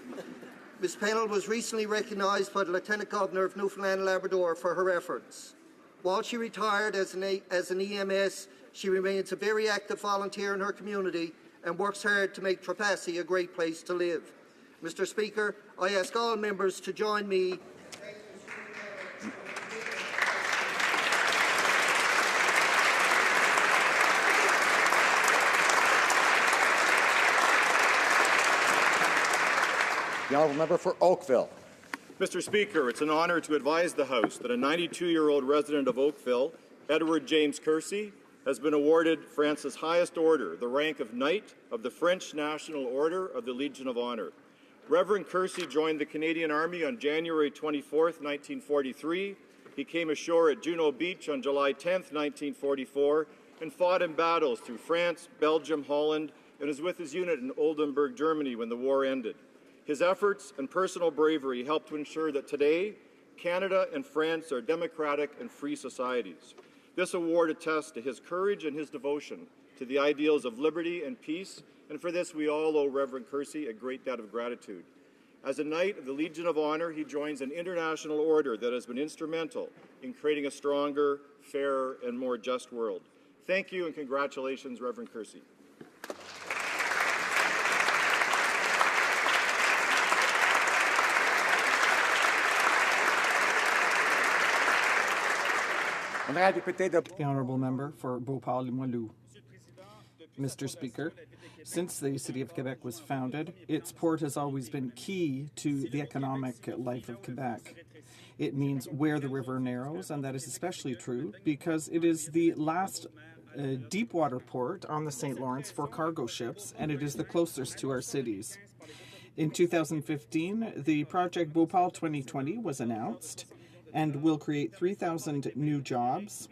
Ms. Pennell was recently recognised by the Lieutenant Governor of Newfoundland and Labrador for her efforts. While she retired as an EMS, she remains a very active volunteer in her community and works hard to make Trepassey a great place to live. Mr. Speaker, I ask all members to join me. The honourable member for Oakville. Mr. Speaker, it's an honour to advise the House that a 92-year-old resident of Oakville, Edward James Kersey, has been awarded France's highest order, the rank of Knight of the French National Order of the Legion of Honour. Reverend Kersey joined the Canadian Army on January 24, 1943. He came ashore at Juno Beach on July 10, 1944, and fought in battles through France, Belgium, Holland, and was with his unit in Oldenburg, Germany when the war ended. His efforts and personal bravery helped to ensure that today, Canada and France are democratic and free societies. This award attests to his courage and his devotion to the ideals of liberty and peace, and for this we all owe Reverend Kersey a great debt of gratitude. As a Knight of the Legion of Honour, he joins an international order that has been instrumental in creating a stronger, fairer, and more just world. Thank you and congratulations, Reverend Kersey. The Honourable Member for Beauport-Limoilou. Mr. Speaker, since the City of Quebec was founded, its port has always been key to the economic life of Quebec. It means where the river narrows, and that is especially true because it is the last deep water port on the St. Lawrence for cargo ships, and it is the closest to our cities. In 2015, the project Beauport 2020 was announced and will create 3,000 new jobs,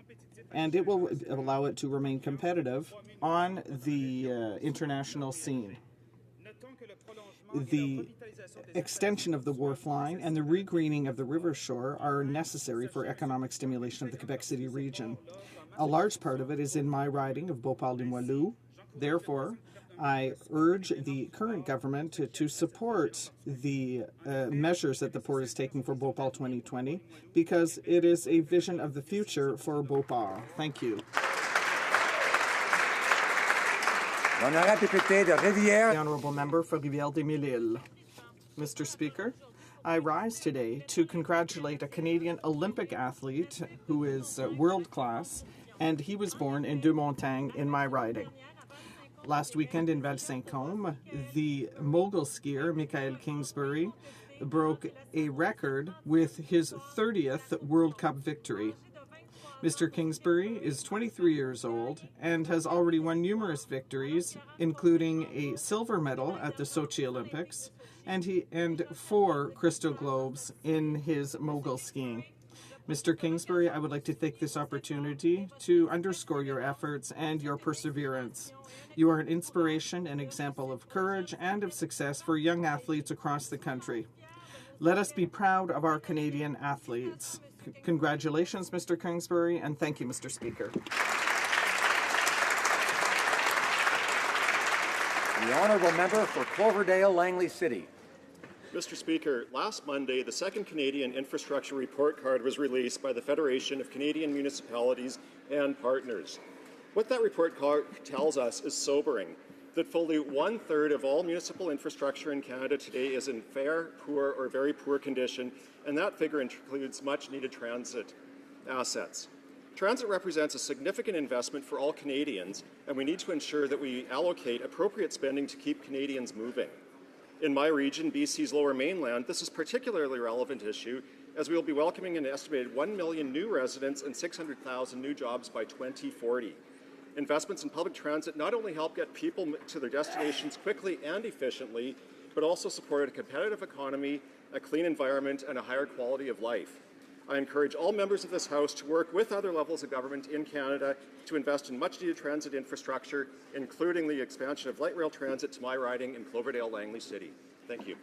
and it will allow it to remain competitive on the international scene. The extension of the wharf line and the regreening of the river shore are necessary for economic stimulation of the Quebec City region. A large part of it is in my riding of Beauport-Limoilou. Therefore, I urge the current government to support the measures that the port is taking for Beauport 2020 because it is a vision of the future for Beauport. Thank you. The Honourable Member for Rivière-des-Mille-Îles. Mr. Speaker, I rise today to congratulate a Canadian Olympic athlete who is world-class, and he was born in Deux-Montagnes in my riding. Last weekend in Val-Saint-Côme, the mogul skier, Michael Kingsbury, broke a record with his 30th World Cup victory. Mr. Kingsbury is 23 years old and has already won numerous victories, including a silver medal at the Sochi Olympics and 4 Crystal Globes in his mogul skiing. Mr. Kingsbury, I would like to take this opportunity to underscore your efforts and your perseverance. You are an inspiration and example of courage and of success for young athletes across the country. Let us be proud of our Canadian athletes. Congratulations, Mr. Kingsbury, and thank you, Mr. Speaker. The Honourable Member for Cloverdale, Langley City. Mr. Speaker, last Monday, the second Canadian Infrastructure Report Card was released by the Federation of Canadian Municipalities and Partners. What that report card tells us is sobering, that fully 1/3 of all municipal infrastructure in Canada today is in fair, poor, or very poor condition, and that figure includes much-needed transit assets. Transit represents a significant investment for all Canadians, and we need to ensure that we allocate appropriate spending to keep Canadians moving. In my region, BC's Lower Mainland, this is a particularly relevant issue as we will be welcoming an estimated 1 million new residents and 600,000 new jobs by 2040. Investments in public transit not only help get people to their destinations quickly and efficiently, but also support a competitive economy, a clean environment, and a higher quality of life. I encourage all members of this House to work with other levels of government in Canada to invest in much-needed transit infrastructure, including the expansion of light rail transit to my riding in Cloverdale-Langley City. Thank you.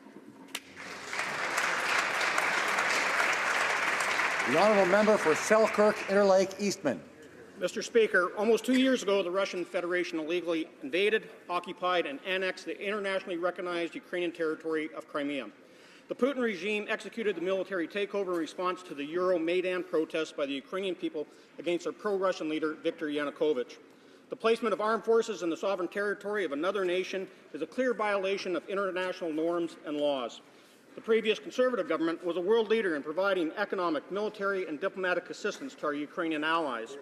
The honourable member for Selkirk Interlake Eastman. Mr. Speaker, almost 2 years ago, the Russian Federation illegally invaded, occupied, and annexed the internationally recognized Ukrainian territory of Crimea. The Putin regime executed the military takeover in response to the Euromaidan protests by the Ukrainian people against their pro-Russian leader, Viktor Yanukovych. The placement of armed forces in the sovereign territory of another nation is a clear violation of international norms and laws. The previous Conservative government was a world leader in providing economic, military, and diplomatic assistance to our Ukrainian allies.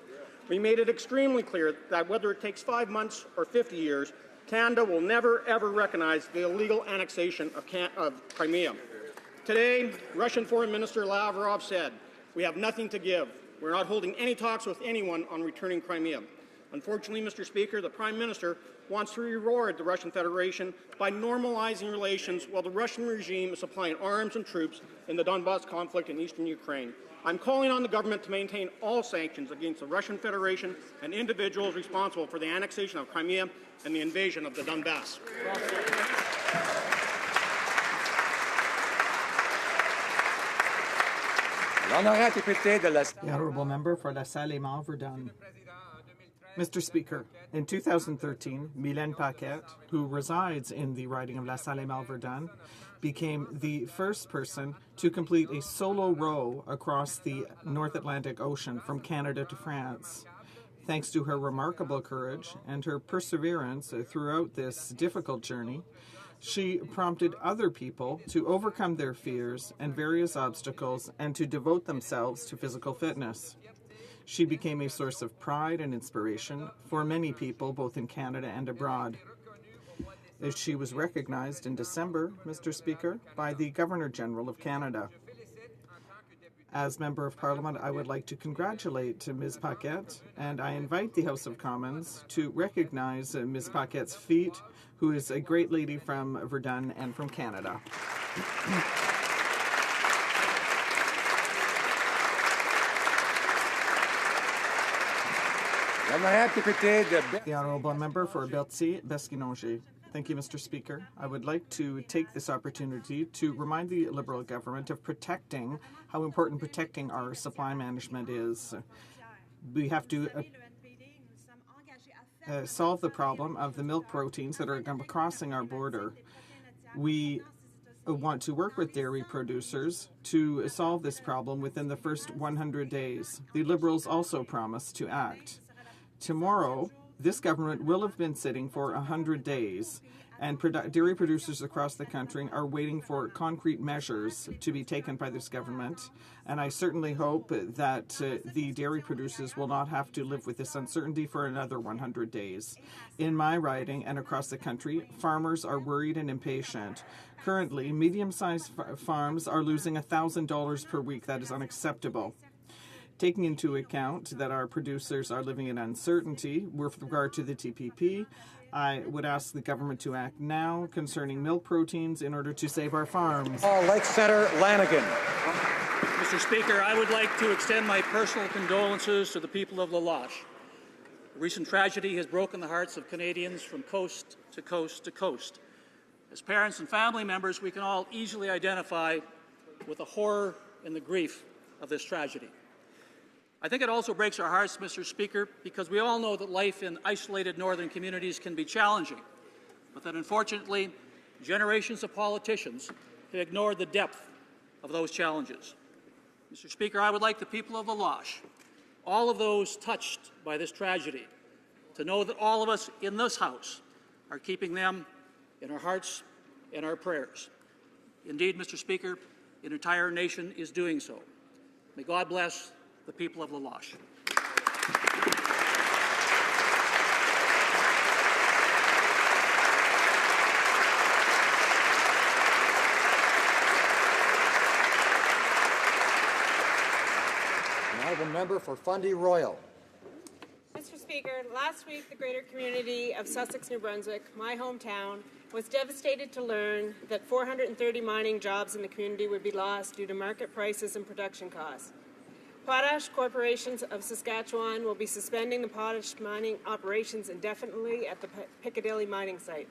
We made it extremely clear that whether it takes 5 months or 50 years, Canada will never, ever recognize the illegal annexation of Crimea. Today, Russian Foreign Minister Lavrov said, "We have nothing to give. We're not holding any talks with anyone on returning Crimea." Unfortunately, Mr. Speaker, the Prime Minister wants to reward the Russian Federation by normalizing relations while the Russian regime is supplying arms and troops in the Donbass conflict in eastern Ukraine. I'm calling on the government to maintain all sanctions against the Russian Federation and individuals responsible for the annexation of Crimea and the invasion of the Donbass. The honourable member for La Salle-et-Mont-Verdun. Mr. Speaker, in 2013, Mylène Paquette, who resides in the riding of La Salle-et-Mont-Verdun, became the first person to complete a solo row across the North Atlantic Ocean from Canada to France. Thanks to her remarkable courage and her perseverance throughout this difficult journey, she prompted other people to overcome their fears and various obstacles and to devote themselves to physical fitness. She became a source of pride and inspiration for many people, both in Canada and abroad. She was recognized in December, Mr. Speaker, by the Governor-General of Canada. As Member of Parliament, I would like to congratulate Ms. Paquette, and I invite the House of Commons to recognize Ms. Paquette's feat, who is a great lady from Verdun and from Canada. The Honourable Member for Berthier-Beskinonge. Thank you, Mr. Speaker. I would like to take this opportunity to remind the Liberal government of how important protecting our supply management is. We have to solve the problem of the milk proteins that are crossing our border. We want to work with dairy producers to solve this problem within the first 100 days. The Liberals also promised to act. Tomorrow, this government will have been sitting for 100 days, and dairy producers across the country are waiting for concrete measures to be taken by this government. And I certainly hope that the dairy producers will not have to live with this uncertainty for another 100 days. In my riding and across the country, farmers are worried and impatient. Currently, medium-sized farms are losing $1,000 per week. That is unacceptable. Taking into account that our producers are living in uncertainty with regard to the TPP, I would ask the government to act now concerning milk proteins in order to save our farms. Lake Centre, Lanigan. Mr. Speaker, I would like to extend my personal condolences to the people of La Loche. The recent tragedy has broken the hearts of Canadians from coast to coast to coast. As parents and family members, we can all easily identify with the horror and the grief of this tragedy. I think it also breaks our hearts, Mr. Speaker, because we all know that life in isolated northern communities can be challenging, but that unfortunately generations of politicians have ignored the depth of those challenges. Mr. Speaker, I would like the people of La Loche, all of those touched by this tragedy, to know that all of us in this House are keeping them in our hearts and our prayers. Indeed, Mr. Speaker, an entire nation is doing so. May God bless the people of La Loche. honourable member for Fundy Royal. Mr. Speaker, last week the greater community of Sussex, New Brunswick, my hometown, was devastated to learn that 430 mining jobs in the community would be lost due to market prices and production costs. Potash Corporations of Saskatchewan will be suspending the potash mining operations indefinitely at the Piccadilly mining site.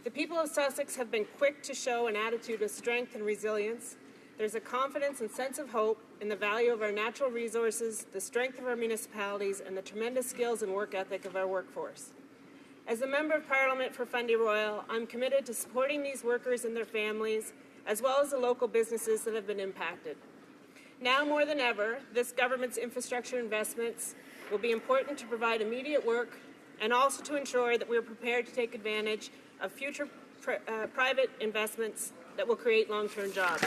The people of Sussex have been quick to show an attitude of strength and resilience. There's a confidence and sense of hope in the value of our natural resources, the strength of our municipalities, and the tremendous skills and work ethic of our workforce. As a Member of Parliament for Fundy Royal, I'm committed to supporting these workers and their families, as well as the local businesses that have been impacted. Now more than ever, this government's infrastructure investments will be important to provide immediate work and also to ensure that we are prepared to take advantage of future private investments that will create long-term jobs.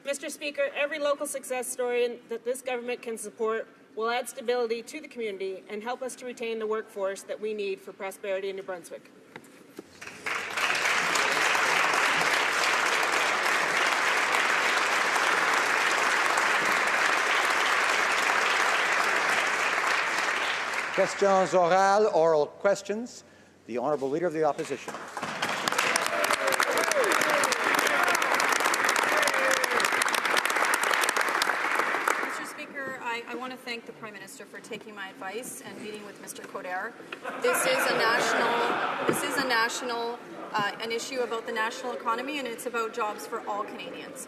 Mr. Speaker, every local success story that this government can support will add stability to the community and help us to retain the workforce that we need for prosperity in New Brunswick. Questions orales, oral questions. The Honourable Leader of the Opposition. Mr. Speaker, I want to thank the Prime Minister for taking my advice and meeting with Mr. Coderre. This is an issue about the national economy, and it's about jobs for all Canadians.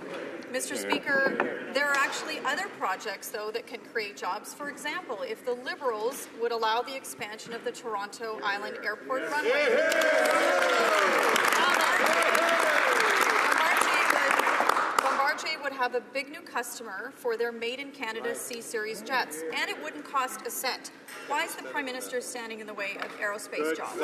Mr. Speaker, there are actually other projects, though, that can create jobs. For example, if the Liberals would allow the expansion of the Toronto Island Airport runway, Bombardier would have a big new customer for their made-in-Canada C-Series jets, and it wouldn't cost a cent. Why is the Prime Minister standing in the way of aerospace jobs?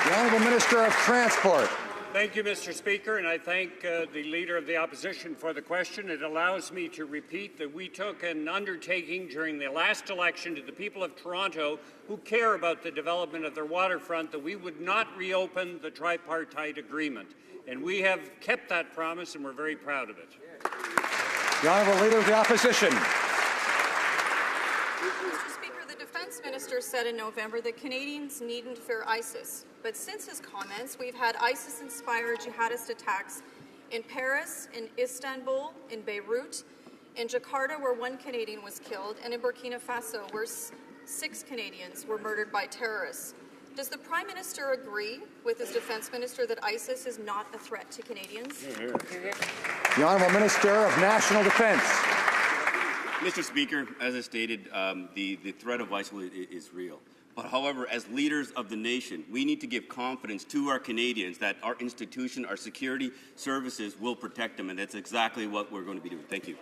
The Honourable Minister of Transport. Thank you, Mr. Speaker, and I thank the Leader of the Opposition for the question. It allows me to repeat that we took an undertaking during the last election to the people of Toronto who care about the development of their waterfront that we would not reopen the tripartite agreement. And we have kept that promise, and we're very proud of it. The Honourable Leader of the Opposition. Mr. Speaker, the Defence Minister said in November that Canadians needn't fear ISIS. But since his comments, we've had ISIS-inspired jihadist attacks in Paris, in Istanbul, in Beirut, in Jakarta, where 1 Canadian was killed, and in Burkina Faso, where 6 Canadians were murdered by terrorists. Does the Prime Minister agree with his Defence Minister that ISIS is not a threat to Canadians? The Honourable Minister of National Defence. Mr. Speaker, as I stated, the threat of ISIL is real. But however, as leaders of the nation, we need to give confidence to our Canadians that our institution, our security services will protect them, and that's exactly what we're going to be doing. Thank you.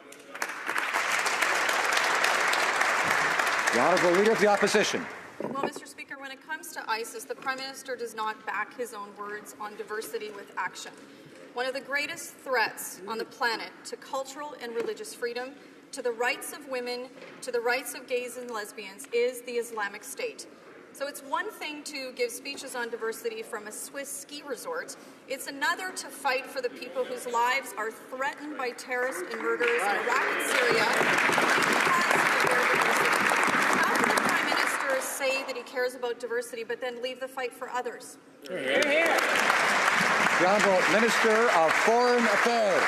The Honourable Leader of the Opposition. Well, Mr. Speaker, when it comes to ISIS, the Prime Minister does not back his own words on diversity with action. One of the greatest threats on the planet to cultural and religious freedom, to the rights of women, to the rights of gays and lesbians is the Islamic State. So it's one thing to give speeches on diversity from a Swiss ski resort. It's another to fight for the people whose lives are threatened by terrorists and murderers in Iraq and Syria because of their diversity. How can the Prime Minister say that he cares about diversity but then leave the fight for others? The Honourable Minister of Foreign Affairs.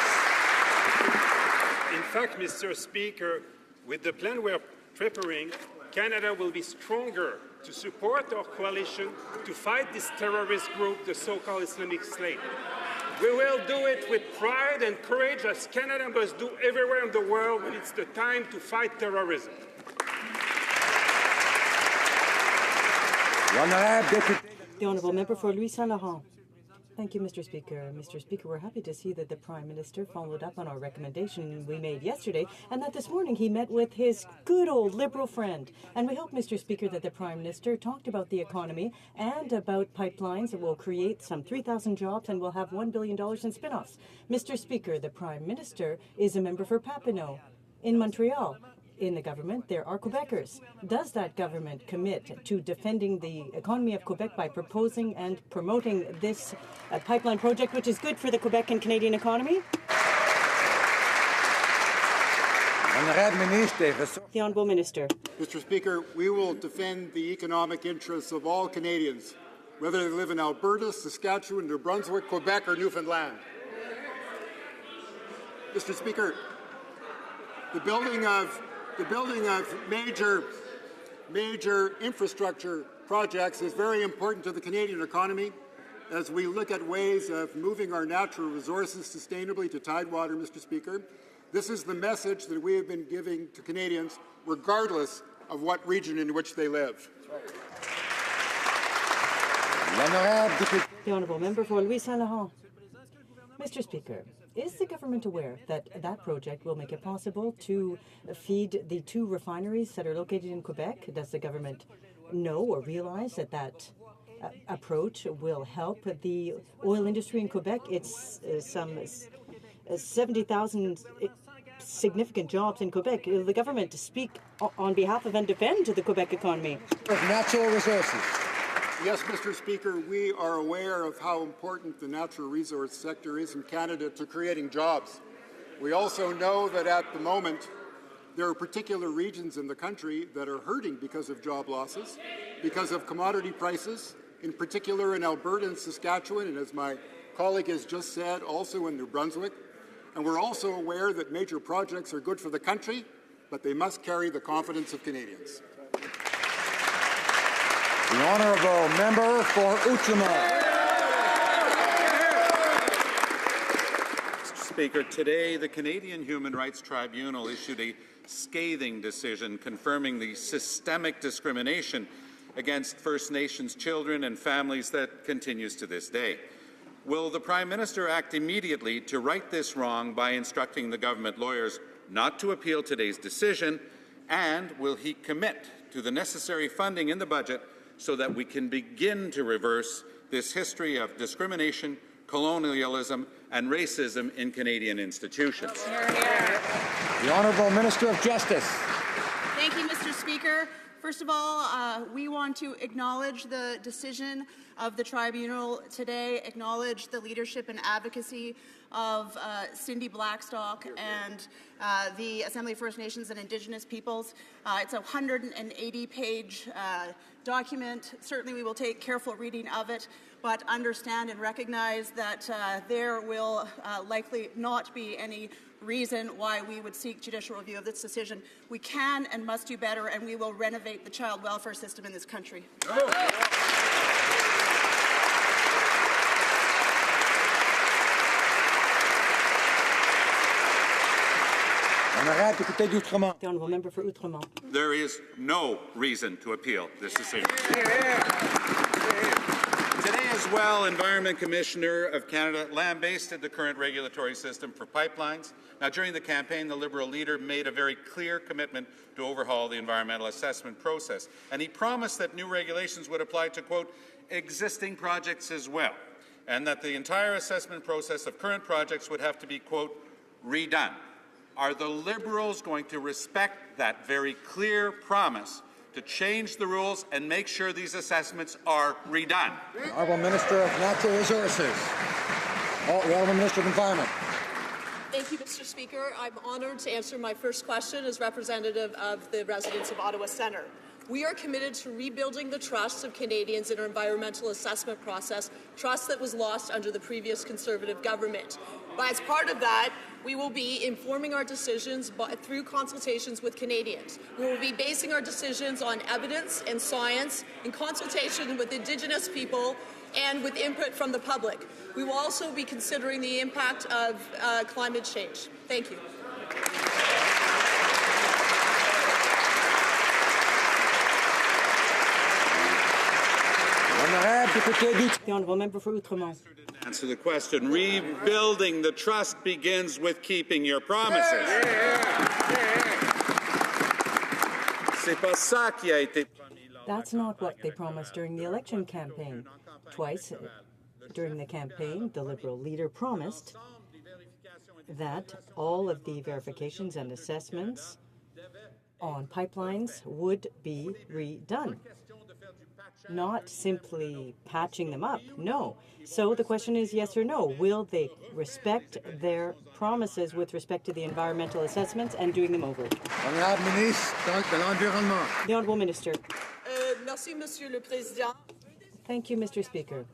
In fact, Mr. Speaker, with the plan we are preparing, Canada will be stronger to support our coalition to fight this terrorist group, the so-called Islamic State. We will do it with pride and courage, as Canada must do everywhere in the world when it's the time to fight terrorism. The Honourable Member for Louis Saint-Laurent. Thank you, Mr. Speaker. Mr. Speaker, we're happy to see that the Prime Minister followed up on our recommendation we made yesterday, and that this morning he met with his good old Liberal friend. And we hope, Mr. Speaker, that the Prime Minister talked about the economy and about pipelines that will create some 3,000 jobs and will have $1 billion in spin-offs. Mr. Speaker, the Prime Minister is a member for Papineau in Montreal. In the government, there are Quebecers. Does that government commit to defending the economy of Quebec by proposing and promoting this pipeline project, which is good for the Quebec and Canadian economy? The Honourable Minister. Mr. Speaker, we will defend the economic interests of all Canadians, whether they live in Alberta, Saskatchewan, New Brunswick, Quebec, or Newfoundland. Mr. Speaker, the building of major infrastructure projects is very important to the Canadian economy as we look at ways of moving our natural resources sustainably to tidewater, Mr. Speaker. This is the message that we have been giving to Canadians, regardless of what region in which they live. The Honourable Member for Louis Saint Laurent. Mr. Speaker, is the government aware that that project will make it possible to feed the 2 refineries that are located in Quebec? Does the government know or realize that that approach will help the oil industry in Quebec? It's some 70,000 significant jobs in Quebec. Will the government speak on behalf of and defend the Quebec economy? Natural resources. Yes, Mr. Speaker, we are aware of how important the natural resource sector is in Canada to creating jobs. We also know that at the moment, there are particular regions in the country that are hurting because of job losses, because of commodity prices, in particular in Alberta and Saskatchewan, and as my colleague has just said, also in New Brunswick. And we're also aware that major projects are good for the country, but they must carry the confidence of Canadians. The Honourable Member for Outremont. Mr. Speaker, today the Canadian Human Rights Tribunal issued a scathing decision confirming the systemic discrimination against First Nations children and families that continues to this day. Will the Prime Minister act immediately to right this wrong by instructing the government lawyers not to appeal today's decision, and will he commit to the necessary funding in the budget so that we can begin to reverse this history of discrimination, colonialism, and racism in Canadian institutions? The Honourable Minister of Justice. Thank you, Mr. Speaker. First of all, we want to acknowledge the decision of the tribunal today, acknowledge the leadership and advocacy of Cindy Blackstock and the Assembly of First Nations and Indigenous Peoples. It's a 180-page document. Certainly we will take careful reading of it, but understand and recognize that there will likely not be any reason why we would seek judicial review of this decision. We can and must do better, and we will renovate the child welfare system in this country. The Honourable Member for Outremont. There is no reason to appeal this decision. Today as well, Environment Commissioner of Canada lambasted the current regulatory system for pipelines. Now, during the campaign, the Liberal leader made a very clear commitment to overhaul the environmental assessment process, and he promised that new regulations would apply to, quote, existing projects as well, and that the entire assessment process of current projects would have to be, quote, redone. Are the Liberals going to respect that very clear promise to change the rules and make sure these assessments are redone? The Honourable Minister of Natural Resources. The Honourable Minister of Environment. Thank you, Mr. Speaker. I'm honoured to answer my first question as representative of the residents of Ottawa Centre. We are committed to rebuilding the trust of Canadians in our environmental assessment process, trust that was lost under the previous Conservative government. But as part of that, we will be informing our decisions through consultations with Canadians. We will be basing our decisions on evidence and science in consultation with Indigenous people and with input from the public. We will also be considering the impact of climate change. Thank you. The Honourable Member for Outremont. Answer the question. Rebuilding the trust begins with keeping your promises. That's not what they promised during the election campaign. Twice during the campaign, the Liberal leader promised that all of the verifications and assessments on pipelines would be redone. not simply patching them up. No. So the question is yes or no. Will they respect their promises with respect to the environmental assessments and doing them over? Honorable Ministre de l'Environnement. The Honourable Minister. Merci, Monsieur le Président. Thank you, Mr. Speaker.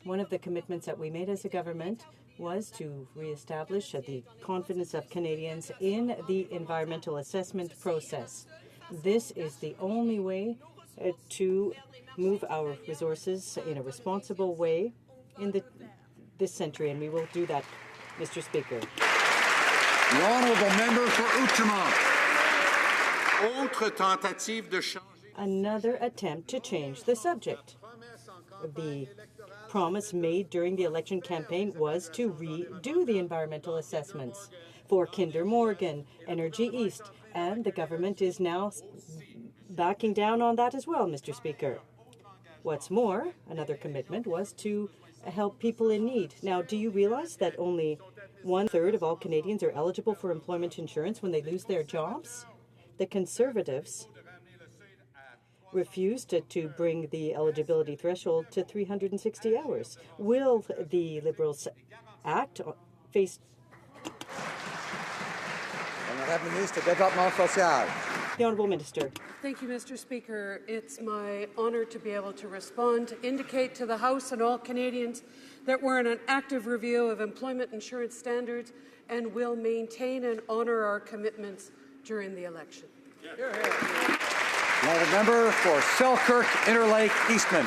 One of the commitments that we made as a government was to reestablish the confidence of Canadians in the environmental assessment process. This is the only way to move our resources in a responsible way in this century, and we will do that, Mr. Speaker. The honourable member for Outremont. Autre tentative de changer. Another attempt to change the subject. The promise made during the election campaign was to redo the environmental assessments for Kinder Morgan, Energy East, and the government is now backing down on that as well, Mr. Speaker. What's more, another commitment was to help people in need. Now, do you realize that only 1/3 of all Canadians are eligible for employment insurance when they lose their jobs? The Conservatives refused to bring the eligibility threshold to 360 hours. Will the Liberals face... Honorable Ministre de Développement Social. The Honourable Minister. Thank you, Mr. Speaker. It's my honour to be able to respond, to indicate to the House and all Canadians that we're in an active review of employment insurance standards and will maintain and honour our commitments during the election. The honourable member for Selkirk, Interlake, Eastman.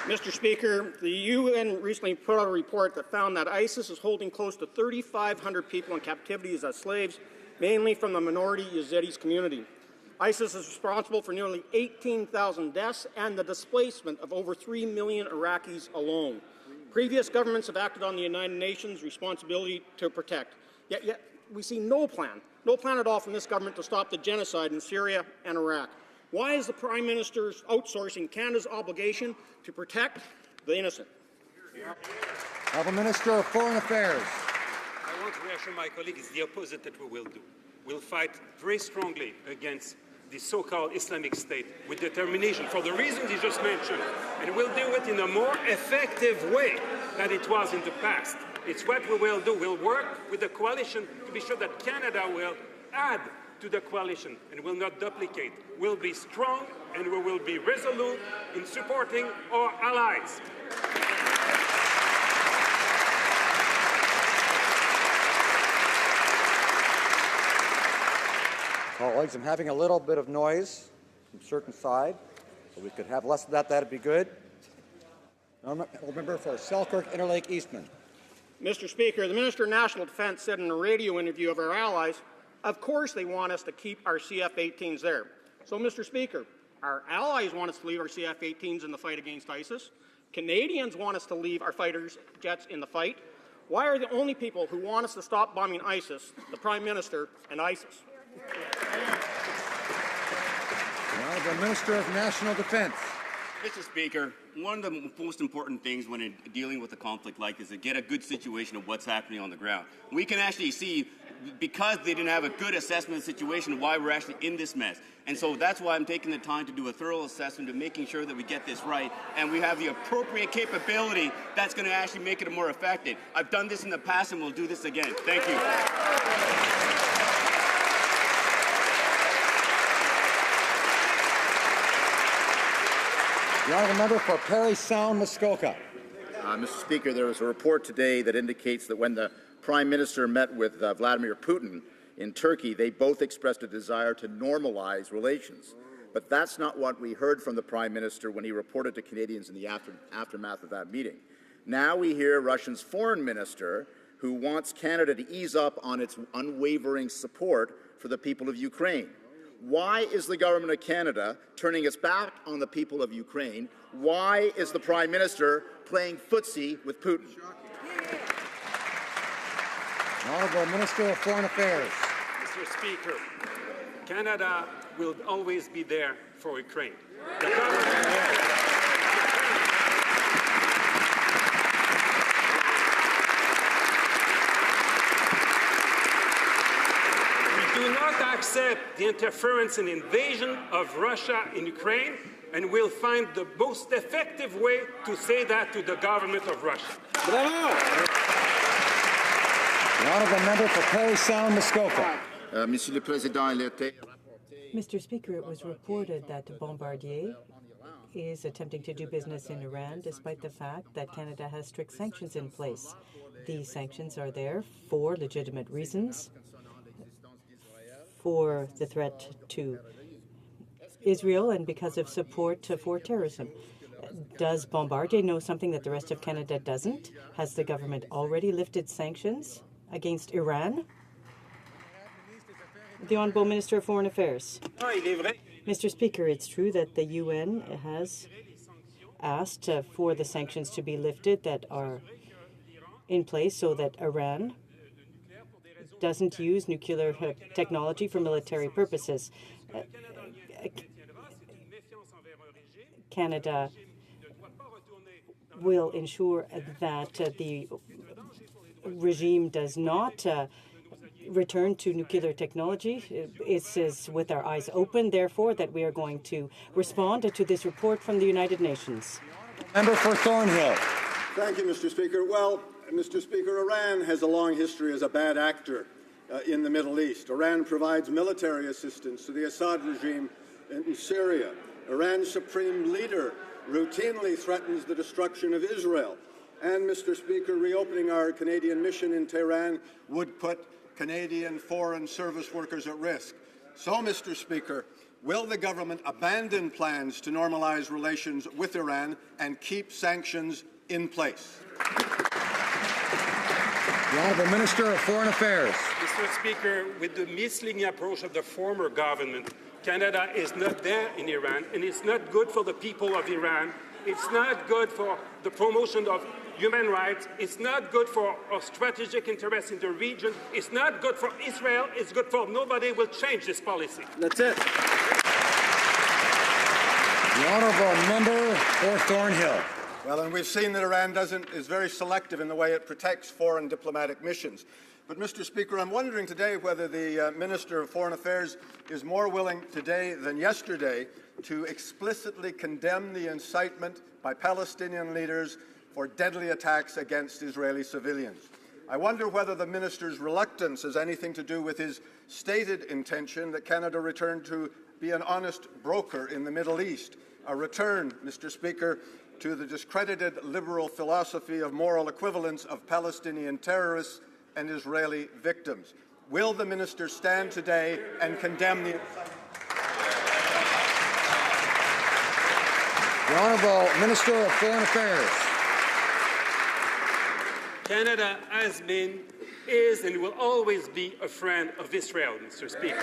Mr. Speaker, the UN recently put out a report that found that ISIS is holding close to 3,500 people in captivity as slaves, mainly from the minority Yazidis community. ISIS is responsible for nearly 18,000 deaths and the displacement of over 3 million Iraqis alone. Previous governments have acted on the United Nations' responsibility to protect. Yet we see no plan at all from this government to stop the genocide in Syria and Iraq. Why is the Prime Minister outsourcing Canada's obligation to protect the innocent? Honourable Minister of Foreign Affairs. I want to reassure my colleague it's the opposite that we will do. We'll fight very strongly against the so-called Islamic State with determination for the reasons he just mentioned. And we'll do it in a more effective way than it was in the past. It's what we will do. We'll work with the coalition to be sure that Canada will add to the coalition and will not duplicate. We'll be strong and we will be resolute in supporting our allies. Colleagues, I'm having a little bit of noise from a certain side. So we could have less of that, that'd be good. Honourable member for Selkirk, Interlake, Eastman. Mr. Speaker, the Minister of National Defence said in a radio interview of our allies, of course they want us to keep our CF-18s there. So, Mr. Speaker, our allies want us to leave our CF-18s in the fight against ISIS. Canadians want us to leave our fighters jets in the fight. Why are the only people who want us to stop bombing ISIS the Prime Minister and ISIS? The Honourable Minister of National Defence. Mr. Speaker, one of the most important things when dealing with a conflict like this is to get a good situation of what's happening on the ground. We can actually see, because they didn't have a good assessment of the situation, why we're actually in this mess. And so that's why I'm taking the time to do a thorough assessment of making sure that we get this right and we have the appropriate capability that's going to actually make it more effective. I've done this in the past and we'll do this again. Thank you. The honourable member for Parry Sound, Muskoka. Mr. Speaker, there was a report today that indicates that when the Prime Minister met with Vladimir Putin in Turkey, they both expressed a desire to normalize relations. But that's not what we heard from the Prime Minister when he reported to Canadians in the aftermath of that meeting. Now we hear Russia's foreign minister who wants Canada to ease up on its unwavering support for the people of Ukraine. Why is the government of Canada turning its back on the people of Ukraine? Why is the Prime Minister playing footsie with Putin? Honourable Minister of Foreign Affairs. Mr. Speaker, Canada will always be there for Ukraine. We do not accept the interference and invasion of Russia in Ukraine, and we'll find the most effective way to say that to the government of Russia. Bravo! The honourable member for Parry Sound, Muskoka. Monsieur le Président, il était... Mr. Speaker, it was reported that Bombardier is attempting to do business in Iran despite the fact that Canada has strict sanctions in place. These sanctions are there for legitimate reasons, for the threat to Israel and because of support for terrorism. Does Bombardier know something that the rest of Canada doesn't? Has the government already lifted sanctions against Iran? The Honourable Minister of Foreign Affairs. Mr. Speaker, it's true that the UN has asked for the sanctions to be lifted that are in place so that Iran doesn't use nuclear technology for military purposes. Canada will ensure that the regime does not return to nuclear technology. It is with our eyes open, therefore, that we are going to respond to this report from the United Nations. Member for Thornhill. Thank you, Mr. Speaker. Well, Mr. Speaker, Iran has a long history as a bad actor in the Middle East. Iran provides military assistance to the Assad regime in Syria. Iran's supreme leader routinely threatens the destruction of Israel. And, Mr. Speaker, reopening our Canadian mission in Tehran would put Canadian foreign service workers at risk. So, Mr. Speaker, will the government abandon plans to normalize relations with Iran and keep sanctions in place? The Honourable Minister of Foreign Affairs. Mr. Speaker, with the misleading approach of the former government, Canada is not there in Iran, and it's not good for the people of Iran. It's not good for the promotion of human rights. It's not good for our strategic interests in the region. It's not good for Israel. It's good for nobody. Will change this policy. That's it. The honourable member for Thornhill. Well, and we've seen that Iran is very selective in the way it protects foreign diplomatic missions. But, Mr. Speaker, I'm wondering today whether the Minister of Foreign Affairs is more willing today than yesterday to explicitly condemn the incitement by Palestinian leaders for deadly attacks against Israeli civilians. I wonder whether the Minister's reluctance has anything to do with his stated intention that Canada return to be an honest broker in the Middle East, a return, Mr. Speaker, to the discredited liberal philosophy of moral equivalence of Palestinian terrorists and Israeli victims. Will the Minister stand today and condemn the Honourable Minister of Foreign Affairs. Canada has been, is, and will always be a friend of Israel, Mr. Speaker.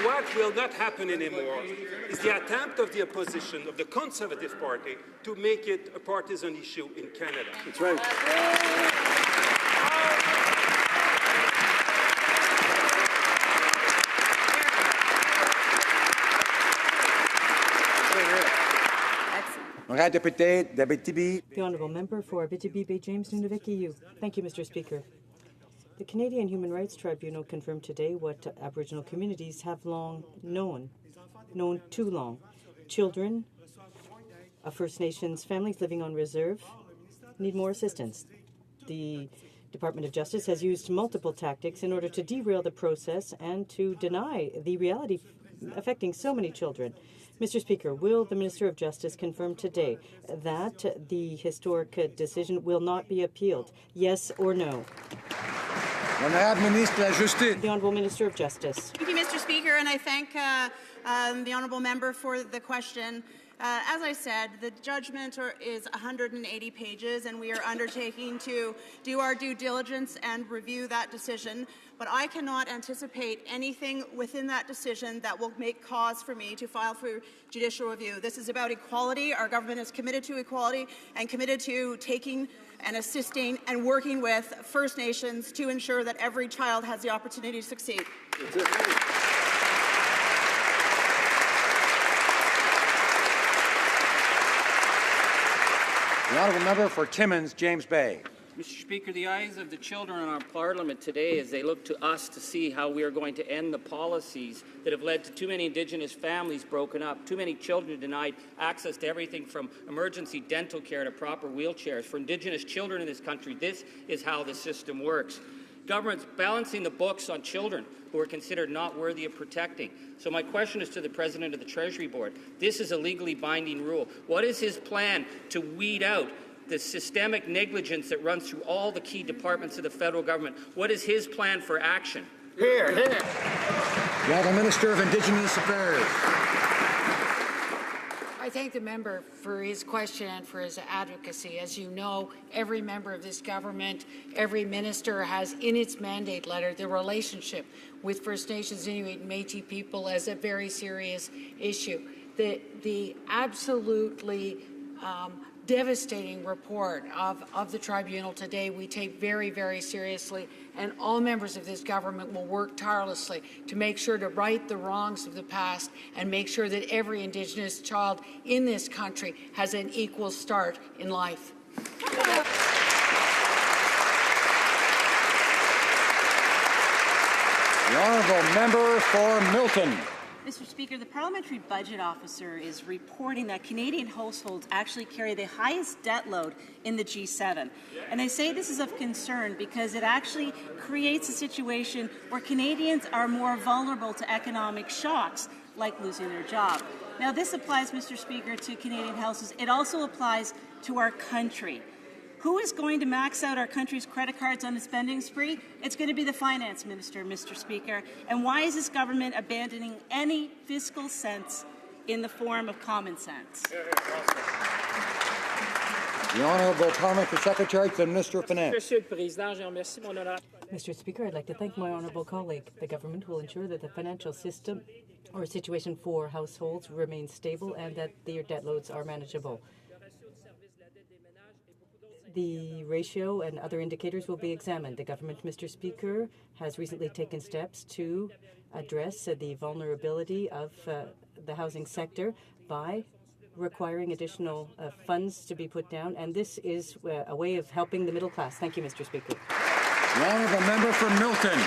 What will not happen anymore is the attempt of the opposition, of the Conservative Party, to make it a partisan issue in Canada. That's right. The Honourable Member for Abitibi James Nunavik. Thank you, Mr. Speaker. The Canadian Human Rights Tribunal confirmed today what Aboriginal communities have long known too long. Children of First Nations families living on reserve need more assistance. The Department of Justice has used multiple tactics in order to derail the process and to deny the reality affecting so many children. Mr. Speaker, will the Minister of Justice confirm today that the historic decision will not be appealed? Yes or no? The Honourable Minister of Justice. Thank you, Mr. Speaker, and I thank the Honourable Member for the question. As I said, the judgment is 180 pages, and we are undertaking to do our due diligence and review that decision. But I cannot anticipate anything within that decision that will make cause for me to file for judicial review. This is about equality. Our government is committed to equality and committed to taking and assisting and working with First Nations to ensure that every child has the opportunity to succeed. The honourable member for Timmins, James Bay. Mr. Speaker, the eyes of the children in our Parliament today as they look to us to see how we are going to end the policies that have led to too many Indigenous families broken up, too many children denied access to everything from emergency dental care to proper wheelchairs. For Indigenous children in this country, this is how the system works. Government's balancing the books on children who are considered not worthy of protecting. So my question is to the President of the Treasury Board. This is a legally binding rule. What is his plan to weed out the systemic negligence that runs through all the key departments of the federal government? What is his plan for action? Here. The Minister of Indigenous Affairs. I thank the member for his question and for his advocacy. As you know, every member of this government, every minister has in its mandate letter the relationship with First Nations, Inuit, and Métis people as a very serious issue. The absolutely devastating report of the tribunal today we take very, very seriously, and all members of this government will work tirelessly to make sure to right the wrongs of the past and make sure that every Indigenous child in this country has an equal start in life. The honourable member for Milton. Mr. Speaker, the Parliamentary Budget Officer is reporting that Canadian households actually carry the highest debt load in the G7. And they say this is of concern because it actually creates a situation where Canadians are more vulnerable to economic shocks, like losing their job. Now, this applies, Mr. Speaker, to Canadian households. It also applies to our country. Who is going to max out our country's credit cards on a spending spree? It's going to be the finance minister, Mr. Speaker. And why is this government abandoning any fiscal sense in the form of common sense? The Honourable Parliamentary Secretary to the Minister of Finance. Mr. Speaker, I'd like to thank my honourable colleague. The government will ensure that the financial system or situation for households remains stable and that their debt loads are manageable. The ratio and other indicators will be examined. The government, Mr. Speaker, has recently taken steps to address the vulnerability of the housing sector by requiring additional funds to be put down, and this is a way of helping the middle class. Thank you, Mr. Speaker. The honourable member for Milton.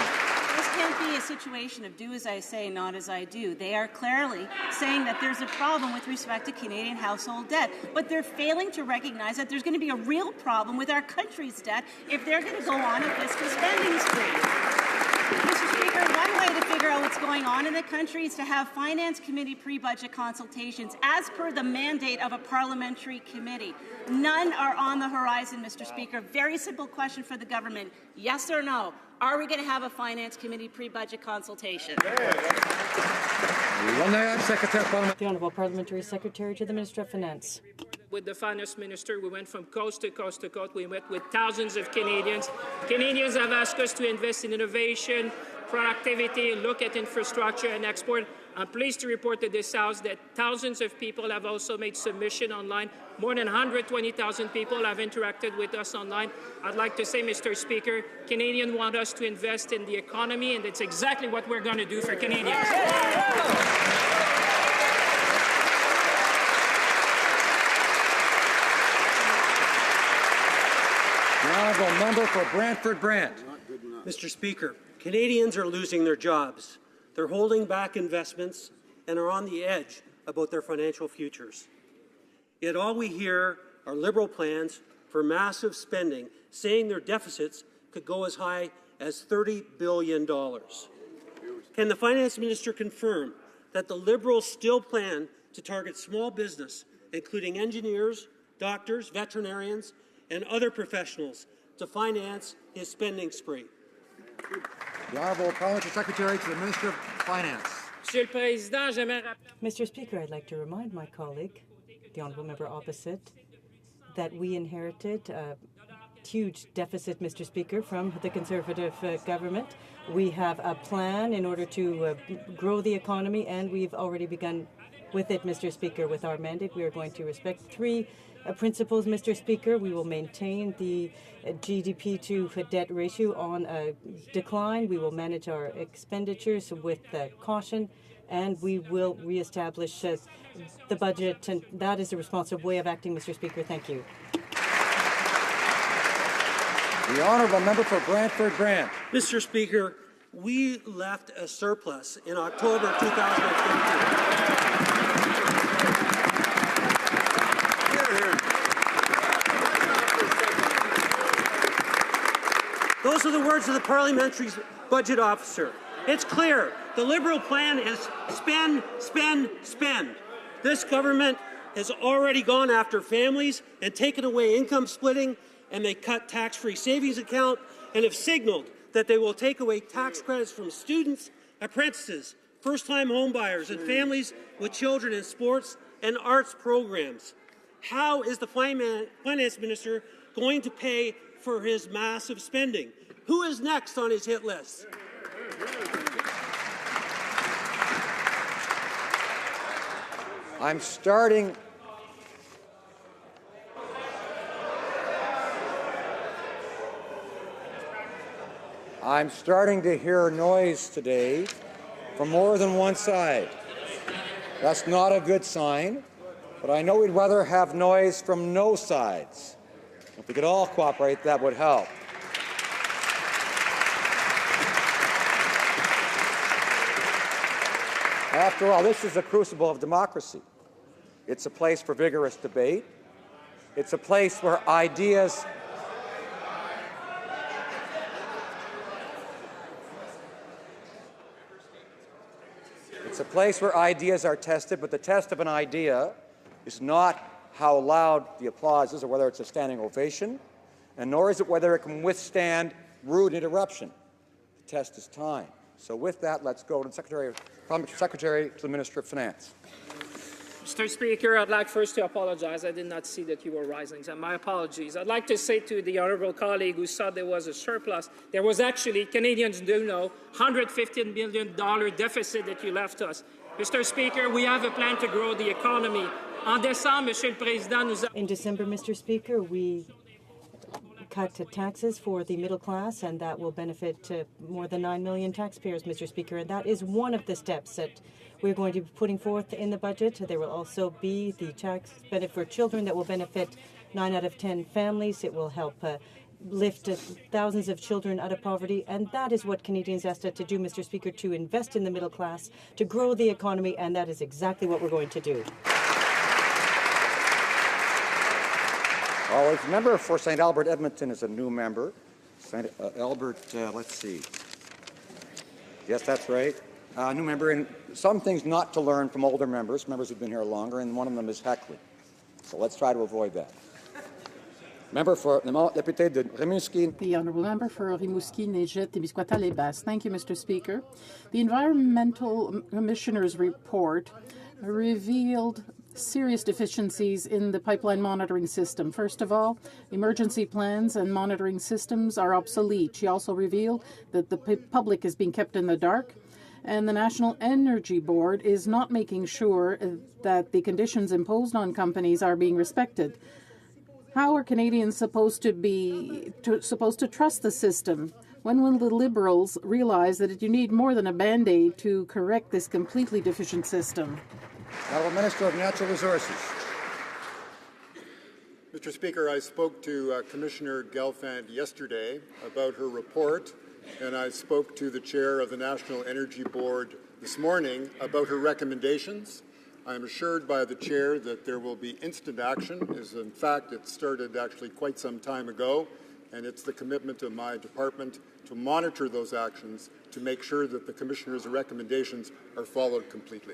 This can't be a situation of do as I say, not as I do. They are clearly saying that there's a problem with respect to Canadian household debt, but they're failing to recognize that there's going to be a real problem with our country's debt if they're going to go on a fiscal spending spree. Mr. Speaker, one way to figure out what's going on in the country is to have Finance Committee pre-budget consultations as per the mandate of a parliamentary committee. None are on the horizon, Mr. Speaker. Very simple question for the government. Yes or no? Are we going to have a Finance Committee pre-budget consultation? The Honourable Parliamentary Secretary to the Minister of Finance. With the Finance Minister, we went from coast to coast to coast. We met with thousands of Canadians. Canadians have asked us to invest in innovation, productivity, look at infrastructure and export. I'm pleased to report to this House that thousands of people have also made submission online. More than 120,000 people have interacted with us online. I'd like to say, Mr. Speaker, Canadians want us to invest in the economy, and that's exactly what we're going to do for Canadians. The honourable member for Brantford Brant. Mr. Speaker, Canadians are losing their jobs. They're holding back investments and are on the edge about their financial futures. Yet all we hear are Liberal plans for massive spending, saying their deficits could go as high as $30 billion. Can the Finance Minister confirm that the Liberals still plan to target small business, including engineers, doctors, veterinarians, and other professionals, to finance his spending spree? The Honourable Parliamentary Secretary to the Minister of Finance. Mr. Speaker, I'd like to remind my colleague, the honourable member opposite, that we inherited a huge deficit, Mr. Speaker, from the Conservative government. We have a plan in order to grow the economy, and we've already begun with it, Mr. Speaker. With our mandate, we are going to respect three principles, Mr. Speaker. We will maintain the GDP to debt ratio on a decline. We will manage our expenditures with caution, and we will reestablish the budget. And that is a responsible way of acting, Mr. Speaker. Thank you. The honourable member for Brantford-Brant. Mr. Speaker, we left a surplus in October 2015. Those are the words of the parliamentary budget officer. It's clear. The Liberal plan is spend, spend, spend. This government has already gone after families and taken away income splitting, and they cut tax-free savings account and have signaled that they will take away tax credits from students, apprentices, first-time homebuyers, and families with children in sports and arts programs. How is the finance minister going to pay for his massive spending? Who is next on his hit list? I'm starting to hear noise today from more than one side. That's not a good sign, but I know we'd rather have noise from no sides. If we could all cooperate, that would help. After all, this is a crucible of democracy. It's a place for vigorous debate. It's a place where ideas are tested, but the test of an idea is not how loud the applause is or whether it's a standing ovation, and nor is it whether it can withstand rude interruption. The test is time. So with that, let's go to the Secretary to the Minister of Finance. Mr. Speaker, I'd like first to apologize. I did not see that you were rising, so my apologies. I'd like to say to the honourable colleague who thought there was a surplus, there was actually, Canadians do know, $115 million deficit that you left us. Mr. Speaker, we have a plan to grow the economy. In December, Mr. Speaker, we cut taxes for the middle class, and that will benefit more than 9 million taxpayers, Mr. Speaker. And that is one of the steps that we're going to be putting forth in the budget. There will also be the tax benefit for children that will benefit 9 out of 10 families. It will help lift thousands of children out of poverty, and that is what Canadians asked us to do, Mr. Speaker, to invest in the middle class, to grow the economy, and that is exactly what we're going to do. The member for St. Albert Edmonton is a new member. St. Albert, let's see. Yes, that's right. New member, and some things not to learn from older members who've been here longer, and one of them is heckling. So let's try to avoid that. Member for the député de Rimouski. The honourable member for Rimouski, Neigette, Témiscouata-les-Basses. Thank you, Mr. Speaker. The Environmental Commissioner's report revealed serious deficiencies in the pipeline monitoring system. First of all, emergency plans and monitoring systems are obsolete. She also revealed that the public is being kept in the dark, and the National Energy Board is not making sure that the conditions imposed on companies are being respected. How are Canadians supposed to trust the system? When will the Liberals realize that you need more than a Band-Aid to correct this completely deficient system? Honourable Minister of Natural Resources. Mr. Speaker, I spoke to Commissioner Gelfand yesterday about her report, and I spoke to the chair of the National Energy Board this morning about her recommendations. I am assured by the chair that there will be instant action, as in fact it started actually quite some time ago, and it's the commitment of my department to monitor those actions to make sure that the Commissioner's recommendations are followed completely.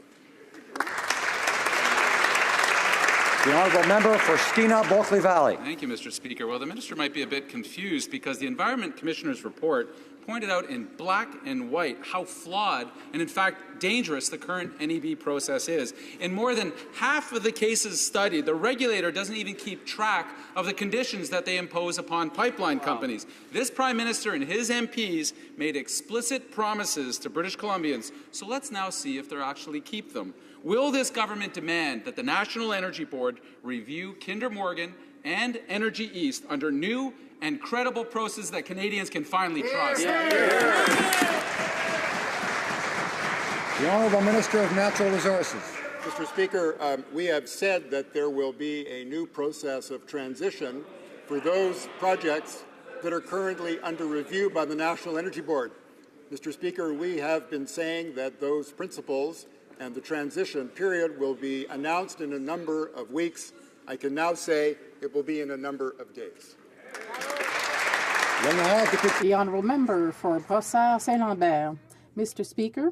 The honourable member for Skeena-Bulkley Valley. Thank you, Mr. Speaker. Well, the minister might be a bit confused because the Environment Commissioner's report pointed out in black and white how flawed and, in fact, dangerous the current NEB process is. In more than half of the cases studied, the regulator doesn't even keep track of the conditions that they impose upon pipeline companies. This Prime Minister and his MPs made explicit promises to British Columbians, so let's now see if they'll actually keep them. Will this government demand that the National Energy Board review Kinder Morgan and Energy East under new and credible processes that Canadians can finally trust? The Honourable Minister of Natural Resources. Mr. Speaker, we have said that there will be a new process of transition for those projects that are currently under review by the National Energy Board. Mr. Speaker, we have been saying that those principles and the transition period will be announced in a number of weeks. I can now say it will be in a number of days. The honourable member for Brossard-Saint-Lambert. Mr. Speaker,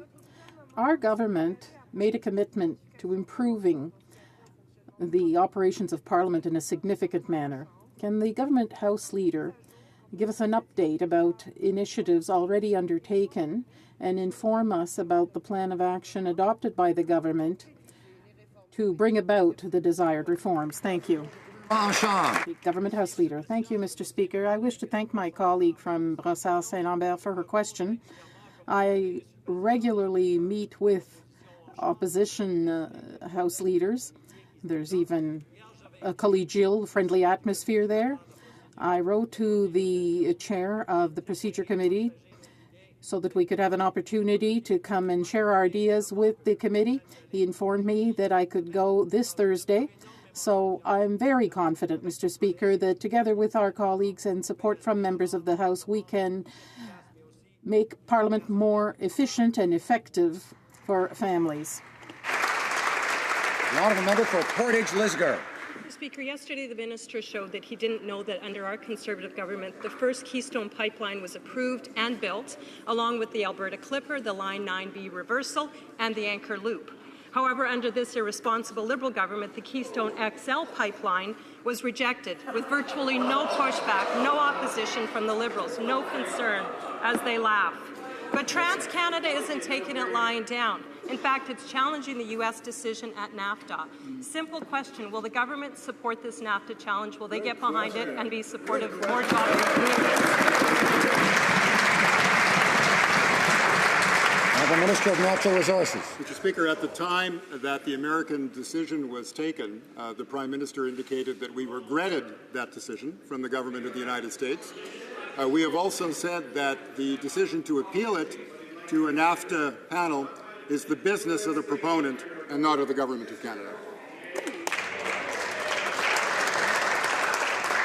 our government made a commitment to improving the operations of Parliament in a significant manner. Can the government House Leader give us an update about initiatives already undertaken and inform us about the plan of action adopted by the government to bring about the desired reforms? Thank you. Government House Leader. Thank you, Mr. Speaker. I wish to thank my colleague from Brossard-Saint-Lambert for her question. I regularly meet with opposition House leaders. There's even a collegial, friendly atmosphere there. I wrote to the chair of the Procedure Committee so that we could have an opportunity to come and share our ideas with the committee. He informed me that I could go this Thursday. So I'm very confident, Mr. Speaker, that together with our colleagues and support from members of the House, we can make Parliament more efficient and effective for families. The honourable member for Portage-Lisgar. Mr. Speaker, yesterday the minister showed that he didn't know that under our Conservative government, the first Keystone pipeline was approved and built, along with the Alberta Clipper, the Line 9B reversal, and the Anchor Loop. However, under this irresponsible Liberal government, the Keystone XL pipeline was rejected with virtually no pushback, no opposition from the Liberals, no concern as they laugh. But TransCanada isn't taking it lying down. In fact, it's challenging the U.S. decision at NAFTA. Simple question, will the government support this NAFTA challenge? Will they get behind it and be supportive of more jobs for Canadians? The Minister of Natural Resources. Mr. Speaker, at the time that the American decision was taken, the Prime Minister indicated that we regretted that decision from the government of the United States. We have also said that the decision to appeal it to a NAFTA panel is the business of the proponent and not of the Government of Canada.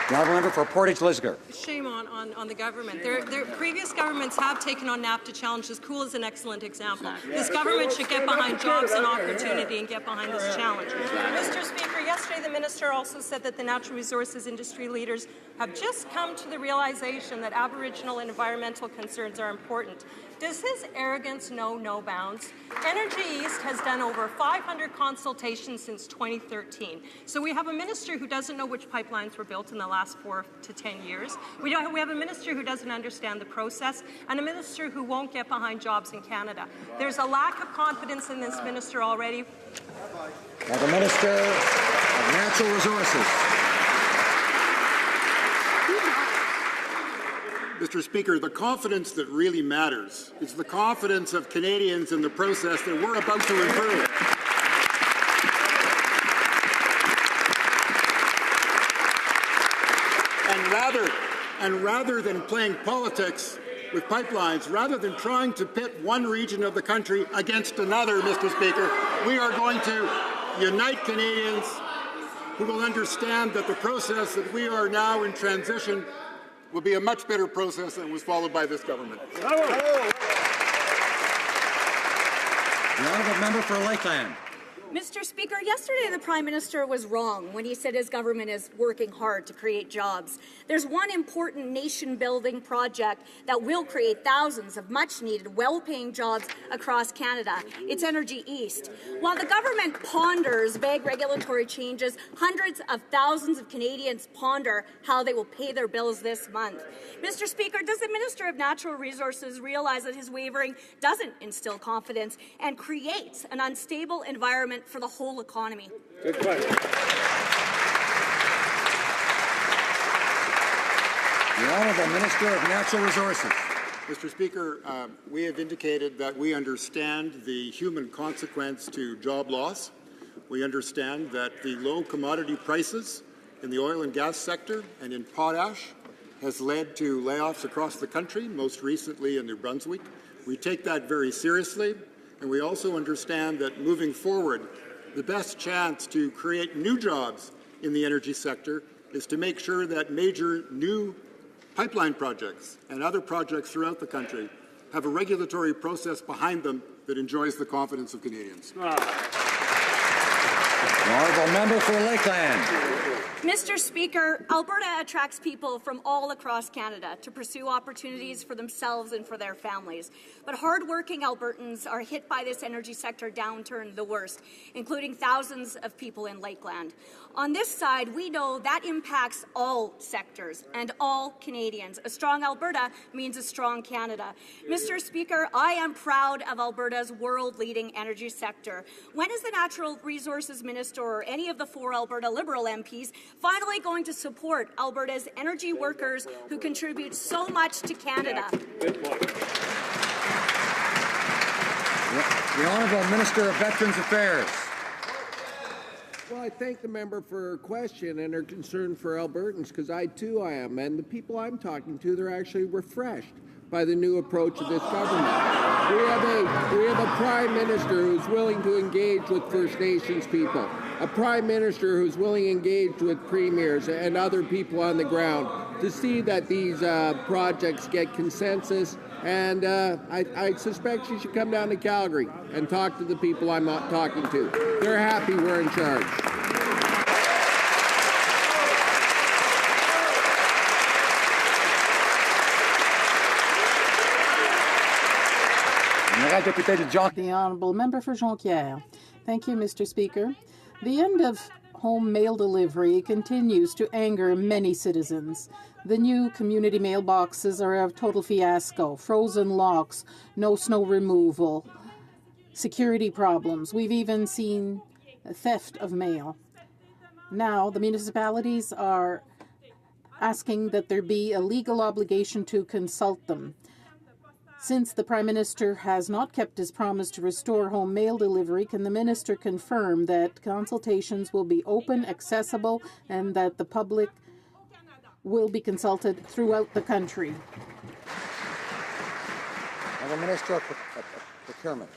The honourable member for Portage-Lisgar. Shame on the government. Their previous governments have taken on NAFTA challenges. Cool is an excellent example. This government should get behind jobs and opportunity and get behind this challenge. Mr. Speaker, yesterday the minister also said that the natural resources industry leaders have just come to the realization that Aboriginal and environmental concerns are important. Does his arrogance know no bounds? Energy East has done over 500 consultations since 2013. So we have a minister who doesn't know which pipelines were built in the last 4 to 10 years. We have a minister who doesn't understand the process and a minister who won't get behind jobs in Canada. There's a lack of confidence in this minister already. Now the Minister of Natural Resources. Mr. Speaker, the confidence that really matters is the confidence of Canadians in the process that we're about to improve. And rather than playing politics with pipelines, rather than trying to pit one region of the country against another, Mr. Speaker, we are going to unite Canadians who will understand that the process that we are now in transition will be a much better process than was followed by this government. The honourable member for Lakeland. Mr. Speaker, yesterday the Prime Minister was wrong when he said his government is working hard to create jobs. There's one important nation-building project that will create thousands of much-needed, well-paying jobs across Canada. It's Energy East. While the government ponders vague regulatory changes, hundreds of thousands of Canadians ponder how they will pay their bills this month. Mr. Speaker, does the Minister of Natural Resources realize that his wavering doesn't instill confidence and creates an unstable environment for the whole economy? Good question. The Honourable Minister of Natural Resources. Mr. Speaker, we have indicated that we understand the human consequence to job loss. We understand that the low commodity prices in the oil and gas sector and in potash has led to layoffs across the country, most recently in New Brunswick. We take that very seriously, and we also understand that moving forward, the best chance to create new jobs in the energy sector is to make sure that major new Pipeline projects and other projects throughout the country have a regulatory process behind them that enjoys the confidence of Canadians. The honourable member for Lakeland. Mr. Speaker, Alberta attracts people from all across Canada to pursue opportunities for themselves and for their families. But hard-working Albertans are hit by this energy sector downturn the worst, including thousands of people in Lakeland. On this side, we know that impacts all sectors and all Canadians. A strong Alberta means a strong Canada. Mr. Speaker, I am proud of Alberta's world-leading energy sector. When is the Natural Resources Minister or any of the 4 Alberta Liberal MPs finally going to support Alberta's energy workers who contribute so much to Canada? The Honourable Minister of Veterans Affairs. Well, I thank the member for her question and her concern for Albertans, because I am, and the people I'm talking to, they're actually refreshed by the new approach of this government. We have a Prime Minister who's willing to engage with First Nations people, a Prime Minister who's willing to engage with premiers and other people on the ground to see that these projects get consensus. And I suspect she should come down to Calgary and talk to the people I'm not talking to. They're happy we're in charge. The Honourable Member for Jonquière. Thank you, Mr. Speaker. The end of home mail delivery continues to anger many citizens. The new community mailboxes are a total fiasco. Frozen locks, no snow removal, security problems. We've even seen theft of mail. Now, the municipalities are asking that there be a legal obligation to consult them. Since the Prime Minister has not kept his promise to restore home mail delivery, can the Minister confirm that consultations will be open, accessible, and that the public will be consulted throughout the country? And the Minister of Procurement.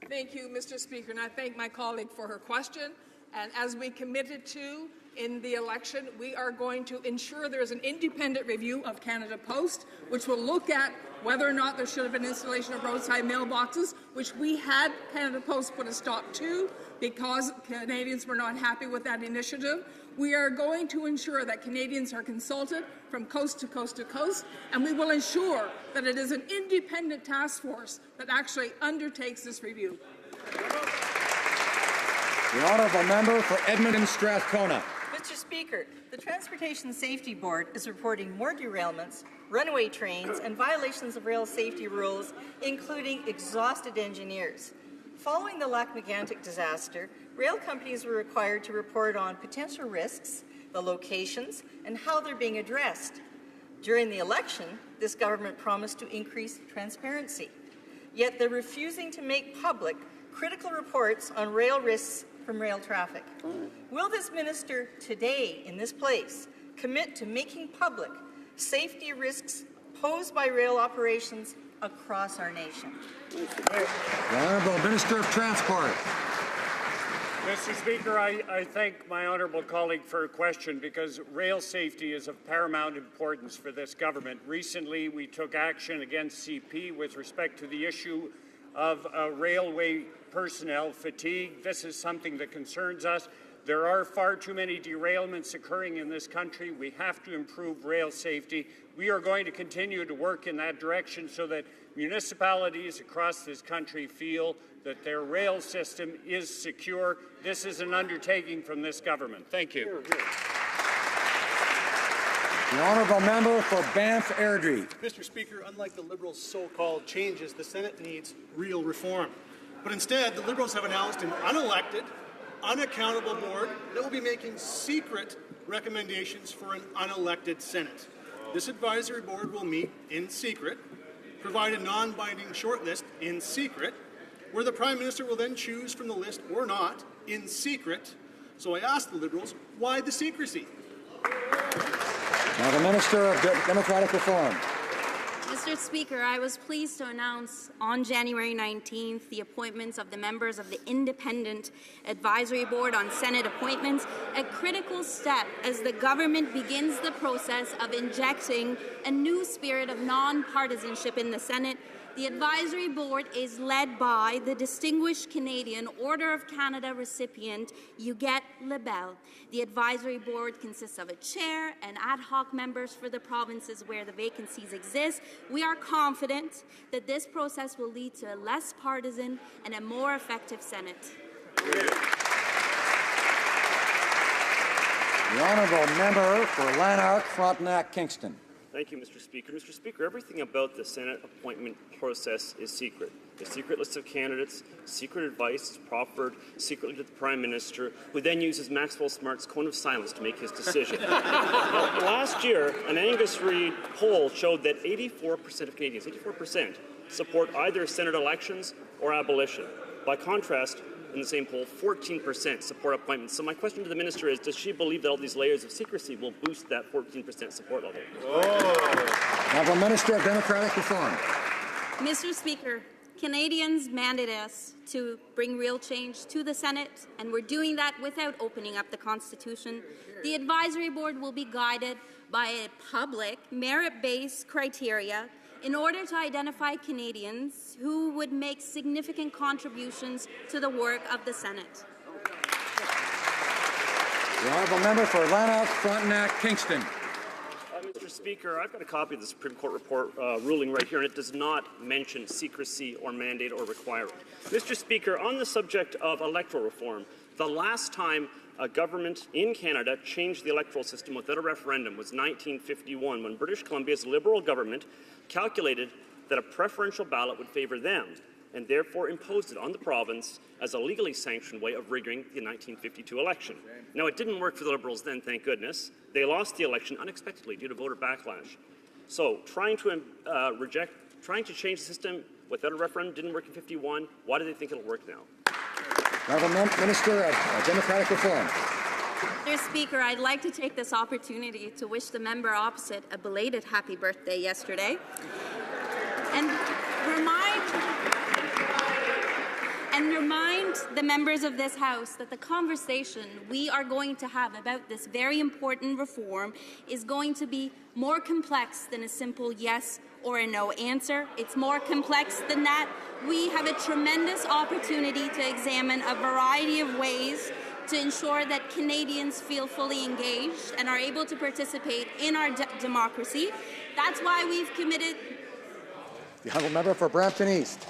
Thank you, Mr. Speaker, and I thank my colleague for her question. And as we committed to in the election, we are going to ensure there is an independent review of Canada Post, which will look at whether or not there should have been installation of roadside mailboxes, which we had Canada Post put a stop to because Canadians were not happy with that initiative. We are going to ensure that Canadians are consulted from coast to coast to coast, and we will ensure that it is an independent task force that actually undertakes this review. The Honourable Member for Edmonton Strathcona. Mr. Speaker, the Transportation Safety Board is reporting more derailments, runaway trains, and violations of rail safety rules, including exhausted engineers. Following the Lac-Mégantic disaster, rail companies were required to report on potential risks, the locations, and how they're being addressed. During the election, this government promised to increase transparency, yet they're refusing to make public critical reports on rail risks from rail traffic. Will this minister today in this place commit to making public safety risks posed by rail operations across our nation? The Honourable Minister of Transport. Mr. Speaker, I thank my honourable colleague for her question because rail safety is of paramount importance for this government. Recently, we took action against CP with respect to the issue of railway personnel fatigue. This is something that concerns us. There are far too many derailments occurring in this country. We have to improve rail safety. We are going to continue to work in that direction so that municipalities across this country feel that their rail system is secure. This is an undertaking from this government. Thank you. The Honourable Member for Banff Airdrie. Mr. Speaker, unlike the Liberals' so-called changes, the Senate needs real reform. But instead, the Liberals have announced an unelected, unaccountable board that will be making secret recommendations for an unelected Senate. This advisory board will meet in secret, provide a non-binding shortlist in secret, where the Prime Minister will then choose from the list or not in secret. So I ask the Liberals, why the secrecy? Now the Minister of Democratic Reform. Mr. Speaker, I was pleased to announce on January 19th the appointments of the members of the Independent Advisory Board on Senate Appointments, a critical step as the government begins the process of injecting a new spirit of nonpartisanship in the Senate. The Advisory Board is led by the distinguished Canadian Order of Canada recipient, Huguette Lebel. The Advisory Board consists of a chair and ad hoc members for the provinces where the vacancies exist. We are confident that this process will lead to a less partisan and a more effective Senate. The honourable member for Lanark, Frontenac, Kingston. Thank you, Mr. Speaker. Mr. Speaker, everything about the Senate appointment process is secret. A secret list of candidates, secret advice is proffered secretly to the Prime Minister, who then uses Maxwell Smart's cone of silence to make his decision. Now, last year, an Angus Reid poll showed that 84% of Canadians, 84%, support either Senate elections or abolition. By contrast, in the same poll, 14% support appointments. So my question to the minister is, does she believe that all these layers of secrecy will boost that 14% support level? Honourable Minister of Democratic Reform. Mr. Speaker, Canadians mandated us to bring real change to the Senate, and we're doing that without opening up the Constitution. The Advisory Board will be guided by a public, merit-based criteria in order to identify Canadians who would make significant contributions to the work of the Senate. The honourable member for Lanark, Frontenac, Kingston. Mr. Speaker, I've got a copy of the Supreme Court report ruling right here, and it does not mention secrecy or mandate or require it. Mr. Speaker, on the subject of electoral reform, the last time a government in Canada changed the electoral system without a referendum was 1951, when British Columbia's Liberal government calculated that a preferential ballot would favour them, and therefore imposed it on the province as a legally sanctioned way of rigging the 1952 election. Now, it didn't work for the Liberals then, thank goodness. They lost the election unexpectedly due to voter backlash. So, trying to change the system without a referendum didn't work in 51. Why do they think it'll work now? Honourable Minister of Democratic Reform. Mr. Speaker, I'd like to take this opportunity to wish the member opposite a belated happy birthday yesterday, and remind the members of this House that the conversation we are going to have about this very important reform is going to be more complex than a simple yes or a no answer. It's more complex than that. We have a tremendous opportunity to examine a variety of ways to ensure that Canadians feel fully engaged and are able to participate in our democracy. That's why we've committed. The honourable member for Brampton East.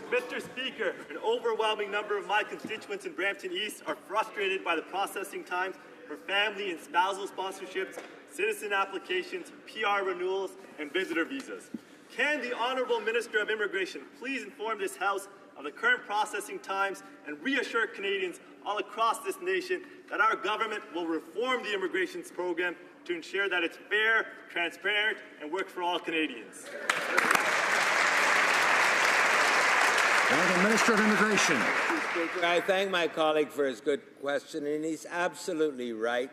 Mr. Speaker, an overwhelming number of my constituents in Brampton East are frustrated by the processing times for family and spousal sponsorships, citizen applications, PR renewals, and visitor visas. Can the Honourable Minister of Immigration please inform this House of the current processing times and reassure Canadians all across this nation that our government will reform the immigration program to ensure that it's fair, transparent, and works for all Canadians? Honourable Minister of Immigration. Speaker, I thank my colleague for his good question, and he's absolutely right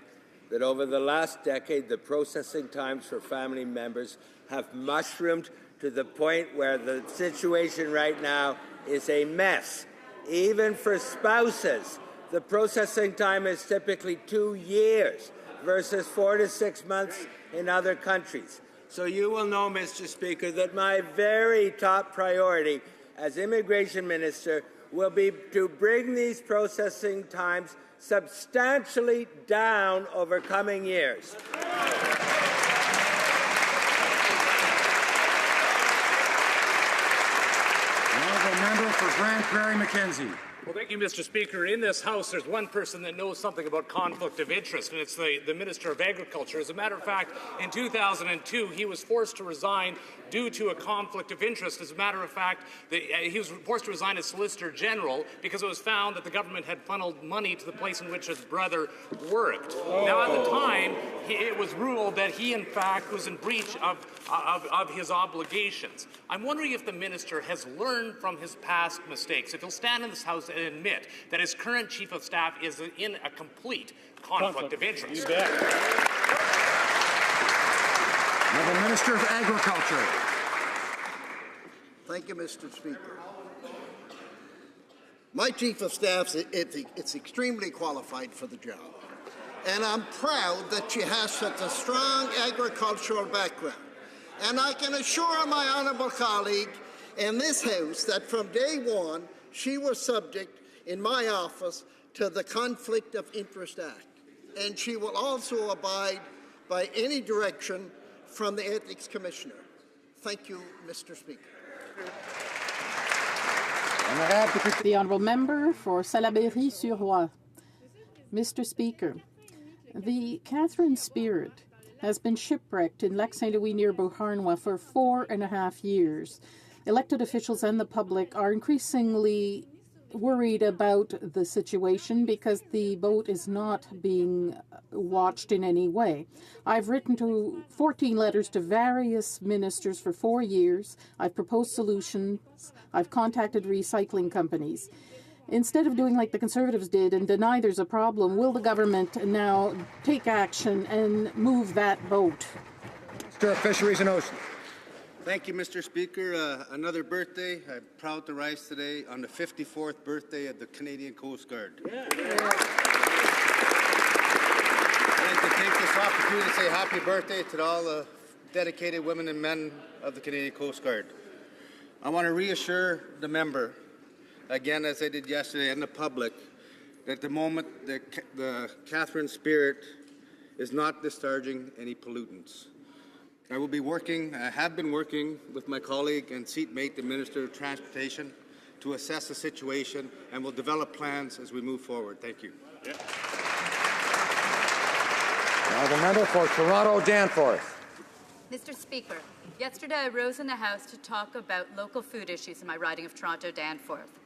that over the last decade, the processing times for family members have mushroomed to the point where the situation right now is a mess. Even for spouses, the processing time is typically 2 years versus 4 to 6 months in other countries. So you will know, Mr. Speaker, that my very top priority as Immigration Minister will be to bring these processing times substantially down over coming years. Honourable member for Grande Prairie Mackenzie. Well, thank you, Mr. Speaker. In this House, there's one person that knows something about conflict of interest, and it's the Minister of Agriculture. As a matter of fact, in 2002, he was forced to resign due to a conflict of interest. As a matter of fact, he was forced to resign as Solicitor General because it was found that the government had funneled money to the place in which his brother worked. Now, at the time, it was ruled that he, in fact, was in breach of his obligations. I'm wondering if the minister has learned from his past mistakes, if he'll stand in this House and admit that his current Chief of Staff is in a complete conflict of interest. The Minister of Agriculture. Thank you, Mr. Speaker. My Chief of Staff is extremely qualified for the job, and I'm proud that she has such a strong agricultural background. And I can assure my honourable colleague in this House that from day one, she was subject in my office to the Conflict of Interest Act, and she will also abide by any direction from the Ethics Commissioner. Thank you, Mr. Speaker. The Honourable Member for Salaberry-sur-Roi. Mr. Speaker, the Catherine Spirit has been shipwrecked in Lac Saint-Louis near Beauharnois for 4.5 years. Elected officials and the public are increasingly worried about the situation because the boat is not being watched in any way. I've written 14 letters to various ministers for 4 years. I've proposed solutions. I've contacted recycling companies. Instead of doing like the Conservatives did and deny there's a problem, will the government now take action and move that boat? Minister of Fisheries and Oceans. Thank you, Mr. Speaker. Another birthday. I'm proud to rise today on the 54th birthday of the Canadian Coast Guard. Yeah. I'd like to take this opportunity to say happy birthday to all the dedicated women and men of the Canadian Coast Guard. I want to reassure the member, again as I did yesterday, and the public, that at the moment the Catherine Spirit is not discharging any pollutants. I will be working, I have been working with my colleague and seatmate, the Minister of Transportation, to assess the situation and will develop plans as we move forward. Thank you. Yeah. Now the member for Toronto Danforth. Mr. Speaker, yesterday I rose in the House to talk about local food issues in my riding of Toronto Danforth.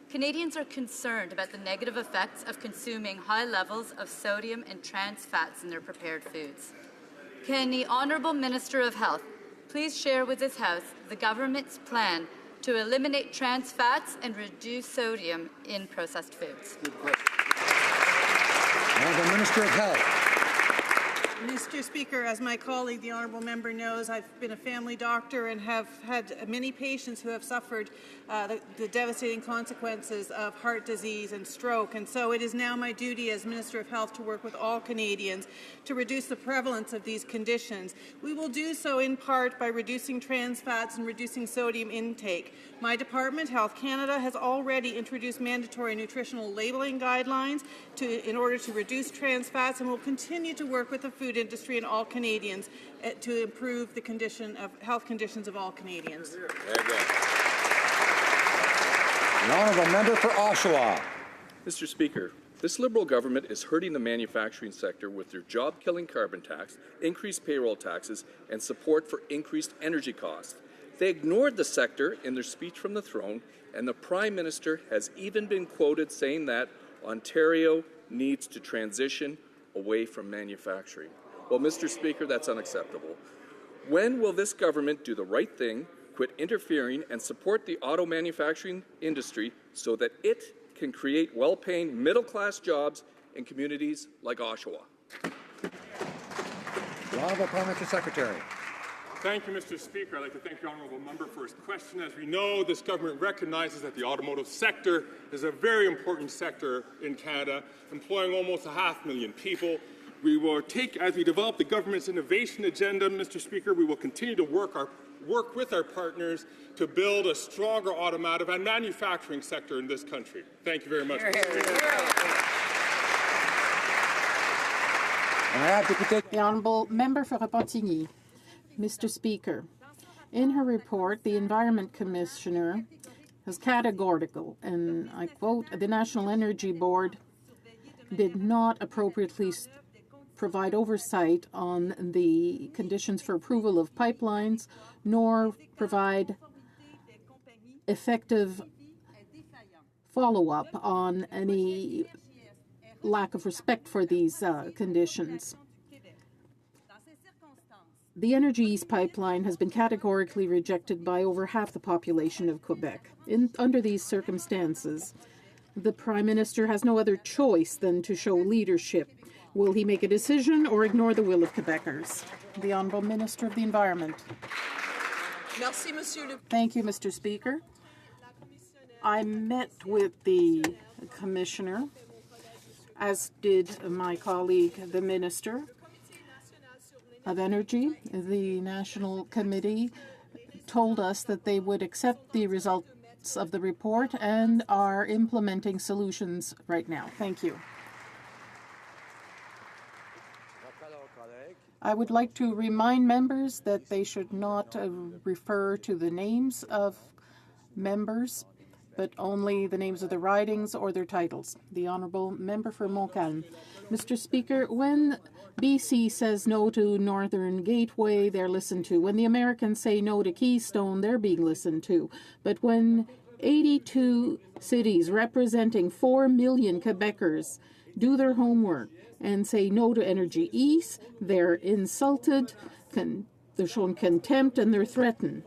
Canadians are concerned about the negative effects of consuming high levels of sodium and trans fats in their prepared foods. Can the Honourable Minister of Health please share with this House the government's plan to eliminate trans fats and reduce sodium in processed foods? Honourable Minister of Health. Mr. Speaker, as my colleague, the honourable member, knows, I've been a family doctor and have had many patients who have suffered the devastating consequences of heart disease and stroke. And so it is now my duty as Minister of Health to work with all Canadians to reduce the prevalence of these conditions. We will do so in part by reducing trans fats and reducing sodium intake. My department, Health Canada, has already introduced mandatory nutritional labelling guidelines in order to reduce trans fats, and will continue to work with the food industry and all Canadians to improve the health conditions of all Canadians. The honourable member for Oshawa. Mr. Speaker, this Liberal government is hurting the manufacturing sector with their job-killing carbon tax, increased payroll taxes, and support for increased energy costs. They ignored the sector in their speech from the throne, and the Prime Minister has even been quoted saying that Ontario needs to transition away from manufacturing. Well, Mr. Speaker, that's unacceptable. When will this government do the right thing, quit interfering, and support the auto manufacturing industry so that it can create well-paying middle-class jobs in communities like Oshawa? The Honourable Parliamentary Secretary. Thank you, Mr. Speaker. I'd like to thank the honourable member for his question. As we know, this government recognizes that the automotive sector is a very important sector in Canada, employing almost 500,000 people. We will as we develop the government's innovation agenda, Mr. Speaker, we will continue to work with our partners to build a stronger automotive and manufacturing sector in this country. Thank you very much, Mr. Speaker. The Honourable Member for Repentigny. Mr. Speaker, in her report, the Environment Commissioner is categorical, and I quote, the National Energy Board did not appropriately provide oversight on the conditions for approval of pipelines, nor provide effective follow-up on any lack of respect for these conditions. The Energy East pipeline has been categorically rejected by over half the population of Quebec. Under these circumstances, the Prime Minister has no other choice than to show leadership. Will he make a decision or ignore the will of Quebecers? The Honourable Minister of the Environment. Merci, Monsieur le Thank you, Mr. Speaker. I met with the Commissioner, as did my colleague, the Minister of Energy. The National Committee told us that they would accept the results of the report and are implementing solutions right now. Thank you. I would like to remind members that they should not refer to the names of members, but only the names of the ridings or their titles. The Honourable Member for Montcalm. Mr. Speaker, when BC says no to Northern Gateway, they're listened to. When the Americans say no to Keystone, they're being listened to. But when 82 cities representing 4 million Quebecers do their homework and say no to Energy East, they're insulted, they're shown contempt, and they're threatened.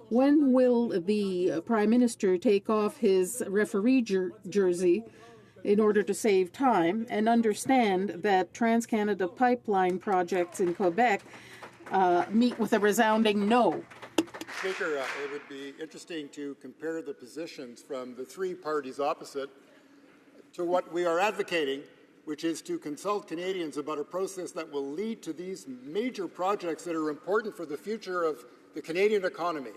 When will the Prime Minister take off his referee jersey in order to save time and understand that Trans-Canada pipeline projects in Quebec meet with a resounding no? Speaker, it would be interesting to compare the positions from the three parties opposite to what we are advocating, which is to consult Canadians about a process that will lead to these major projects that are important for the future of the Canadian economy,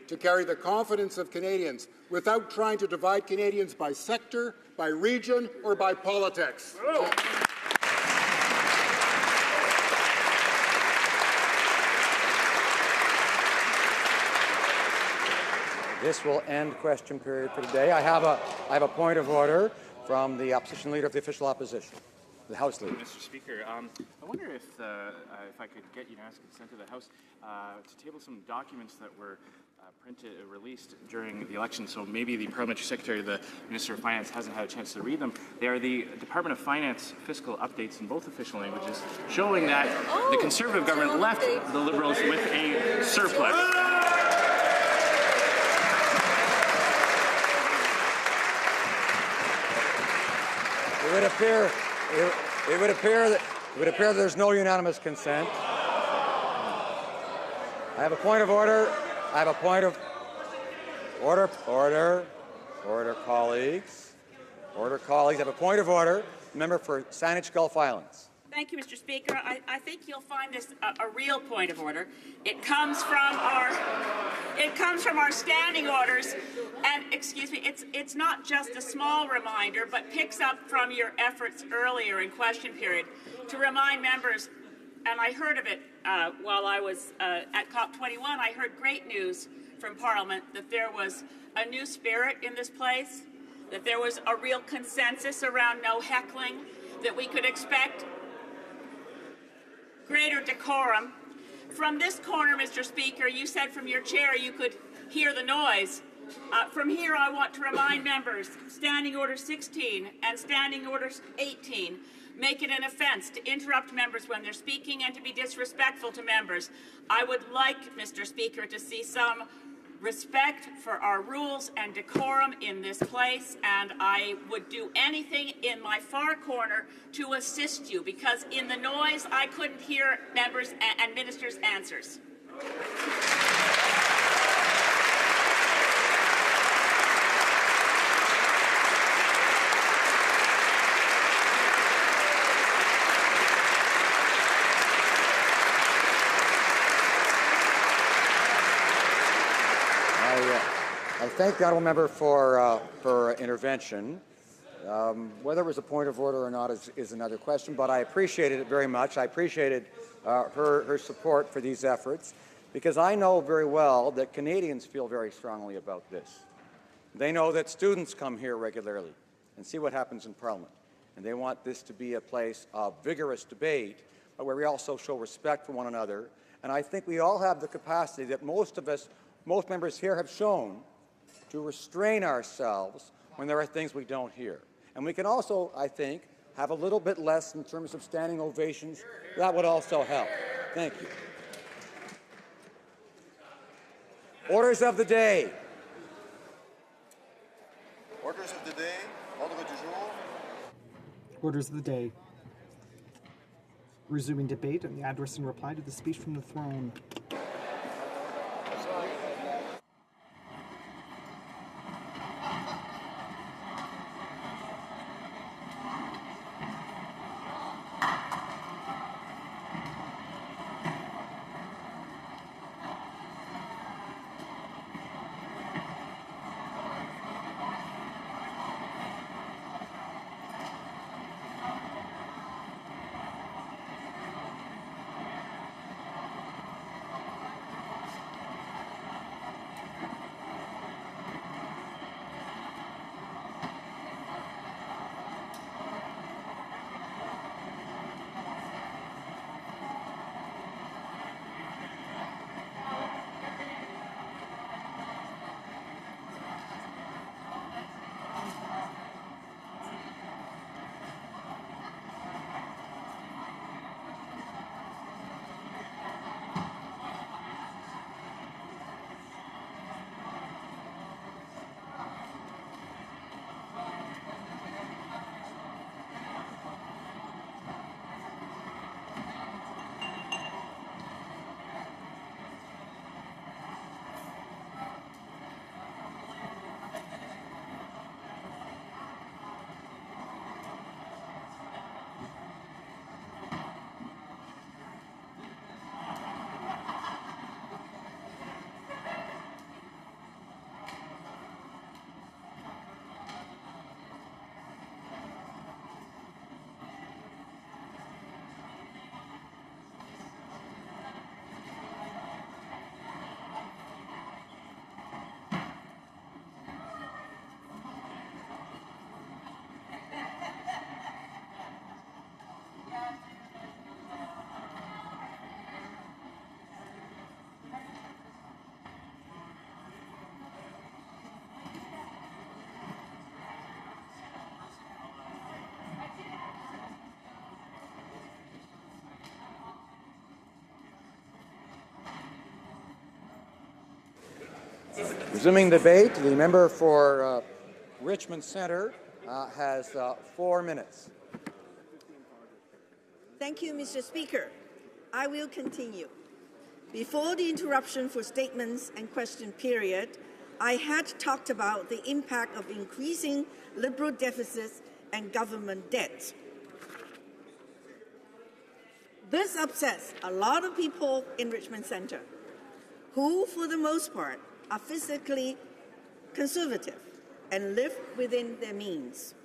to carry the confidence of Canadians without trying to divide Canadians by sector, by region, or by politics. This will end question period for today. I have a point of order from the opposition leader of the official opposition, the House Leader. Mr. Speaker, I wonder if I could get unanimous consent of the House to table some documents that were released during the election, so maybe the Parliamentary Secretary, the Minister of Finance, hasn't had a chance to read them. They are the Department of Finance fiscal updates in both official languages, showing that the Conservative government left the Liberals with a surplus. It would appear that there's no unanimous consent. I have a point of order. I have a point of order, colleagues. Order, colleagues. I have a point of order. Member for Saanich Gulf Islands. Thank you, Mr. Speaker. I think you'll find this a real point of order. It comes from our standing orders, and excuse me, it's not just a small reminder, but picks up from your efforts earlier in question period to remind members. And I heard of it while I was at COP21. I heard great news from Parliament that there was a new spirit in this place, that there was a real consensus around no heckling, that we could expect greater decorum. From this corner, Mr. Speaker, you said from your chair you could hear the noise. From here, I want to remind members, Standing Order 16 and Standing Order 18 make it an offense to interrupt members when they're speaking and to be disrespectful to members. I would like, Mr. Speaker, to see some respect for our rules and decorum in this place, and I would do anything in my far corner to assist you, because in the noise I couldn't hear members and ministers' answers. I thank the honourable member for intervention. Whether it was a point of order or not is another question, but I appreciated it very much. I appreciated her support for these efforts, because I know very well that Canadians feel very strongly about this. They know that students come here regularly and see what happens in Parliament, and they want this to be a place of vigorous debate, but where we also show respect for one another. And I think we all have the capacity that most members here have shown to restrain ourselves when there are things we don't hear. And we can also, I think, have a little bit less in terms of standing ovations. That would also help. Thank you. Orders of the day. Orders of the day. Ordre du jour. Orders of the day. Resuming debate on the address and reply to the speech from the throne. Resuming debate, the member for Richmond Centre has 4 minutes. Thank you, Mr. Speaker. I will continue. Before the interruption for statements and question period, I had talked about the impact of increasing Liberal deficits and government debt. This upsets a lot of people in Richmond Centre, who, for the most part, are fiscally conservative and live within their means.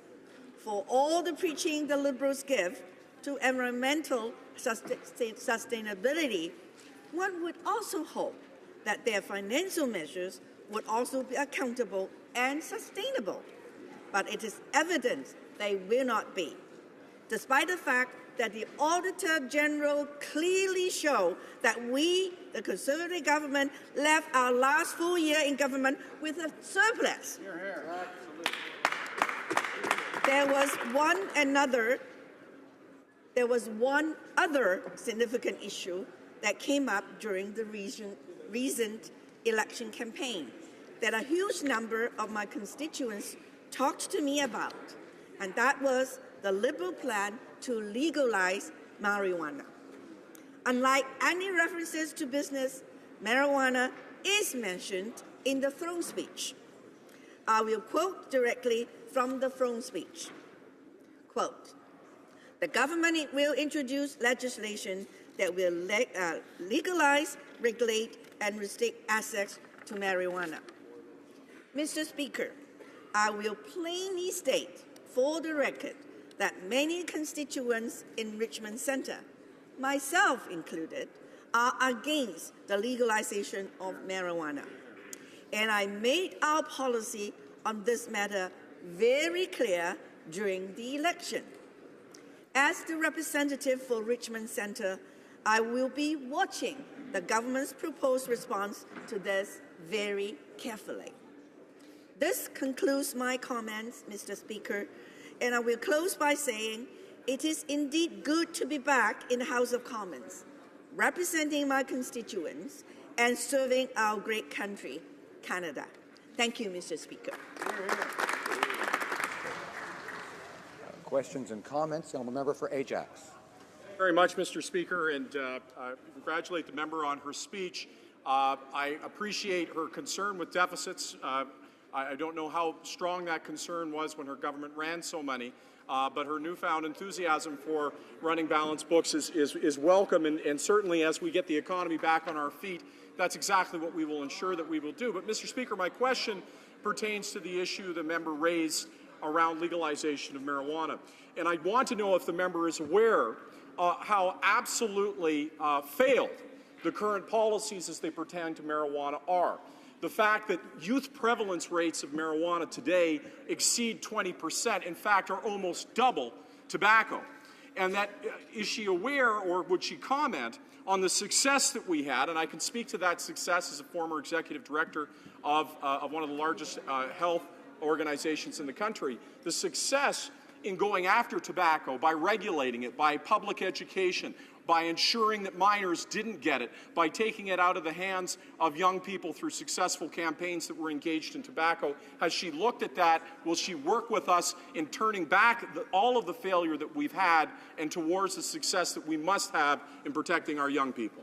For all the preaching the Liberals give to environmental sustainability, one would also hope that their financial measures would also be accountable and sustainable. But it is evident they will not be, despite the fact that the Auditor General clearly showed that we, the Conservative government, left our last full year in government with a surplus. There was one other significant issue that came up during the recent election campaign that a huge number of my constituents talked to me about, and that was the Liberal plan to legalize marijuana. Unlike any references to business, marijuana is mentioned in the throne speech. I will quote directly from the throne speech. Quote, "The government will introduce legislation that will legalize, regulate, and restrict access to marijuana." Mr. Speaker, I will plainly state for the record that many constituents in Richmond Centre, myself included, are against the legalization of marijuana. And I made our policy on this matter very clear during the election. As the representative for Richmond Centre, I will be watching the government's proposed response to this very carefully. This concludes my comments, Mr. Speaker, and I will close by saying it is indeed good to be back in the House of Commons, representing my constituents and serving our great country, Canada. Thank you, Mr. Speaker. Questions and comments. The member for Ajax. Very much, Mr. Speaker, and congratulate the member on her speech. I appreciate her concern with deficits. I don't know how strong that concern was when her government ran so many, but her newfound enthusiasm for running balanced books is welcome, and certainly as we get the economy back on our feet, that's exactly what we will ensure that we will do. But, Mr. Speaker, my question pertains to the issue the member raised around legalization of marijuana. And I want to know if the member is aware how absolutely failed the current policies as they pertain to marijuana are. The fact that youth prevalence rates of marijuana today exceed 20%, in fact, are almost double tobacco. And that is she aware, or would she comment on the success that we had? And I can speak to that success as a former executive director of one of the largest health organizations in the country. The success in going after tobacco by regulating it, by public education, by ensuring that minors didn't get it, by taking it out of the hands of young people through successful campaigns that were engaged in tobacco. Has she looked at that? Will she work with us in turning back all of the failure that we've had and towards the success that we must have in protecting our young people?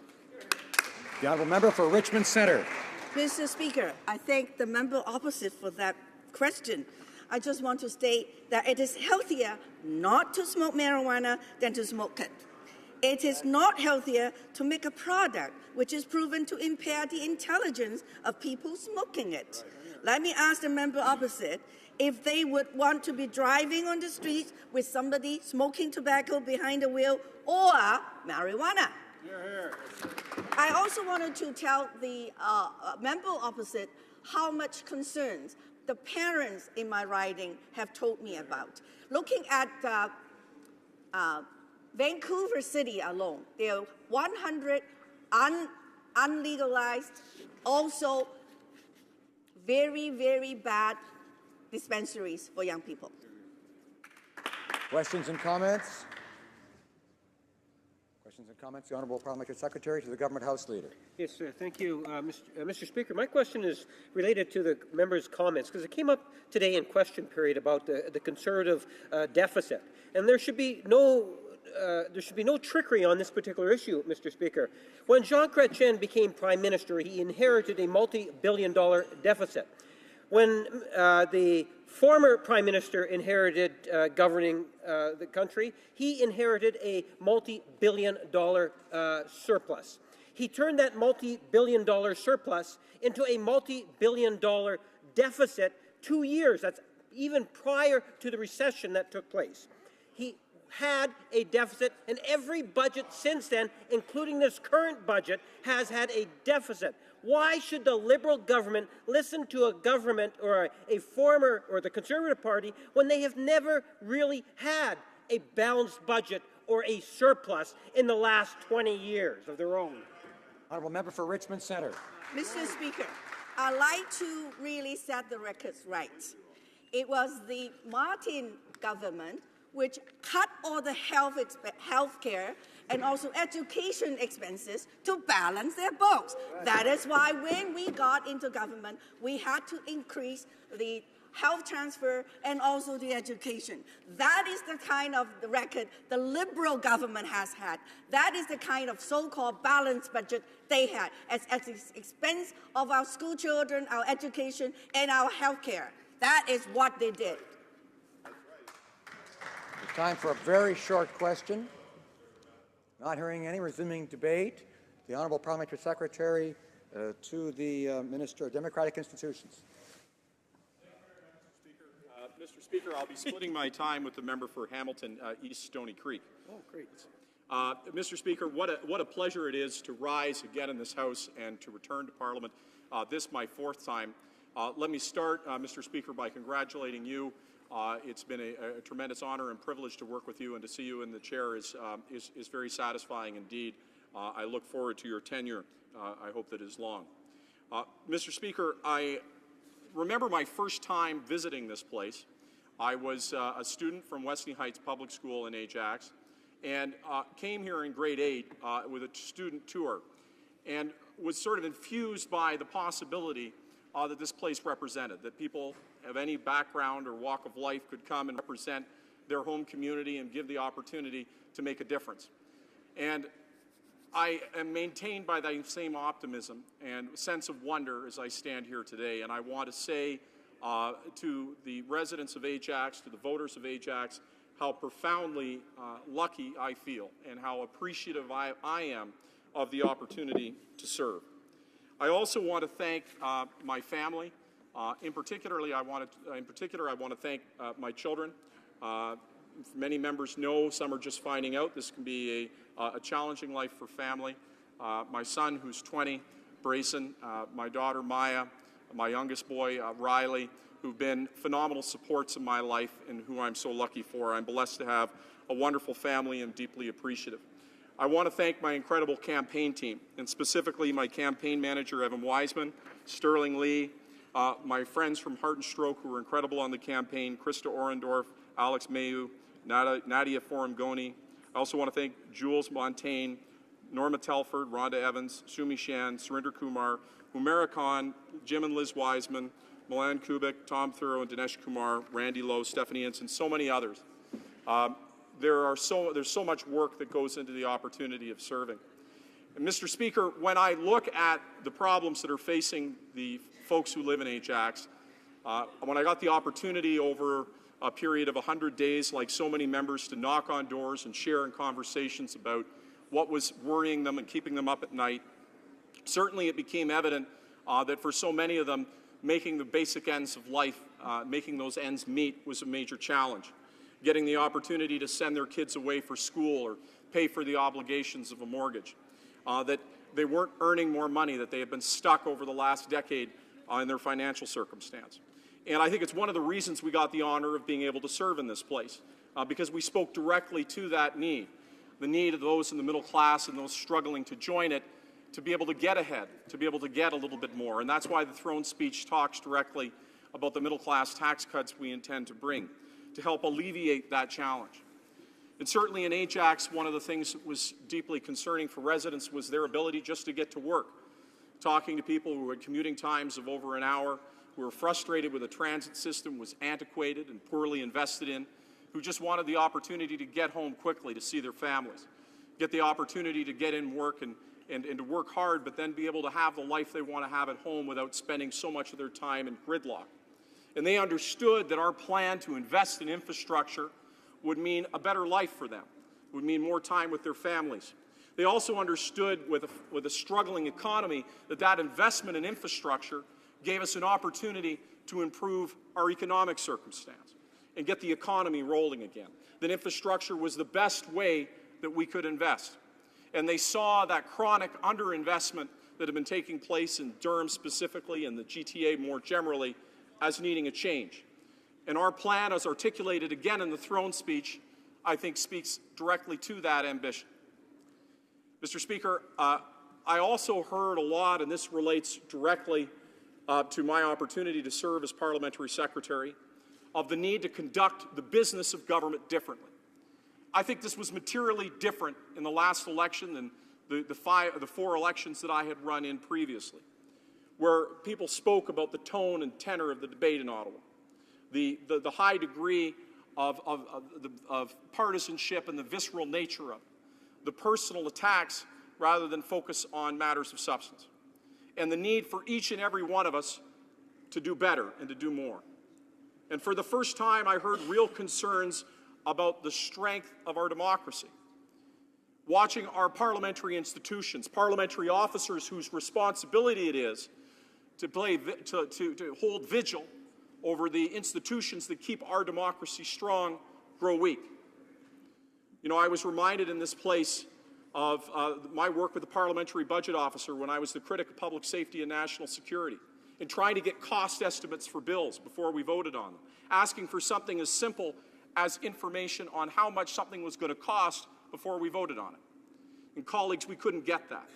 The honourable member for Richmond Centre. Mr. Speaker, I thank the member opposite for that question. I just want to state that it is healthier not to smoke marijuana than to smoke it. It is not healthier to make a product which is proven to impair the intelligence of people smoking it. Let me ask the member opposite if they would want to be driving on the streets with somebody smoking tobacco behind the wheel or marijuana. I also wanted to tell the member opposite how much concerns the parents in my riding have told me about. Looking at Vancouver City alone, there are 100 unlegalized, also very, very bad dispensaries for young people. Questions and comments? Questions and comments? The Honourable Parliamentary Secretary to the Government House Leader. Yes, sir. Thank you, Mr. Speaker. My question is related to the member's comments, because it came up today in question period about the Conservative deficit. And there should be no trickery on this particular issue, Mr. Speaker. When Jean Chrétien became Prime Minister, he inherited a multi-billion-dollar deficit. When the former Prime Minister inherited governing the country, he inherited a multi-billion-dollar surplus. He turned that multi-billion-dollar surplus into a multi-billion-dollar deficit 2 years. That's even prior to the recession that took place. He had a deficit, and every budget since then, including this current budget, has had a deficit. Why should the Liberal government listen to a government or a former or the Conservative Party when they have never really had a balanced budget or a surplus in the last 20 years of their own? Honourable member for Richmond Centre. Mr. Speaker, I'd like to really set the records right. It was the Martin government which cut all the health care and also education expenses to balance their books. That is why when we got into government, we had to increase the health transfer and also the education. That is the kind of the record the Liberal government has had. That is the kind of so-called balanced budget they had at the expense of our school children, our education, and our health care. That is what they did. Time for a very short question. Not hearing any. Resuming debate. The Honourable Parliamentary Secretary to the Minister of Democratic Institutions. Mr. Speaker, I'll be splitting my time with the member for Hamilton East Stony Creek. Oh, great. Mr. Speaker, what a pleasure it is to rise again in this House and to return to Parliament. This my fourth time. Let me start, Mr. Speaker, by congratulating you. It's been a tremendous honor and privilege to work with you, and to see you in the chair is very satisfying indeed. I look forward to your tenure. I hope that is long. Mr. Speaker, I remember my first time visiting this place. I was a student from Wesley Heights Public School in Ajax, and came here in grade 8 with a student tour, and was sort of infused by the possibility that this place represented, that people of any background or walk of life could come and represent their home community and give the opportunity to make a difference. And I am maintained by that same optimism and sense of wonder as I stand here today. And I want to say to the residents of Ajax, to the voters of Ajax, how profoundly lucky I feel and how appreciative I am of the opportunity to serve. I also want to thank my family. In particular, I want to thank my children. Many members know, some are just finding out, this can be a challenging life for family. My son, who's 20, Brayson, my daughter, Maya, my youngest boy, Riley, who've been phenomenal supports in my life and who I'm so lucky for. I'm blessed to have a wonderful family and deeply appreciative. I want to thank my incredible campaign team, and specifically my campaign manager, Evan Wiseman, Sterling Lee, my friends from Heart and Stroke who were incredible on the campaign, Krista Orendorf, Alex Mayu, Nadia Forumgoni. I also want to thank Jules Montaigne, Norma Telford, Rhonda Evans, Sumi Shan, Surinder Kumar, Humera Khan, Jim and Liz Wiseman, Milan Kubik, Tom Thurrow, and Dinesh Kumar, Randy Lowe, Stephanie Ince, and so many others. There's so much work that goes into the opportunity of serving. And Mr. Speaker, when I look at the problems that are facing the folks who live in Ajax, when I got the opportunity over a period of 100 days, like so many members, to knock on doors and share in conversations about what was worrying them and keeping them up at night, certainly it became evident that for so many of them, making the basic ends of life, making those ends meet was a major challenge. Getting the opportunity to send their kids away for school or pay for the obligations of a mortgage. That they weren't earning more money, that they had been stuck over the last decade in their financial circumstance. And I think it's one of the reasons we got the honor of being able to serve in this place, because we spoke directly to that need, the need of those in the middle class and those struggling to join it, to be able to get ahead, to be able to get a little bit more. And that's why the throne speech talks directly about the middle class tax cuts we intend to bring, to help alleviate that challenge. And certainly in Ajax, one of the things that was deeply concerning for residents was their ability just to get to work. Talking to people who had commuting times of over an hour, who were frustrated with a transit system was antiquated and poorly invested in, who just wanted the opportunity to get home quickly to see their families, get the opportunity to get in work and to work hard, but then be able to have the life they want to have at home without spending so much of their time in gridlock. And they understood that our plan to invest in infrastructure would mean a better life for them, would mean more time with their families. They also understood with a struggling economy that investment in infrastructure gave us an opportunity to improve our economic circumstance and get the economy rolling again. That infrastructure was the best way that we could invest. And they saw that chronic underinvestment that had been taking place in Durham specifically and the GTA more generally as needing a change. And our plan, as articulated again in the throne speech, I think speaks directly to that ambition. Mr. Speaker, I also heard a lot, and this relates directly to my opportunity to serve as parliamentary secretary, of the need to conduct the business of government differently. I think this was materially different in the last election than the four elections that I had run in previously, where people spoke about the tone and tenor of the debate in Ottawa, the high degree of partisanship and the visceral nature of it, the personal attacks rather than focus on matters of substance, and the need for each and every one of us to do better and to do more. And for the first time, I heard real concerns about the strength of our democracy. Watching our parliamentary institutions, parliamentary officers whose responsibility it is to hold vigil over the institutions that keep our democracy strong, grow weak. You know, I was reminded in this place of my work with the parliamentary budget officer when I was the critic of public safety and national security, in trying to get cost estimates for bills before we voted on them, asking for something as simple as information on how much something was going to cost before we voted on it. And colleagues, we couldn't get that.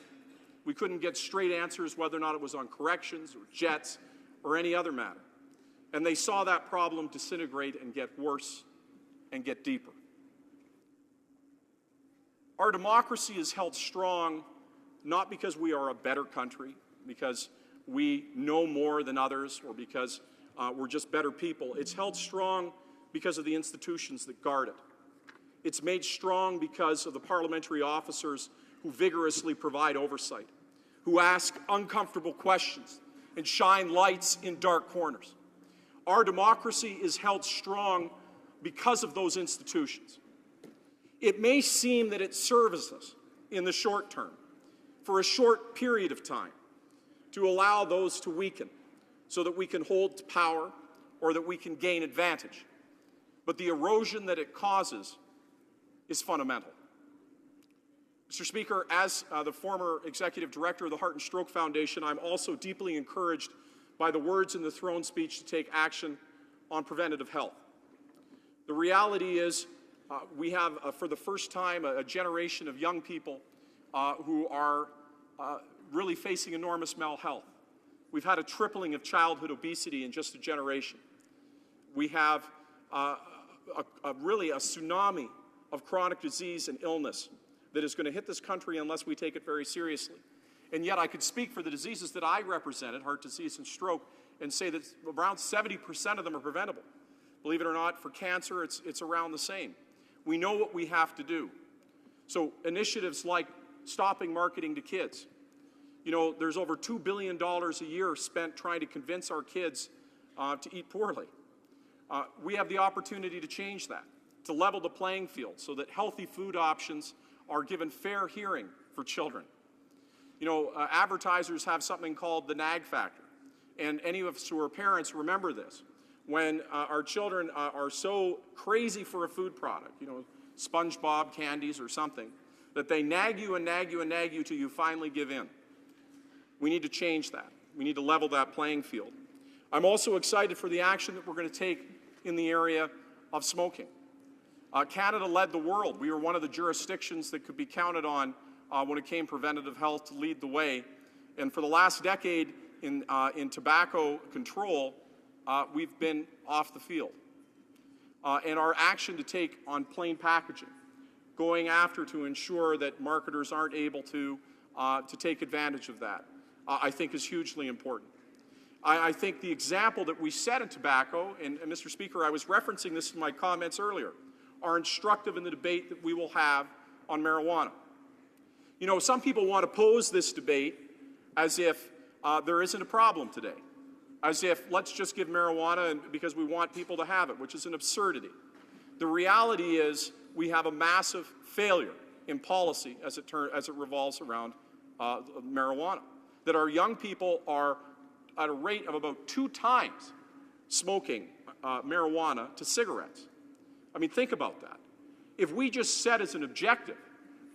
We couldn't get straight answers whether or not it was on corrections or jets or any other matter. And they saw that problem disintegrate and get worse and get deeper. Our democracy is held strong not because we are a better country, because we know more than others, or because we're just better people. It's held strong because of the institutions that guard it. It's made strong because of the parliamentary officers who vigorously provide oversight, who ask uncomfortable questions and shine lights in dark corners. Our democracy is held strong because of those institutions. It may seem that it serves us in the short term, for a short period of time, to allow those to weaken so that we can hold power or that we can gain advantage. But the erosion that it causes is fundamental. Mr. Speaker, as the former executive director of the Heart and Stroke Foundation, I'm also deeply encouraged by the words in the throne speech to take action on preventative health. The reality is we have, for the first time, a generation of young people who are really facing enormous malhealth. We've had a tripling of childhood obesity in just a generation. We have really a tsunami of chronic disease and illness that is going to hit this country unless we take it very seriously. And yet I could speak for the diseases that I represented, heart disease and stroke, and say that around 70% of them are preventable. Believe it or not, for cancer, it's around the same. We know what we have to do. So initiatives like stopping marketing to kids. You know, there's over $2 billion a year spent trying to convince our kids to eat poorly. We have the opportunity to change that, to level the playing field so that healthy food options are given fair hearing for children. You know, advertisers have something called the nag factor, and any of us who are parents remember this. When our children are so crazy for a food product, you know, SpongeBob candies or something, that they nag you and nag you and nag you till you finally give in. We need to change that. We need to level that playing field. I'm also excited for the action that we're going to take in the area of smoking. Canada led the world. We were one of the jurisdictions that could be counted on when it came preventative health to lead the way. And for the last decade in tobacco control, we've been off the field. And our action to take on plain packaging, going after to ensure that marketers aren't able to take advantage of that, I think is hugely important. I think the example that we set in tobacco, and Mr. Speaker, I was referencing this in my comments earlier, are instructive in the debate that we will have on marijuana. You know, some people want to pose this debate as if there isn't a problem today, as if let's just give marijuana because we want people to have it, which is an absurdity. The reality is we have a massive failure in policy as it revolves around marijuana, that our young people are at a rate of about 2 times smoking marijuana to cigarettes. I mean, think about that. If we just set as an objective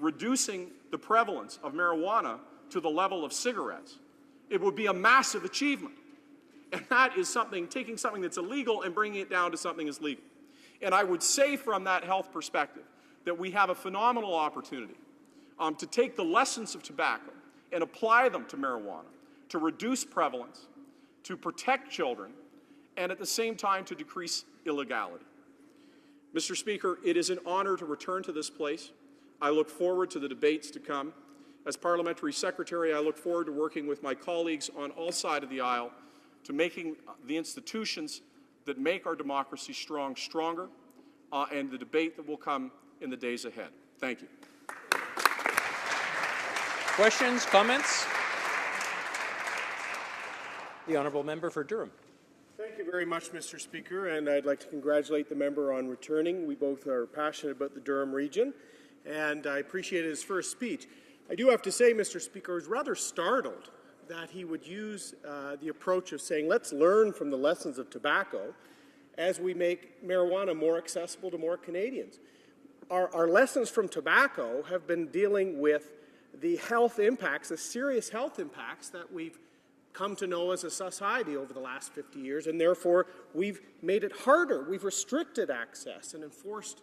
reducing the prevalence of marijuana to the level of cigarettes, it would be a massive achievement. And that is something, taking something that's illegal and bringing it down to something that's legal. And I would say from that health perspective that we have a phenomenal opportunity to take the lessons of tobacco and apply them to marijuana, to reduce prevalence, to protect children, and at the same time to decrease illegality. Mr. Speaker, it is an honor to return to this place. I look forward to the debates to come. As Parliamentary Secretary, I look forward to working with my colleagues on all sides of the aisle to making the institutions that make our democracy strong stronger, and the debate that will come in the days ahead. Thank you. Questions, comments? The honourable member for Durham. Thank you very much, Mr. Speaker, and I'd like to congratulate the member on returning. We both are passionate about the Durham region, and I appreciated his first speech. I do have to say, Mr. Speaker, I was rather startled that he would use the approach of saying, let's learn from the lessons of tobacco as we make marijuana more accessible to more Canadians. Our lessons from tobacco have been dealing with the health impacts, the serious health impacts that we've come to know as a society over the last 50 years, and therefore we've made it harder. We've restricted access and enforced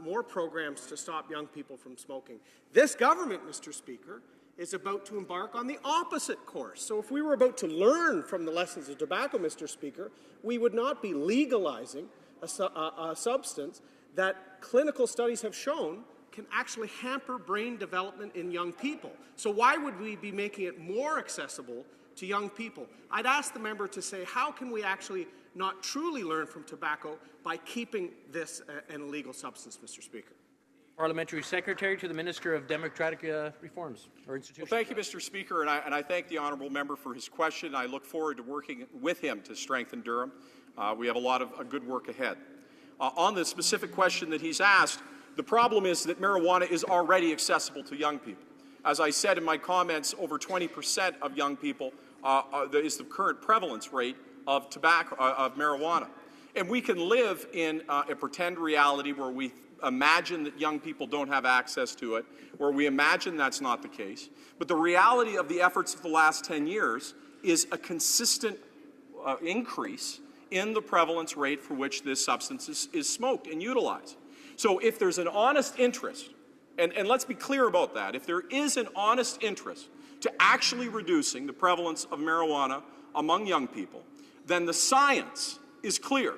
more programs to stop young people from smoking. This government, Mr. Speaker, is about to embark on the opposite course. So if we were about to learn from the lessons of tobacco, Mr. Speaker, we would not be legalizing a substance that clinical studies have shown can actually hamper brain development in young people. So why would we be making it more accessible to young people? I'd ask the member to say, how can we actually not truly learn from tobacco by keeping this an illegal substance, Mr. Speaker? Parliamentary Secretary to the Minister of Democratic Reforms or Institutions. Well, thank you, Mr. Speaker, and I thank the honourable member for his question. I look forward to working with him to strengthen Durham. We have a lot of good work ahead. On the specific question that he's asked, the problem is that marijuana is already accessible to young people. As I said in my comments, over 20% of young people is the current prevalence rate of marijuana. And we can live in a pretend reality where we imagine that young people don't have access to it, where we imagine that's not the case. But the reality of the efforts of the last 10 years is a consistent increase in the prevalence rate for which this substance is smoked and utilized. So if there's an honest interest, and let's be clear about that, if there is an honest interest to actually reducing the prevalence of marijuana among young people, then the science is clear.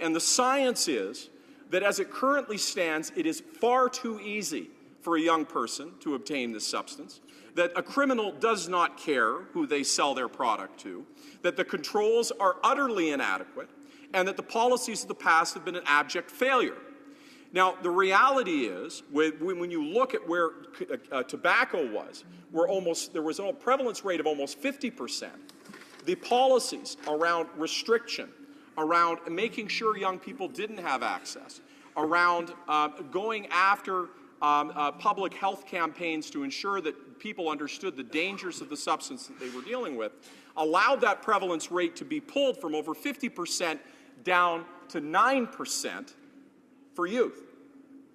And the science is that as it currently stands, it is far too easy for a young person to obtain this substance, that a criminal does not care who they sell their product to, that the controls are utterly inadequate, and that the policies of the past have been an abject failure. Now, the reality is, when you look at where tobacco was, where there was a prevalence rate of almost 50%, the policies around restriction, around making sure young people didn't have access, around going after public health campaigns to ensure that people understood the dangers of the substance that they were dealing with, allowed that prevalence rate to be pulled from over 50% down to 9% for youth.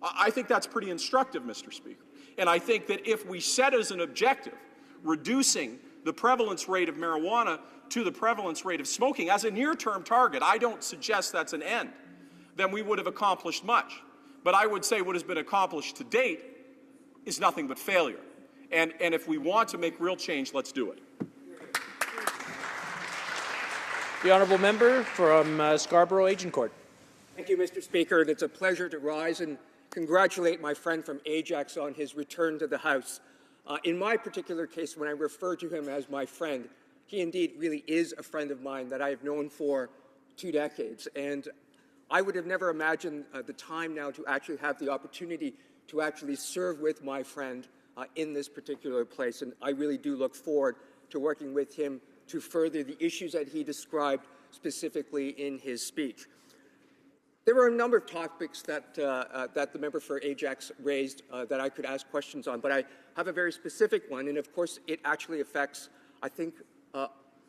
I think that's pretty instructive, Mr. Speaker. And I think that if we set as an objective reducing the prevalence rate of marijuana to the prevalence rate of smoking as a near-term target, I don't suggest that's an end, then we would have accomplished much. But I would say what has been accomplished to date is nothing but failure. And if we want to make real change, let's do it. The honourable member from Scarborough Agincourt. Thank you, Mr. Speaker. It's a pleasure to rise and congratulate my friend from Ajax on his return to the House. In my particular case, when I refer to him as my friend, he indeed really is a friend of mine that I have known for 2 decades. And I would have never imagined the time now to actually have the opportunity to actually serve with my friend in this particular place. And I really do look forward to working with him to further the issues that he described specifically in his speech. There were a number of topics that the member for Ajax raised that I could ask questions on, but I have a very specific one, and of course it actually affects, I think,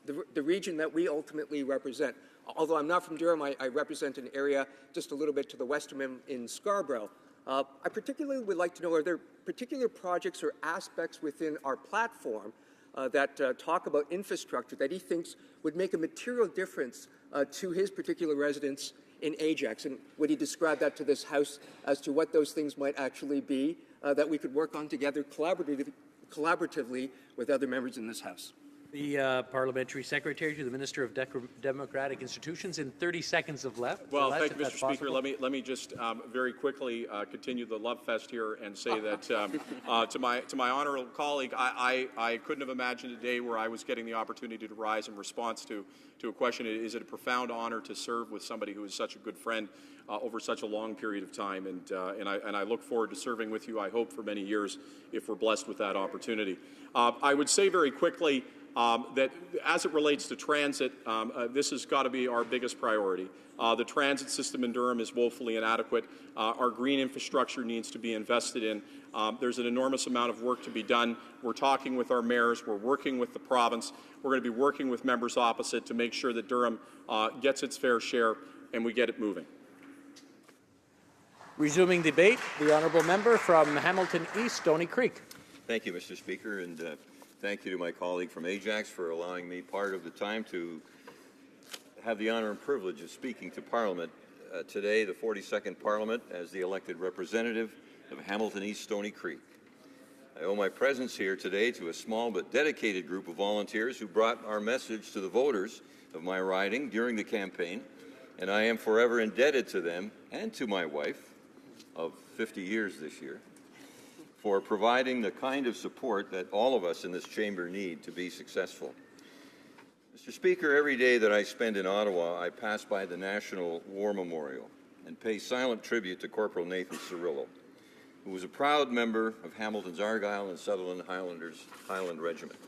the region that we ultimately represent. Although I'm not from Durham, I represent an area just a little bit to the west of him in Scarborough. I particularly would like to know, are there particular projects or aspects within our platform that talk about infrastructure that he thinks would make a material difference to his particular residents in Ajax? And would he describe that to this House as to what those things might actually be that we could work on together collaboratively with other members in this House? The Parliamentary Secretary to the Minister of Democratic Institutions in 30 seconds of left. Well, thank you, Mr. Speaker. Let me just very quickly continue the love fest here and say that to my honourable colleague, I couldn't have imagined a day where I was getting the opportunity to rise in response to a question. Is it a profound honour to serve with somebody who is such a good friend over such a long period of time? And I look forward to serving with you, I hope, for many years if we're blessed with that opportunity. I would say very quickly that as it relates to transit, this has got to be our biggest priority. The transit system in Durham is woefully inadequate. Our green infrastructure needs to be invested in. There's an enormous amount of work to be done. We're talking with our mayors. We're working with the province. We're going to be working with members opposite to make sure that Durham gets its fair share and we get it moving. Resuming debate, the honourable member from Hamilton East, Stony Creek. Thank you, Mr. Speaker, and thank you to my colleague from Ajax for allowing me part of the time to have the honour and privilege of speaking to Parliament today, the 42nd Parliament, as the elected representative of Hamilton East, Stony Creek. I owe my presence here today to a small but dedicated group of volunteers who brought our message to the voters of my riding during the campaign, and I am forever indebted to them and to my wife of 50 years this year for providing the kind of support that all of us in this chamber need to be successful. Mr. Speaker, every day that I spend in Ottawa, I pass by the National War Memorial and pay silent tribute to Corporal Nathan Cirillo. who was a proud member of Hamilton's Argyll and Sutherland Highland Regiment.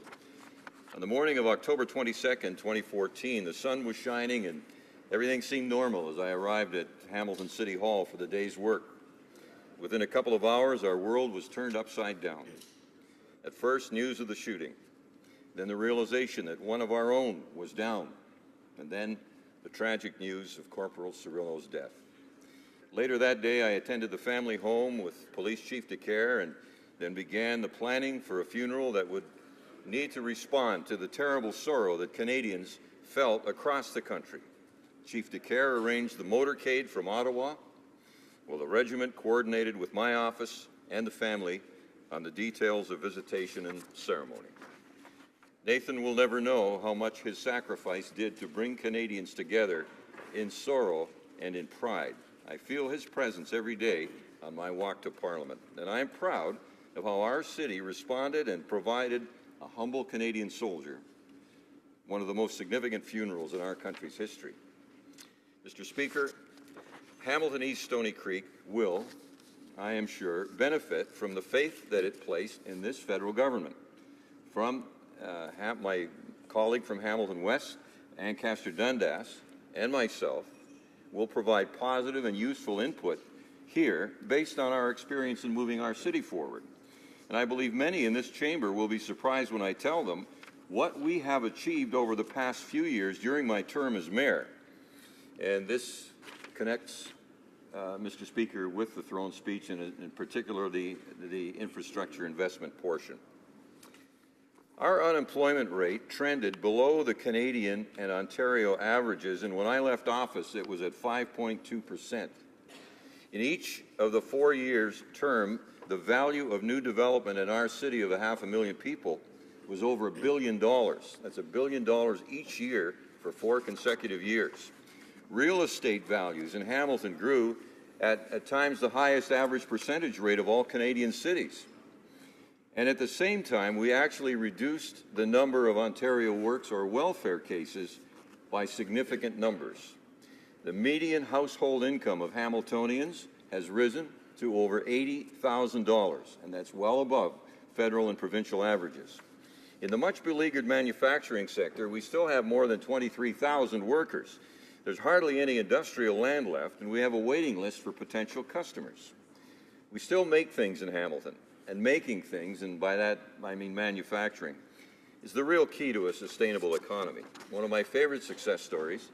On the morning of October 22nd, 2014, the sun was shining and everything seemed normal as I arrived at Hamilton City Hall for the day's work. Within a couple of hours, our world was turned upside down. At first, news of the shooting, then the realization that one of our own was down, and then the tragic news of Corporal Cirillo's death. Later that day, I attended the family home with Police Chief DeCare and then began the planning for a funeral that would need to respond to the terrible sorrow that Canadians felt across the country. Chief DeCare arranged the motorcade from Ottawa, while the regiment coordinated with my office and the family on the details of visitation and ceremony. Nathan will never know how much his sacrifice did to bring Canadians together in sorrow and in pride. I feel his presence every day on my walk to Parliament, and I am proud of how our city responded and provided a humble Canadian soldier, one of the most significant funerals in our country's history. Mr. Speaker, Hamilton East Stony Creek will, I am sure, benefit from the faith that it placed in this federal government. From my colleague from Hamilton West, Ancaster Dundas, and myself will provide positive and useful input here based on our experience in moving our city forward. And I believe many in this chamber will be surprised when I tell them what we have achieved over the past few years during my term as mayor. And this connects, Mr. Speaker, with the throne speech and in particular the infrastructure investment portion. Our unemployment rate trended below the Canadian and Ontario averages, and when I left office, it was at 5.2%. In each of the 4 years term, the value of new development in our city of 500,000 people was over $1 billion. That's $1 billion each year for 4 consecutive years. Real estate values in Hamilton grew at times the highest average percentage rate of all Canadian cities. And at the same time, we actually reduced the number of Ontario Works or welfare cases by significant numbers. The median household income of Hamiltonians has risen to over $80,000, and that's well above federal and provincial averages. In the much beleaguered manufacturing sector, we still have more than 23,000 workers. There's hardly any industrial land left, and we have a waiting list for potential customers. We still make things in Hamilton, and making things, and by that I mean manufacturing, is the real key to a sustainable economy. One of my favorite success stories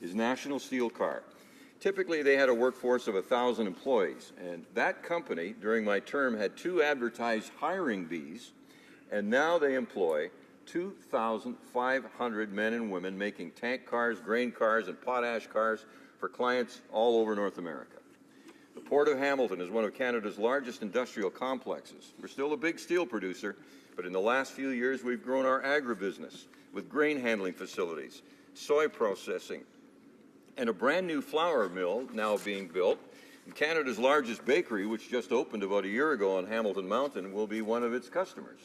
is National Steel Car. Typically, they had a workforce of 1,000 employees, and that company, during my term, had 2 advertised hiring bees, and now they employ 2,500 men and women making tank cars, grain cars, and potash cars for clients all over North America. The Port of Hamilton is one of Canada's largest industrial complexes. We're still a big steel producer, but in the last few years, we've grown our agribusiness with grain handling facilities, soy processing, and a brand new flour mill now being built. And Canada's largest bakery, which just opened about a year ago on Hamilton Mountain, will be one of its customers.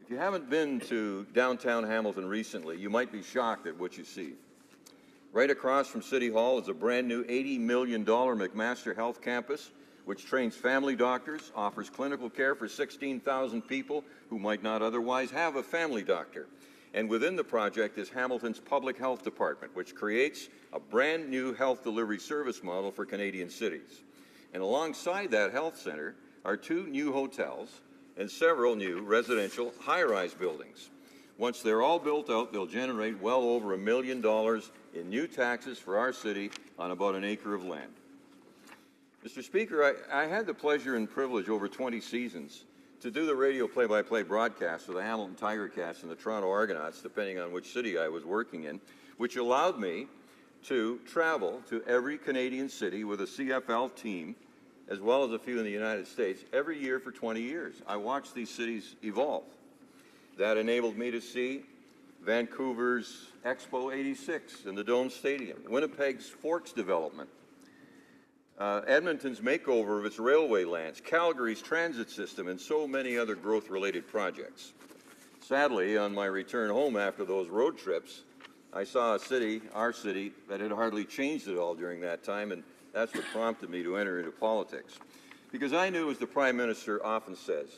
If you haven't been to downtown Hamilton recently, you might be shocked at what you see. Right across from City Hall is a brand new $80 million McMaster Health Campus, which trains family doctors, offers clinical care for 16,000 people who might not otherwise have a family doctor. And within the project is Hamilton's Public Health Department, which creates a brand new health delivery service model for Canadian cities. And alongside that health center are 2 new hotels and several new residential high-rise buildings. Once they're all built out, they'll generate well over $1 million in new taxes for our city on about an acre of land. Mr. Speaker, I had the pleasure and privilege over 20 seasons to do the radio play-by-play broadcast for the Hamilton Tiger Cats and the Toronto Argonauts, depending on which city I was working in, which allowed me to travel to every Canadian city with a CFL team, as well as a few in the United States, every year for 20 years. I watched these cities evolve. That enabled me to see Vancouver's Expo 86 in the Dome Stadium, Winnipeg's Forks development, Edmonton's makeover of its railway lands, Calgary's transit system, and so many other growth-related projects. Sadly, on my return home after those road trips, I saw a city, our city, that had hardly changed at all during that time, and that's what prompted me to enter into politics. because I knew, as the Prime Minister often says,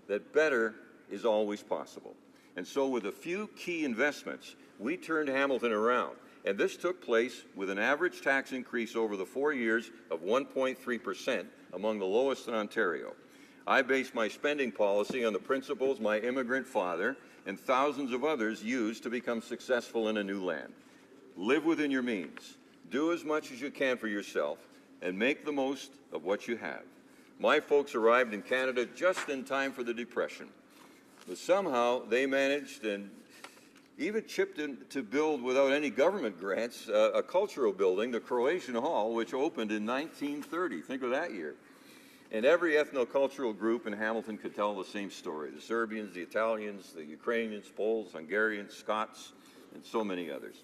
that better is always possible. And so with a few key investments, we turned Hamilton around. And this took place with an average tax increase over the 4 years of 1.3%, among the lowest in Ontario. I based my spending policy on the principles my immigrant father and thousands of others used to become successful in a new land. Live within your means. Do as much as you can for yourself and make the most of what you have. My folks arrived in Canada just in time for the Depression, but somehow they managed and even chipped in to build, without any government grants, a cultural building, the Croatian Hall, which opened in 1930. Think of that year. And every ethnocultural group in Hamilton could tell the same story. The Serbians, the Italians, the Ukrainians, Poles, Hungarians, Scots, and so many others.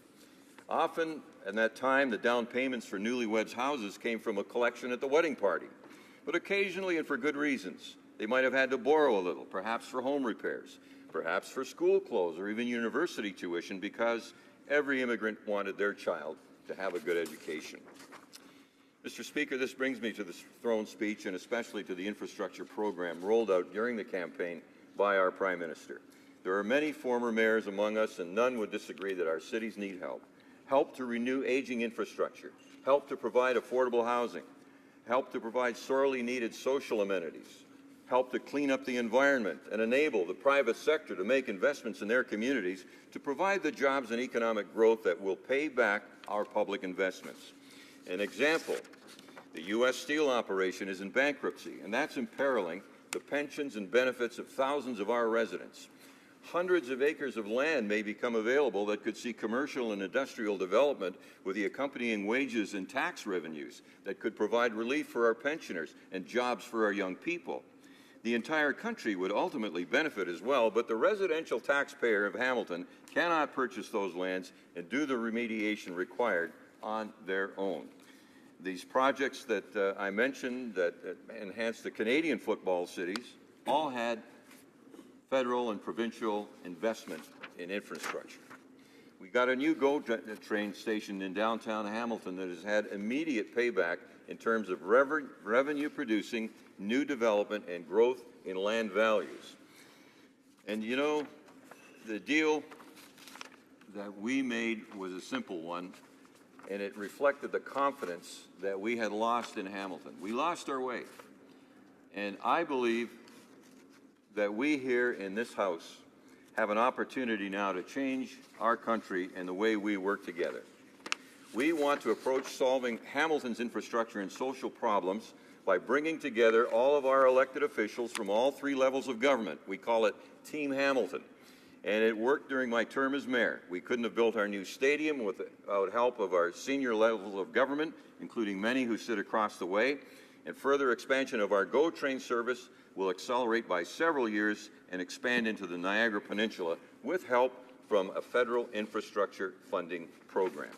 Often, at that time, the down payments for newlyweds' houses came from a collection at the wedding party. But occasionally, and for good reasons, they might have had to borrow a little, perhaps for home repairs, perhaps for school clothes or even university tuition, because every immigrant wanted their child to have a good education. Mr. Speaker, this brings me to the throne speech and especially to the infrastructure program rolled out during the campaign by our Prime Minister. There are many former mayors among us, and none would disagree that our cities need help. Help to renew aging infrastructure, help to provide affordable housing, help to provide sorely needed social amenities, help to clean up the environment and enable the private sector to make investments in their communities to provide the jobs and economic growth that will pay back our public investments. An example, the U.S. Steel operation is in bankruptcy, and that's imperiling the pensions and benefits of thousands of our residents. Hundreds of acres of land may become available that could see commercial and industrial development with the accompanying wages and tax revenues that could provide relief for our pensioners and jobs for our young people. The entire country would ultimately benefit as well, but the residential taxpayer of Hamilton cannot purchase those lands and do the remediation required on their own. These projects that I mentioned that enhance the Canadian football cities all had federal and provincial investment in infrastructure. We got a new GO train station in downtown Hamilton that has had immediate payback in terms of revenue-producing new development and growth in land values. And you know, the deal that we made was a simple one, and it reflected the confidence that we had lost in Hamilton. We lost our way. And I believe that we here in this House have an opportunity now to change our country and the way we work together. We want to approach solving Hamilton's infrastructure and social problems by bringing together all of our elected officials from all three levels of government. We call it Team Hamilton. And it worked during my term as mayor. We couldn't have built our new stadium without help of our senior levels of government, including many who sit across the way. And further expansion of our GO train service will accelerate by several years and expand into the Niagara Peninsula with help from a federal infrastructure funding program.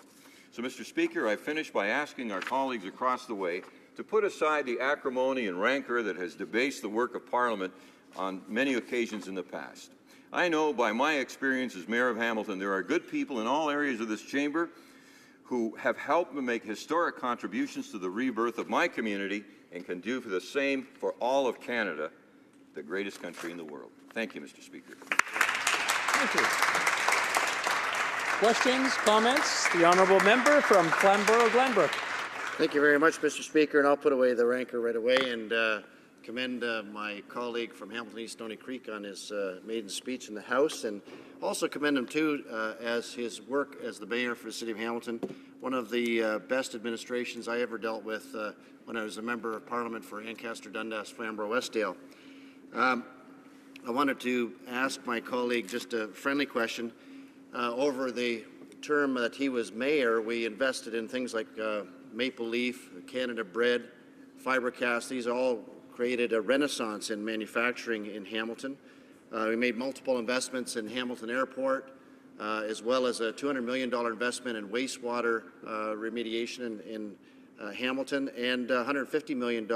So, Mr. Speaker, I finish by asking our colleagues across the way to put aside the acrimony and rancor that has debased the work of Parliament on many occasions in the past. I know by my experience as Mayor of Hamilton, there are good people in all areas of this chamber who have helped me make historic contributions to the rebirth of my community and can do for the same for all of Canada, the greatest country in the world. Thank you, Mr. Speaker. Thank you. Questions, comments? The honourable member from Flamborough-Glenbrook. Thank you very much, Mr. Speaker, and I'll put away the rancor right away and commend my colleague from Hamilton East Stony Creek on his maiden speech in the House, and also commend him too as his work as the mayor for the City of Hamilton, one of the best administrations I ever dealt with when I was a member of Parliament for Ancaster, Dundas, Flamborough, Westdale. I wanted to ask my colleague just a friendly question. Over the term that he was mayor, we invested in things like Maple Leaf, Canada Bread, Fibercast. These all created a renaissance in manufacturing in Hamilton. We made multiple investments in Hamilton Airport, as well as a $200 million investment in wastewater remediation in Hamilton, and a $150 million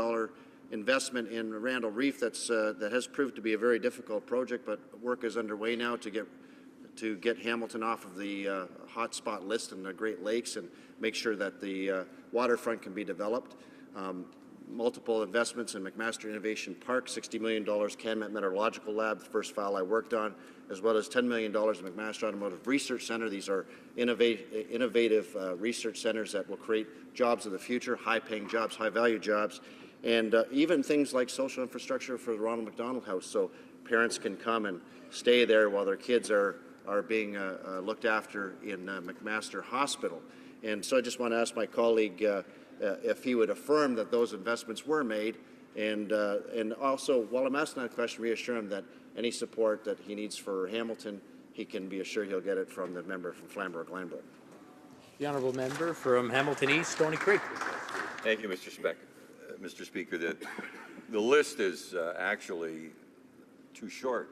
investment in Randall Reef that has proved to be a very difficult project, but work is underway now to get Hamilton off of the hotspot list in the Great Lakes and make sure that the waterfront can be developed. multiple investments in McMaster Innovation Park, $60 million CanMet Meteorological Lab, the first file I worked on, as well as $10 million in McMaster Automotive Research Center. These are innovative research centers that will create jobs of the future, high-paying jobs, high-value jobs, and even things like social infrastructure for the Ronald McDonald House, so parents can come and stay there while their kids are being looked after in McMaster Hospital. And so I just want to ask my colleague if he would affirm that those investments were made, and also, while I'm asking that question, reassure him that any support that he needs for Hamilton, he can be assured he'll get it from the member from Flamborough-Glanbrook. The honourable member from Hamilton East, Stony Creek. Thank you, Mr. Speaker. The list is actually too short.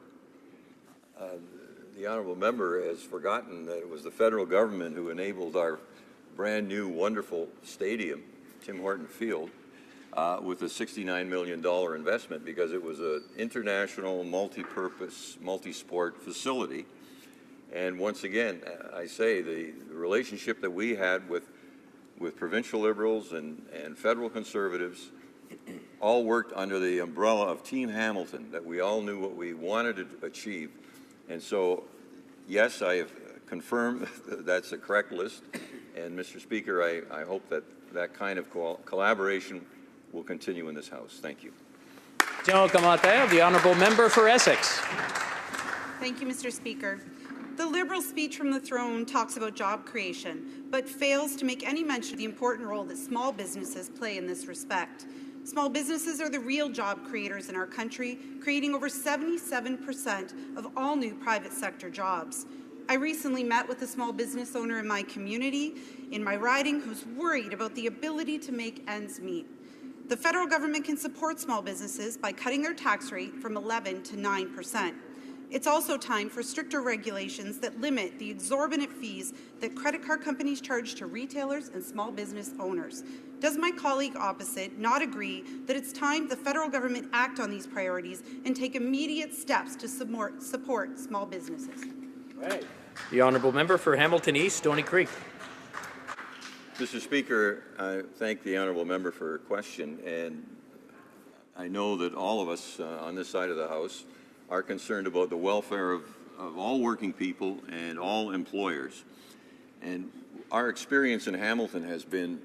The honourable member has forgotten that it was the federal government who enabled our brand new wonderful stadium, Tim Horton Field, with a $69 million investment, because it was an international, multi-purpose, multi-sport facility. And once again, I say the relationship that we had with provincial Liberals and federal Conservatives all worked under the umbrella of Team Hamilton, that we all knew what we wanted to achieve. And so, yes, I have confirmed that's a correct list. And, Mr. Speaker, I hope that kind of collaboration will continue in this House. Thank you. The honourable member for Essex. Thank you, Mr. Speaker. The Liberal speech from the throne talks about job creation, but fails to make any mention of the important role that small businesses play in this respect. Small businesses are the real job creators in our country, creating over 77% of all new private sector jobs. I recently met with a small business owner in my community, in my riding, who's worried about the ability to make ends meet. The federal government can support small businesses by cutting their tax rate from 11% to 9%. It's also time for stricter regulations that limit the exorbitant fees that credit card companies charge to retailers and small business owners. Does my colleague opposite not agree that it's time the federal government act on these priorities and take immediate steps to support small businesses? Right. The honourable member for Hamilton East, Stony Creek. Mr. Speaker, I thank the honourable member for her question, and I know that all of us on this side of the House are concerned about the welfare of all working people and all employers. And our experience in Hamilton has been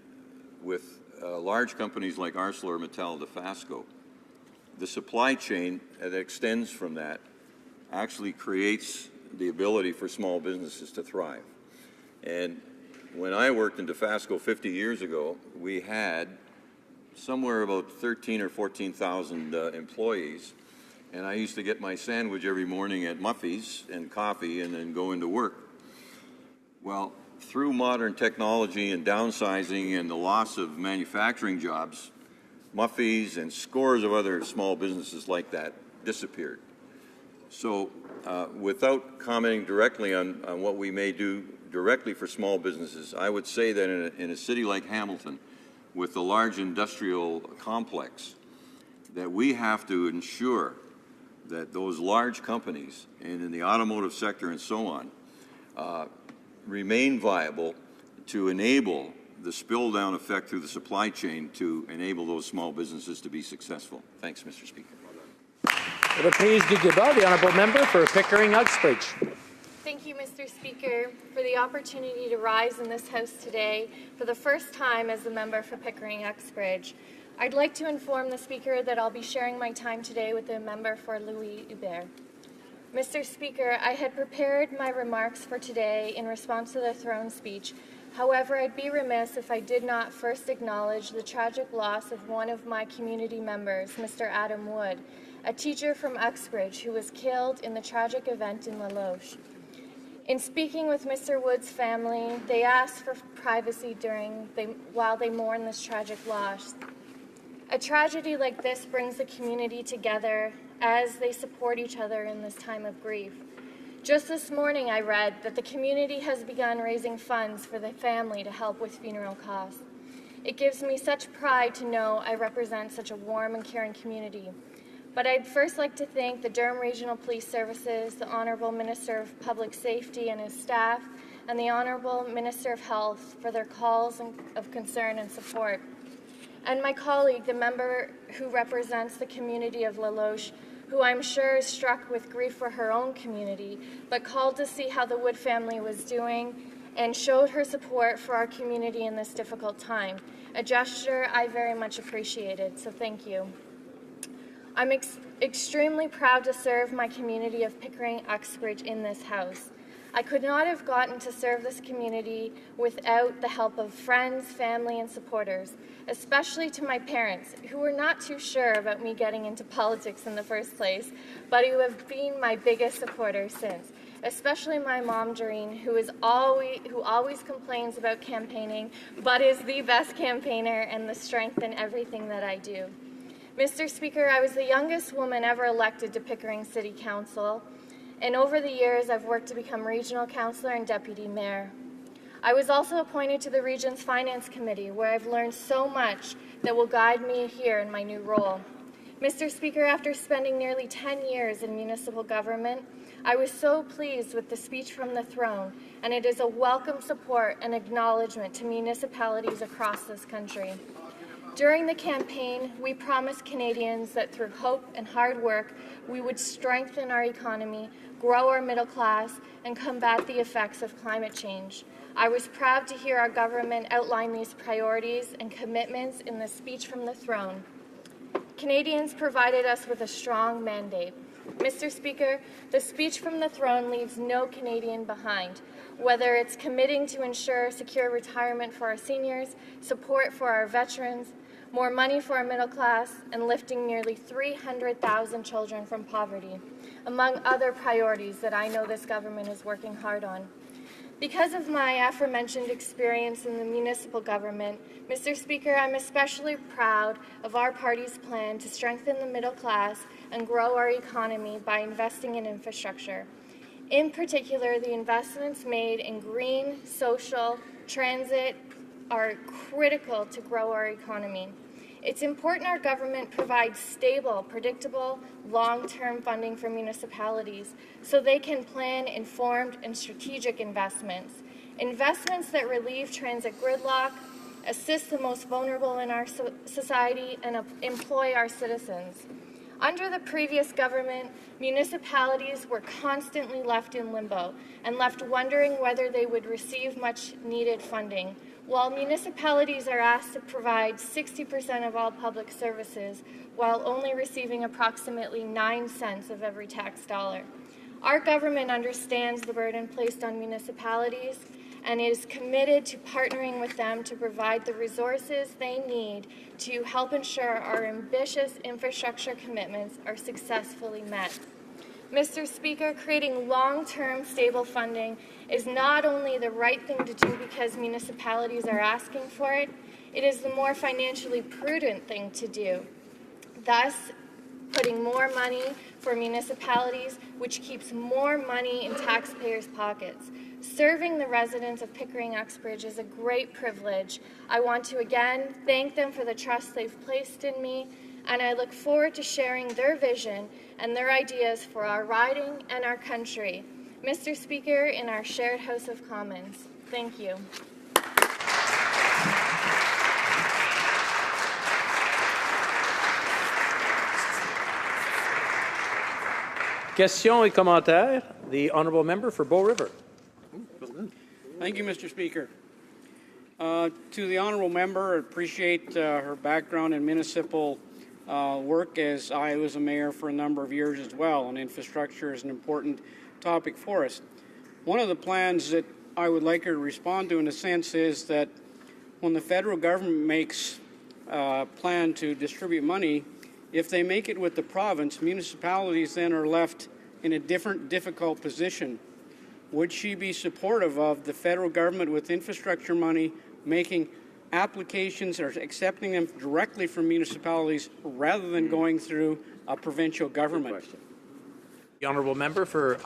with large companies like ArcelorMittal, Dofasco. The supply chain that extends from that actually creates the ability for small businesses to thrive. And when I worked in Dofasco 50 years ago, we had somewhere about 13 or 14,000 employees. And I used to get my sandwich every morning at Muffy's and coffee and then go into work. Well, through modern technology and downsizing and the loss of manufacturing jobs, Muffy's and scores of other small businesses like that disappeared. So without commenting directly on what we may do directly for small businesses, I would say that in a city like Hamilton, with the large industrial complex, that we have to ensure that those large companies, and in the automotive sector and so on, remain viable to enable the spill-down effect through the supply chain to enable those small businesses to be successful. Thanks, Mr. Speaker. Reprise du débat, the honourable member for Pickering-Uxbridge. Thank you, Mr. Speaker, for the opportunity to rise in this House today for the first time as a member for Pickering-Uxbridge. I'd like to inform the Speaker that I'll be sharing my time today with the member for Louis-Hubert. Mr. Speaker, I had prepared my remarks for today in response to the throne speech. However, I'd be remiss if I did not first acknowledge the tragic loss of one of my community members, Mr. Adam Wood, a teacher from Uxbridge who was killed in the tragic event in La Loche. In speaking with Mr. Wood's family, they asked for privacy while they mourn this tragic loss. A tragedy like this brings the community together as they support each other in this time of grief. Just this morning I read that the community has begun raising funds for the family to help with funeral costs. It gives me such pride to know I represent such a warm and caring community. But I'd first like to thank the Durham Regional Police Services, the Honourable Minister of Public Safety and his staff, and the Honourable Minister of Health for their calls of concern and support. and my colleague, the member who represents the community of La Loche, who I'm sure is struck with grief for her own community, but called to see how the Wood family was doing and showed her support for our community in this difficult time, a gesture I very much appreciated, so thank you. I'm extremely proud to serve my community of Pickering-Uxbridge in this House. I could not have gotten to serve this community without the help of friends, family, and supporters, especially to my parents, who were not too sure about me getting into politics in the first place, but who have been my biggest supporters since, especially my mom, Doreen, who always complains about campaigning, but is the best campaigner and the strength in everything that I do. Mr. Speaker, I was the youngest woman ever elected to Pickering City Council, and over the years, I've worked to become regional councillor and deputy mayor. I was also appointed to the region's finance committee, where I've learned so much that will guide me here in my new role. Mr. Speaker, after spending nearly 10 years in municipal government, I was so pleased with the speech from the throne, and it is a welcome support and acknowledgement to municipalities across this country. During the campaign, we promised Canadians that through hope and hard work, we would strengthen our economy, grow our middle class, and combat the effects of climate change. I was proud to hear our government outline these priorities and commitments in the speech from the throne. Canadians provided us with a strong mandate. Mr. Speaker, the speech from the throne leaves no Canadian behind, whether it's committing to ensure secure retirement for our seniors, support for our veterans, more money for our middle class, and lifting nearly 300,000 children from poverty, among other priorities that I know this government is working hard on. Because of my aforementioned experience in the municipal government, Mr. Speaker, I'm especially proud of our party's plan to strengthen the middle class and grow our economy by investing in infrastructure. In particular, the investments made in green, social, transit are critical to grow our economy. It's important our government provides stable, predictable, long-term funding for municipalities so they can plan informed and strategic investments. Investments that relieve transit gridlock, assist the most vulnerable in our society, and employ our citizens. Under the previous government, municipalities were constantly left in limbo and left wondering whether they would receive much needed funding. While municipalities are asked to provide 60% of all public services while only receiving approximately 9 cents of every tax dollar. Our government understands the burden placed on municipalities and is committed to partnering with them to provide the resources they need to help ensure our ambitious infrastructure commitments are successfully met. Mr. Speaker, creating long-term stable funding is not only the right thing to do because municipalities are asking for it, it is the more financially prudent thing to do. Thus, putting more money for municipalities, which keeps more money in taxpayers' pockets. Serving the residents of Pickering-Uxbridge is a great privilege. I want to again thank them for the trust they've placed in me, and I look forward to sharing their vision and their ideas for our riding and our country. Mr. Speaker, in our shared House of Commons. Thank you. Questions et commentaires. The honourable member for Bow River. Thank you, Mr. Speaker. To the honourable member, I appreciate her background in municipal work, as I was a mayor for a number of years as well, and infrastructure is an important topic for us. One of the plans that I would like her to respond to, in a sense, is that when the federal government makes a plan to distribute money, if they make it with the province, municipalities then are left in a difficult position. Would she be supportive of the federal government with infrastructure money making applications or accepting them directly from municipalities rather than going through a provincial government? The honourable member for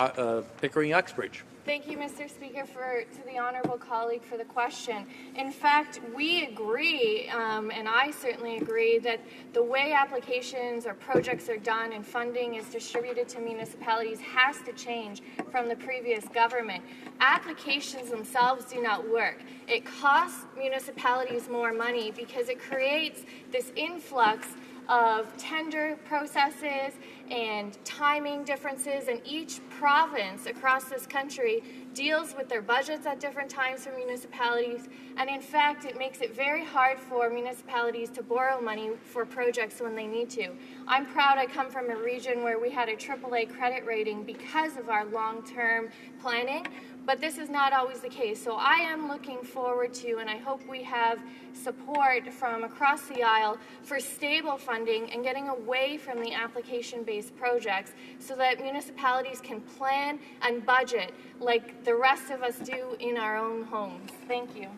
Pickering-Uxbridge. Thank you, Mr. Speaker, to the honourable colleague for the question. In fact, we agree, and I certainly agree, that the way applications or projects are done and funding is distributed to municipalities has to change from the previous government. Applications themselves do not work. It costs municipalities more money because it creates this influx of tender processes and timing differences, and each province across this country deals with their budgets at different times for municipalities, and in fact it makes it very hard for municipalities to borrow money for projects when they need to. I'm proud I come from a region where we had a AAA credit rating because of our long-term planning, but this is not always the case. So I am looking forward to, and I hope we have support from across the aisle for stable funding and getting away from the application-based projects so that municipalities can plan and budget like the rest of us do in our own homes. Thank you.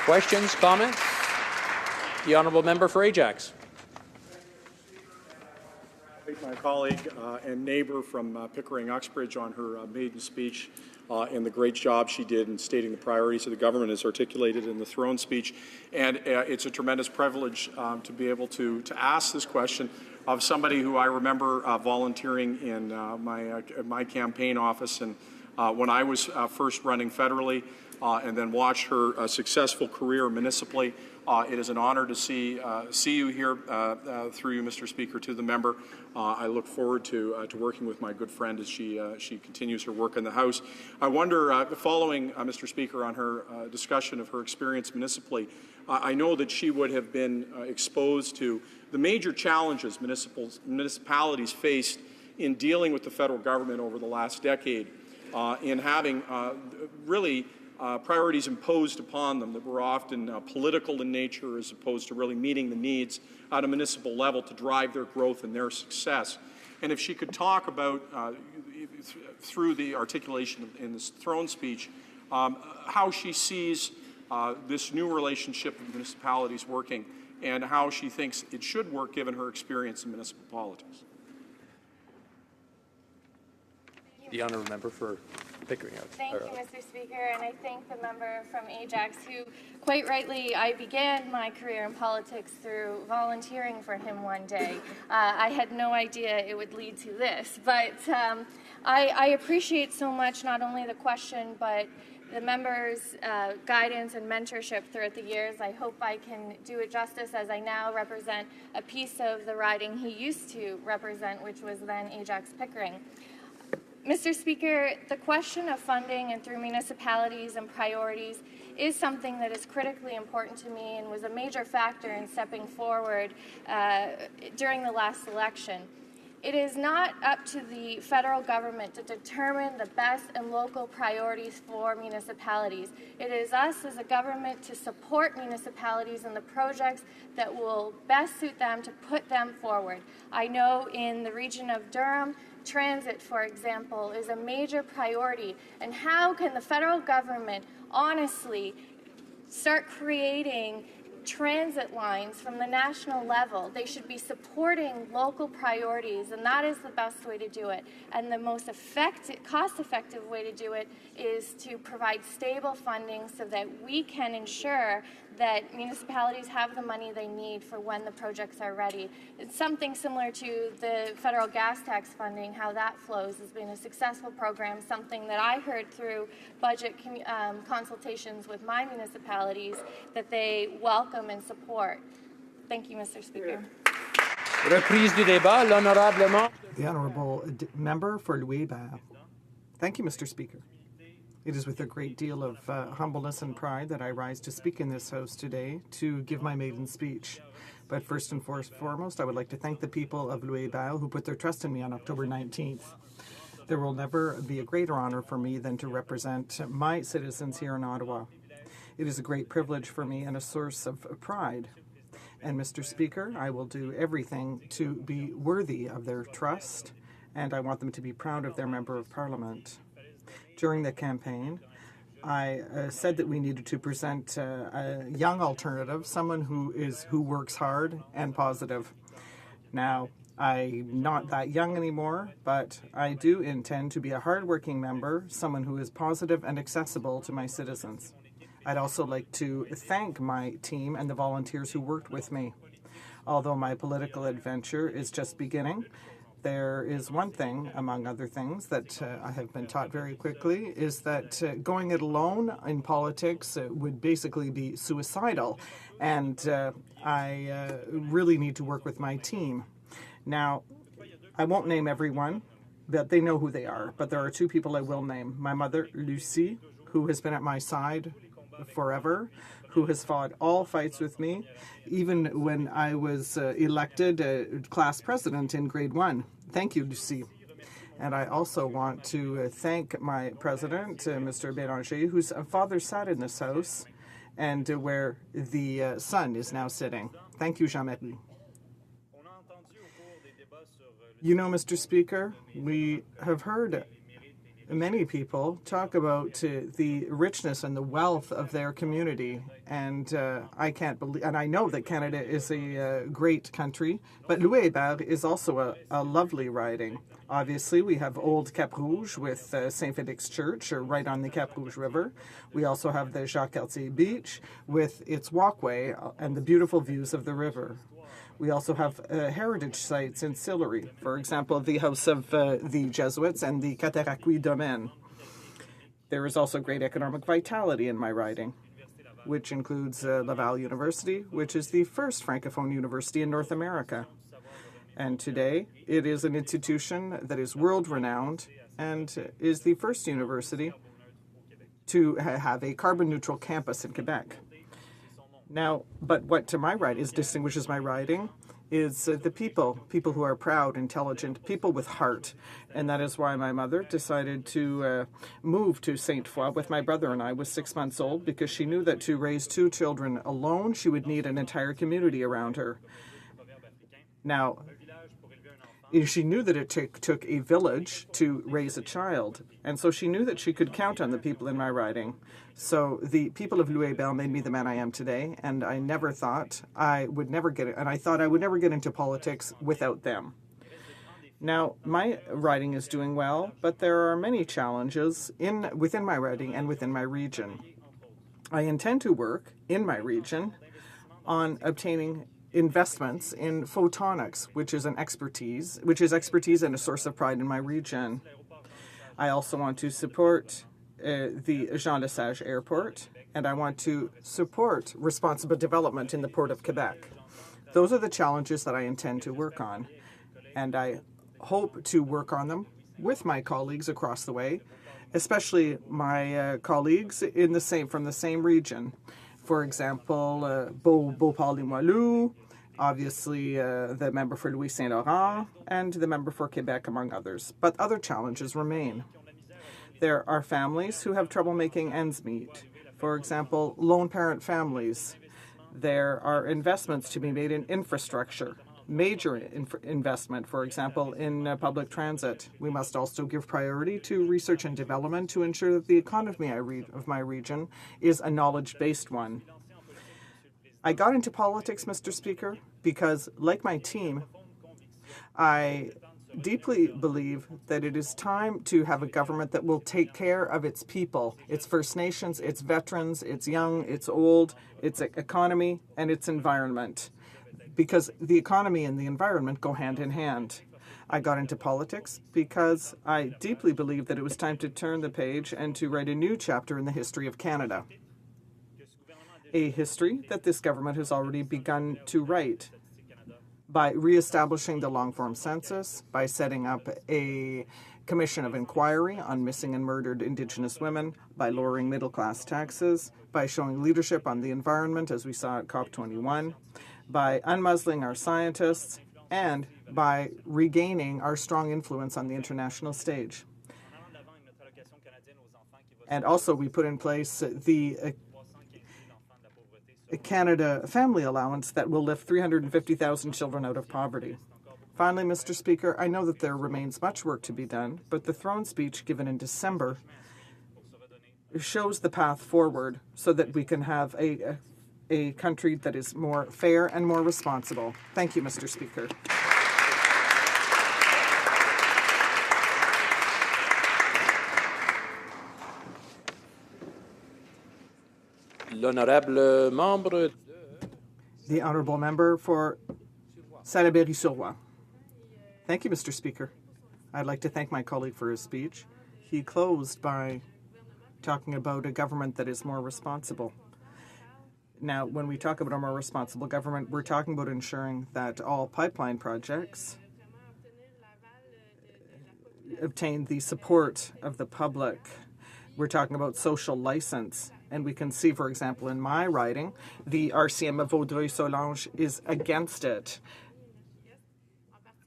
Questions, comments? The honourable member for Ajax. My colleague and neighbour from Pickering-Uxbridge on her maiden speech and the great job she did in stating the priorities of the government as articulated in the throne speech. And it's a tremendous privilege to be able to ask this question of somebody who I remember volunteering in my campaign office and when I was first running federally and then watched her successful career municipally. It is an honor to see you here through you, Mr. Speaker, to the member. I look forward to working with my good friend as she continues her work in the House. I wonder, following Mr. Speaker on her discussion of her experience municipally, I know that she would have been exposed to the major challenges municipalities faced in dealing with the federal government over the last decade, in having really priorities imposed upon them that were often political in nature as opposed to really meeting the needs at a municipal level to drive their growth and their success. And if she could talk about, through the articulation in this throne speech, how she sees this new relationship with municipalities working and how she thinks it should work given her experience in municipal politics. The honourable member for Pickering. Thank you, Mr. Speaker, and I thank the member from Ajax who, quite rightly, I began my career in politics through volunteering for him one day. I had no idea it would lead to this, but I appreciate so much not only the question, but the members' guidance and mentorship throughout the years. I hope I can do it justice as I now represent a piece of the riding he used to represent, which was then Ajax Pickering. Mr. Speaker, the question of funding and through municipalities and priorities is something that is critically important to me and was a major factor in stepping forward during the last election. It is not up to the federal government to determine the best and local priorities for municipalities. It is us as a government to support municipalities in the projects that will best suit them to put them forward. I know in the region of Durham, transit, for example, is a major priority. And how can the federal government honestly start creating transit lines from the national level? They should be supporting local priorities, and that is the best way to do it. And the most cost-effective way to do it is to provide stable funding so that we can ensure that municipalities have the money they need for when the projects are ready. It's something similar to the federal gas tax funding, how that flows has been a successful program, something that I heard through budget consultations with my municipalities that they welcome and support. Thank you, Mr. Speaker. Reprise du débat, l'honorable The honourable member for Louis-Hébert. Thank you, Mr. Speaker. It is with a great deal of humbleness and pride that I rise to speak in this House today to give my maiden speech. But first and foremost, I would like to thank the people of Louis-Hébert who put their trust in me on October 19th. There will never be a greater honour for me than to represent my citizens here in Ottawa. It is a great privilege for me and a source of pride. And Mr. Speaker, I will do everything to be worthy of their trust, and I want them to be proud of their Member of Parliament. During the campaign, I said that we needed to present a young alternative, someone who works hard and positive. Now, I'm not that young anymore, but I do intend to be a hardworking member, someone who is positive and accessible to my citizens. I'd also like to thank my team and the volunteers who worked with me. Although my political adventure is just beginning, there is one thing, among other things, that I have been taught very quickly, is that going it alone in politics would basically be suicidal, and I really need to work with my team. Now, I won't name everyone, but they know who they are, but there are two people I will name. My mother, Lucie, who has been at my side forever, who has fought all fights with me, even when I was elected class president in grade 1. Thank you, Lucie. And I also want to thank my president, Mr. Bélanger, whose father sat in this house and where the son is now sitting. Thank you, Jean-Marie. You know, Mr. Speaker, we have heard many people talk about the richness and the wealth of their community, and I can't believe, and I know that Canada is a great country, but Louis-Hébert is also a lovely riding. Obviously, we have Old Cap Rouge with St. Félix Church right on the Cap Rouge River. We also have the Jacques-Cartier Beach with its walkway and the beautiful views of the river. We also have heritage sites in Sillery, for example, the House of the Jesuits and the Cataraqui Domaine. There is also great economic vitality in my riding, which includes Laval University, which is the first Francophone university in North America. And today, it is an institution that is world-renowned and is the first university to have a carbon-neutral campus in Quebec. Now, but what to my right distinguishes my riding is the people who are proud, intelligent, people with heart. And that is why my mother decided to move to Sainte Foy with my brother and I was 6 months old, because she knew that to raise 2 children alone, she would need an entire community around her. Now, she knew that it took a village to raise a child, and so she knew that she could count on the people in my riding. So the people of Louis-Hébert made me the man I am today, and I never thought I would never get it, and I thought I would never get into politics without them. Now, my riding is doing well, but there are many challenges within my riding and within my region. I intend to work in my region on obtaining investments in photonics, which is expertise and a source of pride in my region. I also want to support the Jean Lesage Airport, and I want to support responsible development in the Port of Quebec. Those are the challenges that I intend to work on, and I hope to work on them with my colleagues across the way, especially my colleagues from the same region. For example, Beauport-Limoilou, obviously the member for Louis Saint Laurent, and the member for Quebec, among others. But other challenges remain. There are families who have trouble making ends meet. For example, lone parent families. There are investments to be made in infrastructure, major investment, for example, in public transit. We must also give priority to research and development to ensure that the economy of my region is a knowledge-based one. I got into politics, Mr. Speaker, because, like my team, I deeply believe that it is time to have a government that will take care of its people, its First Nations, its veterans, its young, its old, its economy, and its environment. Because the economy and the environment go hand in hand. I got into politics because I deeply believed that it was time to turn the page and to write a new chapter in the history of Canada. A history that this government has already begun to write by reestablishing the long-form census, by setting up a commission of inquiry on missing and murdered Indigenous women, by lowering middle-class taxes, by showing leadership on the environment, as we saw at COP21, by unmuzzling our scientists, and by regaining our strong influence on the international stage. And also, we put in place the Canada Family Allowance that will lift 350,000 children out of poverty. Finally, Mr. Speaker, I know that there remains much work to be done, but the throne speech given in December shows the path forward so that we can have a country that is more fair and more responsible. Thank you, Mr. Speaker. L'honorable membre. The honourable member for Salaberry-sur-Loire. Thank you, Mr. Speaker. I'd like to thank my colleague for his speech. He closed by talking about a government that is more responsible. Now, when we talk about a more responsible government, we're talking about ensuring that all pipeline projects obtain the support of the public. We're talking about social license. And we can see, for example, in my riding, the RCM of Vaudreuil-Soulanges is against it.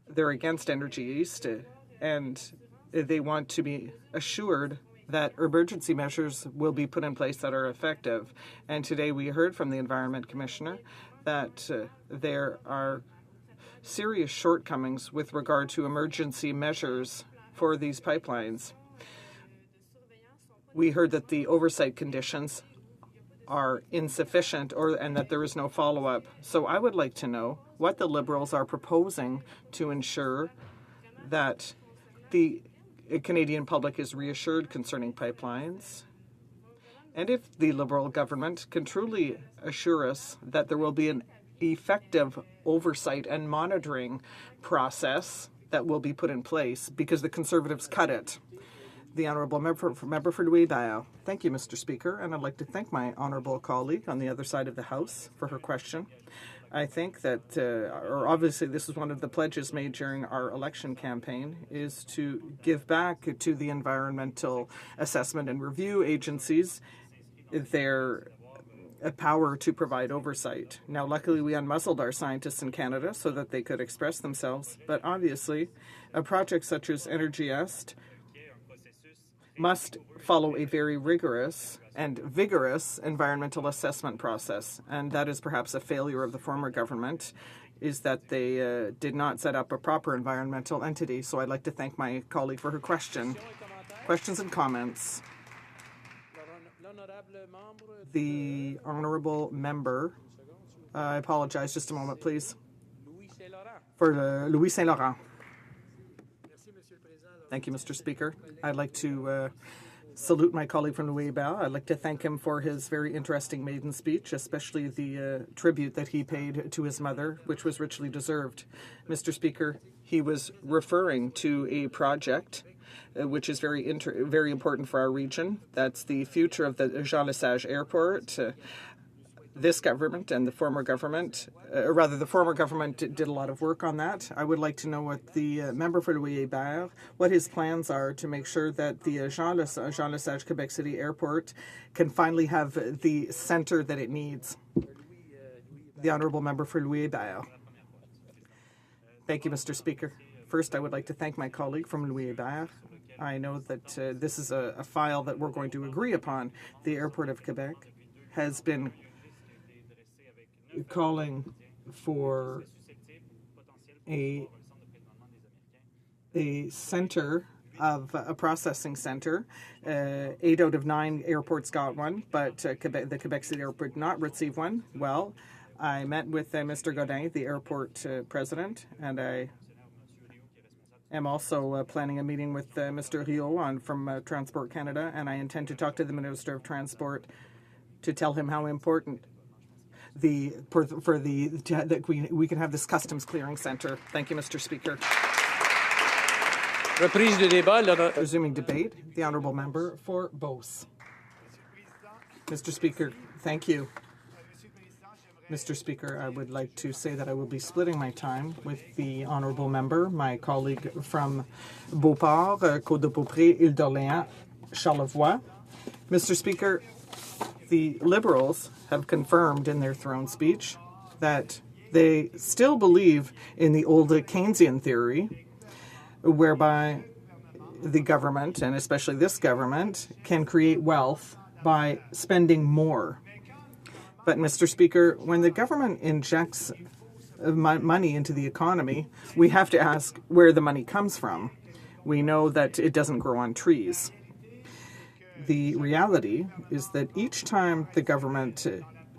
They're against Energy East, and they want to be assured that emergency measures will be put in place that are effective. And today we heard from the Environment Commissioner that there are serious shortcomings with regard to emergency measures for these pipelines. We heard that the oversight conditions are insufficient and that there is no follow-up. So I would like to know what the Liberals are proposing to ensure that the Canadian public is reassured concerning pipelines, and if the Liberal government can truly assure us that there will be an effective oversight and monitoring process that will be put in place because the Conservatives cut it. The honourable member for Louis-Hébert. Thank you, Mr. Speaker, and I'd like to thank my honourable colleague on the other side of the House for her question. I think that, or obviously this is one of the pledges made during our election campaign, is to give back to the environmental assessment and review agencies their power to provide oversight. Now, luckily, we unmuzzled our scientists in Canada so that they could express themselves, but obviously, a project such as Energy Est must follow a very rigorous and vigorous environmental assessment process. And that is perhaps a failure of the former government, is that they did not set up a proper environmental entity. So I'd like to thank my colleague for her question. Questions and comments? The honourable member, I apologize, just a moment, please. For Louis Saint Laurent. Thank you, Mr. Speaker. I'd like to salute my colleague from Louis-Hébert. I'd like to thank him for his very interesting maiden speech, especially the tribute that he paid to his mother, which was richly deserved. Mr. Speaker, he was referring to a project which is very important for our region. That's the future of the Jean Lesage Airport. This government and the former government, the former government did a lot of work on that. I would like to know what the member for Louis-Hébert, what his plans are to make sure that the Jean Lesage Quebec City Airport can finally have the centre that it needs. The honourable member for Louis-Hébert. Thank you, Mr. Speaker. First, I would like to thank my colleague from Louis-Hébert. I know that this is a file that we're going to agree upon. The Airport of Quebec has been calling for a center of a processing center. 8 out of 9 airports got one, but the Quebec City Airport did not receive one. Well, I met with Mr. Godin, the airport president, and I am also planning a meeting with Mr. Rio from Transport Canada, and I intend to talk to the Minister of Transport to tell him how important that we can have this customs clearing center. Thank you, Mr. Speaker. Resuming debate, the honourable member for Beauce. Mr. Speaker, thank you. Mr. Speaker, I would like to say that I will be splitting my time with the honourable member, my colleague from Beauport, Côte-de-Beaupré, Île-d'Orléans, Charlevoix. Mr. Speaker, the Liberals have confirmed in their throne speech that they still believe in the old Keynesian theory, whereby the government, and especially this government, can create wealth by spending more. But, Mr. Speaker, when the government injects money into the economy, we have to ask where the money comes from. We know that it doesn't grow on trees. The reality is that each time the government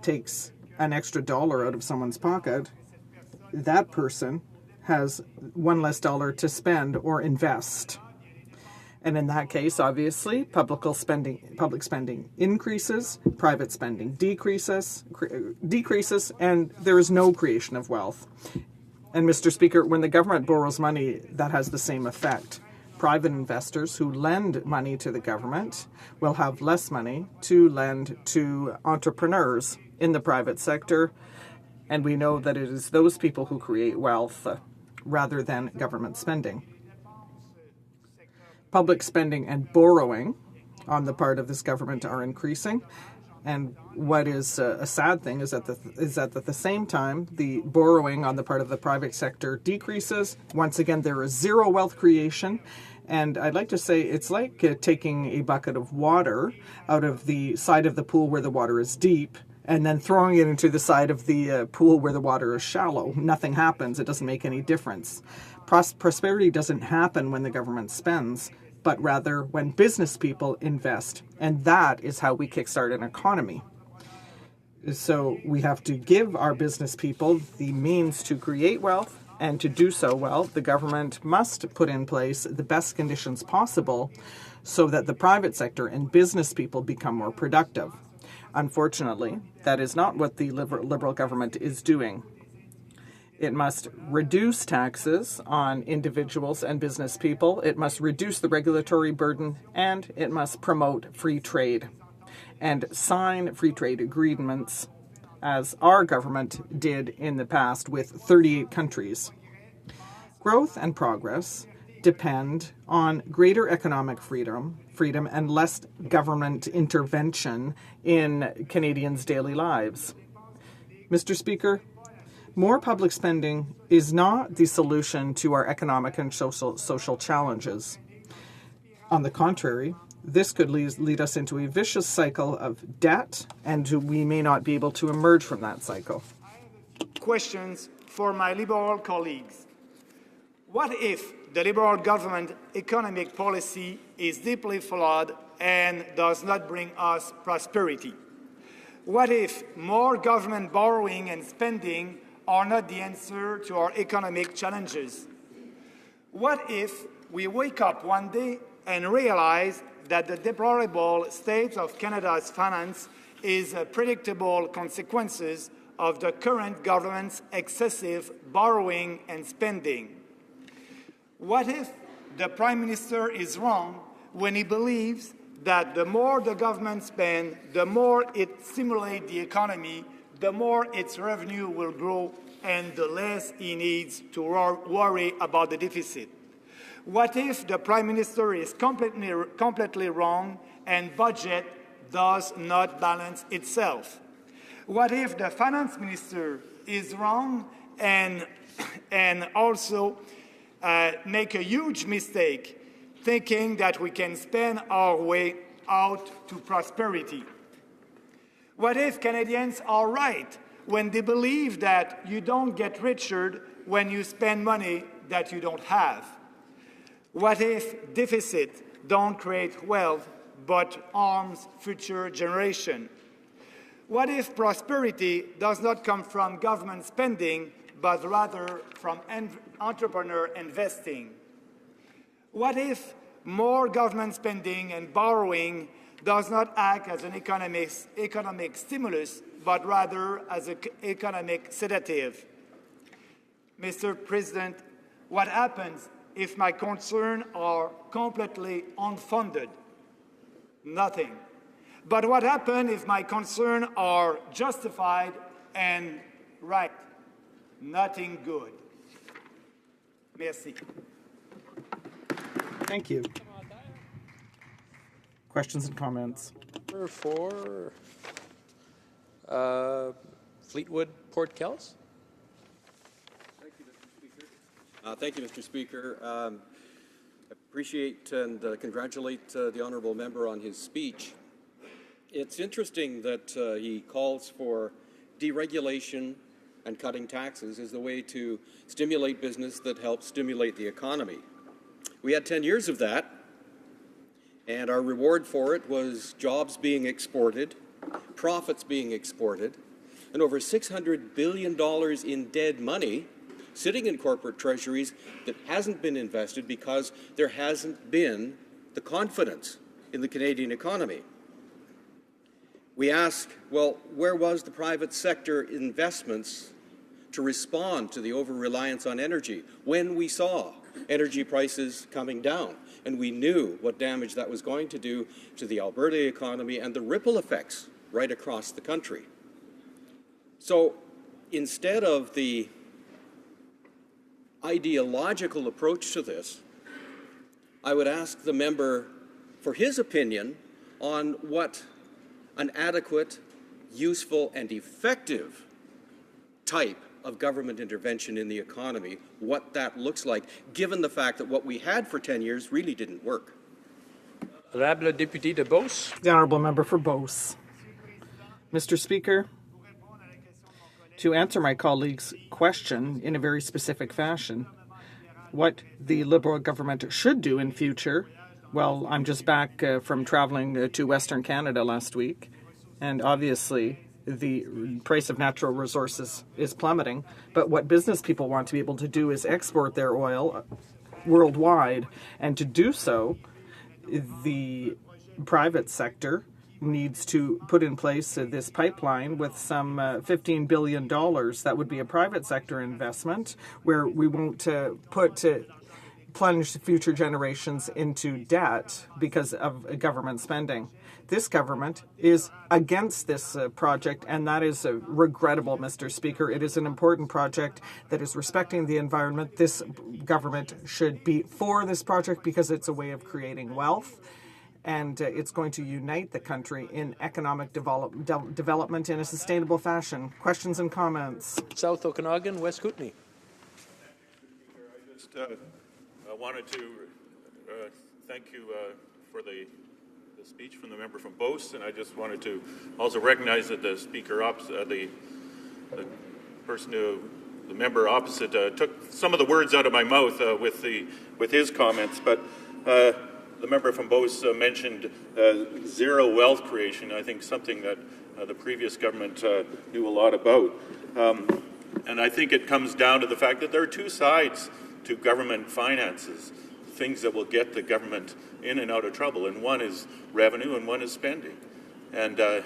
takes an extra dollar out of someone's pocket, that person has one less dollar to spend or invest. And in that case, obviously, public spending increases, private spending decreases, and there is no creation of wealth. And Mr. Speaker, when the government borrows money, that has the same effect. Private investors who lend money to the government will have less money to lend to entrepreneurs in the private sector, and we know that it is those people who create wealth rather than government spending. Public spending and borrowing on the part of this government are increasing. And what is a sad thing is that at the same time, the borrowing on the part of the private sector decreases. Once again, there is zero wealth creation. And I'd like to say it's like taking a bucket of water out of the side of the pool where the water is deep and then throwing it into the side of the pool where the water is shallow. Nothing happens. It doesn't make any difference. Prosperity doesn't happen when the government spends, but rather when business people invest. And that is how we kickstart an economy. So we have to give our business people the means to create wealth, and to do so well, the government must put in place the best conditions possible so that the private sector and business people become more productive. Unfortunately, that is not what the Liberal government is doing. It must reduce taxes on individuals and business people. It must reduce the regulatory burden, and it must promote free trade and sign free trade agreements, as our government did in the past with 38 countries. Growth and progress depend on greater economic freedom and less government intervention in Canadians' daily lives. Mr. Speaker, more public spending is not the solution to our economic and social challenges. On the contrary, this could lead us into a vicious cycle of debt, and we may not be able to emerge from that cycle. Questions for my Liberal colleagues. What if the Liberal government economic policy is deeply flawed and does not bring us prosperity? What if more government borrowing and spending are not the answer to our economic challenges? What if we wake up one day and realize that the deplorable state of Canada's finance is predictable consequences of the current government's excessive borrowing and spending? What if the Prime Minister is wrong when he believes that the more the government spends, the more it stimulates the economy, the more its revenue will grow, and the less he needs to worry about the deficit? What if the Prime Minister is completely wrong and budget does not balance itself? What if the Finance Minister is wrong and also make a huge mistake thinking that we can spend our way out to prosperity? What if Canadians are right when they believe that you don't get richer when you spend money that you don't have? What if deficit don't create wealth but harms future generation? What if prosperity does not come from government spending but rather from entrepreneur investing? What if more government spending and borrowing does not act as an economic stimulus, but rather as an economic sedative? Mr. President, what happens if my concerns are completely unfounded? Nothing. But what happens if my concerns are justified and right? Nothing good. Merci. Thank you. Questions and comments? For Fleetwood Port Kells. Thank you, Mr. Speaker. I appreciate and congratulate the honourable member on his speech. It's interesting that he calls for deregulation and cutting taxes as the way to stimulate business that helps stimulate the economy. We had 10 years of that, and our reward for it was jobs being exported, profits being exported, and over $600 billion in dead money sitting in corporate treasuries that hasn't been invested because there hasn't been the confidence in the Canadian economy. We ask, well, where was the private sector investments to respond to the over-reliance on energy when we saw energy prices coming down and we knew what damage that was going to do to the Alberta economy and the ripple effects right across the country? So instead of the ideological approach to this, I would ask the member for his opinion on what an adequate, useful, and effective type of government intervention in the economy, what that looks like, given the fact that what we had for 10 years really didn't work. Honorable Député de Beauce. The honourable member for Beauce. Mr. Speaker, to answer my colleague's question in a very specific fashion, what the Liberal government should do in future, well, I'm just back from traveling to Western Canada last week, and obviously the price of natural resources is plummeting. But what business people want to be able to do is export their oil worldwide, and to do so, the private sector needs to put in place this pipeline with some $15 billion. That would be a private sector investment where we won't plunge future generations into debt because of government spending. This government is against this project, and that is regrettable, Mr. Speaker. It is an important project that is respecting the environment. This government should be for this project because it's a way of creating wealth, and it's going to unite the country in economic development in a sustainable fashion. Questions and comments? South Okanagan, West Kootenay. I wanted to thank you for the speech from the member from Beauce, and I just wanted to also recognize that the speaker the member opposite took some of the words out of my mouth with his comments. But the member from Beauce mentioned zero wealth creation. I think something that the previous government knew a lot about, and I think it comes down to the fact that there are two sides to government finances, things that will get the government in and out of trouble. And one is revenue and one is spending. And the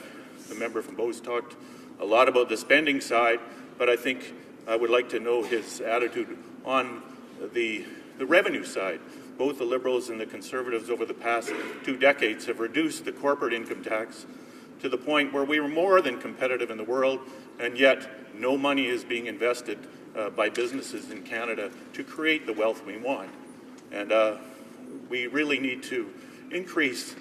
member from Beauce talked a lot about the spending side, but I think I would like to know his attitude on the revenue side. Both the Liberals and the Conservatives over the past 2 decades have reduced the corporate income tax to the point where we were more than competitive in the world, and yet no money is being invested by businesses in Canada to create the wealth we want. And we really need to increase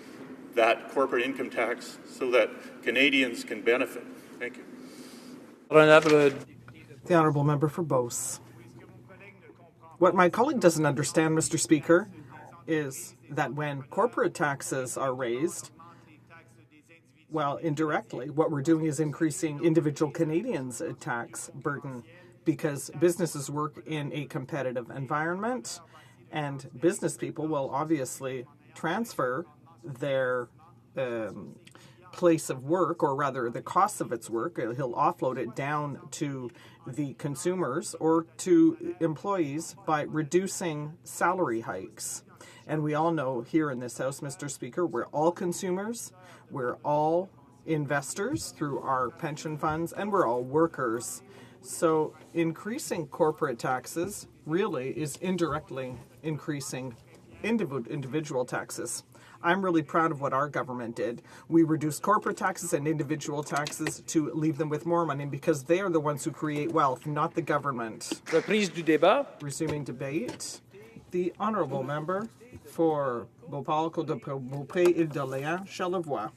that corporate income tax so that Canadians can benefit. Thank you. The honourable member for Beauce. What my colleague doesn't understand, Mr. Speaker, is that when corporate taxes are raised, well, indirectly, what we're doing is increasing individual Canadians' tax burden, because businesses work in a competitive environment, and business people will obviously transfer their place of work, or rather the cost of its work. He'll offload it down to the consumers or to employees by reducing salary hikes. And we all know here in this House, Mr. Speaker, we're all consumers, we're all investors through our pension funds, and we're all workers. So increasing corporate taxes really is indirectly increasing individual taxes. I'm really proud of what our government did. We reduced corporate taxes and individual taxes to leave them with more money because they are the ones who create wealth, not the government. Reprise du débat. Resuming debate. The honourable member for Beauport-Côte-de-Beaupré-Île-d'Orléans, Charlevoix.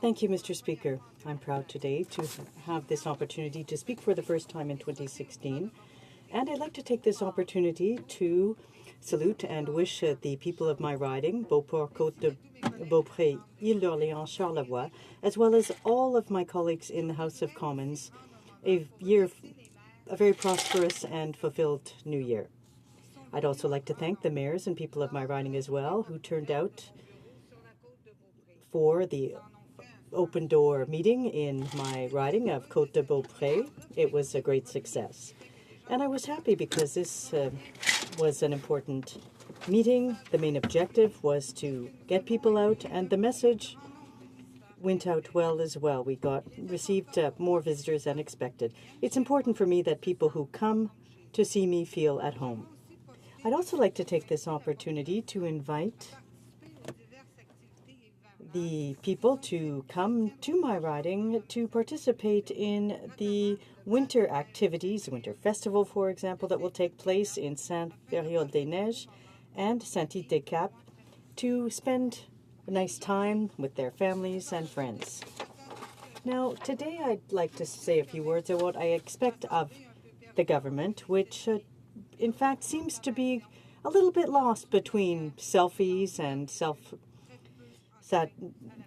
Thank you, Mr. Speaker. I'm proud today to have this opportunity to speak for the first time in 2016. And I'd like to take this opportunity to salute and wish the people of my riding, Beauport-Côte-de-Beaupré-Île-d'Orléans, Charlevoix, as well as all of my colleagues in the House of Commons, a very prosperous and fulfilled new year. I'd also like to thank the mayors and people of my riding as well, who turned out for the open door meeting in my riding of Côte-de-Beaupré. It was a great success. And I was happy because this was an important meeting. The main objective was to get people out, and the message went out well as well. We received more visitors than expected. It's important for me that people who come to see me feel at home. I'd also like to take this opportunity to invite the people to come to my riding to participate in the winter activities, the Winter Festival, for example, that will take place in Saint-Fériol-des-Neiges and Saint-Tite-des-Cap, to spend a nice time with their families and friends. Now, today I'd like to say a few words of what I expect of the government, which in fact seems to be a little bit lost between selfies and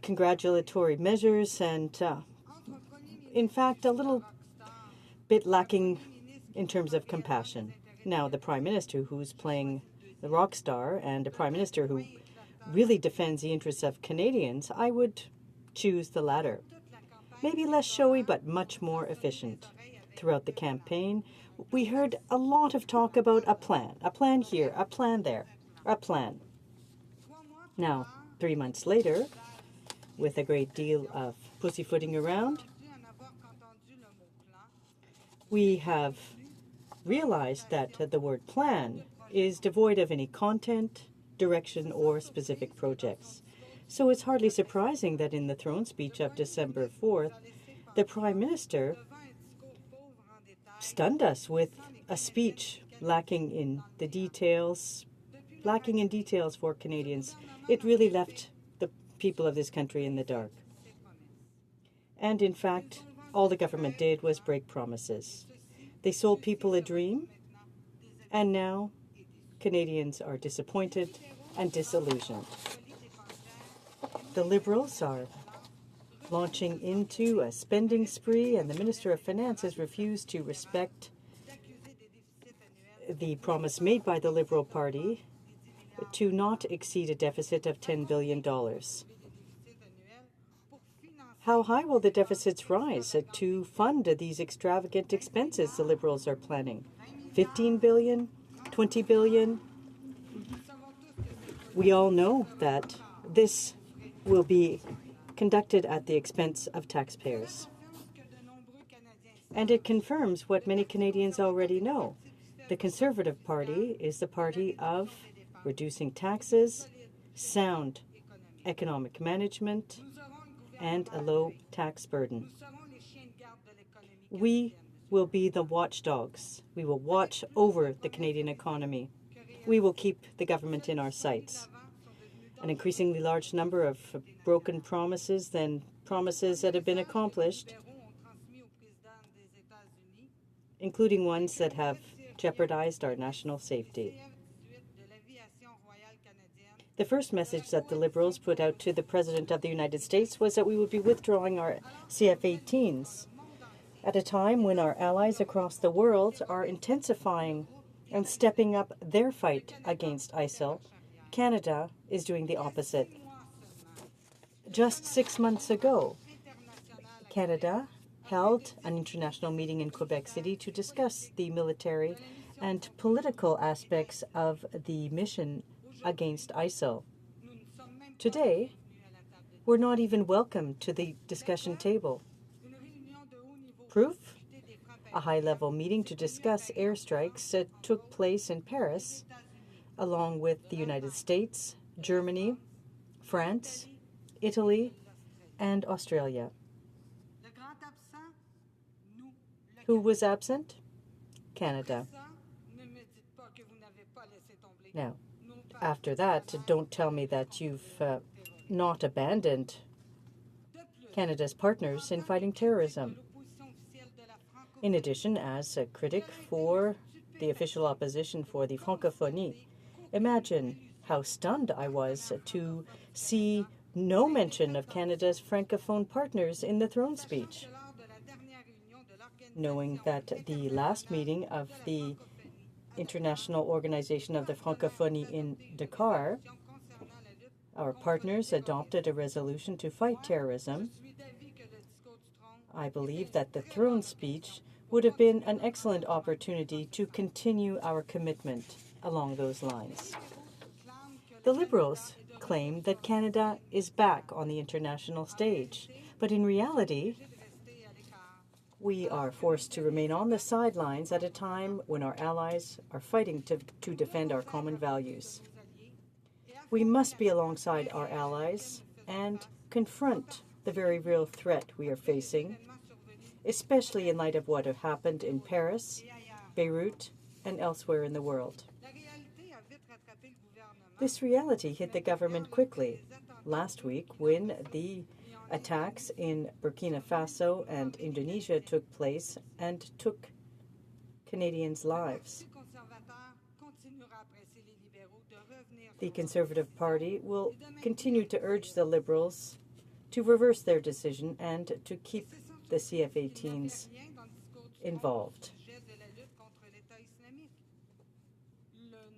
congratulatory measures, and in fact a little bit lacking in terms of compassion. Now, the Prime Minister, who's playing the rock star, and a Prime Minister who really defends the interests of Canadians, I would choose the latter. Maybe less showy, but much more efficient. Throughout the campaign, we heard a lot of talk about a plan here, a plan there, a plan. Now, 3 months later, with a great deal of pussyfooting around, we have realized that the word plan is devoid of any content, direction, or specific projects. So it's hardly surprising that in the throne speech of December 4th, the Prime Minister stunned us with a speech lacking in details for Canadians. It really left the people of this country in the dark. And in fact, all the government did was break promises. They sold people a dream, and now Canadians are disappointed and disillusioned. The Liberals are launching into a spending spree, and the Minister of Finance has refused to respect the promise made by the Liberal Party to not exceed a deficit of $10 billion. How high will the deficits rise to fund these extravagant expenses the Liberals are planning? 15 billion? 20 billion? We all know that this will be conducted at the expense of taxpayers. And it confirms what many Canadians already know. The Conservative Party is the party of reducing taxes, sound economic management, and a low tax burden. We will be the watchdogs. We will watch over the Canadian economy. We will keep the government in our sights. An increasingly large number of broken promises than promises that have been accomplished, including ones that have jeopardized our national safety. The first message that the Liberals put out to the President of the United States was that we would be withdrawing our CF-18s at a time when our allies across the world are intensifying and stepping up their fight against ISIL. Canada is doing the opposite. Just 6 months ago, Canada held an international meeting in Quebec City to discuss the military and political aspects of the mission against ISIL. Today, we're not even welcome to the discussion table. Proof? A high-level meeting to discuss airstrikes took place in Paris, along with the United States, Germany, France, Italy, and Australia. Who was absent? Canada. Now, after that, don't tell me that you've not abandoned Canada's partners in fighting terrorism. In addition, as a critic for the official opposition for the Francophonie, imagine how stunned I was to see no mention of Canada's Francophone partners in the throne speech, knowing that the last meeting of the International Organization of the Francophonie in Dakar, our partners adopted a resolution to fight terrorism. I believe that the throne speech would have been an excellent opportunity to continue our commitment along those lines. The Liberals claim that Canada is back on the international stage, but in reality, we are forced to remain on the sidelines at a time when our allies are fighting to defend our common values. We must be alongside our allies and confront the very real threat we are facing, especially in light of what have happened in Paris, Beirut, and elsewhere in the world. This reality hit the government quickly last week when the attacks in Burkina Faso and Indonesia took place and took Canadians' lives. The Conservative Party will continue to urge the Liberals to reverse their decision and to keep the CF-18s involved.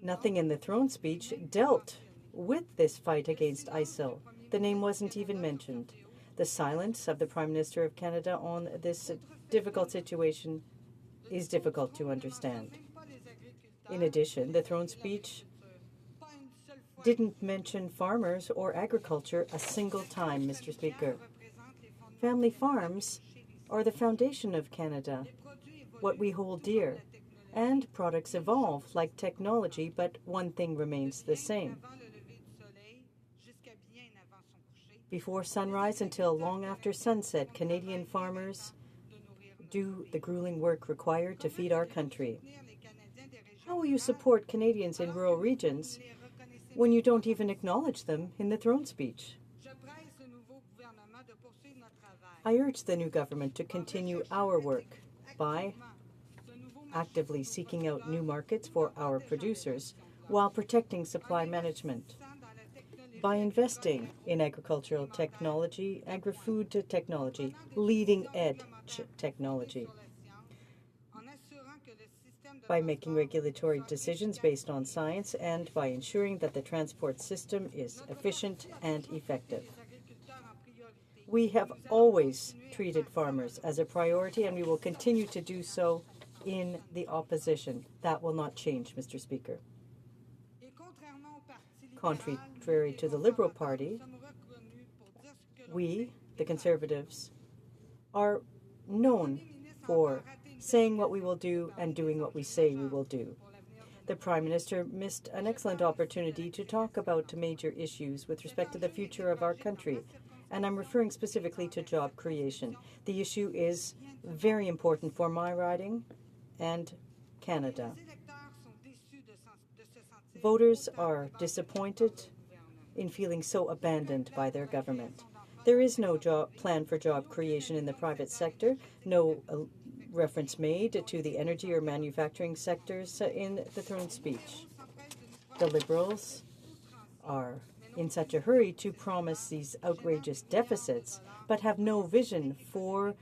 Nothing in the throne speech dealt with this fight against ISIL. The name wasn't even mentioned. The silence of the Prime Minister of Canada on this difficult situation is difficult to understand. In addition, the throne speech didn't mention farmers or agriculture a single time, Mr. Speaker. Family farms are the foundation of Canada, what we hold dear. And products evolve like technology, but one thing remains the same. Before sunrise until long after sunset, Canadian farmers do the grueling work required to feed our country. How will you support Canadians in rural regions when you don't even acknowledge them in the throne speech? I urge the new government to continue our work by actively seeking out new markets for our producers while protecting supply management, by investing in agricultural technology, agri-food technology, leading-edge technology, by making regulatory decisions based on science, and by ensuring that the transport system is efficient and effective. We have always treated farmers as a priority, and we will continue to do so in the opposition. That will not change, Mr. Speaker. Contrary to the Liberal Party, we, the Conservatives, are known for saying what we will do and doing what we say we will do. The Prime Minister missed an excellent opportunity to talk about major issues with respect to the future of our country, and I'm referring specifically to job creation. The issue is very important for my riding and Canada. Voters are disappointed in feeling so abandoned by their government. There is no plan for job creation in the private sector, no reference made to the energy or manufacturing sectors in the throne speech. The Liberals are in such a hurry to promise these outrageous deficits, but have no vision for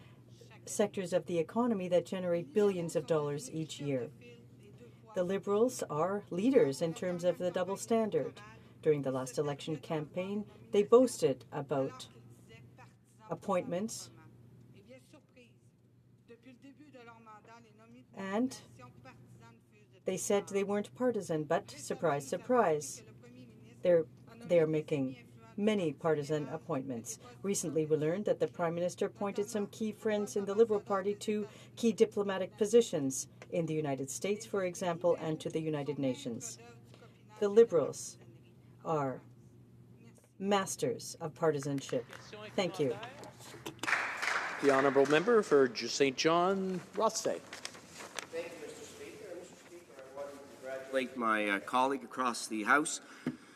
sectors of the economy that generate billions of dollars each year. The Liberals are leaders in terms of the double standard. During the last election campaign, they boasted about appointments and they said they weren't partisan, but surprise, surprise, they are making many partisan appointments. Recently, we learned that the Prime Minister appointed some key friends in the Liberal Party to key diplomatic positions in the United States, for example, and to the United Nations. The Liberals are masters of partisanship. Thank you. The honourable member for St. John, Rothsay. Thank you, Mr. Speaker. Mr. Speaker, I want to congratulate my colleague across the House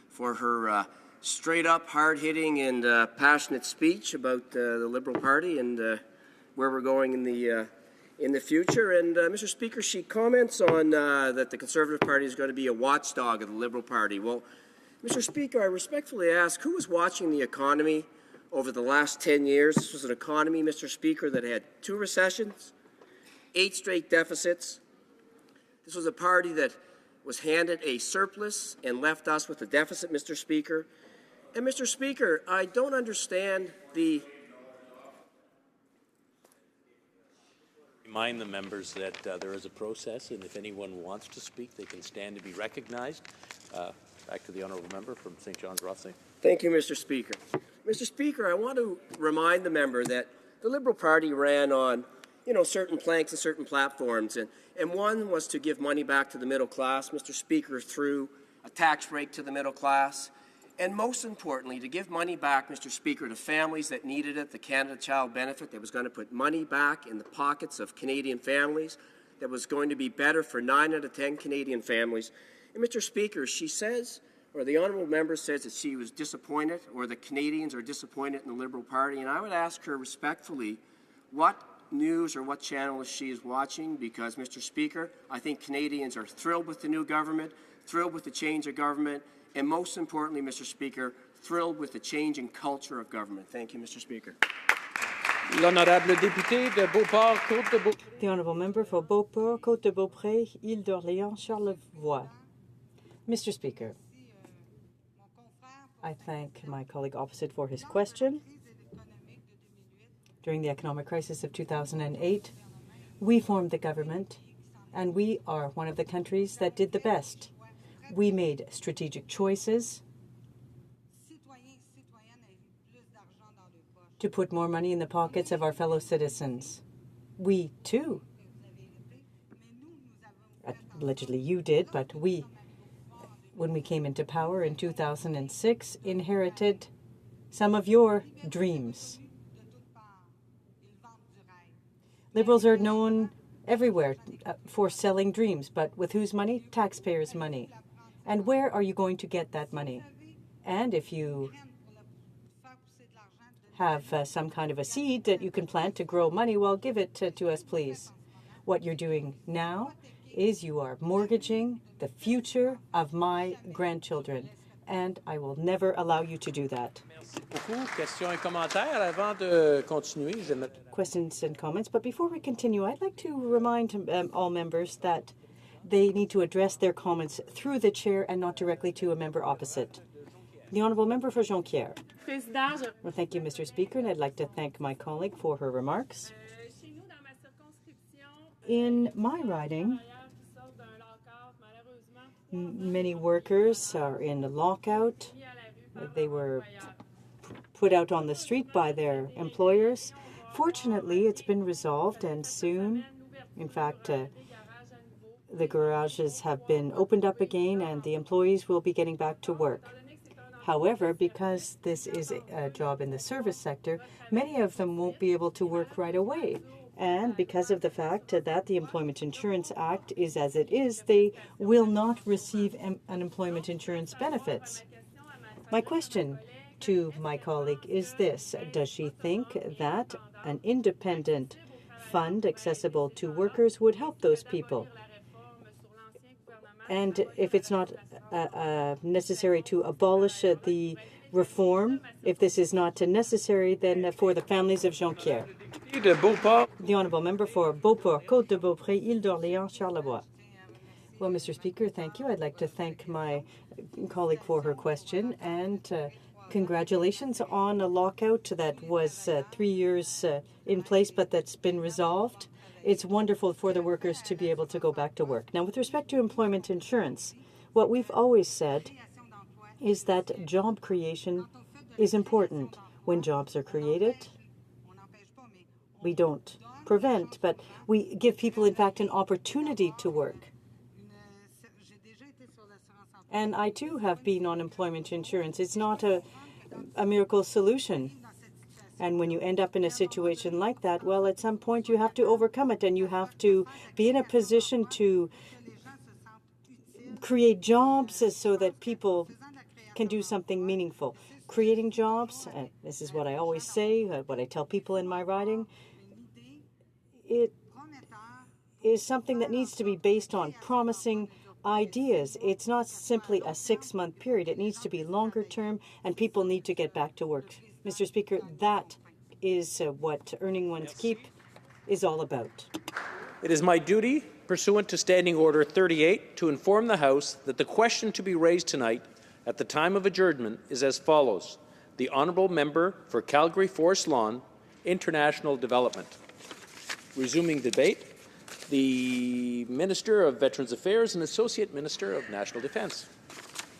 for her straight-up, hard-hitting, and passionate speech about the Liberal Party and where we're going in the future. And Mr. Speaker, she comments on that the Conservative Party is going to be a watchdog of the Liberal Party. Well, Mr. Speaker, I respectfully ask, who was watching the economy over the last 10 years? This was an economy, Mr. Speaker, that had 2 recessions, 8 straight deficits. This was a party that was handed a surplus and left us with a deficit, Mr. Speaker. And, Mr. Speaker, I don't understand the Remind the members that there is a process, and if anyone wants to speak, they can stand to be recognized. Back to the honourable member from St. John's Rothsay. Thank you, Mr. Speaker. Mr. Speaker, I want to remind the member that the Liberal Party ran on, certain planks and certain platforms, and one was to give money back to the middle class, Mr. Speaker, through a tax break to the middle class, and most importantly, to give money back, Mr. Speaker, to families that needed it, the Canada Child Benefit that was going to put money back in the pockets of Canadian families, that was going to be better for 9 out of 10 Canadian families. And Mr. Speaker, she says, or the honourable member says that she was disappointed, or the Canadians are disappointed in the Liberal Party, and I would ask her respectfully what news or what channel she is watching, because, Mr. Speaker, I think Canadians are thrilled with the new government, thrilled with the change of government, and most importantly, Mr. Speaker, thrilled with the change in culture of government. Thank you, Mr. Speaker. L'honorable député de Beauport, Côte de Beaupré. The honourable member for Beauport, Côte de Beaupré, Île d'Orléans, Charlevoix. Mr. Speaker, I thank my colleague opposite for his question. During the economic crisis of 2008, we formed the government, and we are one of the countries that did the best. We made strategic choices to put more money in the pockets of our fellow citizens. We, too, allegedly you did, but we, when we came into power in 2006, inherited some of your dreams. Liberals are known everywhere for selling dreams, but with whose money? Taxpayers' money. And where are you going to get that money? And if you have some kind of a seed that you can plant to grow money, well, give it to us, please. What you're doing now is you are mortgaging the future of my grandchildren, and I will never allow you to do that. Questions et commentaires avant de continuer. Questions and comments, but before we continue, I'd like to remind all members that they need to address their comments through the chair and not directly to a member opposite. The honourable member for Jonquière. Well, thank you, Mr. Speaker, and I'd like to thank my colleague for her remarks. In my riding, many workers are in a lockout. They were put out on the street by their employers. Fortunately, it's been resolved, and soon, in fact, the garages have been opened up again, and the employees will be getting back to work. However, because this is a job in the service sector, many of them won't be able to work right away. And because of the fact that the Employment Insurance Act is as it is, they will not receive unemployment insurance benefits. My question to my colleague is this: does she think that an independent fund accessible to workers would help those people? And if it's not necessary to abolish the reform, if this is not necessary, then for the families of Jonquière. The honourable member for Beauport, Côte de Beaupré, Île d'Orléans, Charlevoix. Well, Mr. Speaker, thank you. I'd like to thank my colleague for her question, and congratulations on a lockout that was 3 years in place, but that's been resolved. It's wonderful for the workers to be able to go back to work. Now, with respect to employment insurance, what we've always said is that job creation is important. When jobs are created, we don't prevent, but we give people, in fact, an opportunity to work. And I, too, have been on employment insurance. It's not a miracle solution. And when you end up in a situation like that, well, at some point you have to overcome it, and you have to be in a position to create jobs so that people can do something meaningful. Creating jobs, and this is what I always say, what I tell people in my riding, it is something that needs to be based on promising ideas. It's not simply a 6-month period. It needs to be longer term, and people need to get back to work. Mr. Speaker, that is what earning one's keep is all about. It is my duty, pursuant to Standing Order 38, to inform the House that the question to be raised tonight at the time of adjournment is as follows. The honourable member for Calgary Forest Lawn, International Development. Resuming debate, the Minister of Veterans Affairs and Associate Minister of National Defence.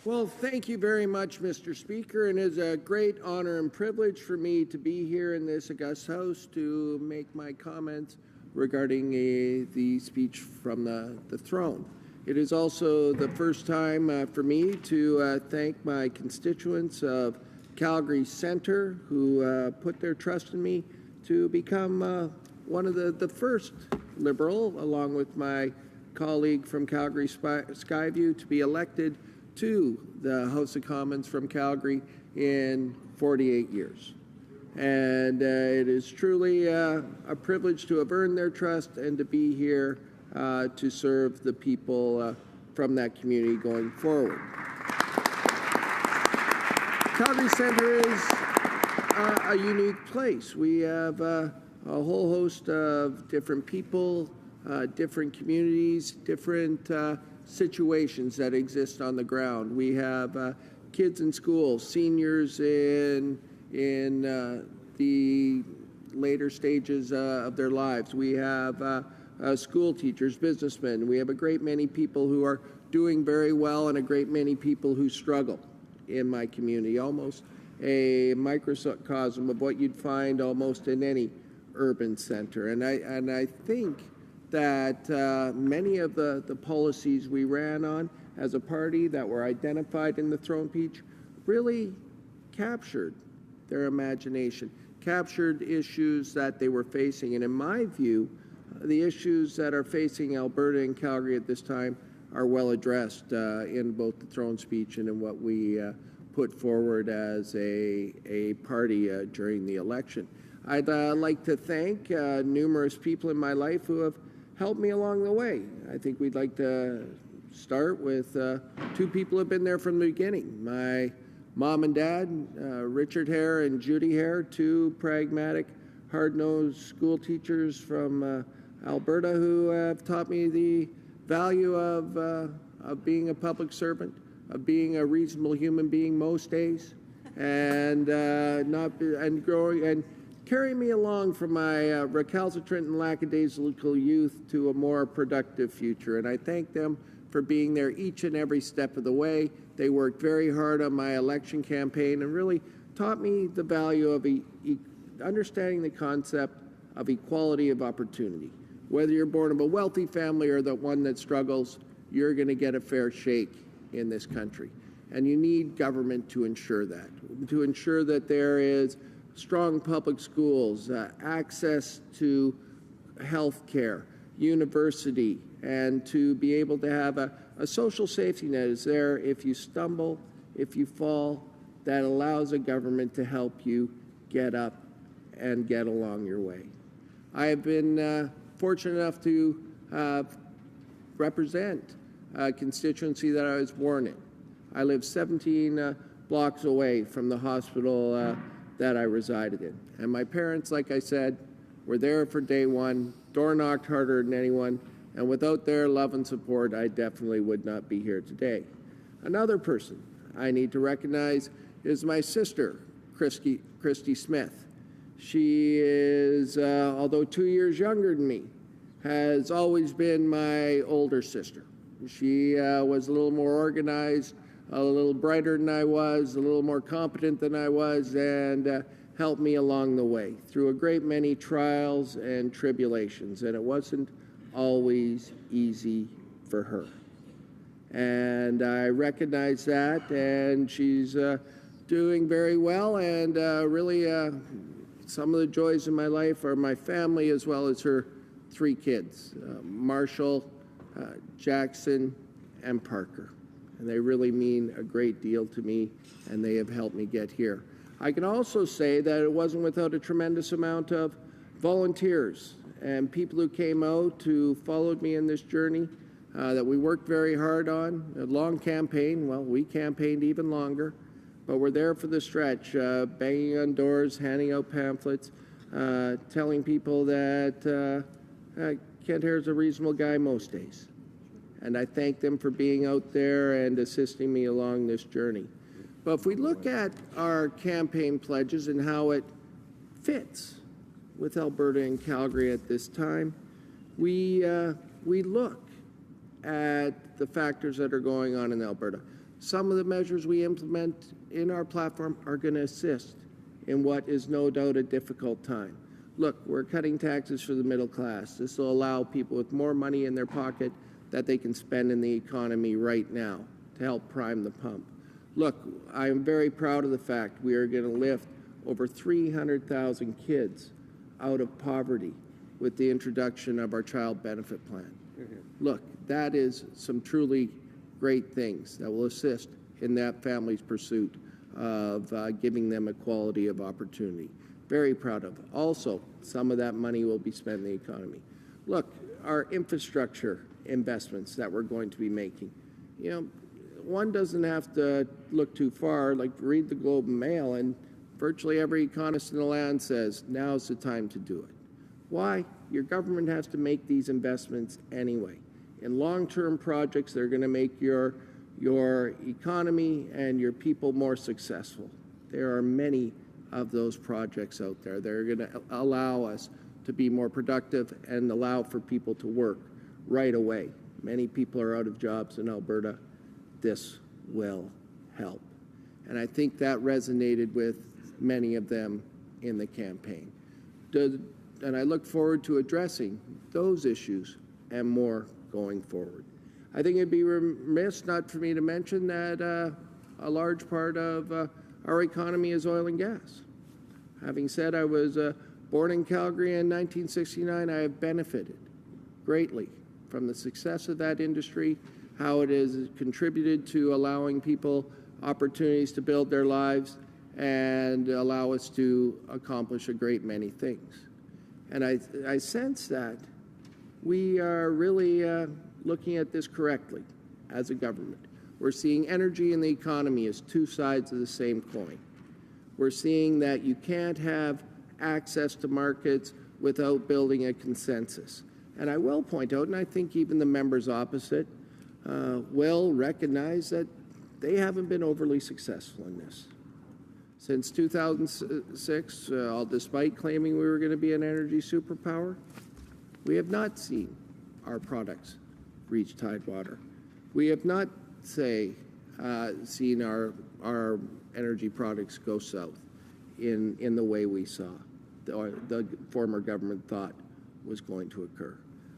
Well, thank you very much, Mr. Speaker, and it's a great honor and privilege for me to be here in this august House to make my comments regarding the speech from the throne. It is also the first time for me to thank my constituents of Calgary Centre who put their trust in me to become one of the first Liberal, along with my colleague from Calgary Skyview, to be elected to the House of Commons from Calgary in 48 years. And it is truly a privilege to have earned their trust and to be here to serve the people from that community going forward. Calgary Centre is a unique place. We have a whole host of different people, different communities, different situations that exist on the ground. We have kids in school, seniors in the later stages of their lives. We have school teachers, businessmen. We have a great many people who are doing very well and a great many people who struggle in my community, almost a microcosm of what you'd find almost in any urban center. And I think that many of the policies we ran on as a party that were identified in the throne speech really captured their imagination, captured issues that they were facing. And in my view, the issues that are facing Alberta and Calgary at this time are well addressed in both the throne speech and in what we put forward as a party during the election. I'd like to thank numerous people in my life who have helped me along the way. I think we'd like to start with two people who have been there from the beginning. My mom and dad, Richard Hare and Judy Hare, two pragmatic, hard-nosed school teachers from Alberta who have taught me the value of being a public servant, of being a reasonable human being most days, and growing and carrying me along from my recalcitrant and lackadaisical youth to a more productive future. And I thank them for being there each and every step of the way. They worked very hard on my election campaign and really taught me the value of understanding the concept of equality of opportunity. Whether you're born of a wealthy family or the one that struggles, you're going to get a fair shake in this country. And you need government to ensure that there is strong public schools, access to health care, university, and to be able to have a social safety net is there if you stumble, if you fall, that allows a government to help you get up and get along your way. I have been fortunate enough to represent a constituency that I was born in. I live 17 blocks away from the hospital that I resided in. And my parents, like I said, were there for day one, door knocked harder than anyone, and without their love and support, I definitely would not be here today. Another person I need to recognize is my sister, Christy Smith. She is, although 2 years younger than me, has always been my older sister. She was a little more organized, a little brighter than I was, a little more competent than I was, and helped me along the way through a great many trials and tribulations. And it wasn't always easy for her. And I recognize that, and she's doing very well, and really some of the joys in my life are my family as well as her 3 kids, Marshall, Jackson, and Parker. And they really mean a great deal to me, and they have helped me get here. I can also say that it wasn't without a tremendous amount of volunteers and people who came out who followed me in this journey that we worked very hard on. A long campaign. Well, we campaigned even longer, but we're there for the stretch, banging on doors, handing out pamphlets, telling people that Kent Hare's a reasonable guy most days. And I thank them for being out there and assisting me along this journey. But if we look at our campaign pledges and how it fits with Alberta and Calgary at this time. We look at the factors that are going on in Alberta. Some of the measures we implement in our platform are going to assist in what is no doubt a difficult time. Look, we're cutting taxes for the middle class. This will allow people with more money in their pocket that they can spend in the economy right now to help prime the pump. Look, I'm very proud of the fact we are going to lift over 300,000 kids out of poverty with the introduction of our child benefit plan. Look, that is some truly great things that will assist in that family's pursuit of giving them equality of opportunity. Very proud of it. Also, some of that money will be spent in the economy. Look, our infrastructure investments that we're going to be making. You know, one doesn't have to look too far, like read the Globe and Mail, and virtually every economist in the land says now's the time to do it. Why? Your government has to make these investments anyway. In long-term projects that are going to make your economy and your people more successful. There are many of those projects out there that are going to allow us to be more productive and allow for people to work right away. Many people are out of jobs in Alberta. This will help. And I think that resonated with many of them in the campaign. And I look forward to addressing those issues and more going forward. I think it'd be remiss not for me to mention that a large part of our economy is oil and gas. Having said I was born in Calgary in 1969, I have benefited greatly from the success of that industry, how it has contributed to allowing people opportunities to build their lives and allow us to accomplish a great many things. And I sense that we are really looking at this correctly as a government. We're seeing energy and the economy as two sides of the same coin. We're seeing that you can't have access to markets without building a consensus. And I will point out, and I think even the members opposite will recognize that they haven't been overly successful in this. Since 2006, despite claiming we were going to be an energy superpower, we have not seen our products reach tidewater. We have not, seen our energy products go south in the way we saw the former government thought was going to occur.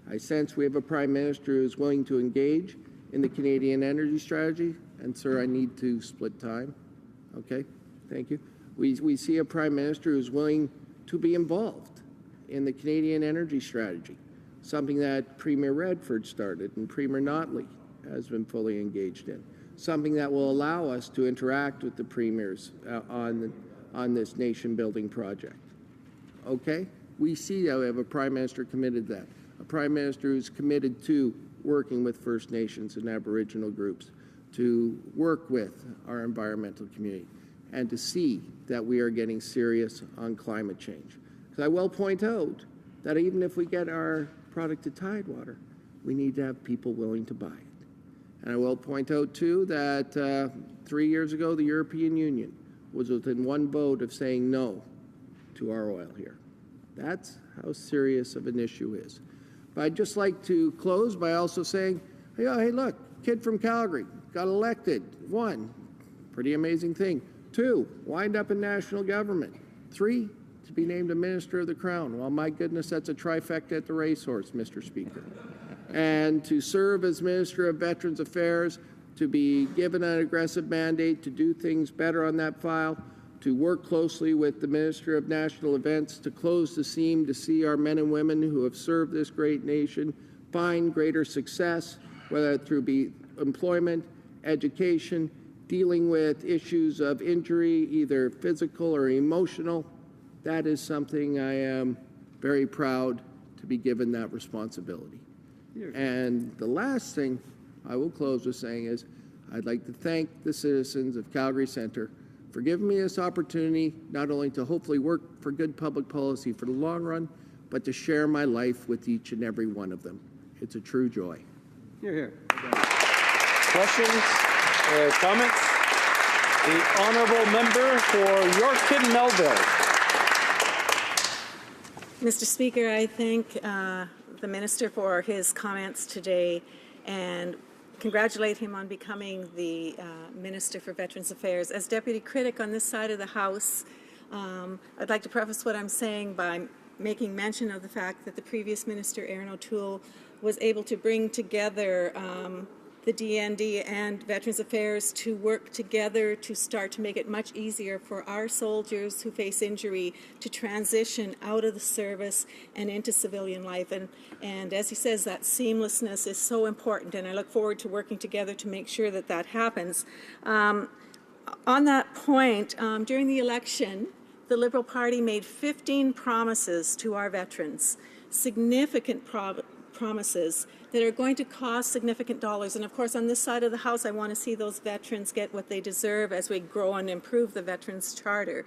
I sense we have a Prime Minister who is willing to engage in the Canadian energy strategy. And, sir, I need to split time. Okay? Thank you. We see a Prime Minister who's willing to be involved in the Canadian energy strategy, something that Premier Redford started and Premier Notley has been fully engaged in, something that will allow us to interact with the premiers on this nation-building project. Okay? We see that we have a Prime Minister committed to that, a Prime Minister who's committed to working with First Nations and Aboriginal groups, to work with our environmental community, and to see that we are getting serious on climate change. Because I will point out that even if we get our product to tidewater, we need to have people willing to buy it. And I will point out, too, that 3 years ago, the European Union was within one vote of saying no to our oil here. That's how serious of an issue is. But I'd just like to close by also saying, hey, look, kid from Calgary, got elected, won. Pretty amazing thing. 2, wind up in national government. 3, to be named a Minister of the Crown. Well, my goodness, that's a trifecta at the racehorse, Mr. Speaker. And to serve as Minister of Veterans Affairs, to be given an aggressive mandate to do things better on that file, to work closely with the Minister of National Events to close the seam to see our men and women who have served this great nation find greater success, whether through employment, education, dealing with issues of injury, either physical or emotional. That is something I am very proud to be given that responsibility. And the last thing I will close with saying is I'd like to thank the citizens of Calgary Centre for giving me this opportunity not only to hopefully work for good public policy for the long run, but to share my life with each and every one of them. It's a true joy. Hear, hear. Questions or comments? The honourable member for Yorkton Melville. Mr. Speaker, I thank the Minister for his comments today and congratulate him on becoming the Minister for Veterans Affairs. As Deputy Critic on this side of the House, I'd like to preface what I'm saying by making mention of the fact that the previous Minister, Aaron O'Toole, was able to bring together the DND and Veterans Affairs to work together to start to make it much easier for our soldiers who face injury to transition out of the service and into civilian life. And as he says, that seamlessness is so important, and I look forward to working together to make sure that that happens. On that point, during the election, the Liberal Party made 15 promises to our veterans, significant promises that are going to cost significant dollars. And of course, on this side of the House, I want to see those veterans get what they deserve as we grow and improve the Veterans Charter.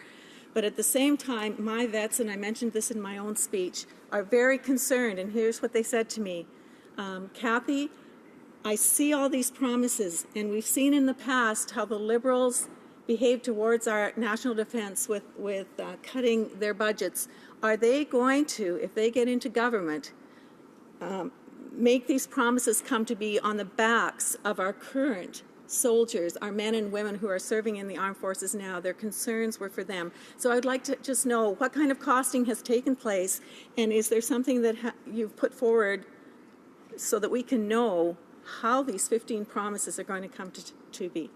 But at the same time, my vets, and I mentioned this in my own speech, are very concerned, and here's what they said to me. Kathy, I see all these promises, and we've seen in the past how the Liberals behave towards our national defense with cutting their budgets. Are they going to, if they get into government, make these promises come to be on the backs of our current soldiers, our men and women who are serving in the armed forces now? Their concerns were for them. So I'd like to just know what kind of costing has taken place, and is there something that you've put forward so that we can know how these 15 promises are going to come to be?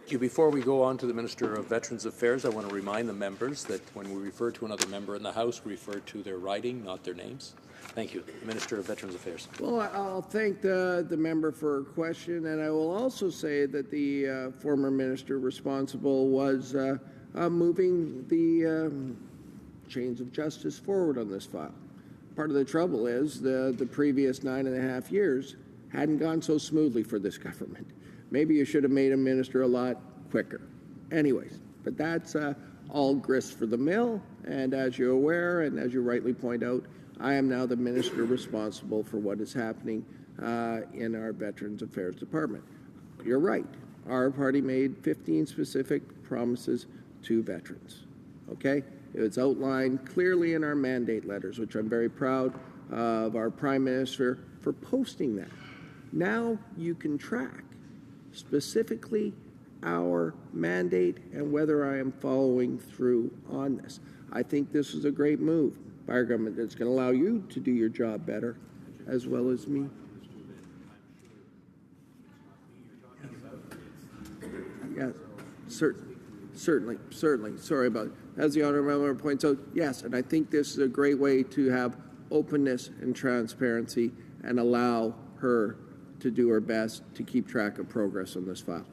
Thank you. Before we go on to the Minister of Veterans Affairs, I want to remind the members that when we refer to another member in the House, we refer to their riding, not their names. Thank you. The Minister of Veterans Affairs. Well, I'll thank the member for her question, and I will also say that the former minister responsible was moving the chains of justice forward on this file. Part of the trouble is the previous 9.5 years hadn't gone so smoothly for this government. Maybe you should have made a minister a lot quicker. Anyways, but that's all grist for the mill, and as you're aware, and as you rightly point out, I am now the minister responsible for what is happening in our Veterans Affairs Department. You're right. Our party made 15 specific promises to veterans. Okay? It's outlined clearly in our mandate letters, which I'm very proud of our Prime Minister for posting that. Now you can track specifically our mandate and whether I am following through on this. I think this is a great move by our government that's going to allow you to do your job better, as well as me. Yes, certainly. Sorry about it. As the honourable member points out, yes, and I think this is a great way to have openness and transparency and allow her to do her best to keep track of progress on this file.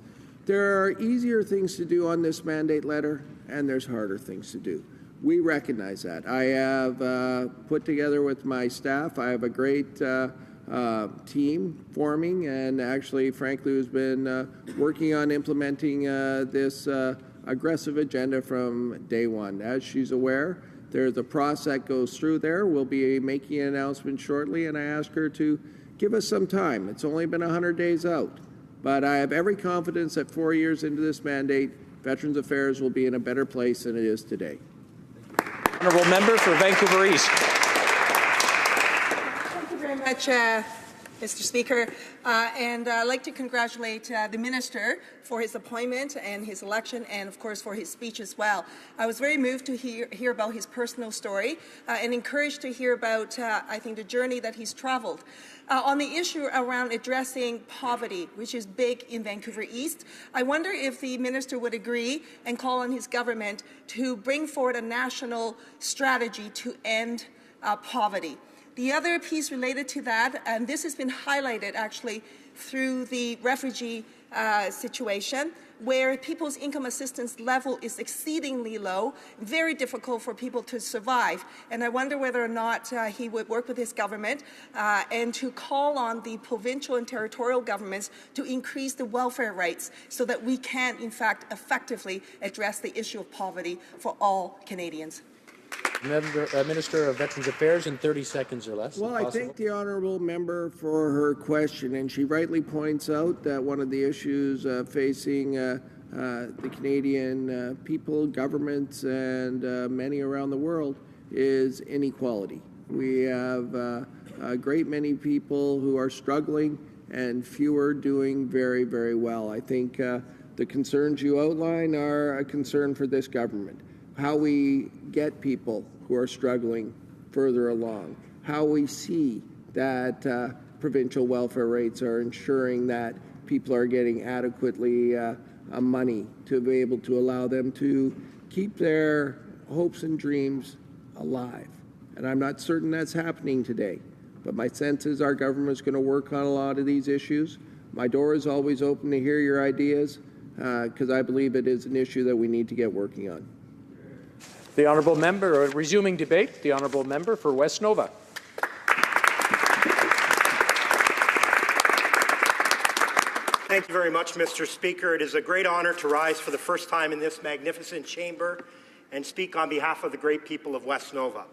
There are easier things to do on this mandate letter, and there's harder things to do. We recognize that. I have put together with my staff, I have a great team forming, and actually, frankly, who's been working on implementing this aggressive agenda from day one. As she's aware, there's a process that goes through there. We'll be making an announcement shortly, and I ask her to give us some time. It's only been 100 days out, but I have every confidence that 4 years into this mandate, Veterans Affairs will be in a better place than it is today. Honourable Member for Vancouver East. Thank you very much, Mr. Speaker. And I'd like to congratulate the Minister for his appointment and his election, and of course for his speech as well. I was very moved to hear about his personal story and encouraged to hear about, I think, the journey that he's traveled. On the issue around addressing poverty, which is big in Vancouver East, I wonder if the Minister would agree and call on his government to bring forward a national strategy to end poverty. The other piece related to that, and this has been highlighted actually through the refugee situation, where people's income assistance level is exceedingly low, very difficult for people to survive. And I wonder whether or not he would work with his government and to call on the provincial and territorial governments to increase the welfare rates so that we can, in fact, effectively address the issue of poverty for all Canadians. Minister of Veterans Affairs in 30 seconds or less. Well, I thank the honourable member for her question, and she rightly points out that one of the issues facing the Canadian people, governments, and many around the world is inequality. We have a great many people who are struggling and fewer doing very, very well. I think the concerns you outline are a concern for this government. How we get people who are struggling further along, how we see that provincial welfare rates are ensuring that people are getting adequately money to be able to allow them to keep their hopes and dreams alive. And I'm not certain that's happening today, but my sense is our government is going to work on a lot of these issues. My door is always open to hear your ideas because I believe it is an issue that we need to get working on. The honourable member, resuming debate, the honourable member for West Nova. Thank you very much, Mr. Speaker. It is a great honour to rise for the first time in this magnificent chamber and speak on behalf of the great people of West Nova.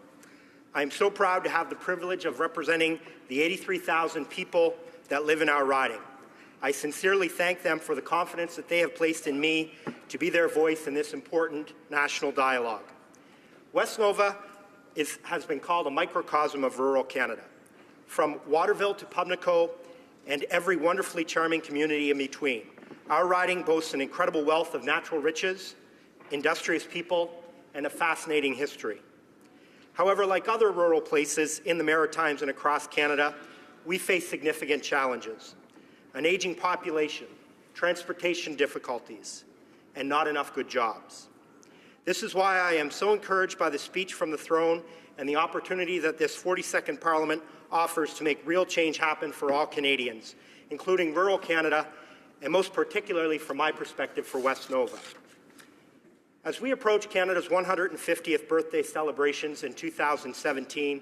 I am so proud to have the privilege of representing the 83,000 people that live in our riding. I sincerely thank them for the confidence that they have placed in me to be their voice in this important national dialogue. West Nova has been called a microcosm of rural Canada. From Waterville to Pubnico and every wonderfully charming community in between, our riding boasts an incredible wealth of natural riches, industrious people, and a fascinating history. However, like other rural places in the Maritimes and across Canada, we face significant challenges: an aging population, transportation difficulties, and not enough good jobs. This is why I am so encouraged by the speech from the throne and the opportunity that this 42nd Parliament offers to make real change happen for all Canadians, including rural Canada, and most particularly, from my perspective, for West Nova. As we approach Canada's 150th birthday celebrations in 2017,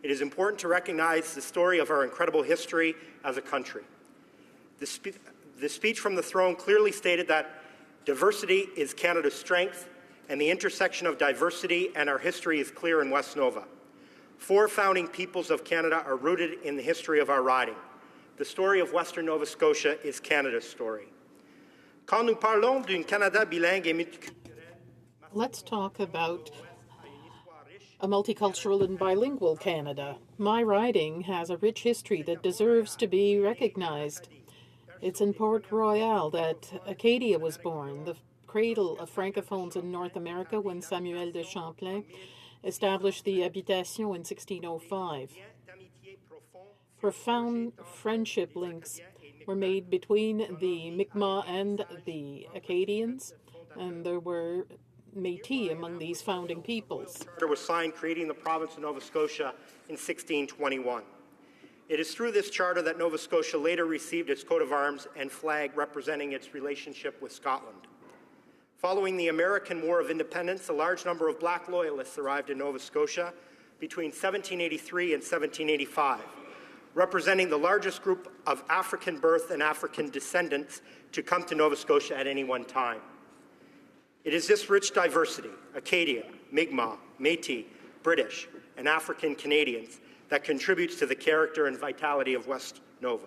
it is important to recognize the story of our incredible history as a country. The speech from the throne clearly stated that diversity is Canada's strength, and the intersection of diversity and our history is clear in West Nova. 4 founding peoples of Canada are rooted in the history of our riding. The story of Western Nova Scotia is Canada's story. Quand nous parlons d'un Canada bilingue et multiculturel, let's talk about a multicultural and bilingual Canada. My riding has a rich history that deserves to be recognized. It's in Port Royal that Acadia was born, the cradle of francophones in North America, when Samuel de Champlain established the Habitation in 1605. Profound friendship links were made between the Mi'kmaq and the Acadians, and there were Métis among these founding peoples. The charter was signed creating the province of Nova Scotia in 1621. It is through this charter that Nova Scotia later received its coat of arms and flag representing its relationship with Scotland. Following the American War of Independence, a large number of Black Loyalists arrived in Nova Scotia between 1783 and 1785, representing the largest group of African birth and African descendants to come to Nova Scotia at any one time. It is this rich diversity, Acadian, Mi'kmaq, Métis, British, and African Canadians, that contributes to the character and vitality of West Nova.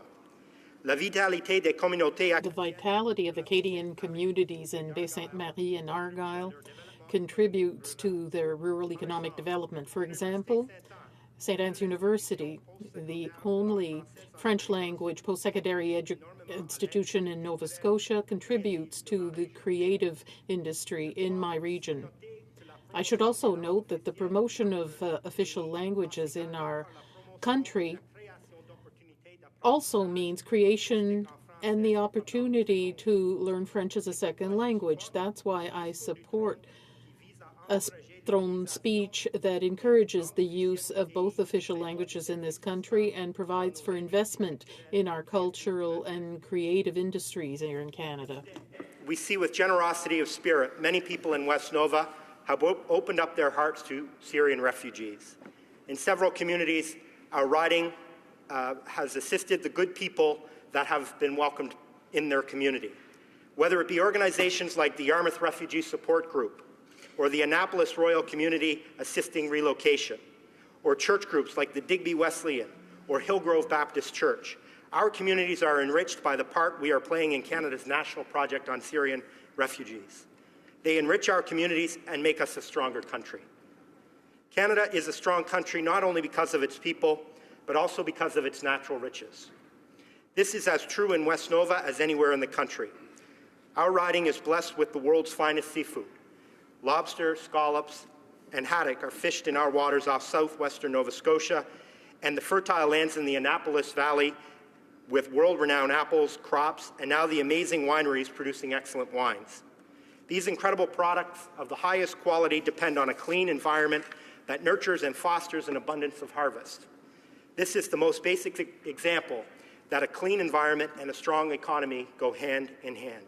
The vitality of Acadian communities in Baie-Sainte-Marie and Argyle contributes to their rural economic development. For example, St. Anne's University, the only French-language post-secondary institution in Nova Scotia, contributes to the creative industry in my region. I should also note that the promotion of official languages in our country also means creation and the opportunity to learn French as a second language. That's why I support a throne speech that encourages the use of both official languages in this country and provides for investment in our cultural and creative industries here in Canada. We see with generosity of spirit, many people in West Nova have opened up their hearts to Syrian refugees. In several communities, our riding has assisted the good people that have been welcomed in their community. Whether it be organizations like the Yarmouth Refugee Support Group, or the Annapolis Royal Community Assisting Relocation, or church groups like the Digby Wesleyan or Hillgrove Baptist Church, our communities are enriched by the part we are playing in Canada's national project on Syrian refugees. They enrich our communities and make us a stronger country. Canada is a strong country not only because of its people, but also because of its natural riches. This is as true in West Nova as anywhere in the country. Our riding is blessed with the world's finest seafood. Lobster, scallops, and haddock are fished in our waters off southwestern Nova Scotia, and the fertile lands in the Annapolis Valley with world-renowned apples, crops, and now the amazing wineries producing excellent wines. These incredible products of the highest quality depend on a clean environment that nurtures and fosters an abundance of harvest. This is the most basic example that a clean environment and a strong economy go hand in hand.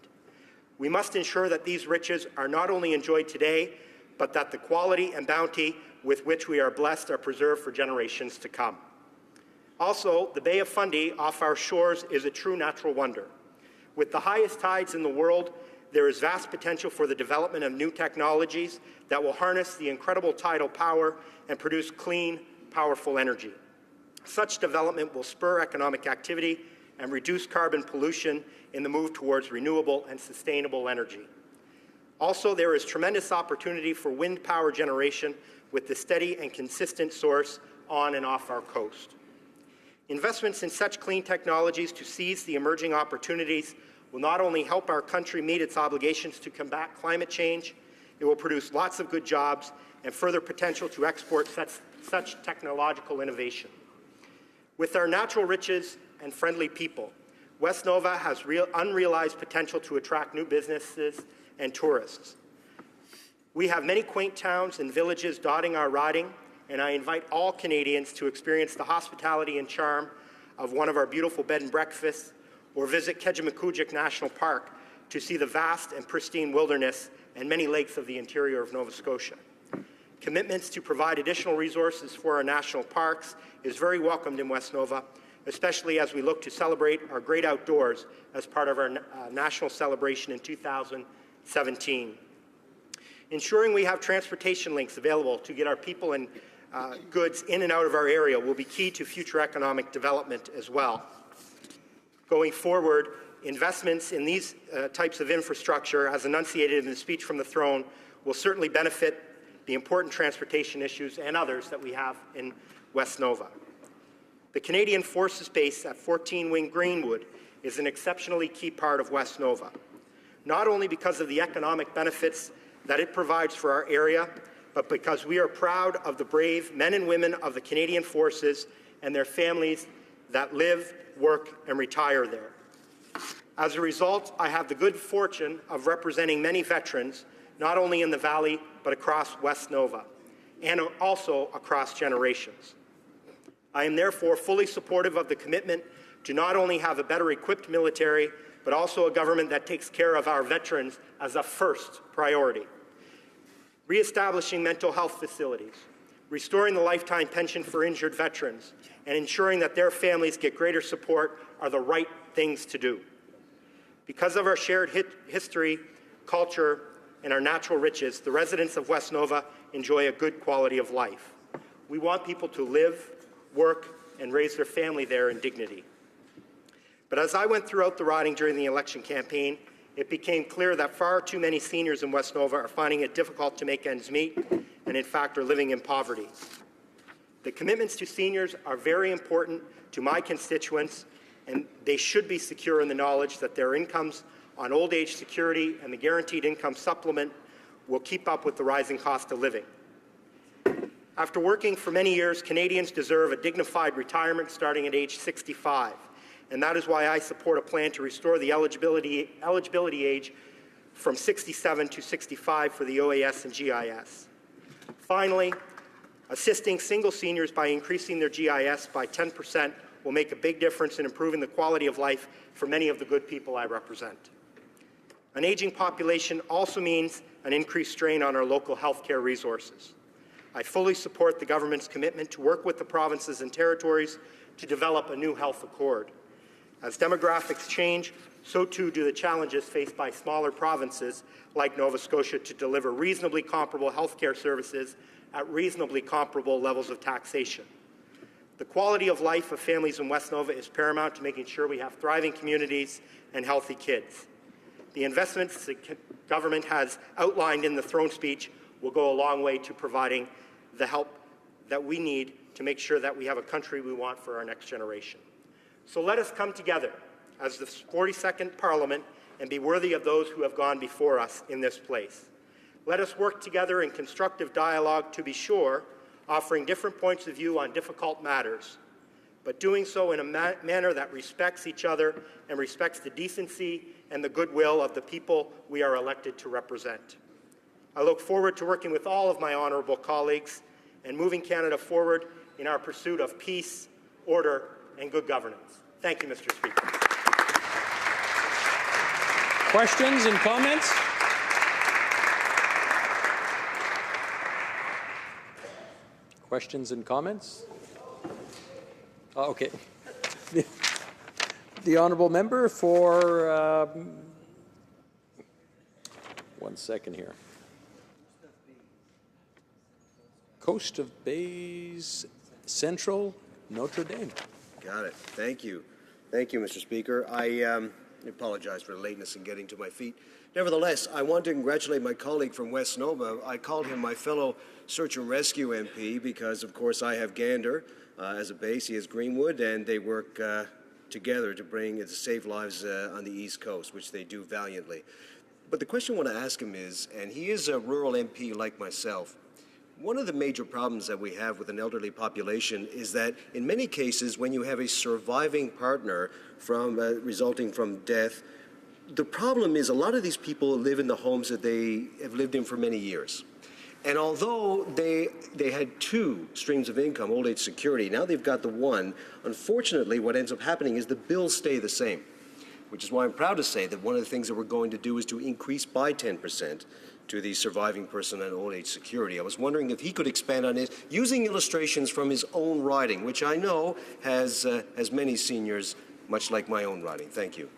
We must ensure that these riches are not only enjoyed today, but that the quality and bounty with which we are blessed are preserved for generations to come. Also, the Bay of Fundy off our shores is a true natural wonder. With the highest tides in the world, there is vast potential for the development of new technologies that will harness the incredible tidal power and produce clean, powerful energy. Such development will spur economic activity and reduce carbon pollution in the move towards renewable and sustainable energy. Also, there is tremendous opportunity for wind power generation with the steady and consistent source on and off our coast. Investments in such clean technologies to seize the emerging opportunities will not only help our country meet its obligations to combat climate change, it will produce lots of good jobs and further potential to export such technological innovation. With our natural riches and friendly people, West Nova has unrealized potential to attract new businesses and tourists. We have many quaint towns and villages dotting our riding, and I invite all Canadians to experience the hospitality and charm of one of our beautiful bed and breakfasts or visit Kejimkujik National Park to see the vast and pristine wilderness and many lakes of the interior of Nova Scotia. Commitments to provide additional resources for our national parks is very welcomed in West Nova, especially as we look to celebrate our great outdoors as part of our national celebration in 2017. Ensuring we have transportation links available to get our people and goods in and out of our area will be key to future economic development as well. Going forward, investments in these types of infrastructure, as enunciated in the speech from the throne, will certainly benefit the important transportation issues and others that we have in West Nova. The Canadian Forces Base at 14 Wing Greenwood is an exceptionally key part of West Nova, not only because of the economic benefits that it provides for our area, but because we are proud of the brave men and women of the Canadian Forces and their families that live, work, and retire there. As a result, I have the good fortune of representing many veterans, not only in the Valley, but across West Nova, and also across generations. I am therefore fully supportive of the commitment to not only have a better equipped military, but also a government that takes care of our veterans as a first priority. Reestablishing mental health facilities, restoring the lifetime pension for injured veterans, and ensuring that their families get greater support are the right things to do. Because of our shared history, culture, and our natural riches, the residents of West Nova enjoy a good quality of life. We want people to live, work, and raise their family there in dignity. But as I went throughout the riding during the election campaign, it became clear that far too many seniors in West Nova are finding it difficult to make ends meet and, in fact, are living in poverty. The commitments to seniors are very important to my constituents, and they should be secure in the knowledge that their incomes on old age security and the guaranteed income supplement will keep up with the rising cost of living. After working for many years, Canadians deserve a dignified retirement starting at age 65. And that is why I support a plan to restore the eligibility age from 67 to 65 for the OAS and GIS. Finally, assisting single seniors by increasing their GIS by 10% will make a big difference in improving the quality of life for many of the good people I represent. An aging population also means an increased strain on our local healthcare resources. I fully support the government's commitment to work with the provinces and territories to develop a new health accord. As demographics change, so too do the challenges faced by smaller provinces like Nova Scotia to deliver reasonably comparable healthcare services at reasonably comparable levels of taxation. The quality of life of families in West Nova is paramount to making sure we have thriving communities and healthy kids. The investments the government has outlined in the throne speech will go a long way to providing the help that we need to make sure that we have a country we want for our next generation. So let us come together as the 42nd Parliament and be worthy of those who have gone before us in this place. Let us work together in constructive dialogue, to be sure, offering different points of view on difficult matters, but doing so in a manner that respects each other and respects the decency and the goodwill of the people we are elected to represent. I look forward to working with all of my honourable colleagues and moving Canada forward in our pursuit of peace, order, and good governance. Thank you, Mr. Speaker. Questions and comments? Questions and comments? Oh, okay. The honourable member for, 1 second here. Coast of Bays Central, Notre Dame. Got it. Thank you. Thank you, Mr. Speaker. I apologize for the lateness in getting to my feet. Nevertheless, I want to congratulate my colleague from West Nova. I called him my fellow Search and Rescue MP because, of course, I have Gander as a base. He has Greenwood, and they work together to save lives on the East Coast, which they do valiantly. But the question I want to ask him is, and he is a rural MP like myself, one of the major problems that we have with an elderly population is that in many cases when you have a surviving partner resulting from death, the problem is a lot of these people live in the homes that they have lived in for many years. And although they had two streams of income, old age security, now they've got the one, unfortunately what ends up happening is the bills stay the same, which is why I'm proud to say that one of the things that we're going to do is to increase by 10% to the surviving person on old age security. I was wondering if he could expand on it using illustrations from his own riding, which I know has many seniors, much like my own riding. Thank you.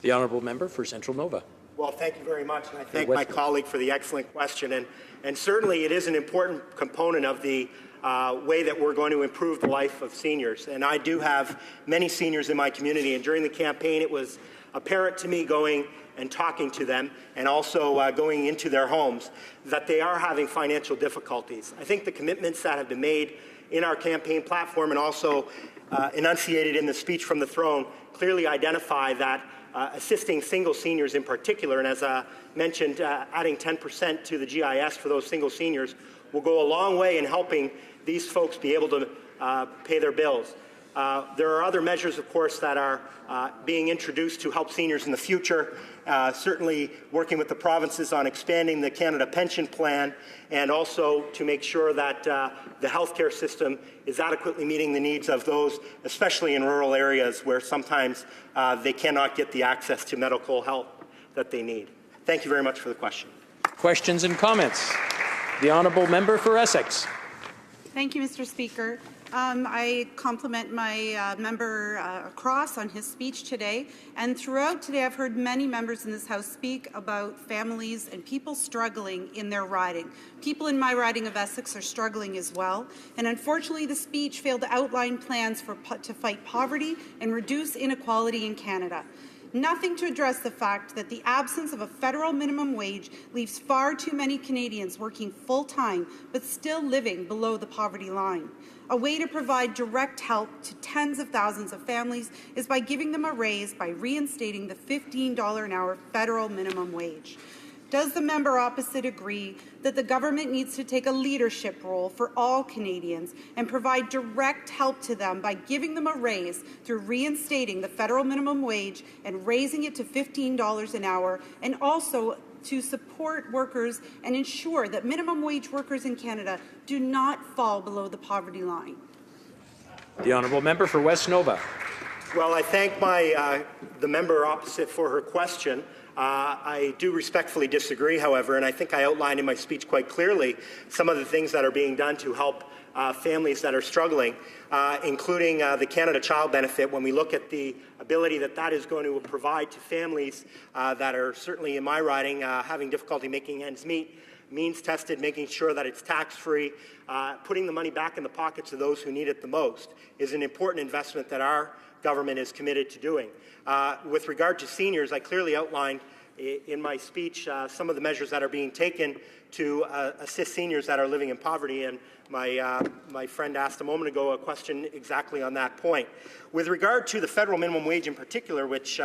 The honourable member for Central Nova. Well, thank you very much, and I thank my colleague for the excellent question. And certainly it is an important component of the way that we're going to improve the life of seniors. And I do have many seniors in my community, and during the campaign it was apparent to me going and talking to them and also going into their homes that they are having financial difficulties. I think the commitments that have been made in our campaign platform and also enunciated in the speech from the throne clearly identify that assisting single seniors in particular, and as mentioned, adding 10% to the GIS for those single seniors will go a long way in helping these folks be able to pay their bills. There are other measures, of course, that are being introduced to help seniors in the future, certainly working with the provinces on expanding the Canada Pension Plan and also to make sure that the healthcare system is adequately meeting the needs of those, especially in rural areas where sometimes they cannot get the access to medical help that they need. Thank you very much for the question. Questions and comments? The honourable member for Essex. Thank you, Mr. Speaker. I compliment my member Cross on his speech today. And throughout today, I've heard many members in this House speak about families and people struggling in their riding. People in my riding of Essex are struggling as well. And unfortunately, the speech failed to outline plans to fight poverty and reduce inequality in Canada. Nothing to address the fact that the absence of a federal minimum wage leaves far too many Canadians working full-time but still living below the poverty line. A way to provide direct help to tens of thousands of families is by giving them a raise by reinstating the $15 an hour federal minimum wage. Does the member opposite agree that the government needs to take a leadership role for all Canadians and provide direct help to them by giving them a raise through reinstating the federal minimum wage and raising it to $15 an hour, and also to support workers and ensure that minimum wage workers in Canada do not fall below the poverty line? The honourable member for West Nova. Well, I thank the member opposite for her question. I do respectfully disagree, however, and I think I outlined in my speech quite clearly some of the things that are being done to help families that are struggling, including the Canada Child Benefit. When we look at the ability that is going to provide to families that are certainly in my riding having difficulty making ends meet, means tested, making sure that it's tax-free, putting the money back in the pockets of those who need it the most is an important investment that our government is committed to doing. With regard to seniors, I clearly outlined in my speech some of the measures that are being taken to assist seniors that are living in poverty, and my friend asked a moment ago a question exactly on that point. With regard to the federal minimum wage in particular, which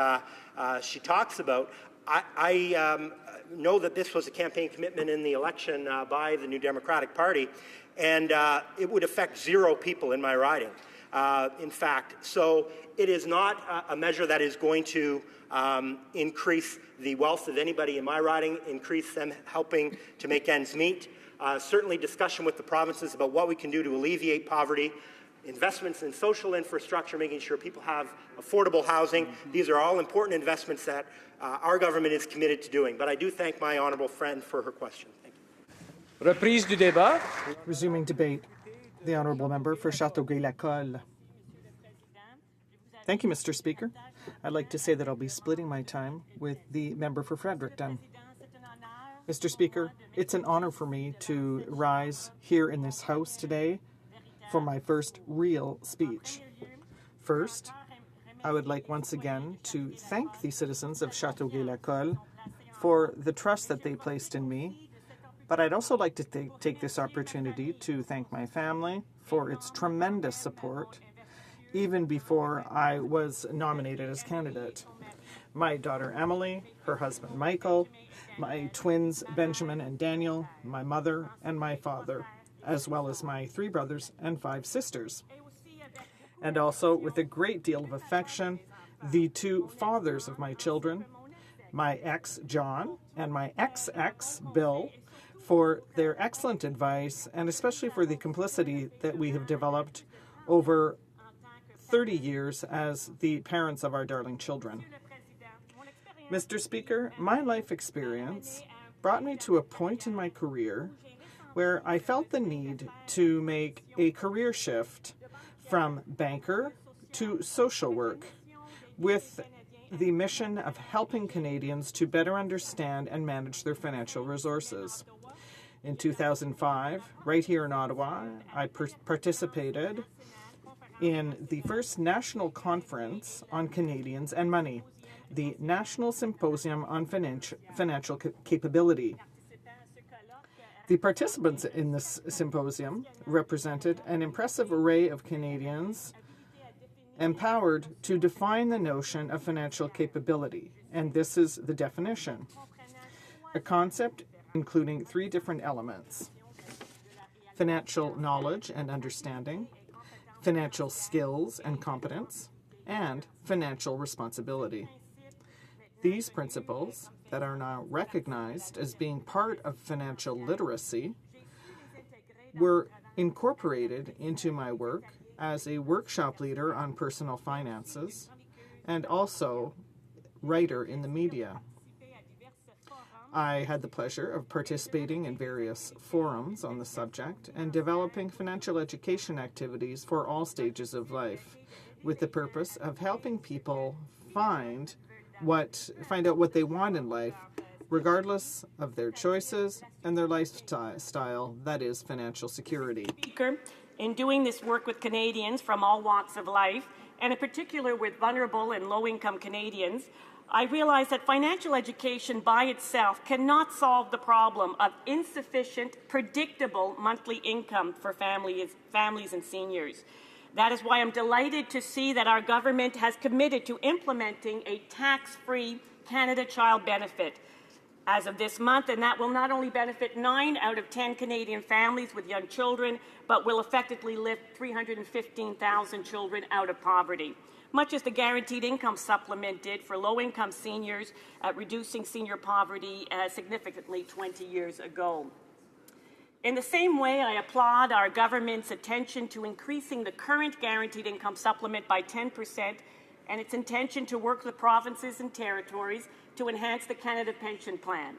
she talks about, I know that this was a campaign commitment in the election by the New Democratic Party, and it would affect 0 people in my riding, in fact. So it is not a measure that is going to increase the wealth of anybody in my riding, increase them helping to make ends meet. Certainly discussion with the provinces about what we can do to alleviate poverty, investments in social infrastructure, making sure people have affordable housing. These are all important investments that our government is committed to doing. But I do thank my honourable friend for her question. Thank you. Reprise du débat. Resuming debate. The honourable member for Châteauguay-Lacolle. Thank you, Mr. Speaker. I'd like to say that I'll be splitting my time with the member for Fredericton. Mr. Speaker, it's an honor for me to rise here in this House today for my first real speech. First, I would like once again to thank the citizens of Châteauguay-Lacolle for the trust that they placed in me, but I'd also like to take this opportunity to thank my family for its tremendous support even before I was nominated as candidate. My daughter Emily, her husband Michael, my twins Benjamin and Daniel, my mother and my father, as well as my 3 brothers and 5 sisters. And also, with a great deal of affection, the 2 fathers of my children, my ex John and my ex Bill, for their excellent advice and especially for the complicity that we have developed over 30 years as the parents of our darling children. Mr. Speaker, my life experience brought me to a point in my career where I felt the need to make a career shift from banker to social work with the mission of helping Canadians to better understand and manage their financial resources. In 2005, right here in Ottawa, I participated in the first national conference on Canadians and money, the National Symposium on Financial Capability. The participants in this symposium represented an impressive array of Canadians empowered to define the notion of financial capability, and this is the definition. A concept including 3 different elements: financial knowledge and understanding, financial skills and competence, and financial responsibility. These principles that are now recognized as being part of financial literacy were incorporated into my work as a workshop leader on personal finances and also writer in the media. I had the pleasure of participating in various forums on the subject and developing financial education activities for all stages of life with the purpose of helping people find out what they want in life, regardless of their choices and their lifestyle, that is, financial security. Speaker, in doing this work with Canadians from all walks of life, and in particular with vulnerable and low-income Canadians, I realize that financial education by itself cannot solve the problem of insufficient, predictable monthly income for families and seniors. That is why I'm delighted to see that our government has committed to implementing a tax-free Canada Child Benefit as of this month, and that will not only benefit 9 out of 10 Canadian families with young children, but will effectively lift 315,000 children out of poverty, much as the Guaranteed Income Supplement did for low-income seniors, reducing senior poverty significantly 20 years ago. In the same way, I applaud our government's attention to increasing the current Guaranteed Income Supplement by 10% and its intention to work with provinces and territories to enhance the Canada Pension Plan,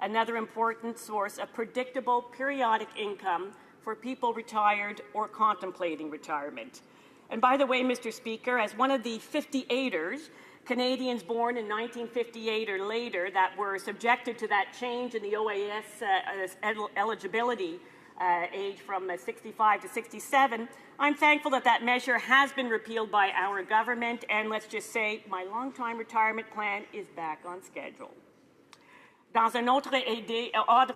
another important source of predictable periodic income for people retired or contemplating retirement. And by the way, Mr. Speaker, as one of the 58ers, Canadians born in 1958 or later that were subjected to that change in the OAS eligibility age from 65 to 67, I'm thankful that that measure has been repealed by our government, and let's just say my long-time retirement plan is back on schedule. Dans un autre ordre,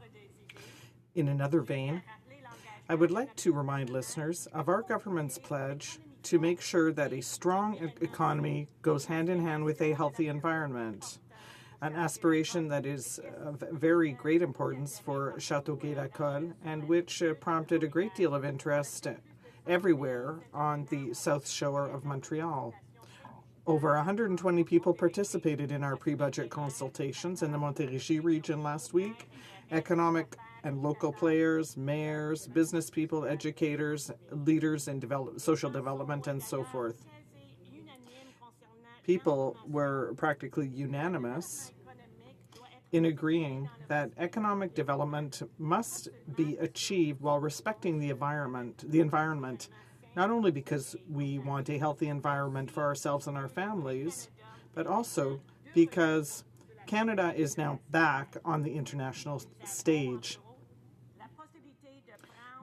in another vein, I would like to remind listeners of our government's pledge to make sure that a strong economy goes hand in hand with a healthy environment, an aspiration that is of very great importance for Châteauguay-Lacolle and which prompted a great deal of interest everywhere on the South Shore of Montreal. Over 120 people participated in our pre-budget consultations in the Montérégie region last week. Economic and local players, mayors, business people, educators, leaders in social development, and so forth. People were practically unanimous in agreeing that economic development must be achieved while respecting the environment, not only because we want a healthy environment for ourselves and our families, but also because Canada is now back on the international stage.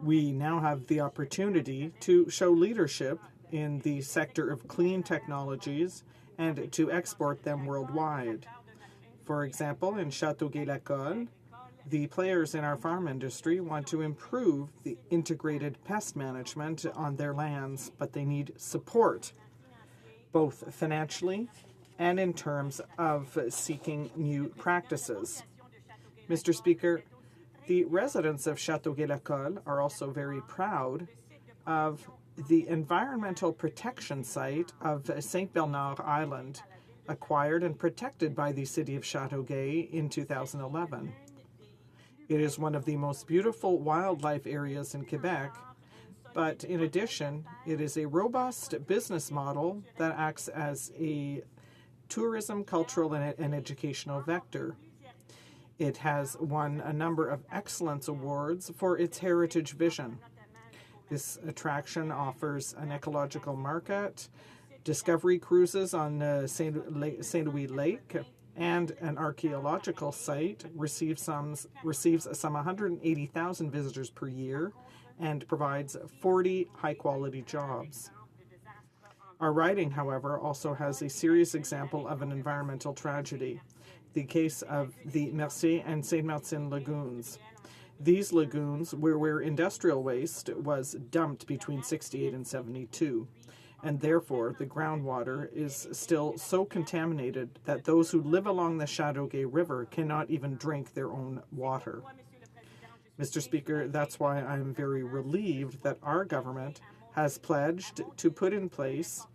We now have the opportunity to show leadership in the sector of clean technologies and to export them worldwide. For example, in Châteauguay-Lacolle, the players in our farm industry want to improve the integrated pest management on their lands, but they need support, both financially and in terms of seeking new practices. Mr. Speaker, the residents of Châteauguay-Lacolle are also very proud of the environmental protection site of St. Bernard Island, acquired and protected by the city of Châteauguay in 2011. It is one of the most beautiful wildlife areas in Quebec, but in addition, it is a robust business model that acts as a tourism, cultural, and educational vector. It has won a number of excellence awards for its heritage vision. This attraction offers an ecological market, discovery cruises on St. Louis Lake, and an archaeological site receives some 180,000 visitors per year and provides 40 high-quality jobs. Our riding, however, also has a serious example of an environmental tragedy, the case of the Mercier and St. Martin lagoons. These lagoons were where industrial waste was dumped between 68 and 72. And therefore, the groundwater is still so contaminated that those who live along the Châteauguay River cannot even drink their own water. Mr. Speaker, that's why I'm very relieved that our government has pledged to put in place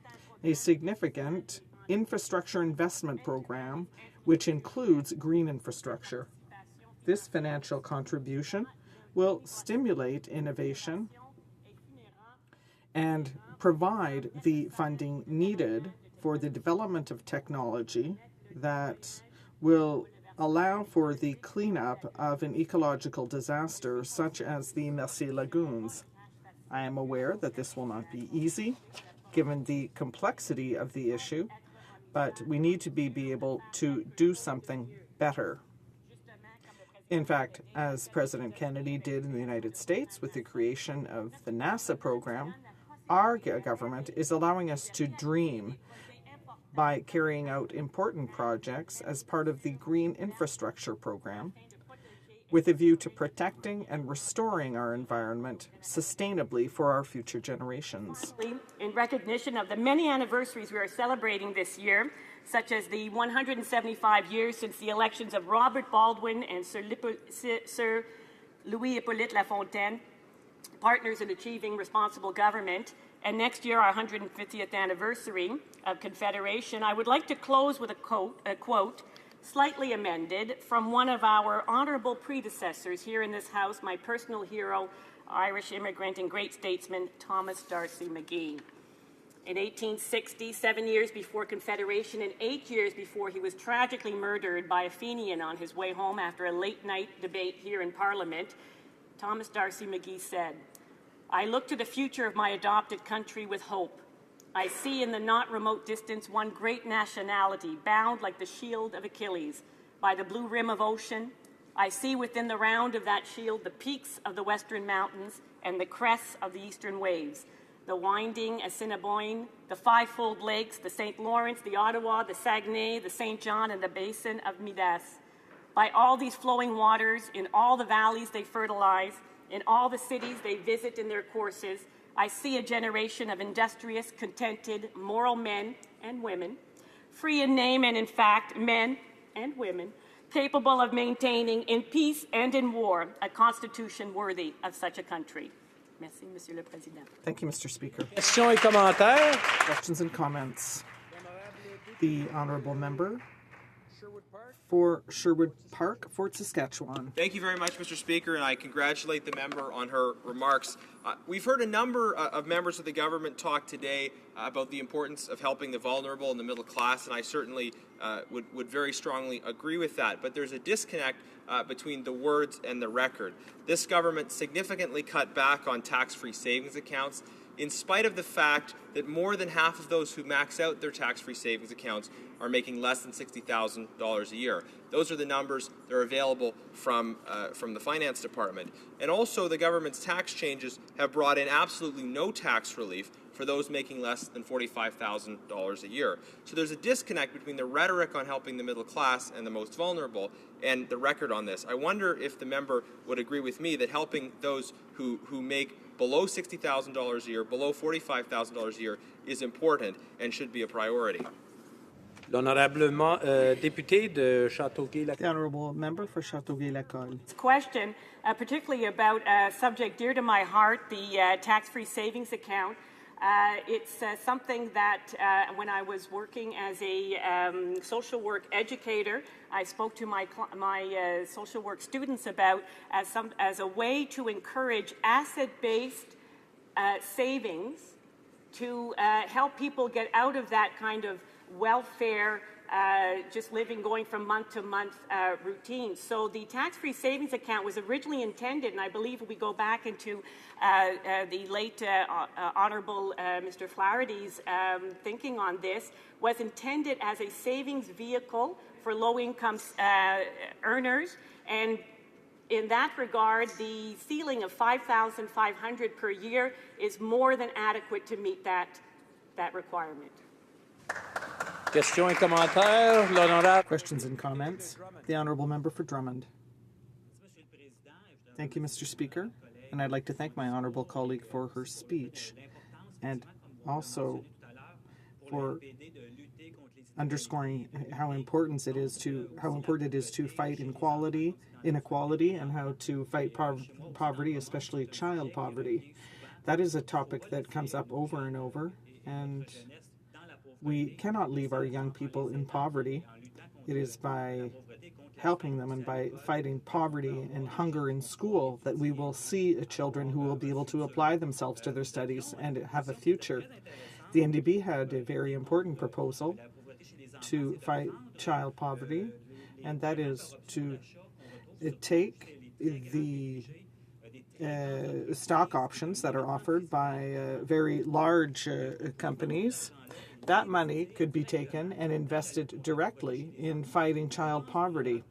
a significant infrastructure investment program which includes green infrastructure. This financial contribution will stimulate innovation and provide the funding needed for the development of technology that will allow for the cleanup of an ecological disaster such as the Mercier lagoons. I am aware that this will not be easy, given the complexity of the issue, but we need to be able to do something better. In fact, as President Kennedy did in the United States with the creation of the NASA program, our government is allowing us to dream by carrying out important projects as part of the Green Infrastructure Program with a view to protecting and restoring our environment sustainably for our future generations. In recognition of the many anniversaries we are celebrating this year, such as the 175 years since the elections of Robert Baldwin and Sir Louis Hippolyte Lafontaine, partners in achieving responsible government, and next year our 150th anniversary of Confederation, I would like to close with a quote slightly amended from one of our honorable predecessors here in this House, my personal hero, Irish immigrant and great statesman, Thomas D'Arcy McGee. In 1860, 7 years before Confederation and 8 years before he was tragically murdered by a Fenian on his way home after a late-night debate here in Parliament, Thomas D'Arcy McGee said, "I look to the future of my adopted country with hope. I see in the not remote distance one great nationality bound like the shield of Achilles by the blue rim of ocean. I see within the round of that shield the peaks of the western mountains and the crests of the eastern waves, the winding Assiniboine, the fivefold lakes, the St. Lawrence, the Ottawa, the Saguenay, the St. John, and the basin of Midas. by all these flowing waters, in all the valleys they fertilize, in all the cities they visit in their courses, I see a generation of industrious, contented, moral men and women, free in name and in fact, men and women, capable of maintaining in peace and in war a constitution worthy of such a country. Merci, Monsieur le Président. Thank you, Mr. Speaker. Questions et commentaires? Questions and comments. The honourable member for Sherwood Park, Fort Saskatchewan. Thank you very much, Mr. Speaker, and I congratulate the member on her remarks. We've heard a number of members of the government talk today about the importance of helping the vulnerable and the middle class, and I certainly would very strongly agree with that. But there's a disconnect between the words and the record. This government significantly cut back on tax-free savings accounts, in spite of the fact that more than half of those who max out their tax-free savings accounts are making less than $60,000 a year. Those are the numbers that are available from the Finance Department. And also the government's tax changes have brought in absolutely no tax relief for those making less than $45,000 a year. So there's a disconnect between the rhetoric on helping the middle class and the most vulnerable and the record on this. I wonder if the member would agree with me that helping those who make below $60,000 a year, below $45,000 a year is important and should be a priority. L'honorable député de Châteauguay-Lacolle. The honourable member for Châteauguay-Lacolle. Question, particularly about a subject dear to my heart, the tax-free savings account. It's something that when I was working as a social work educator, I spoke to my social work students about as a way to encourage asset-based savings to help people get out of that kind of welfare, just living, going from month to month routine. So the tax-free savings account was originally intended, and I believe if we go back into the late Honourable Mr. Flaherty's thinking on this, was intended as a savings vehicle for low-income earners, and in that regard, the ceiling of $5,500 per year is more than adequate to meet that requirement. Questions et commentaires. L'honorable. Questions and comments. The honourable member for Drummond. Thank you, Mr. Speaker, and I'd like to thank my honourable colleague for her speech, and also for underscoring how important it is to fight inequality, and how to fight poverty, especially child poverty. That is a topic that comes up over and over, and we cannot leave our young people in poverty. It is by helping them and by fighting poverty and hunger in school that we will see children who will be able to apply themselves to their studies and have a future. The NDP had a very important proposal to fight child poverty, and that is to take the stock options that are offered by very large companies. That money could be taken and invested directly in fighting child poverty.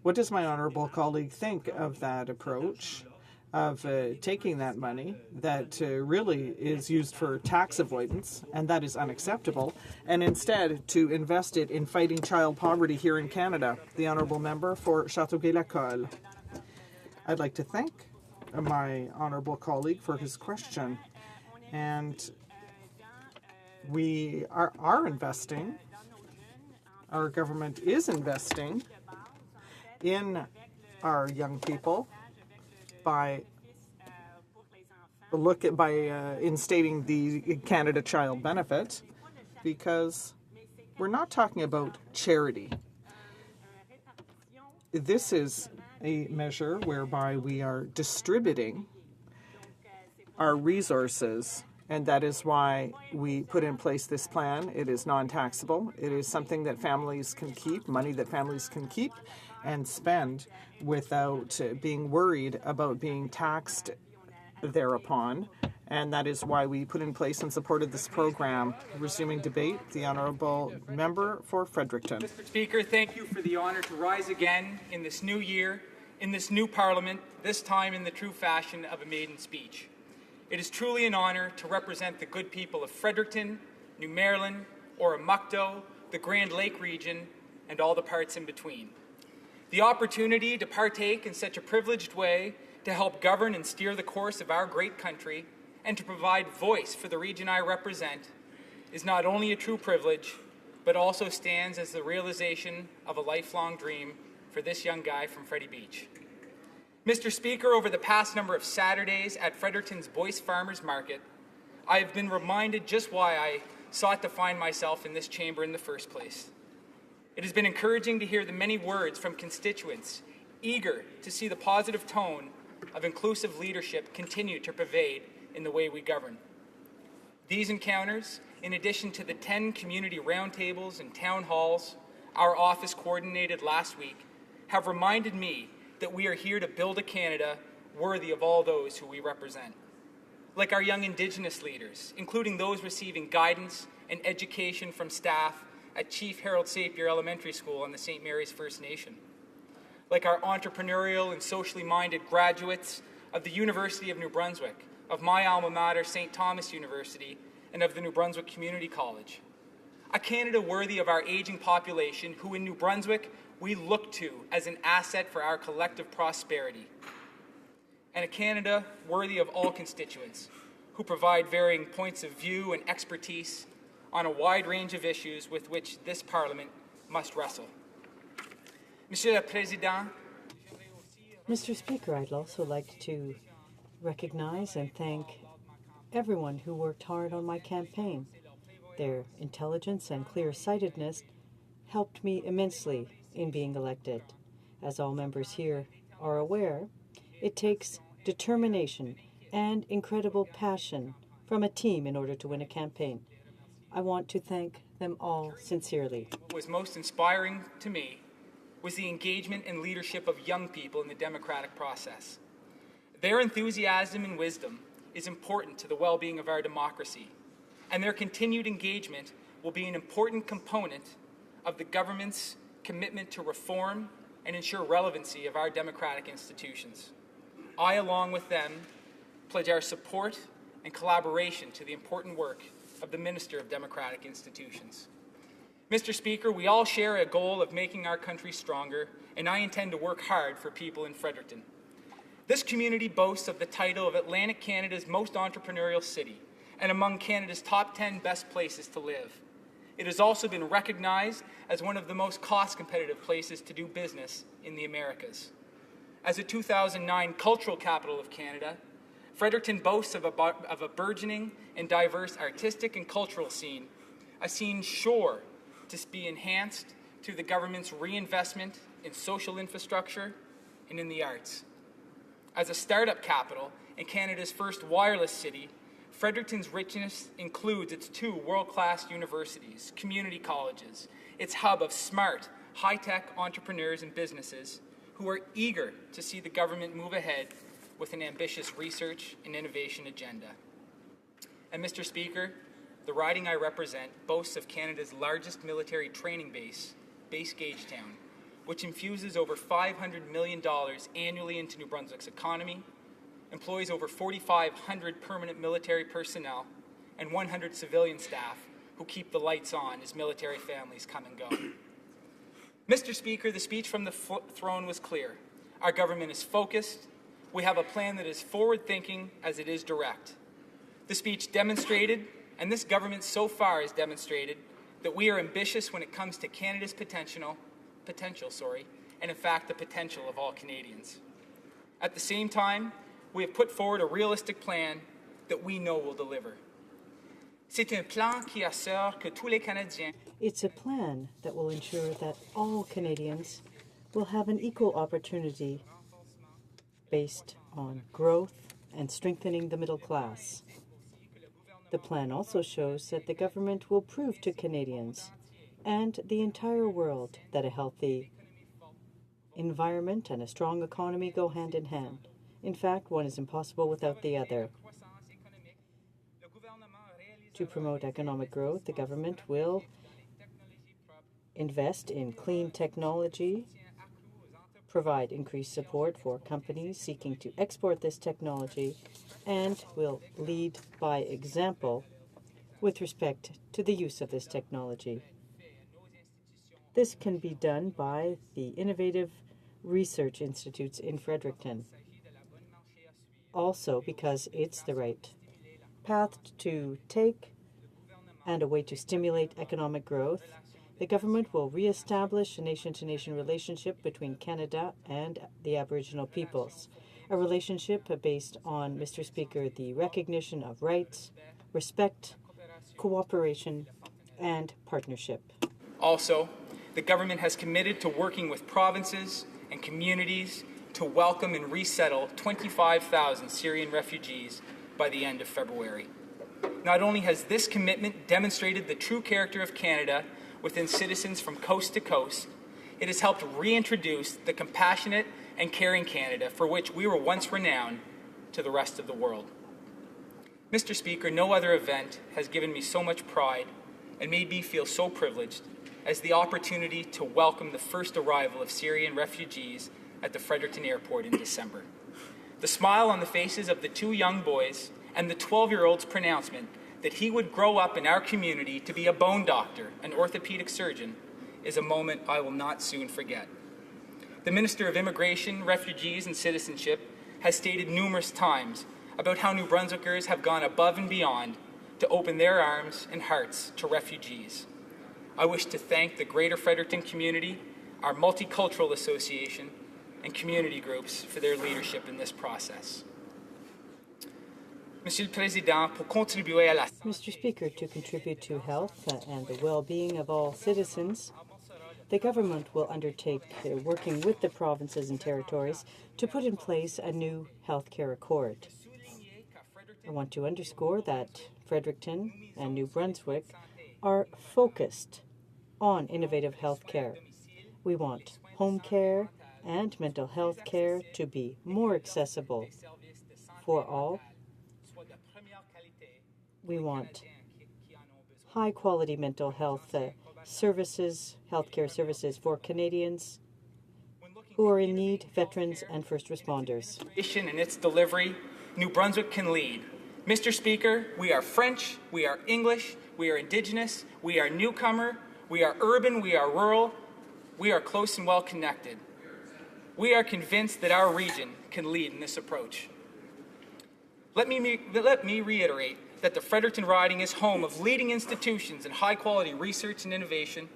What does my honourable colleague think of that approach, of taking that money that really is used for tax avoidance, and that is unacceptable, and instead to invest it in fighting child poverty here in Canada? The honourable member for Châteauguay-Lacolle. I'd like to thank my honourable colleague for his question, and we are investing, our government is investing in our young people by instating the Canada Child Benefit, because we're not talking about charity. This is a measure whereby we are distributing our resources, and that is why we put in place this plan. It is non-taxable. It is something that families can keep, money that families can keep and spend without being worried about being taxed thereupon. And that is why we put in place and supported this program. Resuming debate, the honourable member for Fredericton. Mr. Speaker, thank you for the honour to rise again in this new year, in this new Parliament, this time in the true fashion of a maiden speech. It is truly an honour to represent the good people of Fredericton, New Maryland, Oromocto, the Grand Lake region, and all the parts in between. The opportunity to partake in such a privileged way to help govern and steer the course of our great country and to provide voice for the region I represent is not only a true privilege, but also stands as the realization of a lifelong dream for this young guy from Freddie Beach. Mr. Speaker, over the past number of Saturdays at Fredericton's Boyce Farmers Market, I have been reminded just why I sought to find myself in this chamber in the first place. It has been encouraging to hear the many words from constituents eager to see the positive tone of inclusive leadership continue to pervade in the way we govern. These encounters, in addition to the 10 community roundtables and town halls our office coordinated last week, have reminded me that we are here to build a Canada worthy of all those who we represent. Like our young Indigenous leaders, including those receiving guidance and education from staff at Chief Harold Sapier Elementary School on the St. Mary's First Nation. Like our entrepreneurial and socially minded graduates of the University of New Brunswick, of my alma mater, St. Thomas University, and of the New Brunswick Community College. A Canada worthy of our aging population who in New Brunswick we look to as an asset for our collective prosperity. And a Canada worthy of all constituents who provide varying points of view and expertise on a wide range of issues with which this Parliament must wrestle. Monsieur le Président, Mr. Speaker, I'd also like to recognize and thank everyone who worked hard on my campaign. Their intelligence and clear-sightedness helped me immensely in being elected. As all members here are aware, it takes determination and incredible passion from a team in order to win a campaign. I want to thank them all sincerely. what was most inspiring to me was the engagement and leadership of young people in the democratic process. Their enthusiasm and wisdom is important to the well-being of our democracy, and their continued engagement will be an important component of the government's commitment to reform and ensure relevancy of our democratic institutions. I, along with them, pledge our support and collaboration to the important work of the Minister of Democratic Institutions. Mr. Speaker, we all share a goal of making our country stronger, and I intend to work hard for people in Fredericton. This community boasts of the title of Atlantic Canada's most entrepreneurial city and among Canada's top 10 best places to live. It has also been recognized as one of the most cost-competitive places to do business in the Americas. As a 2009 cultural capital of Canada, Fredericton boasts of a burgeoning and diverse artistic and cultural scene, a scene sure to be enhanced through the government's reinvestment in social infrastructure and in the arts. As a startup capital and Canada's first wireless city, Fredericton's richness includes its 2 world-class universities, community colleges, its hub of smart, high-tech entrepreneurs and businesses who are eager to see the government move ahead with an ambitious research and innovation agenda. And Mr. Speaker, the riding I represent boasts of Canada's largest military training base, Base Gagetown, which infuses over $500 million annually into New Brunswick's economy, employs over 4,500 permanent military personnel, and 100 civilian staff who keep the lights on as military families come and go. Mr. Speaker, the speech from the throne was clear. Our government is focused. We have a plan that is forward-thinking as it is direct. The speech demonstrated, and this government so far has demonstrated, that we are ambitious when it comes to Canada's potential, and in fact the potential of all Canadians. At the same time, we have put forward a realistic plan that we know will deliver. C'est un plan qui assure que tous les Canadiens. It's a plan that will ensure that all Canadians will have an equal opportunity based on growth and strengthening the middle class. The plan also shows that the government will prove to Canadians and the entire world that a healthy environment and a strong economy go hand in hand. In fact, one is impossible without the other. To promote economic growth, the government will invest in clean technology, provide increased support for companies seeking to export this technology, and will lead by example with respect to the use of this technology. This can be done by the innovative research institutes in Fredericton. Also because it's the right path to take and a way to stimulate economic growth, the government will re-establish a nation-to-nation relationship between Canada and the Aboriginal peoples, a relationship based on, Mr. Speaker, the recognition of rights, respect, cooperation, and partnership. Also, the government has committed to working with provinces and communities to welcome and resettle 25,000 Syrian refugees by the end of February. Not only has this commitment demonstrated the true character of Canada within citizens from coast to coast, it has helped reintroduce the compassionate and caring Canada for which we were once renowned to the rest of the world. Mr. Speaker, no other event has given me so much pride and made me feel so privileged as the opportunity to welcome the first arrival of Syrian refugees at the Fredericton Airport in December. The smile on the faces of the two young boys and the 12-year-old's pronouncement that he would grow up in our community to be a bone doctor, an orthopedic surgeon, is a moment I will not soon forget. The Minister of Immigration, Refugees and Citizenship has stated numerous times about how New Brunswickers have gone above and beyond to open their arms and hearts to refugees. I wish to thank the Greater Fredericton community, our Multicultural Association, and community groups for their leadership in this process. Mr. Speaker, to contribute to health and the well-being of all citizens, the government will undertake, working with the provinces and territories, to put in place a new healthcare accord. I want to underscore that Fredericton and New Brunswick are focused on innovative healthcare. We want home care and mental health care to be more accessible for all. We want high-quality mental health services, healthcare services for Canadians who are in need, veterans and first responders. In its delivery, New Brunswick can lead. Mr. Speaker, we are French, we are English, we are Indigenous, we are newcomer, we are urban, we are rural, we are close and well connected. We are convinced that our region can lead in this approach. Let me reiterate that the Fredericton riding is home of leading institutions in high-quality research and innovation.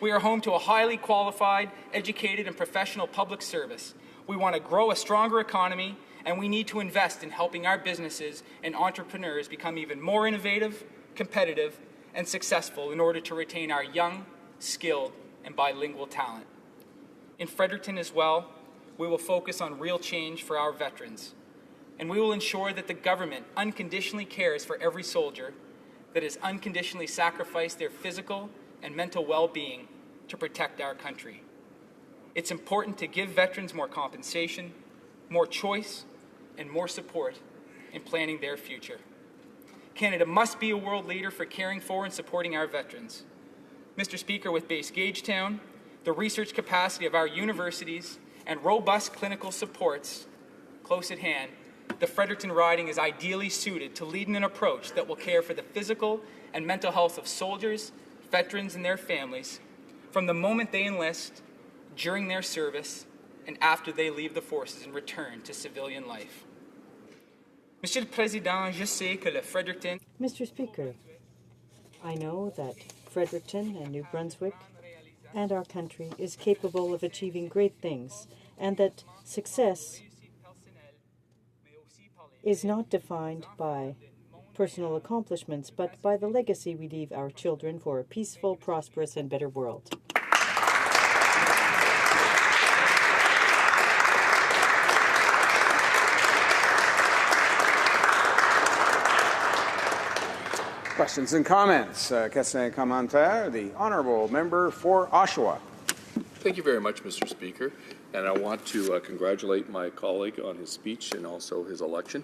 We are home to a highly qualified, educated, and professional public service. We want to grow a stronger economy, and we need to invest in helping our businesses and entrepreneurs become even more innovative, competitive, and successful in order to retain our young, skilled, and bilingual talent. In Fredericton as well, we will focus on real change for our veterans. And we will ensure that the government unconditionally cares for every soldier that has unconditionally sacrificed their physical and mental well-being to protect our country. It's important to give veterans more compensation, more choice, and more support in planning their future. Canada must be a world leader for caring for and supporting our veterans. Mr. Speaker, with base Gagetown, the research capacity of our universities, and robust clinical supports close at hand, the Fredericton riding is ideally suited to lead in an approach that will care for the physical and mental health of soldiers, veterans, and their families from the moment they enlist, during their service, and after they leave the forces and return to civilian life. Monsieur le Président, je sais que le Fredericton... Mr. Speaker, I know that Fredericton and New Brunswick and our country is capable of achieving great things, and that success is not defined by personal accomplishments, but by the legacy we leave our children for a peaceful, prosperous, and better world. Questions and comments. Questions et commentaires. The Honourable Member for Oshawa. Thank you very much, Mr. Speaker. And I want to congratulate my colleague on his speech and also his election.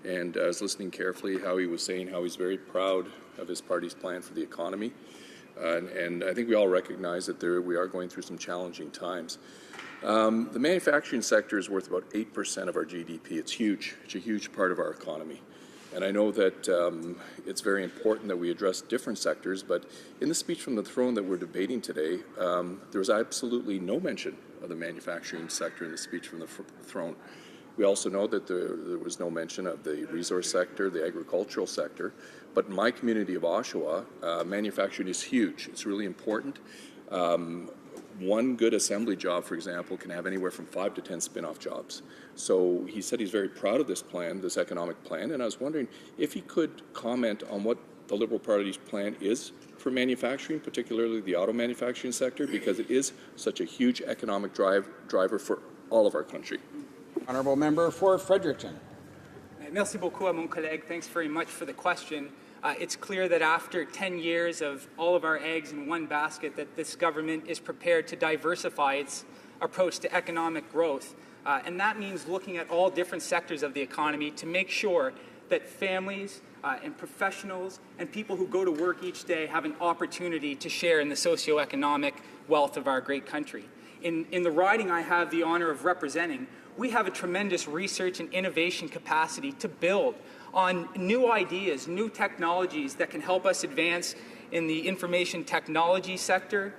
And I was listening carefully how he was saying how he's very proud of his party's plan for the economy. And I think we all recognize that we are going through some challenging times. The manufacturing sector is worth about 8% of our GDP. It's huge. It's a huge part of our economy. And I know that it's very important that we address different sectors, but in the speech from the throne that we're debating today, there was absolutely no mention of the manufacturing sector in the speech from the throne. We also know that there was no mention of the resource sector, the agricultural sector, but in my community of Oshawa, manufacturing is huge. It's really important. One good assembly job, for example, can have anywhere from 5 to 10 spin-off jobs. So he said he's very proud of this plan, this economic plan, and I was wondering if he could comment on what the Liberal Party's plan is for manufacturing, particularly the auto manufacturing sector, because it is such a huge economic driver for all of our country. Honourable Member for Fredericton. Merci beaucoup à mon collègue. Thanks very much for the question. It's clear that after 10 years of all of our eggs in one basket, that this government is prepared to diversify its approach to economic growth. And that means looking at all different sectors of the economy to make sure that families and professionals and people who go to work each day have an opportunity to share in the socioeconomic wealth of our great country. In the riding I have the honor of representing, we have a tremendous research and innovation capacity to build on new ideas, new technologies that can help us advance in the information technology sector,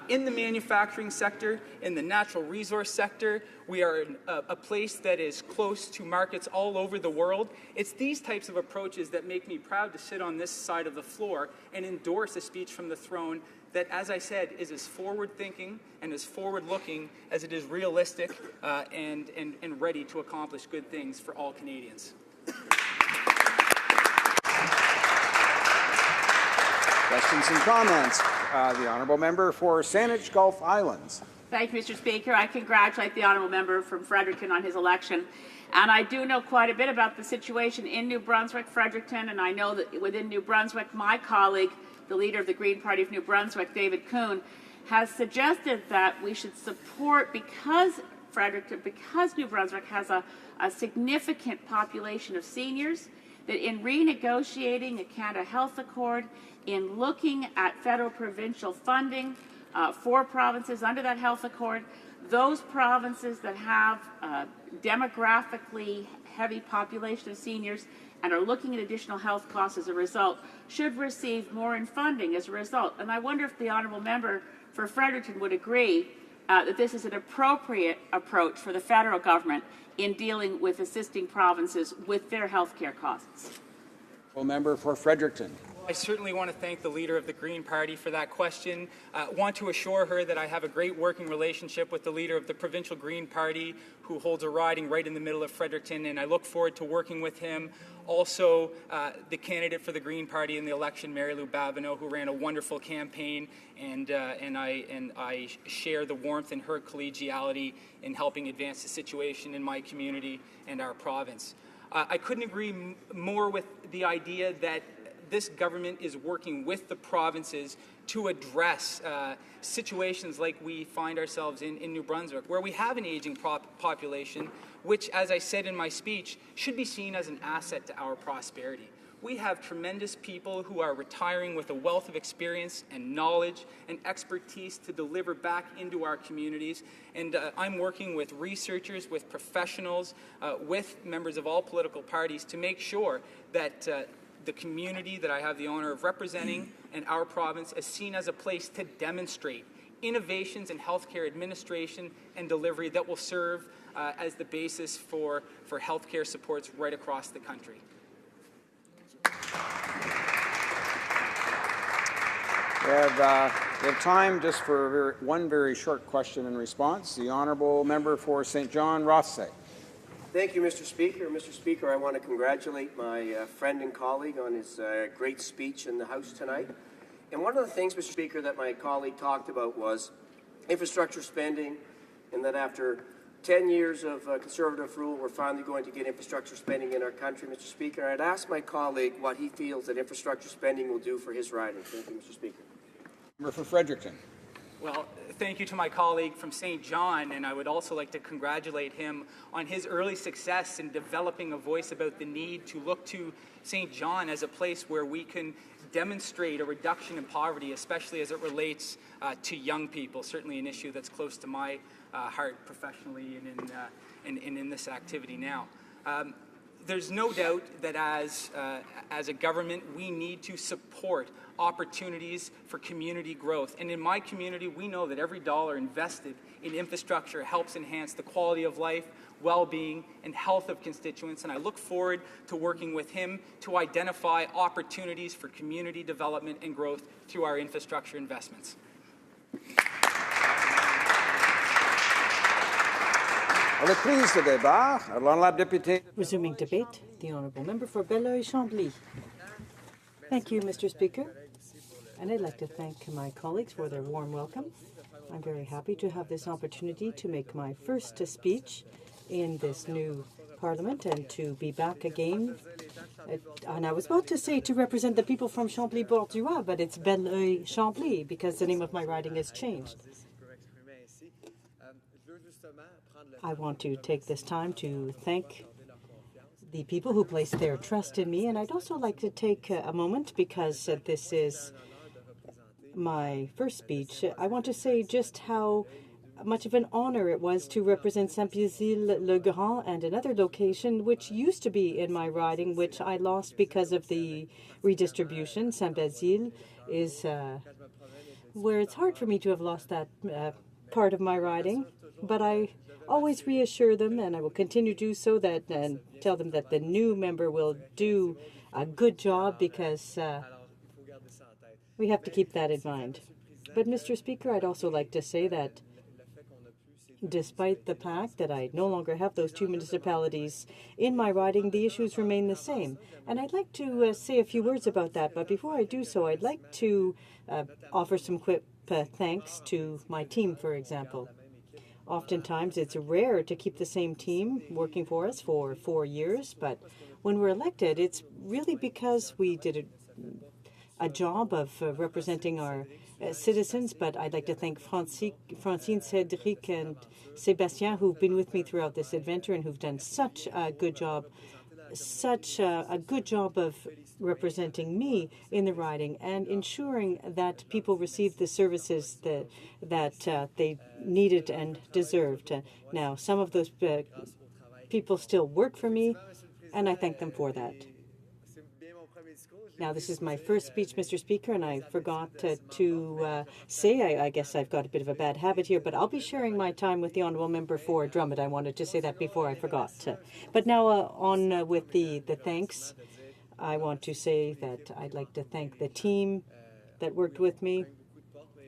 in the manufacturing sector, in the natural resource sector. We are a place that is close to markets all over the world. It's these types of approaches that make me proud to sit on this side of the floor and endorse a speech from the throne that, as I said, is as forward-thinking and as forward-looking as it is realistic and ready to accomplish good things for all Canadians. Questions and comments. The Honourable Member for Saanich Gulf Islands. Thank you, Mr. Speaker. I congratulate the Honourable Member from Fredericton on his election. And I do know quite a bit about the situation in New Brunswick, Fredericton, and I know that within New Brunswick, my colleague, the leader of the Green Party of New Brunswick, David Kuhn, has suggested that we should support, because New Brunswick has a significant population of seniors, that in renegotiating a Canada Health Accord, in looking at federal-provincial funding for provinces under that health accord, those provinces that have a demographically heavy population of seniors and are looking at additional health costs as a result should receive more in funding as a result. And I wonder if the Honourable Member for Fredericton would agree that this is an appropriate approach for the federal government in dealing with assisting provinces with their health care costs. Honourable Member for Fredericton. I certainly want to thank the leader of the Green Party for that question. Want to assure her that I have a great working relationship with the leader of the Provincial Green Party, who holds a riding right in the middle of Fredericton, and I look forward to working with him. Also, the candidate for the Green Party in the election, Mary Lou Babineau, who ran a wonderful campaign, and I share the warmth in her collegiality in helping advance the situation in my community and our province. I couldn't agree more with the idea that this government is working with the provinces to address situations like we find ourselves in New Brunswick, where we have an aging population, which, as I said in my speech, should be seen as an asset to our prosperity. We have tremendous people who are retiring with a wealth of experience and knowledge and expertise to deliver back into our communities. And I'm working with researchers, with professionals, with members of all political parties to make sure that the community that I have the honor of representing and our province is seen as a place to demonstrate innovations in healthcare administration and delivery that will serve as the basis for healthcare supports right across the country. We have time just for one very short question and response. The Honourable Member for St. John Rothsay. Thank you, Mr. Speaker. Mr. Speaker, I want to congratulate my friend and colleague on his great speech in the House tonight. And one of the things, Mr. Speaker, that my colleague talked about was infrastructure spending, and that after 10 years of Conservative rule, we're finally going to get infrastructure spending in our country, Mr. Speaker. I'd ask my colleague what he feels that infrastructure spending will do for his riding. Thank you, Mr. Speaker. Member for Fredericton. Well, thank you to my colleague from St. John, and I would also like to congratulate him on his early success in developing a voice about the need to look to St. John as a place where we can demonstrate a reduction in poverty, especially as it relates to young people, certainly an issue that's close to my heart professionally and in this activity now. there's no doubt that as a government, we need to support opportunities for community growth. And in my community, we know that every dollar invested in infrastructure helps enhance the quality of life, well-being, and health of constituents. And I look forward to working with him to identify opportunities for community development and growth through our infrastructure investments. Resuming debate, the Honourable Member for Belleuil-Chambly. Thank you, Mr. Speaker. And I'd like to thank my colleagues for their warm welcome. I'm very happy to have this opportunity to make my first speech in this new Parliament and to be back again. And I was about to say to represent the people from Chambly-Bordua, but it's Belleuil-Chambly because the name of my riding has changed. I want to take this time to thank the people who placed their trust in me, and I'd also like to take a moment, because this is my first speech, I want to say just how much of an honor it was to represent Saint-Basile-le-Grand and another location which used to be in my riding, which I lost because of the redistribution. Saint-Basile is where it's hard for me to have lost that part of my riding, but I always reassure them, and I will continue to do so, that and tell them that the new member will do a good job, because we have to keep that in mind. But, Mr. Speaker, I'd also like to say that despite the fact that I no longer have those two municipalities in my riding, the issues remain the same. And I'd like to say a few words about that, but before I do so, I'd like to offer some quick thanks to my team, for example. Oftentimes, it's rare to keep the same team working for us for 4 years, but when we're elected, it's really because we did a job of representing our citizens. But I'd like to thank Francine, Cedric, and Sébastien, who've been with me throughout this adventure and who've done such a good job of representing me in the riding and ensuring that people received the services that they needed and deserved. Now, some of those people still work for me, and I thank them for that. Now, this is my first speech, Mr. Speaker, and I forgot to say, I guess I've got a bit of a bad habit here, but I'll be sharing my time with the Honourable Member for Drummond. I wanted to say that before I forgot. But now on with the thanks, I want to say that I'd like to thank the team that worked with me.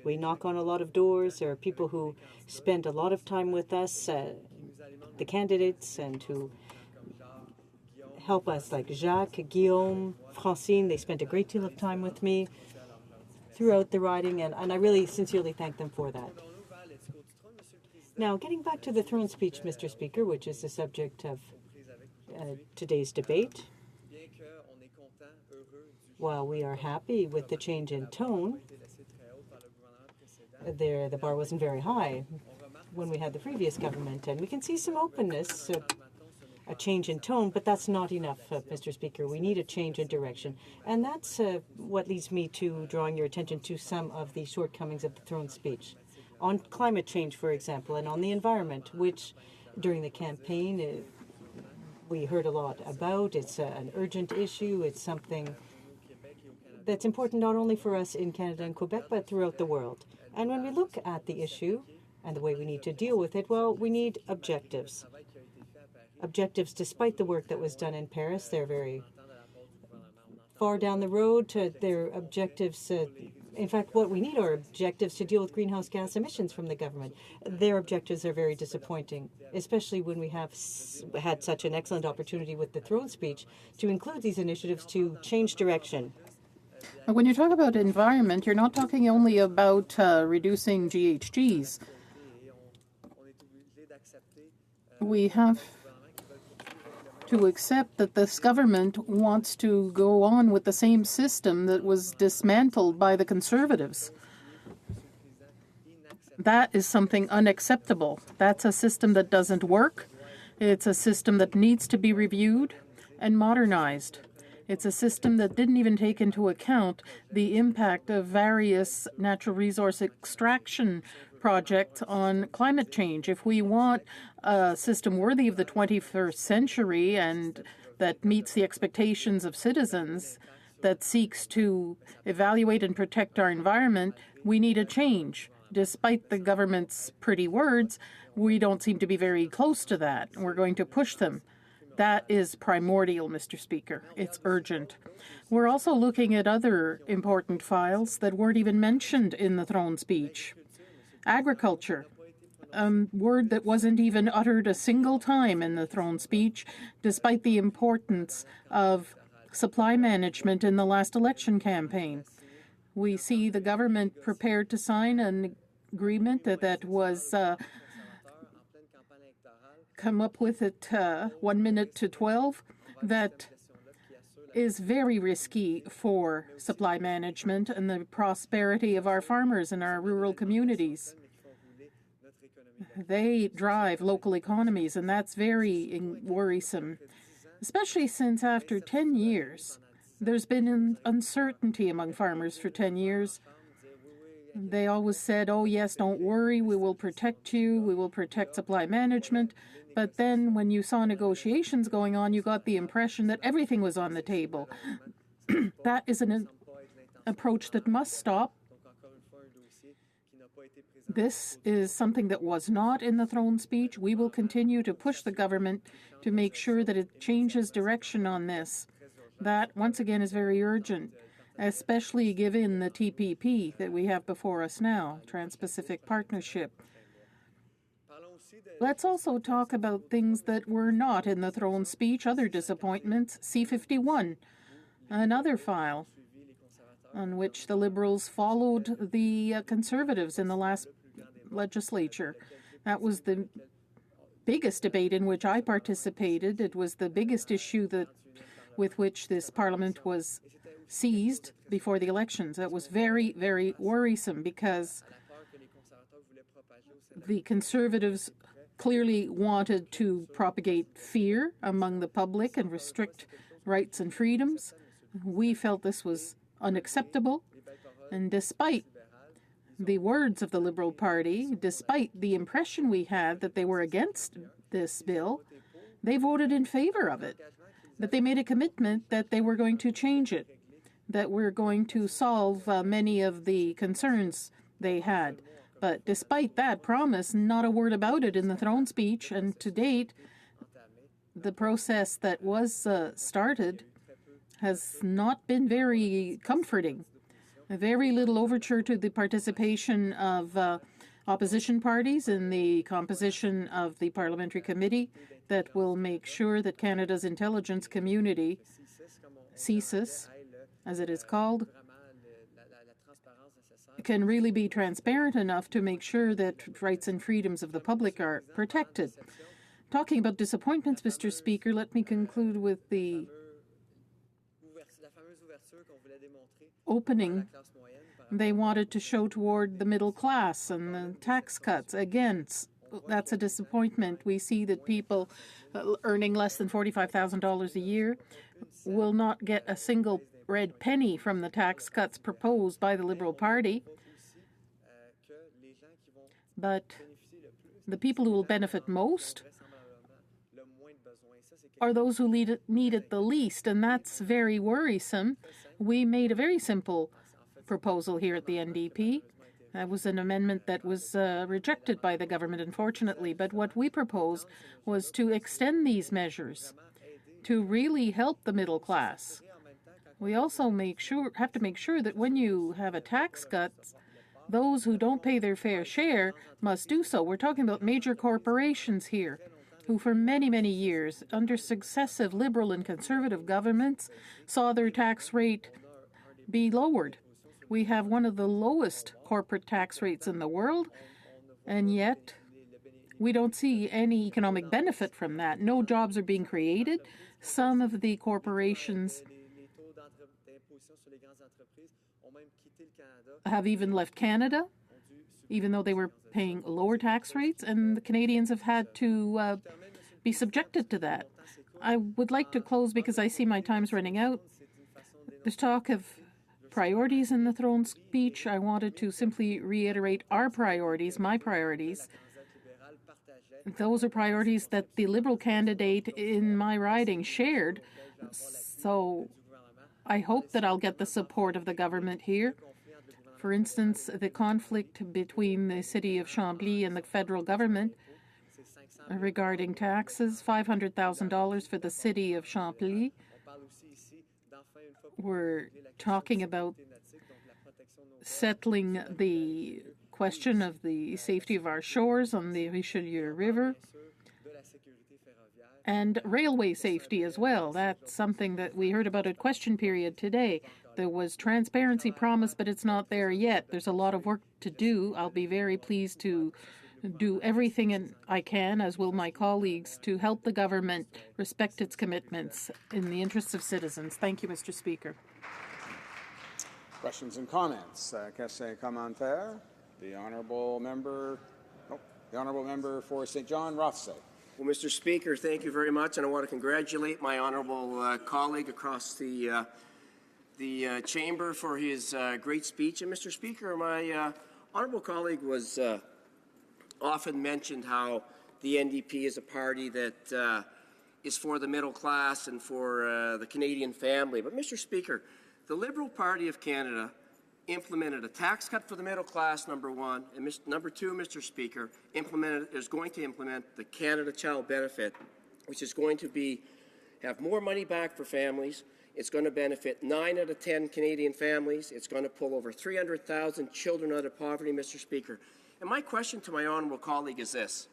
We knock on a lot of doors. There are people who spend a lot of time with us, the candidates, and who help us, like Jacques, Guillaume, Francine. They spent a great deal of time with me throughout the riding, and I really sincerely thank them for that. Now, getting back to the throne speech, Mr. Speaker, which is the subject of today's debate, while we are happy with the change in tone, the bar wasn't very high when we had the previous government, and we can see some openness, a change in tone, but that's not enough, Mr. Speaker. We need a change in direction. And that's what leads me to drawing your attention to some of the shortcomings of the throne speech. On climate change, for example, and on the environment, which during the campaign we heard a lot about. It's an urgent issue. It's something that's important not only for us in Canada and Quebec, but throughout the world. And when we look at the issue and the way we need to deal with it, well, we need objectives. Objectives, despite the work that was done in Paris, they're very far down the road. Their objectives, in fact, what we need are objectives to deal with greenhouse gas emissions from the government. Their objectives are very disappointing, especially when we have had such an excellent opportunity with the throne speech to include these initiatives to change direction. When you talk about environment, you're not talking only about reducing GHGs. We have to accept that this government wants to go on with the same system that was dismantled by the Conservatives. That is something unacceptable. That's a system that doesn't work. It's a system that needs to be reviewed and modernized. It's a system that didn't even take into account the impact of various natural resource extraction project on climate change. If we want a system worthy of the 21st century and that meets the expectations of citizens, that seeks to evaluate and protect our environment, we need a change. Despite the government's pretty words, we don't seem to be very close to that. We're going to push them. That is primordial, Mr. Speaker. It's urgent. We're also looking at other important files that weren't even mentioned in the throne speech. Agriculture, a word that wasn't even uttered a single time in the throne speech, despite the importance of supply management in the last election campaign. We see the government prepared to sign an agreement that was come up with it 1 minute to 12 that is very risky for supply management and the prosperity of our farmers and our rural communities. They drive local economies, and that's very worrisome, especially since after 10 years, there's been an uncertainty among farmers for 10 years. They always said, oh, yes, don't worry, we will protect you, we will protect supply management. But then when you saw negotiations going on, you got the impression that everything was on the table. That is an approach that must stop. This is something that was not in the throne speech. We will continue to push the government to make sure that it changes direction on this. That, once again, is very urgent, especially given the TPP that we have before us now, Trans-Pacific Partnership. Let's also talk about things that were not in the throne speech, other disappointments. C-51, another file on which the Liberals followed the Conservatives in the last legislature. That was the biggest debate in which I participated. It was the biggest issue with which this Parliament was seized before the elections. That was very, very worrisome because the Conservatives clearly wanted to propagate fear among the public and restrict rights and freedoms. We felt this was unacceptable, and despite the words of the Liberal Party, despite the impression we had that they were against this bill, they voted in favor of it, that they made a commitment that they were going to change it, that we're going to solve many of the concerns they had. But despite that promise, not a word about it in the throne speech, and to date, the process that was started has not been very comforting. Very little overture to the participation of opposition parties in the composition of the parliamentary committee that will make sure that Canada's intelligence community, CSIS, as it is called, can really be transparent enough to make sure that rights and freedoms of the public are protected. Talking about disappointments, Mr. Speaker, let me conclude with the opening they wanted to show toward the middle class and the tax cuts. Again, that's a disappointment. We see that people earning less than $45,000 a year will not get a single red penny from the tax cuts proposed by the Liberal Party. But the people who will benefit most are those who need it the least, and that's very worrisome. We made a very simple proposal here at the NDP. That was an amendment that was rejected by the government, unfortunately. But what we proposed was to extend these measures to really help the middle class. We also have to make sure that when you have a tax cut, those who don't pay their fair share must do so. We're talking about major corporations here, who for many, many years, under successive Liberal and Conservative governments, saw their tax rate be lowered. We have one of the lowest corporate tax rates in the world, and yet we don't see any economic benefit from that. No jobs are being created. Some of the corporations have even left Canada, even though they were paying lower tax rates, and the Canadians have had to be subjected to that. I would like to close because I see my time's running out. There's talk of priorities in the throne speech. I wanted to simply reiterate our priorities, my priorities. Those are priorities that the Liberal candidate in my riding shared. So I hope that I'll get the support of the government here. For instance, the conflict between the city of Chambly and the federal government regarding taxes, $500,000 for the city of Chambly. We're talking about settling the question of the safety of our shores on the Richelieu River and railway safety as well. That's something that we heard about at question period today. There was transparency promised, but it's not there yet. There's a lot of work to do. I'll be very pleased to do everything I can, as will my colleagues, to help the government respect its commitments in the interests of citizens. Thank you, Mr. Speaker. Questions and comments? Question commentaire. The honourable member for St. John, Rothsay. Well, Mr. Speaker, thank you very much, and I want to congratulate my honourable colleague across the chamber for his great speech. And Mr. Speaker, my honourable colleague was often mentioned how the NDP is a party that is for the middle class and for the Canadian family. But, Mr. Speaker, the Liberal Party of Canada implemented a tax cut for the middle class, number one, and number two, Mr. Speaker, is going to implement the Canada Child Benefit, which is going to have more money back for families. It's going to benefit 9 out of 10 Canadian families. It's going to pull over 300,000 children out of poverty, Mr. Speaker. And my question to my honourable colleague is this,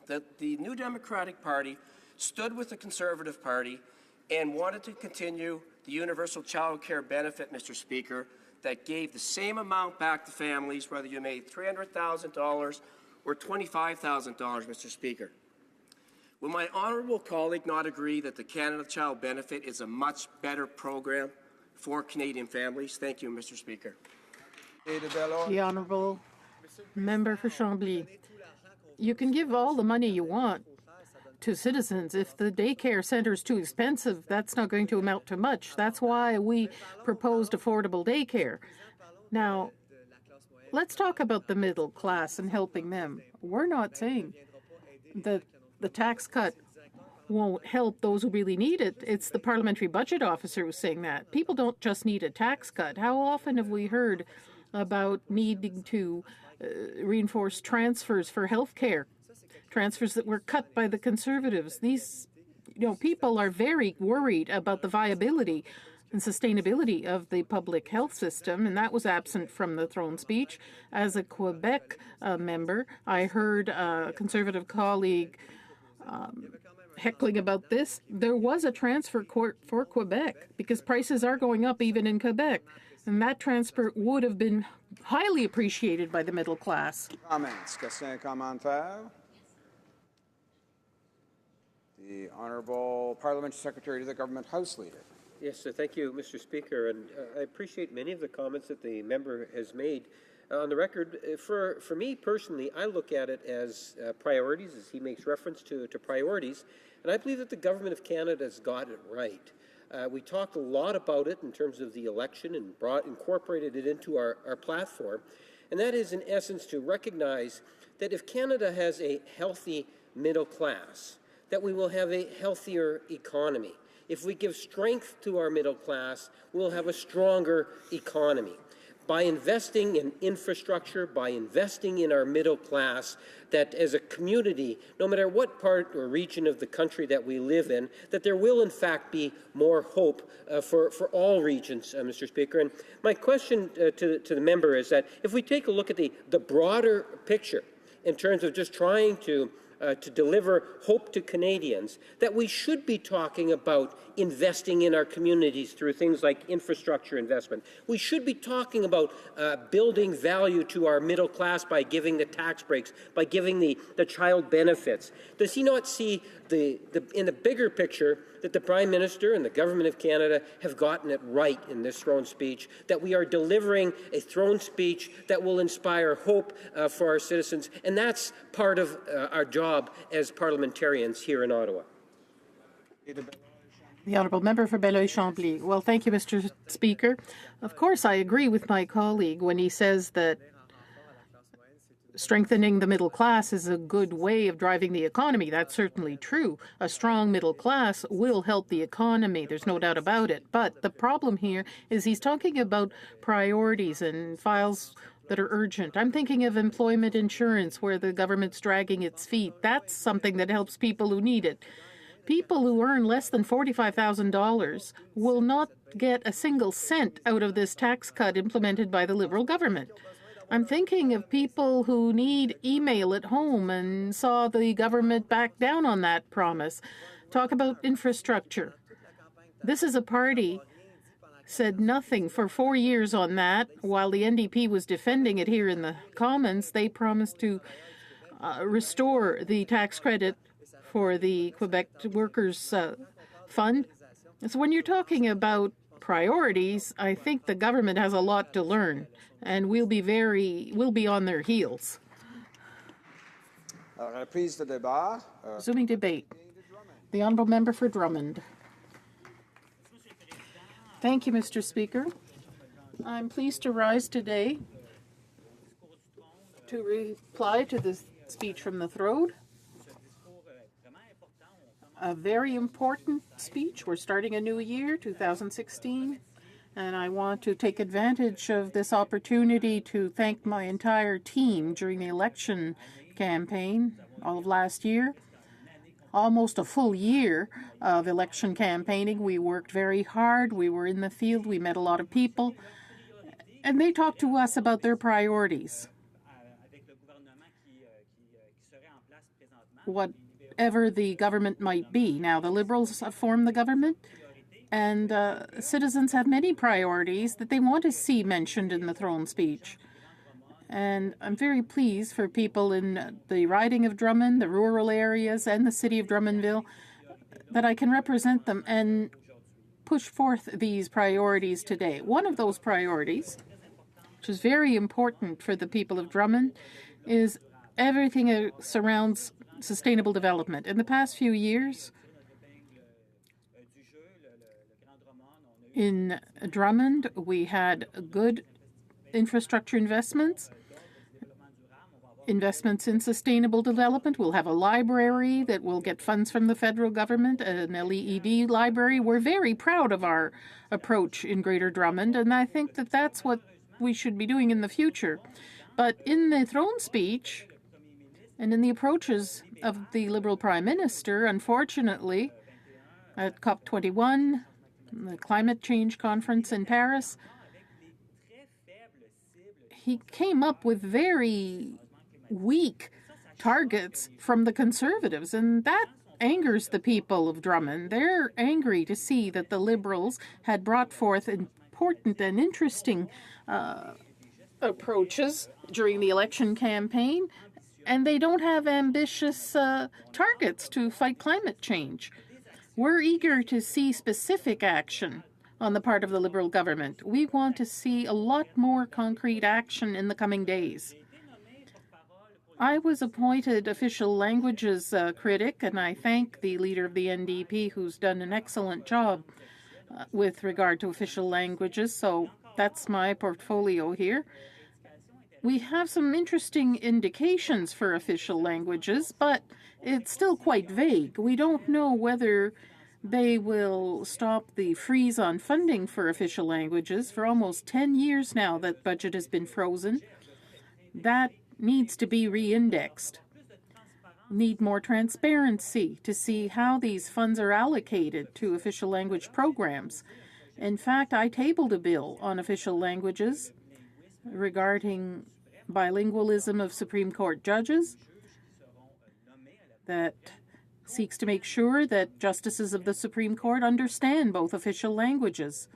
that the New Democratic Party stood with the Conservative Party and wanted to continue the universal child care benefit, Mr. Speaker, that gave the same amount back to families, whether you made $300,000 or $25,000, Mr. Speaker. Will my honourable colleague not agree that the Canada Child Benefit is a much better program for Canadian families? Thank you, Mr. Speaker. The honourable member for Chambly. You can give all the money you want to citizens. If the daycare center is too expensive, that's not going to amount to much. That's why we proposed affordable daycare. Now, let's talk about the middle class and helping them. We're not saying that the tax cut won't help those who really need it. It's the parliamentary budget officer who's saying that. People don't just need a tax cut. How often have we heard about needing to reinforce transfers for health care? Transfers that were cut by the Conservatives. These people are very worried about the viability and sustainability of the public health system, and that was absent from the throne speech. As a Quebec member, I heard a Conservative colleague heckling about this. There was a transfer court for Quebec because prices are going up even in Quebec, and that transfer would have been highly appreciated by the middle class. Comments? Question commentaire? The Honourable Parliamentary Secretary to the Government House Leader. Yes, thank you, Mr. Speaker, and I appreciate many of the comments that the member has made. On the record, for me personally, I look at it as priorities, as he makes reference to priorities, and I believe that the Government of Canada has got it right. We talked a lot about it in terms of the election and incorporated it into our platform, and that is in essence to recognize that if Canada has a healthy middle class, that we will have a healthier economy. If we give strength to our middle class, we'll have a stronger economy. By investing in infrastructure, by investing in our middle class, that as a community, no matter what part or region of the country that we live in, that there will in fact be more hope for all regions, Mr. Speaker. And my question to the member is that if we take a look at the broader picture in terms of just trying to deliver hope to Canadians, that we should be talking about investing in our communities through things like infrastructure investment. We should be talking about building value to our middle class by giving the tax breaks, by giving the child benefits. Does he not see in the bigger picture that the Prime Minister and the Government of Canada have gotten it right in this throne speech, that we are delivering a throne speech that will inspire hope for our citizens, and that's part of our job as parliamentarians here in Ottawa? The Honourable Member for Belleuil-Chambly. Well, thank you, Mr. Speaker. Of course, I agree with my colleague when he says that strengthening the middle class is a good way of driving the economy. That's certainly true. A strong middle class will help the economy. There's no doubt about it. But the problem here is he's talking about priorities and files that are urgent. I'm thinking of employment insurance where the government's dragging its feet. That's something that helps people who need it. People who earn less than $45,000 will not get a single cent out of this tax cut implemented by the Liberal government. I'm thinking of people who need email at home and saw the government back down on that promise. Talk about infrastructure. This is a party said nothing for 4 years on that. While the NDP was defending it here in the Commons, they promised to restore the tax credit for the Quebec Workers' Fund. So when you're talking about priorities, I think the government has a lot to learn, and we'll be on their heels. Resuming debate. The Honourable Member for Drummond. Thank you, Mr. Speaker. I'm pleased to rise today to reply to this speech from the throne. A very important speech. We're starting a new year, 2016, and I want to take advantage of this opportunity to thank my entire team during the election campaign all of last year. Almost a full year of election campaigning. We worked very hard. We were in the field. We met a lot of people, and they talked to us about their priorities. Whatever the government might be. Now, the Liberals have formed the government, and citizens have many priorities that they want to see mentioned in the throne speech. And I'm very pleased for people in the riding of Drummond, the rural areas, and the city of Drummondville, that I can represent them and push forth these priorities today. One of those priorities, which is very important for the people of Drummond, is everything that surrounds sustainable development. In the past few years, in Drummond, we had good infrastructure investments in sustainable development. We'll have a library that will get funds from the federal government, an LED library. We're very proud of our approach in Greater Drummond, and I think that that's what we should be doing in the future. But in the throne speech and in the approaches of the Liberal Prime Minister, unfortunately, at COP21, the climate change conference in Paris, he came up with very weak targets from the Conservatives, and that angers the people of Drummond. They're angry to see that the Liberals had brought forth important and interesting approaches during the election campaign, and they don't have ambitious targets to fight climate change. We're eager to see specific action on the part of the Liberal government. We want to see a lot more concrete action in the coming days. I was appointed official languages critic, and I thank the leader of the NDP who's done an excellent job with regard to official languages, so that's my portfolio here. We have some interesting indications for official languages, but it's still quite vague. We don't know whether they will stop the freeze on funding for official languages. For almost 10 years now, that budget has been frozen. That needs to be re-indexed. Need more transparency to see how these funds are allocated to official language programs. In fact, I tabled a bill on official languages regarding bilingualism of Supreme Court judges that seeks to make sure that justices of the Supreme Court understand both official languages,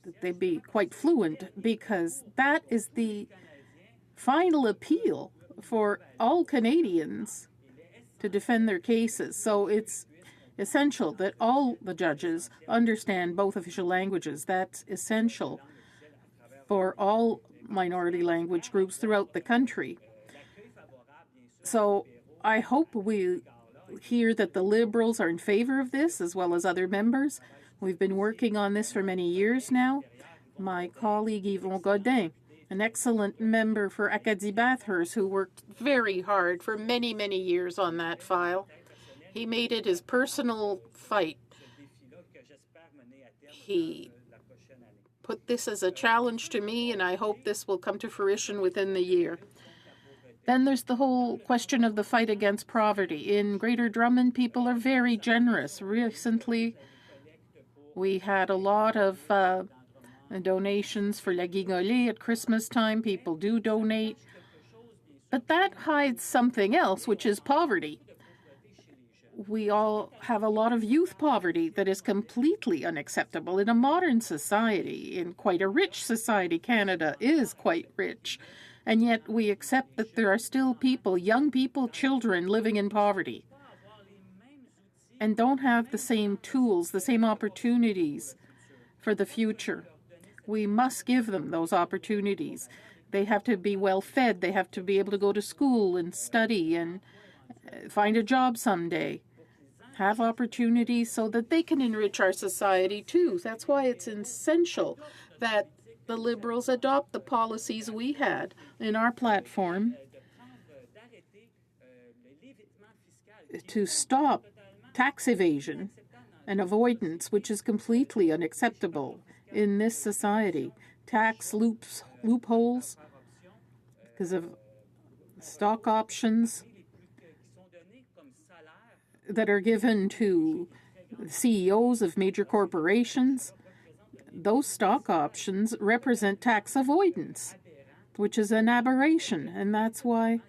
that they be quite fluent, because that is the final appeal for all Canadians to defend their cases. So it's essential that all the judges understand both official languages. That's essential for all minority language groups throughout the country. So I hope we hear that the Liberals are in favor of this, as well as other members. We've been working on this for many years now. My colleague Yvon Godin, an excellent member for Acadie-Bathurst, who worked very hard for many, many years on that file. He made it his personal fight. He put this as a challenge to me, and I hope this will come to fruition within the year. Then there's the whole question of the fight against poverty. In Greater Drummond, people are very generous. Recently, we had a lot of donations for La Guignolet at Christmas time. People do donate. But that hides something else, which is poverty. We all have a lot of youth poverty that is completely unacceptable in a modern society. In quite a rich society, Canada is quite rich. And yet we accept that there are still people, young people, children living in poverty and don't have the same tools, the same opportunities for the future. We must give them those opportunities. They have to be well fed. They have to be able to go to school and study and find a job someday, have opportunities so that they can enrich our society too. That's why it's essential that the Liberals adopt the policies we had in our platform to stop tax evasion and avoidance, which is completely unacceptable in this society. Tax loopholes because of stock options that are given to CEOs of major corporations. Those stock options represent tax avoidance, which is an aberration. And that's why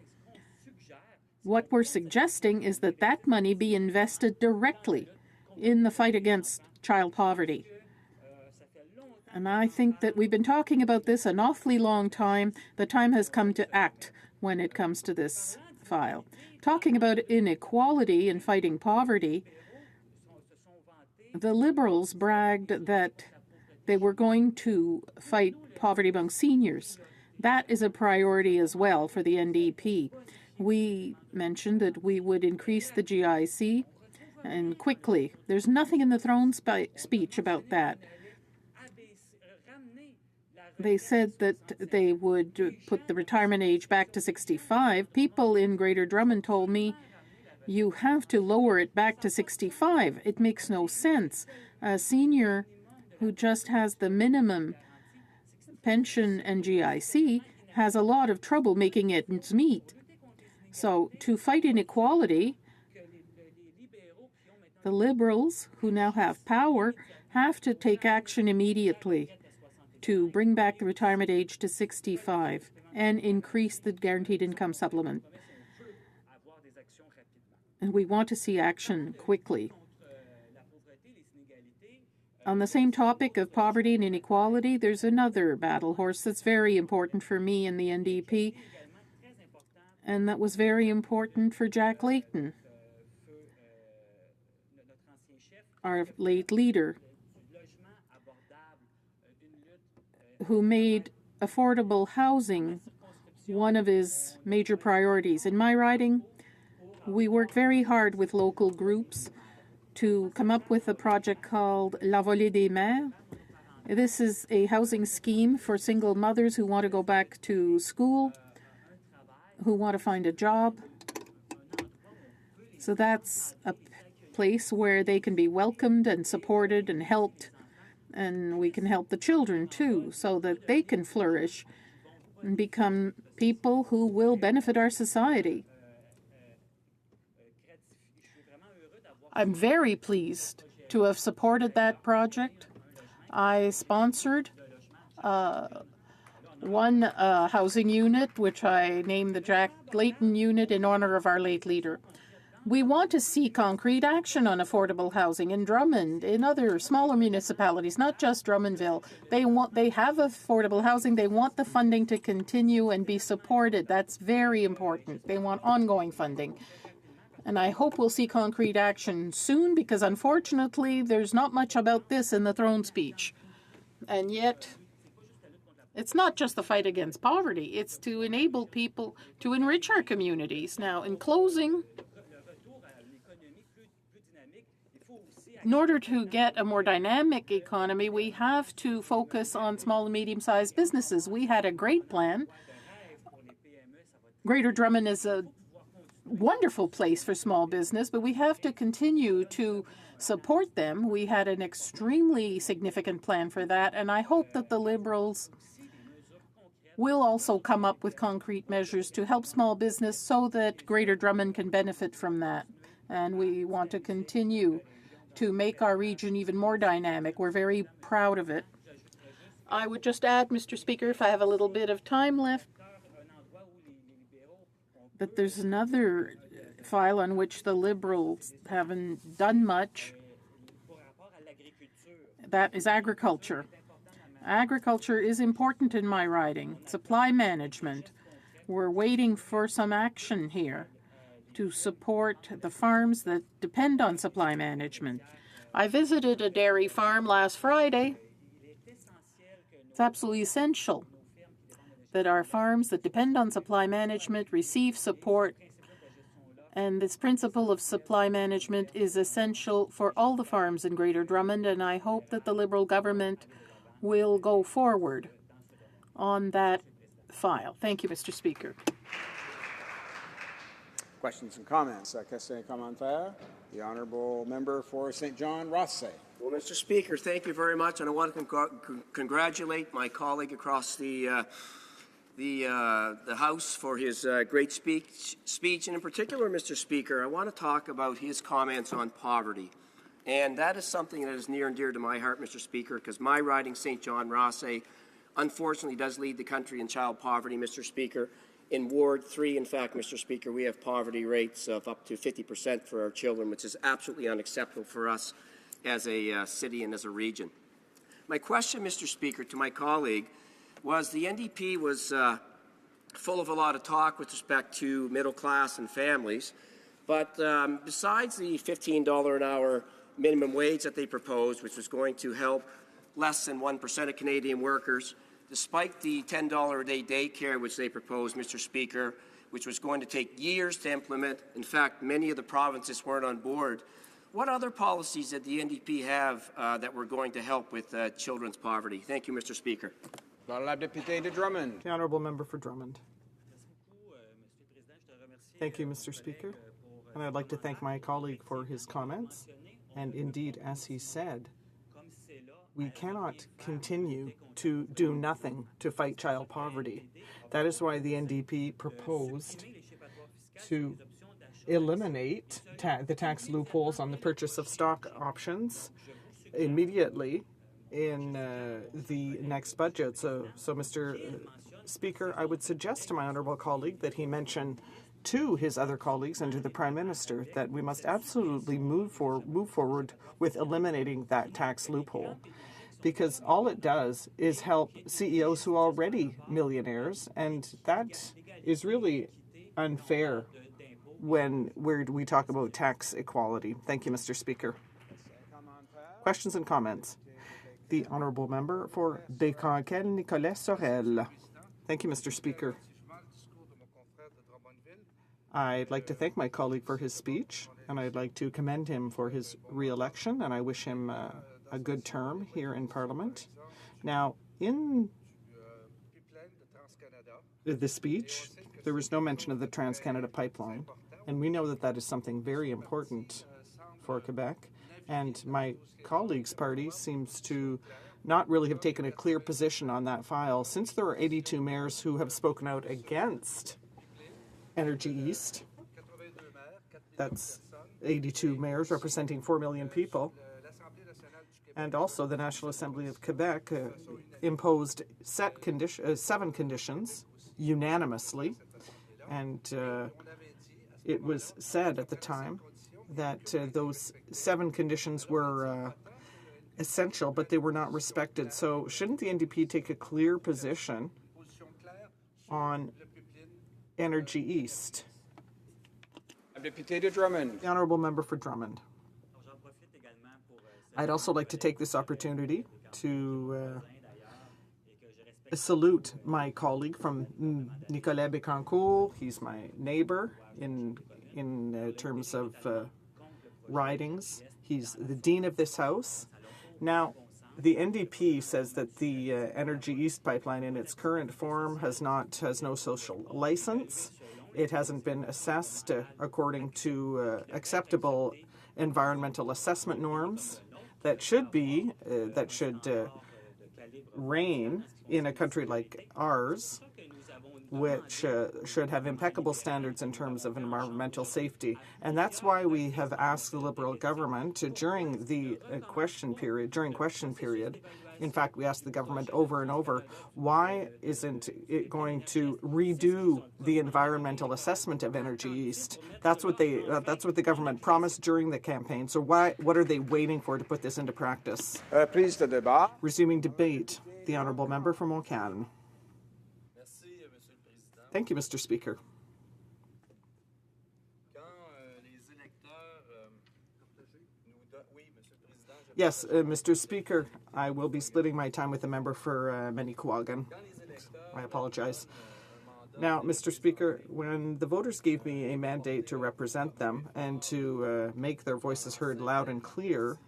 what we're suggesting is that that money be invested directly in the fight against child poverty. And I think that we've been talking about this an awfully long time. The time has come to act when it comes to this file. Talking about inequality and fighting poverty, the Liberals bragged that they were going to fight poverty among seniors. That is a priority as well for the NDP. We mentioned that we would increase the GIC, and quickly. There's nothing in the throne speech about that. They said that they would put the retirement age back to 65. People in Greater Drummond told me, you have to lower it back to 65. It makes no sense. A senior who just has the minimum pension and GIC has a lot of trouble making ends meet. So to fight inequality, the Liberals, who now have power, have to take action immediately to bring back the retirement age to 65 and increase the guaranteed income supplement. And we want to see action quickly. On the same topic of poverty and inequality, there's another battle horse that's very important for me and the NDP, and that was very important for Jack Layton, our late leader, who made affordable housing one of his major priorities. In my riding, we work very hard with local groups to come up with a project called La Volée des Mères. This is a housing scheme for single mothers who want to go back to school, who want to find a job. So that's a place where they can be welcomed and supported and helped. And we can help the children too, so that they can flourish and become people who will benefit our society. I'm very pleased to have supported that project. I sponsored one housing unit, which I named the Jack Layton unit in honor of our late leader. We want to see concrete action on affordable housing in Drummond, in other smaller municipalities, not just Drummondville. They have affordable housing. They want the funding to continue and be supported. That's very important. They want ongoing funding. And I hope we'll see concrete action soon, because unfortunately there's not much about this in the throne speech. And yet, it's not just the fight against poverty. It's to enable people to enrich our communities. Now, in closing, in order to get a more dynamic economy, we have to focus on small and medium-sized businesses. We had a great plan. Greater Drummond is a wonderful place for small business, but we have to continue to support them. We had an extremely significant plan for that, and I hope that the Liberals will also come up with concrete measures to help small business so that Greater Drummond can benefit from that. And we want to continue to make our region even more dynamic. We're very proud of it. I would just add, Mr. Speaker, if I have a little bit of time left, that there's another file on which the Liberals haven't done much. That is agriculture. Agriculture is important in my riding. Supply management. We're waiting for some action here to support the farms that depend on supply management. I visited a dairy farm last Friday. It's absolutely essential that our farms that depend on supply management receive support, and this principle of supply management is essential for all the farms in Greater Drummond, and I hope that the Liberal government will go forward on that file. Thank you, Mr. Speaker. Questions and comments? Question commentaire. The honourable member for St. John, Rothsay. Well, Mr. Speaker, thank you very much, and I want to congratulate my colleague across the House for his great speech, and in particular, Mr. Speaker, I want to talk about his comments on poverty. And that is something that is near and dear to my heart, Mr. Speaker, because my riding, St. John, Rothsay, unfortunately does lead the country in child poverty, Mr. Speaker. In Ward 3, in fact, Mr. Speaker, we have poverty rates of up to 50% for our children, which is absolutely unacceptable for us as a city and as a region. My question, Mr. Speaker, to my colleague was the NDP was full of a lot of talk with respect to middle class and families, but besides the $15 an hour minimum wage that they proposed, which was going to help less than 1% of Canadian workers, despite the $10 a day daycare which they proposed, Mr. Speaker, which was going to take years to implement. In fact, many of the provinces weren't on board. What other policies did the NDP have that were going to help with children's poverty? Thank you, Mr. Speaker. La députée de Drummond. The honourable member for Drummond. Thank you, Mr. Speaker. And I'd like to thank my colleague for his comments. And indeed, as he said, we cannot continue to do nothing to fight child poverty. That is why the NDP proposed to eliminate the tax loopholes on the purchase of stock options immediately in the next budget. So Mr. Speaker, I would suggest to my honourable colleague that he mention to his other colleagues and to the Prime Minister that we must absolutely move forward with eliminating that tax loophole, because all it does is help CEOs who are already millionaires, and that is really unfair when we talk about tax equality. Thank you, Mr. Speaker. Questions and comments? The honourable member for Bécanquel, Nicolet Sorel. Thank you, Mr. Speaker. I'd like to thank my colleague for his speech, and I'd like to commend him for his re-election, and I wish him a good term here in Parliament. Now, in the speech, there was no mention of the Trans-Canada Pipeline, and we know that that is something very important for Quebec, and my colleague's party seems to not really have taken a clear position on that file. Since there are 82 mayors who have spoken out against Energy East, that's 82 mayors representing 4 million people, and also the National Assembly of Quebec imposed 7 conditions unanimously, and it was said at the time that those 7 conditions were essential, but they were not respected. So shouldn't the NDP take a clear position on Energy East? Député de Drummond. The honourable member for Drummond. I'd also like to take this opportunity to salute my colleague from Nicolet Bécancourt. He's my neighbour in terms of ridings. He's the dean of this House. Now, the NDP says that the Energy East pipeline in its current form has no social license. It hasn't been assessed according to acceptable environmental assessment norms that should reign in a country like ours, which should have impeccable standards in terms of environmental safety. And that's why we have asked the Liberal government during the question period, in fact, we asked the government over and over, why isn't it going to redo the environmental assessment of Energy East? That's what the government promised during the campaign. So what are they waiting for to put this into practice? Resuming debate, the honourable member from Montcalm. Thank you, Mr. Speaker. Yes, Mr. Speaker, I will be splitting my time with the member for Manicouagan. I apologize. Now, Mr. Speaker, when the voters gave me a mandate to represent them and to make their voices heard loud and clear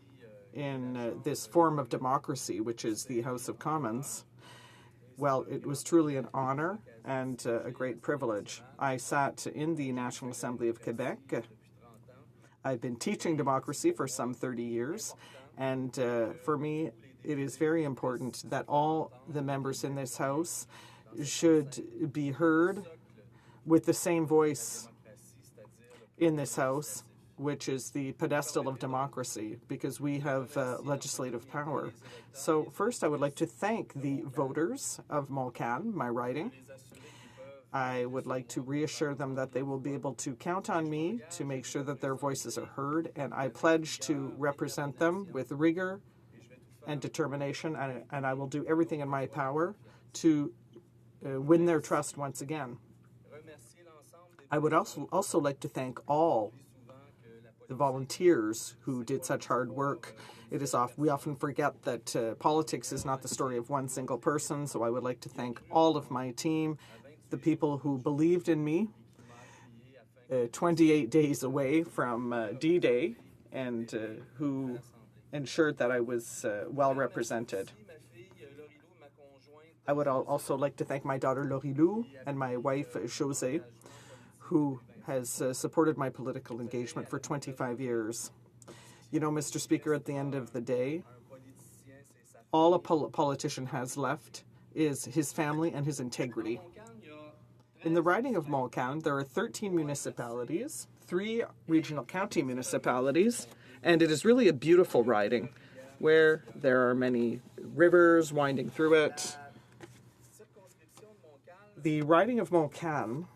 in this form of democracy, which is the House of Commons, well, it was truly an honour and a great privilege. I sat in the National Assembly of Quebec. I've been teaching democracy for some 30 years, and for me, it is very important that all the members in this House should be heard with the same voice in this House, which is the pedestal of democracy, because we have legislative power. So first, I would like to thank the voters of Montcalm, my riding. I would like to reassure them that they will be able to count on me to make sure that their voices are heard, and I pledge to represent them with rigor and determination, and I will do everything in my power to win their trust once again. I would also like to thank all the volunteers who did such hard work. We often forget that politics is not the story of one single person, so I would like to thank all of my team, the people who believed in me 28 days away from D-Day, and who ensured that I was well represented. I would also like to thank my daughter Laurie Lou and my wife José, who has supported my political engagement for 25 years. You know, Mr. Speaker, at the end of the day, all a politician has left is his family and his integrity. In the riding of Montcalm, there are 13 municipalities, 3 regional county municipalities, and it is really a beautiful riding where there are many rivers winding through it. The riding of Montcalm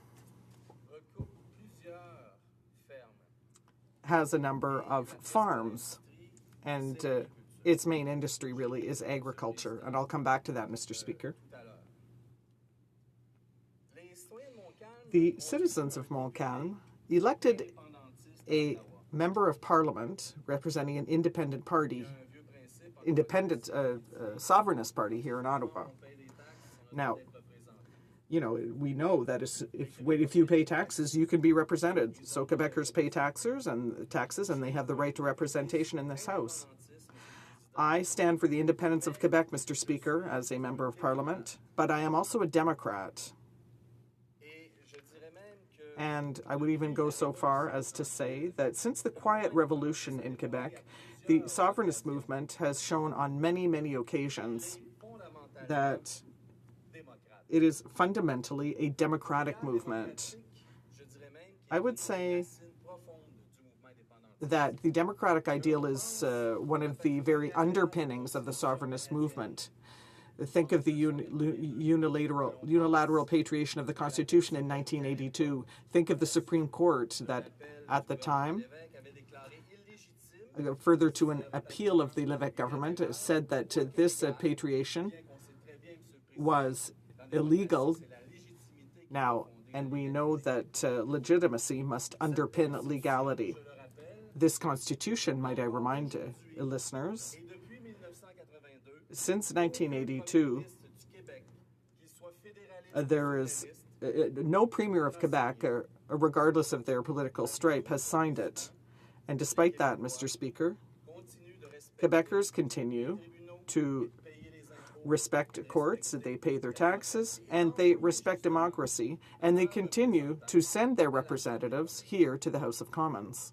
has a number of farms, and its main industry really is agriculture, and I'll come back to that, Mr. Speaker. The citizens of Montcalm elected a member of parliament representing an independent sovereignist party here in Ottawa. Now, you know, we know that if you pay taxes, you can be represented. So Quebecers pay taxes, and they have the right to representation in this House. I stand for the independence of Quebec, Mr. Speaker, as a member of Parliament, but I am also a Democrat. And I would even go so far as to say that since the Quiet Revolution in Quebec, the sovereignist movement has shown on many, many occasions that it is fundamentally a democratic movement. I would say that the democratic ideal is one of the very underpinnings of the sovereignist movement. Think of the unilateral patriation of the Constitution in 1982. Think of the Supreme Court that, at the time, further to an appeal of the Lévesque government, said that this patriation was illegal. Now, and we know that legitimacy must underpin legality. This Constitution, might I remind listeners, since 1982, there is no premier of Quebec, regardless of their political stripe, has signed it. And despite that, Mr. Speaker, Quebecers continue to respect courts, they pay their taxes, and they respect democracy, and they continue to send their representatives here to the House of Commons.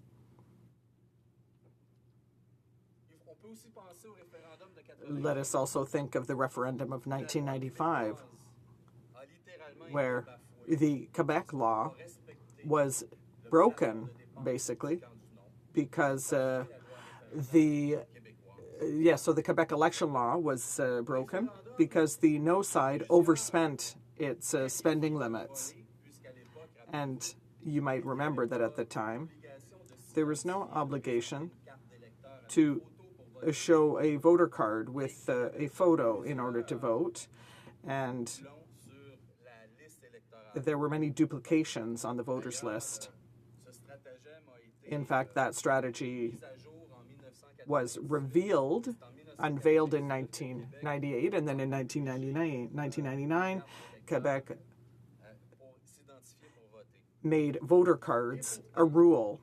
Let us also think of the referendum of 1995, where the Quebec law was broken, basically, because so the Quebec election law was broken because the no side overspent its spending limits. And you might remember that at the time, there was no obligation to show a voter card with a photo in order to vote, and there were many duplications on the voters list. In fact, that strategy was unveiled in 1998, and then in 1999, Quebec made voter cards a rule.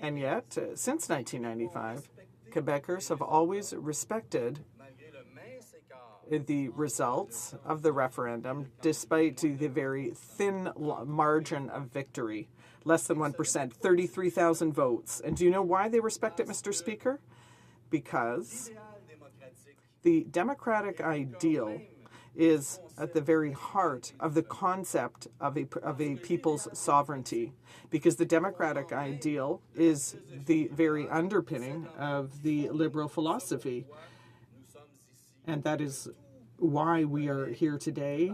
And yet, since 1995, Quebecers have always respected the results of the referendum, despite the very thin margin of victory. Less than 1%, 33,000 votes. And do you know why they respect it, Mr. Speaker? Because the democratic ideal is at the very heart of the concept of a people's sovereignty, because the democratic ideal is the very underpinning of the liberal philosophy. And that is why we are here today.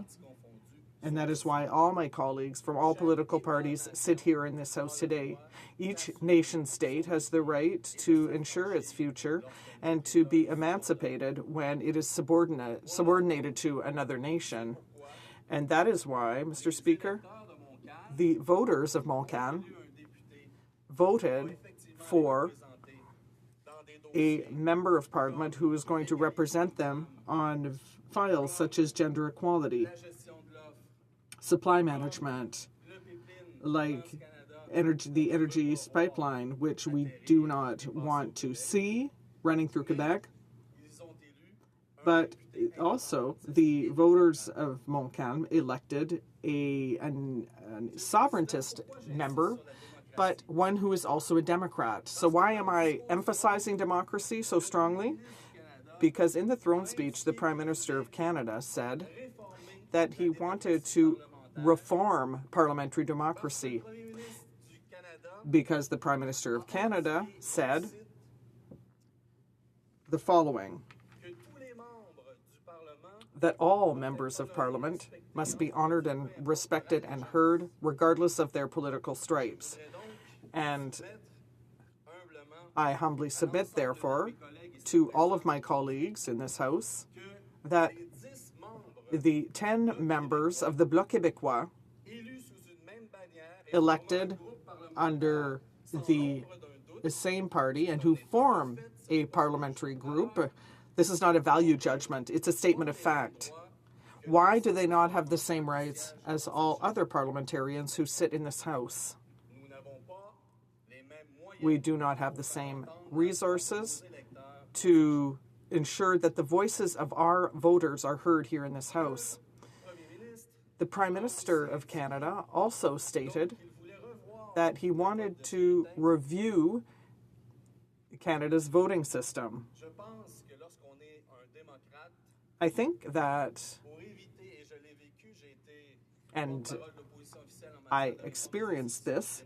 And that is why all my colleagues from all political parties sit here in this House today. Each nation-state has the right to ensure its future and to be emancipated when it is subordinated to another nation. And that is why, Mr. Speaker, the voters of Montcalm voted for a member of Parliament who is going to represent them on files such as gender equality, supply management, like the Energy East pipeline, which we do not want to see running through Quebec. But also, the voters of Montcalm elected a sovereigntist member, but one who is also a Democrat. So why am I emphasizing democracy so strongly? Because in the throne speech, the Prime Minister of Canada said that he wanted to reform parliamentary democracy, because the Prime Minister of Canada said the following: that all members of Parliament must be honored and respected and heard, regardless of their political stripes. And I humbly submit, therefore, to all of my colleagues in this House that the 10 members of the Bloc Québécois elected under the same party and who form a parliamentary group, this is not a value judgment, it's a statement of fact. Why do they not have the same rights as all other parliamentarians who sit in this House? We do not have the same resources to ensure that the voices of our voters are heard here in this House. The Prime Minister of Canada also stated that he wanted to review Canada's voting system. I think that, and I experienced this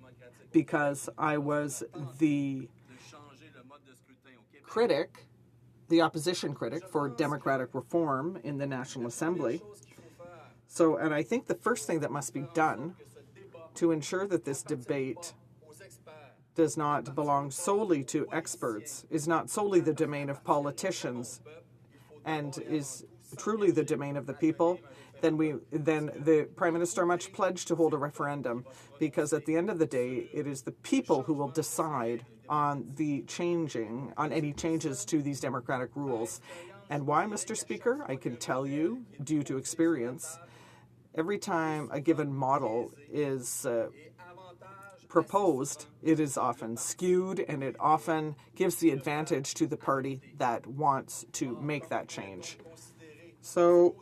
because I was the critic, the opposition critic for democratic reform in the National Assembly. So, and I think the first thing that must be done to ensure that this debate does not belong solely to experts, is not solely the domain of politicians, and is truly the domain of the people, then the Prime Minister must pledge to hold a referendum, because at the end of the day, it is the people who will decide on any changes to these democratic rules. And why, Mr. Speaker? I can tell you, due to experience, every time a given model is proposed, it is often skewed, and it often gives the advantage to the party that wants to make that change. So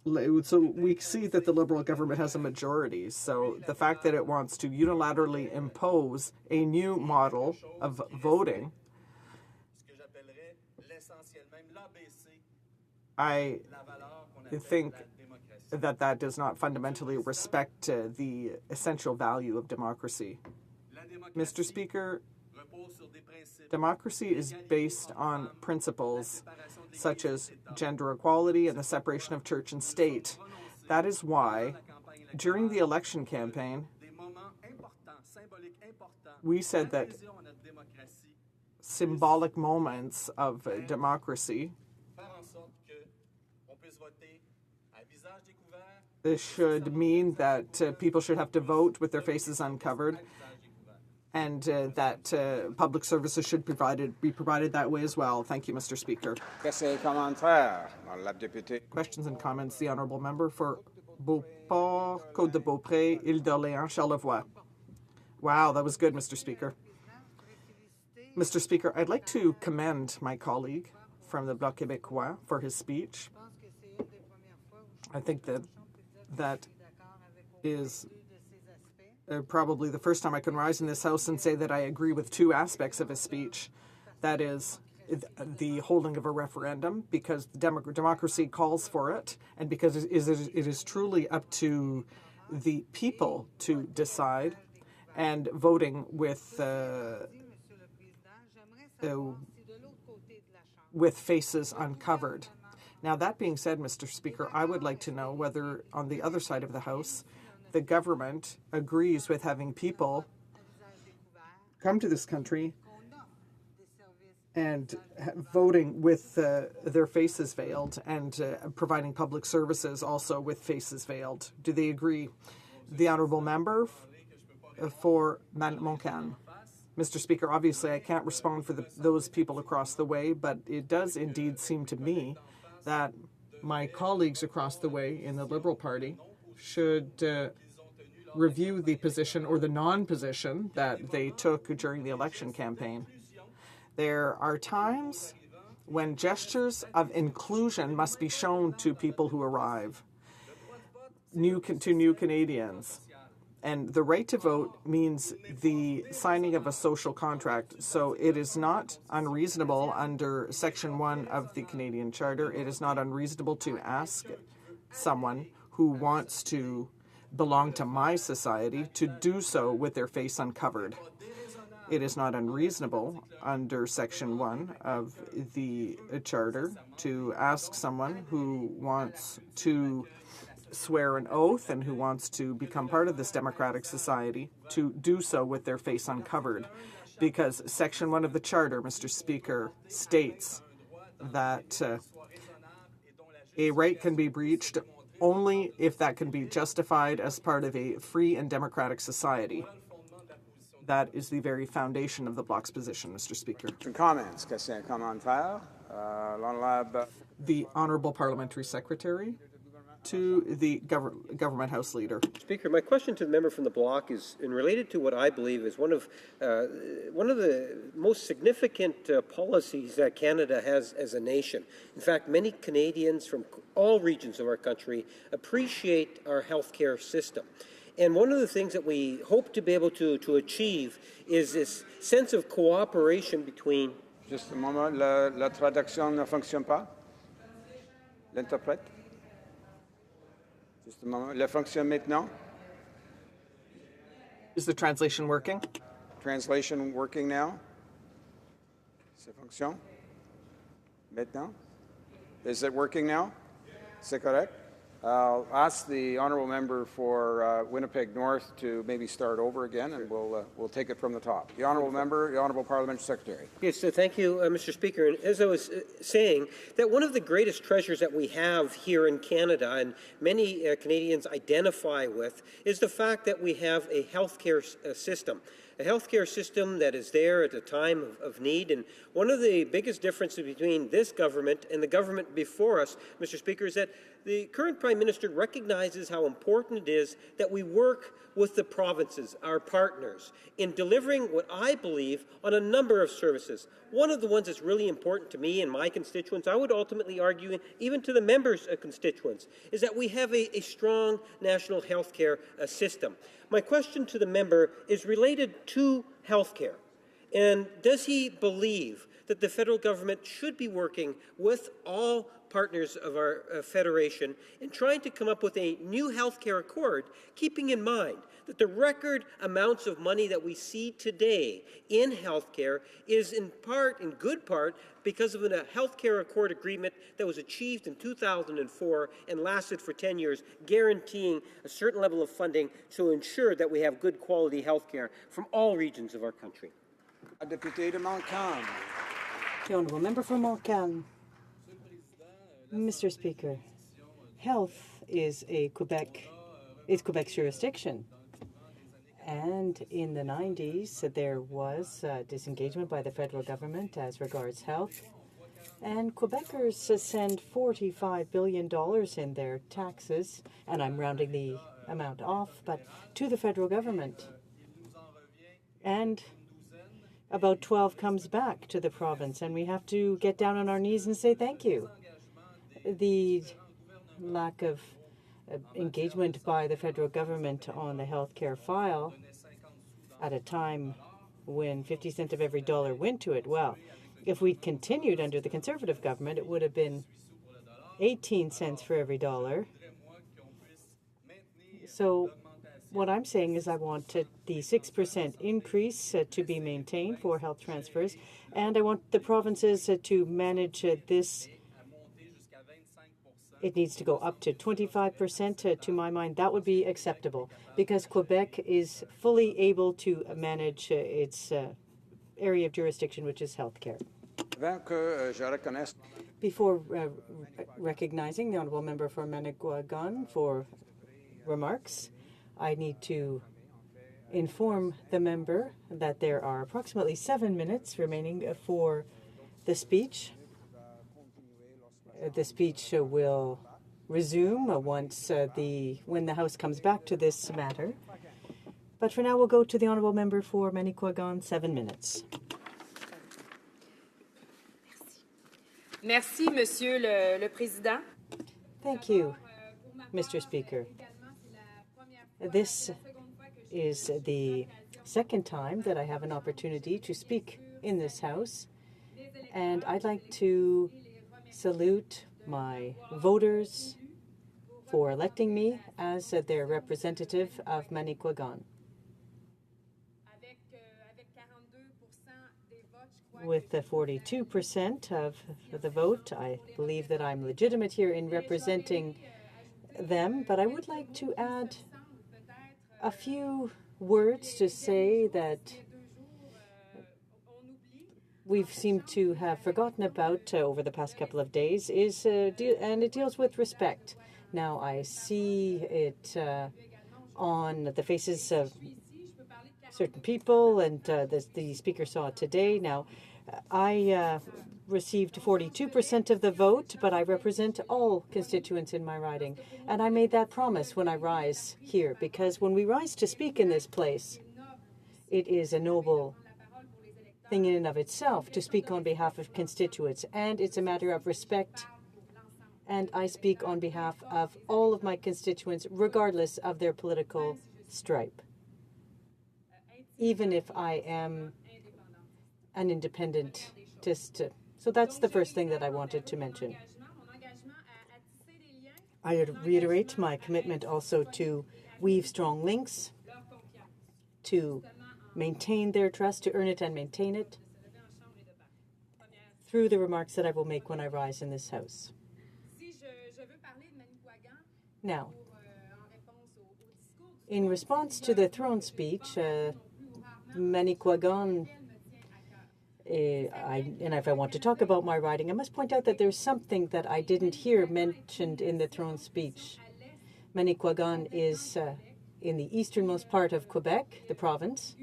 we see that the Liberal government has a majority. So the fact that it wants to unilaterally impose a new model of voting, I think that does not fundamentally respect the essential value of democracy. Mr. Speaker, democracy is based on principles such as gender equality and the separation of church and state. That is why, during the election campaign, we said that symbolic moments of democracy should mean that people should have to vote with their faces uncovered, and that public services should be provided that way as well. Thank you, Mr. Speaker. Questions and comments. The Honourable Member for Beauport, Côte-de-Beaupré, Île-d'Orléans, Charlevoix. Wow, that was good, Mr. Speaker. Mr. Speaker, I'd like to commend my colleague from the Bloc Québécois for his speech. I think that is probably the first time I can rise in this House and say that I agree with two aspects of his speech. That is the holding of a referendum, because democracy calls for it, and because it is truly up to the people to decide, and voting with faces uncovered. Now, that being said, Mr. Speaker, I would like to know whether on the other side of the House, the government agrees with having people come to this country and voting with their faces veiled, and providing public services also with faces veiled. Do they agree? The Honourable Member for Montcalm. Mr. Speaker, obviously I can't respond for those people across the way, but it does indeed seem to me that my colleagues across the way in the Liberal Party should review the position or the non-position that they took during the election campaign. There are times when gestures of inclusion must be shown to people who arrive, to new Canadians. And the right to vote means the signing of a social contract. So it is not unreasonable under Section 1 of the Canadian Charter. It is not unreasonable to ask someone who wants to belong to my society to do so with their face uncovered. It is not unreasonable under Section 1 of the Charter to ask someone who wants to swear an oath and who wants to become part of this democratic society to do so with their face uncovered, because Section 1 of the Charter, Mr. Speaker, states that a right can be breached only if that can be justified as part of a free and democratic society. That is the very foundation of the Bloc's position, Mr. Speaker. Comments? The Honourable Parliamentary Secretary to the Government House Leader. Speaker, my question to the member from the Bloc is related to what I believe is one of the most significant policies that Canada has as a nation. In fact, many Canadians from all regions of our country appreciate our healthcare system. And one of the things that we hope to be able to achieve is this sense of cooperation between... Juste un moment, la traduction ne fonctionne pas? L'interprète? Juste un moment, la fonctionne maintenant? Is the translation working? Translation working now? Ça fonctionne? Maintenant? Is it working now? C'est correct? I'll ask the honourable member for Winnipeg North to maybe start over again, and we'll take it from the top. The honourable member, the honourable parliamentary secretary. Yes, so thank you, Mr. Speaker. And as I was saying, that one of the greatest treasures that we have here in Canada, and many Canadians identify with, is the fact that we have a healthcare system. a healthcare system that is there at a time of need. And one of the biggest differences between this government and the government before us, Mr. Speaker, is that the current Prime Minister recognizes how important it is that we work with the provinces, our partners, in delivering what I believe on a number of services. One of the ones that's really important to me and my constituents, I would ultimately argue, even to the members' constituents, is that we have a strong national health care system. My question to the member is related to health care. And does he believe that the federal government should be working with all partners of our federation in trying to come up with a new health care accord, keeping in mind that the record amounts of money that we see today in health care is in good part, because of a health care accord agreement that was achieved in 2004 and lasted for 10 years, guaranteeing a certain level of funding to ensure that we have good quality health care from all regions of our country. Député de Montcalm. The Honourable Member for Montcalm. Mr. Speaker, health is Quebec's jurisdiction. And in the 90s, there was disengagement by the federal government as regards health. And Quebecers send $45 billion in their taxes, and I'm rounding the amount off, but to the federal government. And about 12 comes back to the province, and we have to get down on our knees and say thank you. The lack of engagement by the federal government on the healthcare file at a time when 50 cents of every dollar went to it, well, if we'd continued under the Conservative government, it would have been 18 cents for every dollar. So what I'm saying is I want the 6% increase to be maintained for health transfers, and I want the provinces to manage this. It needs to go up to 25%. To my mind, that would be acceptable, because Quebec is fully able to manage its area of jurisdiction, which is healthcare. Before recognizing the Honourable Member for Manicouagan for remarks, I need to inform the member that there are approximately 7 minutes remaining for the speech. The speech will resume when the House comes back to this matter. But for now, we'll go to the Honourable Member for Manicouagan, 7 minutes. Merci, Monsieur le Président. Thank you, Mr. Speaker. This is the second time that I have an opportunity to speak in this House, and I'd like to salute my voters for electing me as their representative of Manicouagan. With the 42% of the vote, I believe that I'm legitimate here in representing them, but I would like to add a few words to say that we've seemed to have forgotten about over the past couple of days, and it deals with respect. Now, I see it on the faces of certain people, and the Speaker saw it today. Now, I received 42% of the vote, but I represent all constituents in my riding. And I made that promise when I rise here, because when we rise to speak in this place, it is a noble thing in and of itself to speak on behalf of constituents, and it's a matter of respect. And I speak on behalf of all of my constituents, regardless of their political stripe, even if I am an independentist. So that's the first thing that I wanted to mention. I reiterate my commitment also to weave strong links, to maintain their trust, to earn it and maintain it, through the remarks that I will make when I rise in this House. Now, in response to the throne speech, Manicouagan, and if I want to talk about my riding, I must point out that there's something that I didn't hear mentioned in the throne speech. Manicouagan is in the easternmost part of Quebec, the province,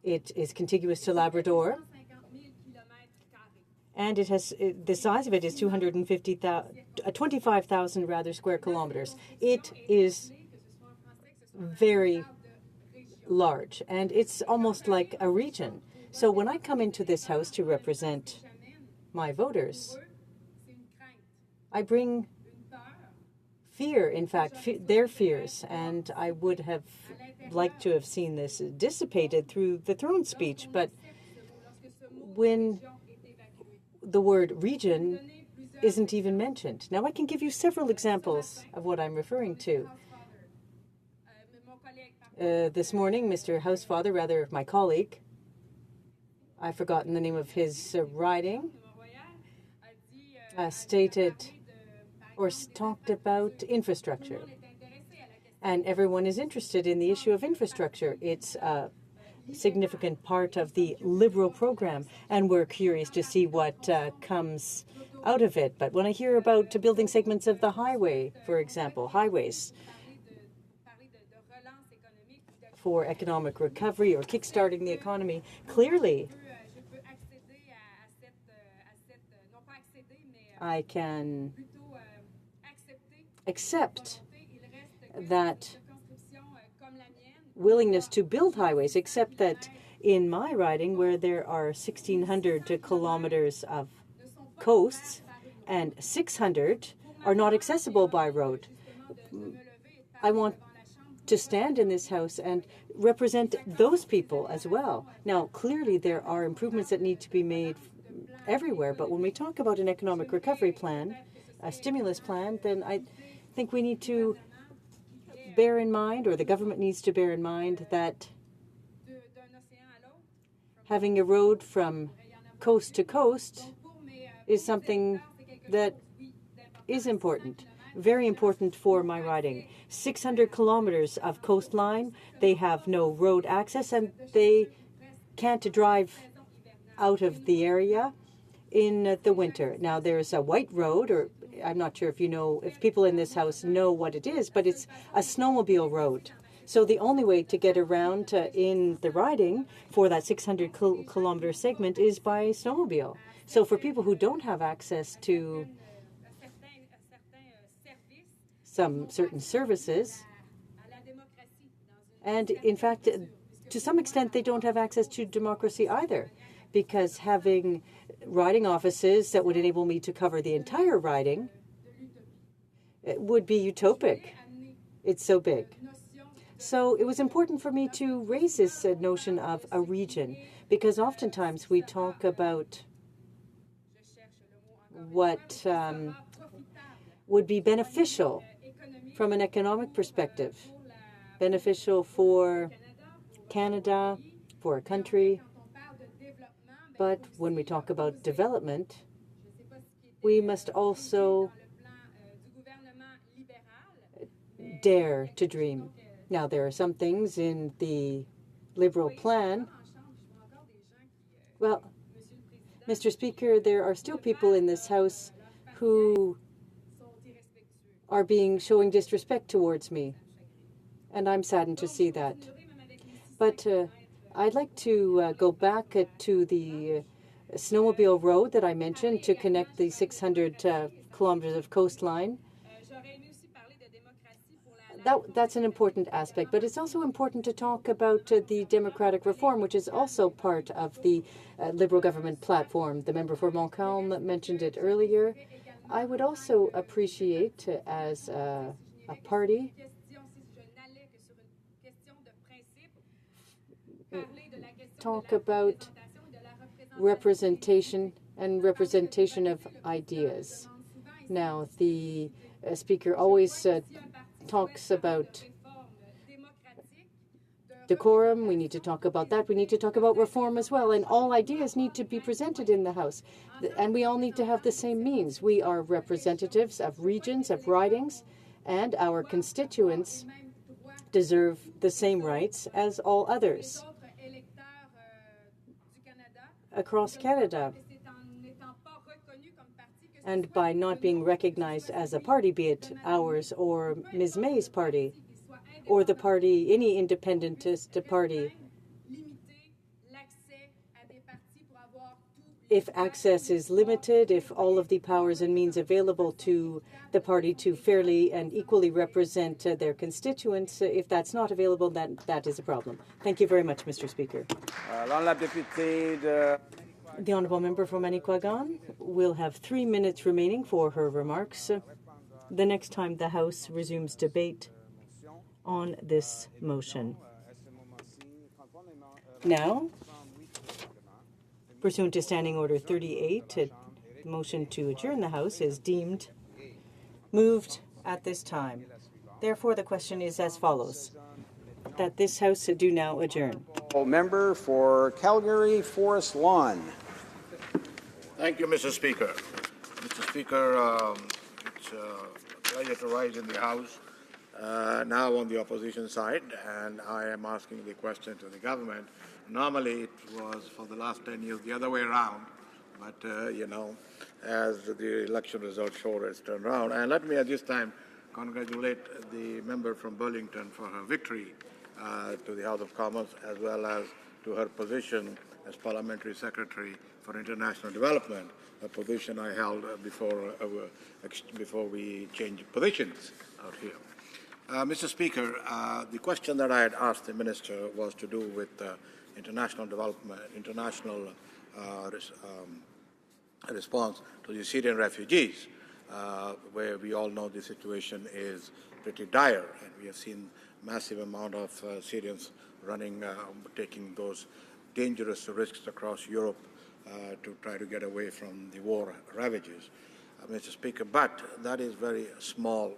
It is contiguous to Labrador, and it has the size of it is 25,000 rather square kilometers. It is very large, and it's almost like a region. So when I come into this House to represent my voters, I bring fear, in fact, their fears, and I would have liked to have seen this dissipated through the throne speech, but when the word region isn't even mentioned. Now, I can give you several examples of what I'm referring to. This morning, Mr. Housefather, rather my colleague, I've forgotten the name of his riding, stated or talked about infrastructure. And everyone is interested in the issue of infrastructure. It's a significant part of the Liberal program, and we're curious to see what comes out of it. But when I hear about building segments of the highway, for example, highways, for economic recovery or kickstarting the economy, clearly I can accept that willingness to build highways, except that in my riding, where there are 1,600 kilometers of coasts and 600 are not accessible by road, I want to stand in this House and represent those people as well. Now, clearly there are improvements that need to be made everywhere, but when we talk about an economic recovery plan, a stimulus plan, then I think we need to bear in mind, or the government needs to bear in mind, that having a road from coast to coast is something that is important, very important for my riding. 600 kilometers of coastline, they have no road access, and they can't drive out of the area in the winter. Now, there's a white road, or I'm not sure if you know, if people in this House know what it is, but it's a snowmobile road. So the only way to get around in the riding for that 600 kilometer segment is by snowmobile. So for people who don't have access to some certain services, and in fact, to some extent, they don't have access to democracy either, because having riding offices that would enable me to cover the entire riding would be utopic. It's so big. So it was important for me to raise this notion of a region, because oftentimes we talk about what would be beneficial from an economic perspective, beneficial for Canada, for a country. But when we talk about development, we must also dare to dream. Now, there are some things in the Liberal plan. Well, Mr. Speaker, there are still people in this House who are showing disrespect towards me, and I'm saddened to see that. But I'd like to go back to the snowmobile road that I mentioned to connect the 600 kilometers of coastline. That's an important aspect, but it's also important to talk about the democratic reform, which is also part of the Liberal government platform. The member for Montcalm mentioned it earlier. I would also appreciate, as a party, talk about representation and representation of ideas. Now, the Speaker always talks about decorum. We need to talk about that. We need to talk about reform as well. And all ideas need to be presented in the House. And we all need to have the same means. We are representatives of regions, of ridings, and our constituents deserve the same rights as all others across Canada. And by not being recognized as a party, be it ours or Ms. May's party, or the party, any independentist party, if access is limited, if all of the powers and means available to the party to fairly and equally represent their constituents, if that's not available, then that is a problem. Thank you very much, Mr. Speaker. The honourable member from Manicouagan will have 3 minutes remaining for her remarks. The next time the House resumes debate on this motion. Now, pursuant to Standing Order 38, a motion to adjourn the House is deemed moved at this time. Therefore, the question is as follows, that this House do now adjourn. Member for Calgary Forest Lawn. Thank you, Mr. Speaker. Mr. Speaker, it's a pleasure to rise in the House, now on the opposition side, and I am asking the question to the government. Normally, it was for the last 10 years the other way around, but, as the election results show, it's turned around. And let me at this time congratulate the member from Burlington for her victory to the House of Commons, as well as to her position as Parliamentary Secretary for International Development, a position I held before we changed positions out here. Mr. Speaker, the question that I had asked the Minister was to do with international development, international response to the Syrian refugees, where we all know the situation is pretty dire, and we have seen massive amount of Syrians running, taking those dangerous risks across Europe to try to get away from the war ravages. Mr. Speaker, but that is very small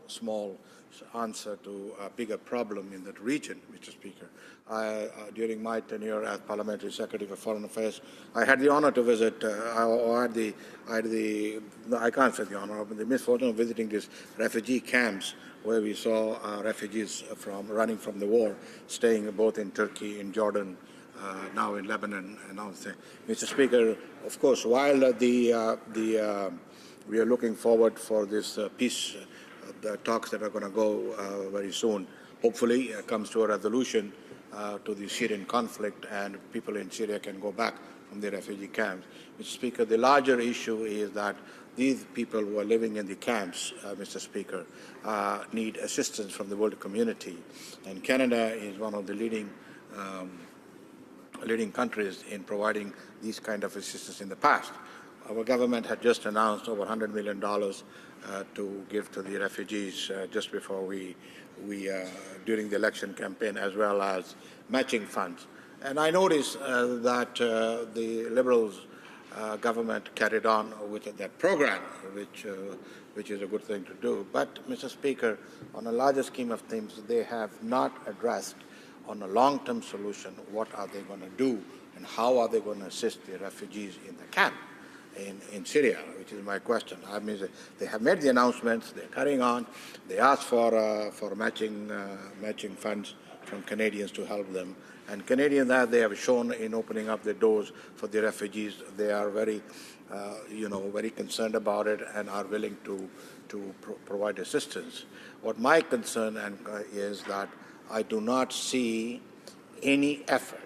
answer to a bigger problem in that region, Mr. Speaker. During my tenure as Parliamentary Secretary for Foreign Affairs, I had the honor to visit, I can't say the honor, but the misfortune of visiting these refugee camps where we saw refugees running from the war, staying both in Turkey, in Jordan, now in Lebanon, and all that. Mr. Speaker, of course, while we are looking forward for this peace the talks that are going to go very soon, hopefully comes to a resolution to the Syrian conflict and people in Syria can go back from the refugee camps. Mr. Speaker, the larger issue is that these people who are living in the camps, Mr. Speaker, need assistance from the world community. And Canada is one of the leading countries in providing these kind of assistance in the past. Our government had just announced over $100 million to give to the refugees just before during the election campaign, as well as matching funds. And I noticed that the Liberals government carried on with that program, which is a good thing to do. But, Mr. Speaker, on a larger scheme of things, they have not addressed on a long-term solution what are they going to do and how are they going to assist the refugees in the camp in Syria, which is my question. I mean, they have made the announcements, they're carrying on, they asked for matching funds from Canadians to help them. And Canadians, that they have shown in opening up the doors for the refugees, they are very, very concerned about it and are willing to provide assistance. What my concern is that I do not see any effort,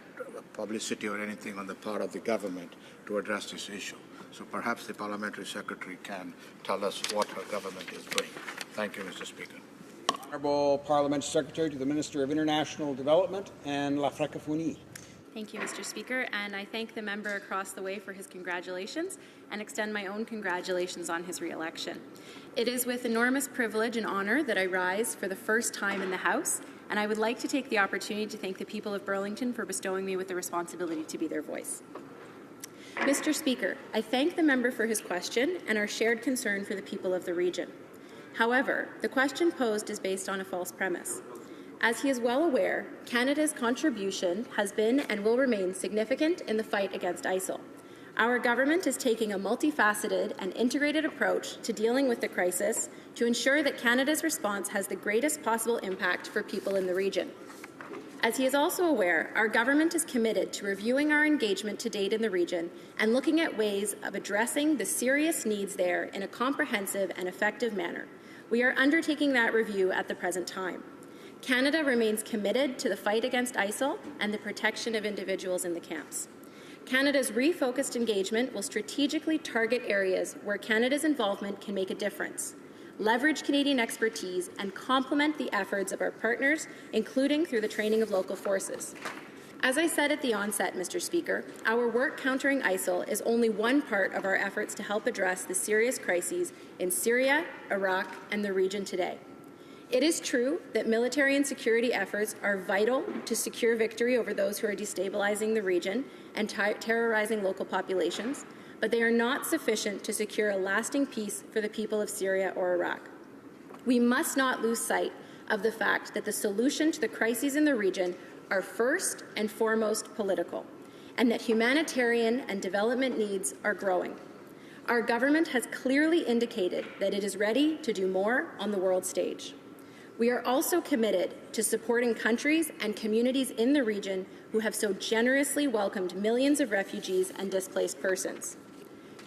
publicity or anything on the part of the government to address this issue. So perhaps the Parliamentary Secretary can tell us what her government is doing. Thank you, Mr. Speaker. Honourable Parliamentary Secretary to the Minister of International Development and La Francophonie. Thank you, Mr. Speaker, and I thank the member across the way for his congratulations and extend my own congratulations on his re-election. It is with enormous privilege and honour that I rise for the first time in the House, and I would like to take the opportunity to thank the people of Burlington for bestowing me with the responsibility to be their voice. Mr. Speaker, I thank the member for his question and our shared concern for the people of the region. However, the question posed is based on a false premise. As he is well aware, Canada's contribution has been and will remain significant in the fight against ISIL. Our government is taking a multifaceted and integrated approach to dealing with the crisis to ensure that Canada's response has the greatest possible impact for people in the region. As he is also aware, our government is committed to reviewing our engagement to date in the region and looking at ways of addressing the serious needs there in a comprehensive and effective manner. We are undertaking that review at the present time. Canada remains committed to the fight against ISIL and the protection of individuals in the camps. Canada's refocused engagement will strategically target areas where Canada's involvement can make a difference, leverage Canadian expertise, and complement the efforts of our partners, including through the training of local forces. As I said at the onset, Mr. Speaker, our work countering ISIL is only one part of our efforts to help address the serious crises in Syria, Iraq, and the region today. It is true that military and security efforts are vital to secure victory over those who are destabilizing the region and terrorizing local populations, but they are not sufficient to secure a lasting peace for the people of Syria or Iraq. We must not lose sight of the fact that the solution to the crises in the region are first and foremost political, and that humanitarian and development needs are growing. Our government has clearly indicated that it is ready to do more on the world stage. We are also committed to supporting countries and communities in the region who have so generously welcomed millions of refugees and displaced persons.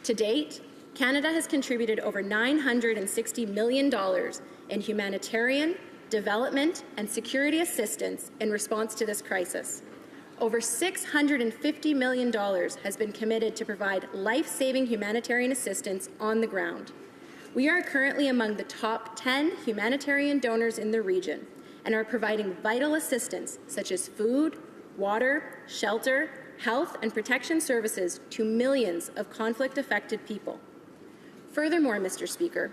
To date, Canada has contributed over $960 million in humanitarian, development, and security assistance in response to this crisis. Over $650 million has been committed to provide life-saving humanitarian assistance on the ground. We are currently among the top 10 humanitarian donors in the region and are providing vital assistance such as food, water, shelter, health and protection services to millions of conflict-affected people. Furthermore, Mr. Speaker,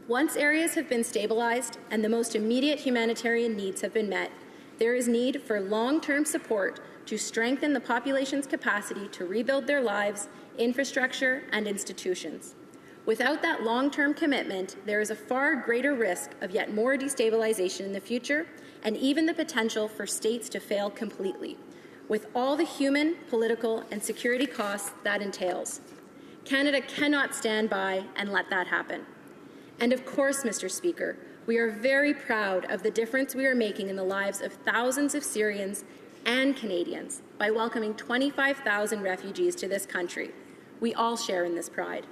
once areas have been stabilized and the most immediate humanitarian needs have been met, there is need for long-term support to strengthen the population's capacity to rebuild their lives, infrastructure, and institutions. Without that long-term commitment, there is a far greater risk of yet more destabilization in the future and even the potential for states to fail completely, with all the human, political, and security costs that entails. Canada cannot stand by and let that happen. And of course, Mr. Speaker, we are very proud of the difference we are making in the lives of thousands of Syrians and Canadians by welcoming 25,000 refugees to this country. We all share in this pride.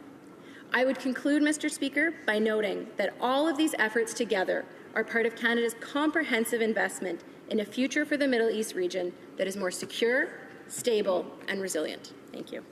I would conclude, Mr. Speaker, by noting that all of these efforts together are part of Canada's comprehensive investment in a future for the Middle East region that is more secure, stable, and resilient. Thank you.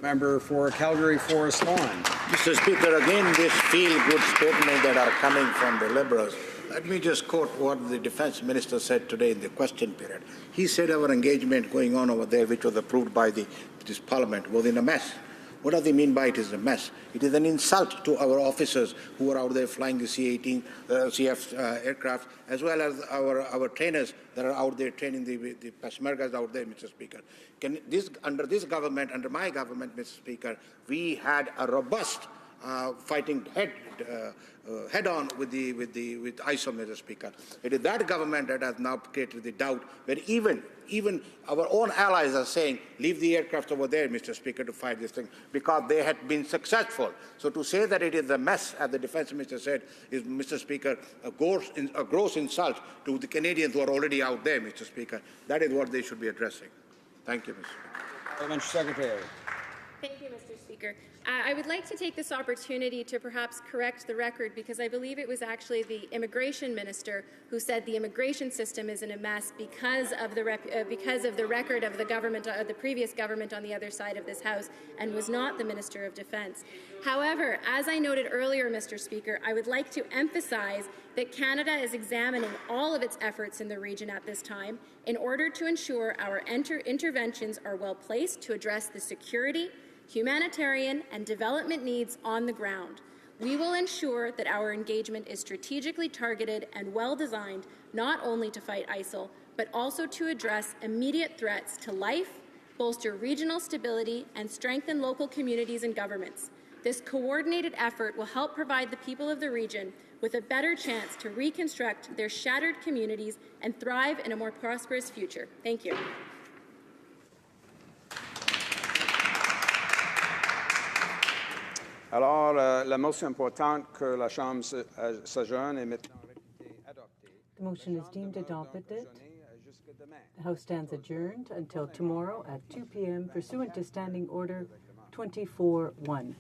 Member for Calgary Forest Lawn. Mr. Speaker, again, this feel-good statement that are coming from the Liberals. Let me just quote what the Defence Minister said today in the question period. He said our engagement going on over there, which was approved by this Parliament, was in a mess. What does he mean by it is a mess? It is an insult to our officers who are out there flying the C-18, CF aircraft, as well as our trainers that are out there training the Peshmergas out there, Mr. Speaker. Under this government, under my government, Mr. Speaker, we had a robust fighting head-on with ISIL, Mr. Speaker. It is that government that has now created the doubt where even our own allies are saying, leave the aircraft over there, Mr. Speaker, to fight this thing, because they had been successful. So to say that it is a mess, as the Defence Minister said, is, Mr. Speaker, a gross insult to the Canadians who are already out there, Mr. Speaker. That is what they should be addressing. Thank you, Mr. Speaker. Parliamentary Secretary. Thank you, Mr. Speaker. I would like to take this opportunity to perhaps correct the record, because I believe it was actually the immigration minister who said the immigration system is in a mess because of the record of the government, the previous government on the other side of this House, and was not the Minister of Defence. However, as I noted earlier, Mr. Speaker, I would like to emphasize that Canada is examining all of its efforts in the region at this time in order to ensure our interventions are well placed to address the security, humanitarian, and development needs on the ground. We will ensure that our engagement is strategically targeted and well-designed, not only to fight ISIL, but also to address immediate threats to life, bolster regional stability, and strengthen local communities and governments. This coordinated effort will help provide the people of the region with a better chance to reconstruct their shattered communities and thrive in a more prosperous future. Thank you. Alors, la motion importante que la Chambre s'adjourne est maintenant réputée adoptée. The motion is deemed adopted. The House stands adjourned until tomorrow at 2 p.m. pursuant to Standing Order 24-1.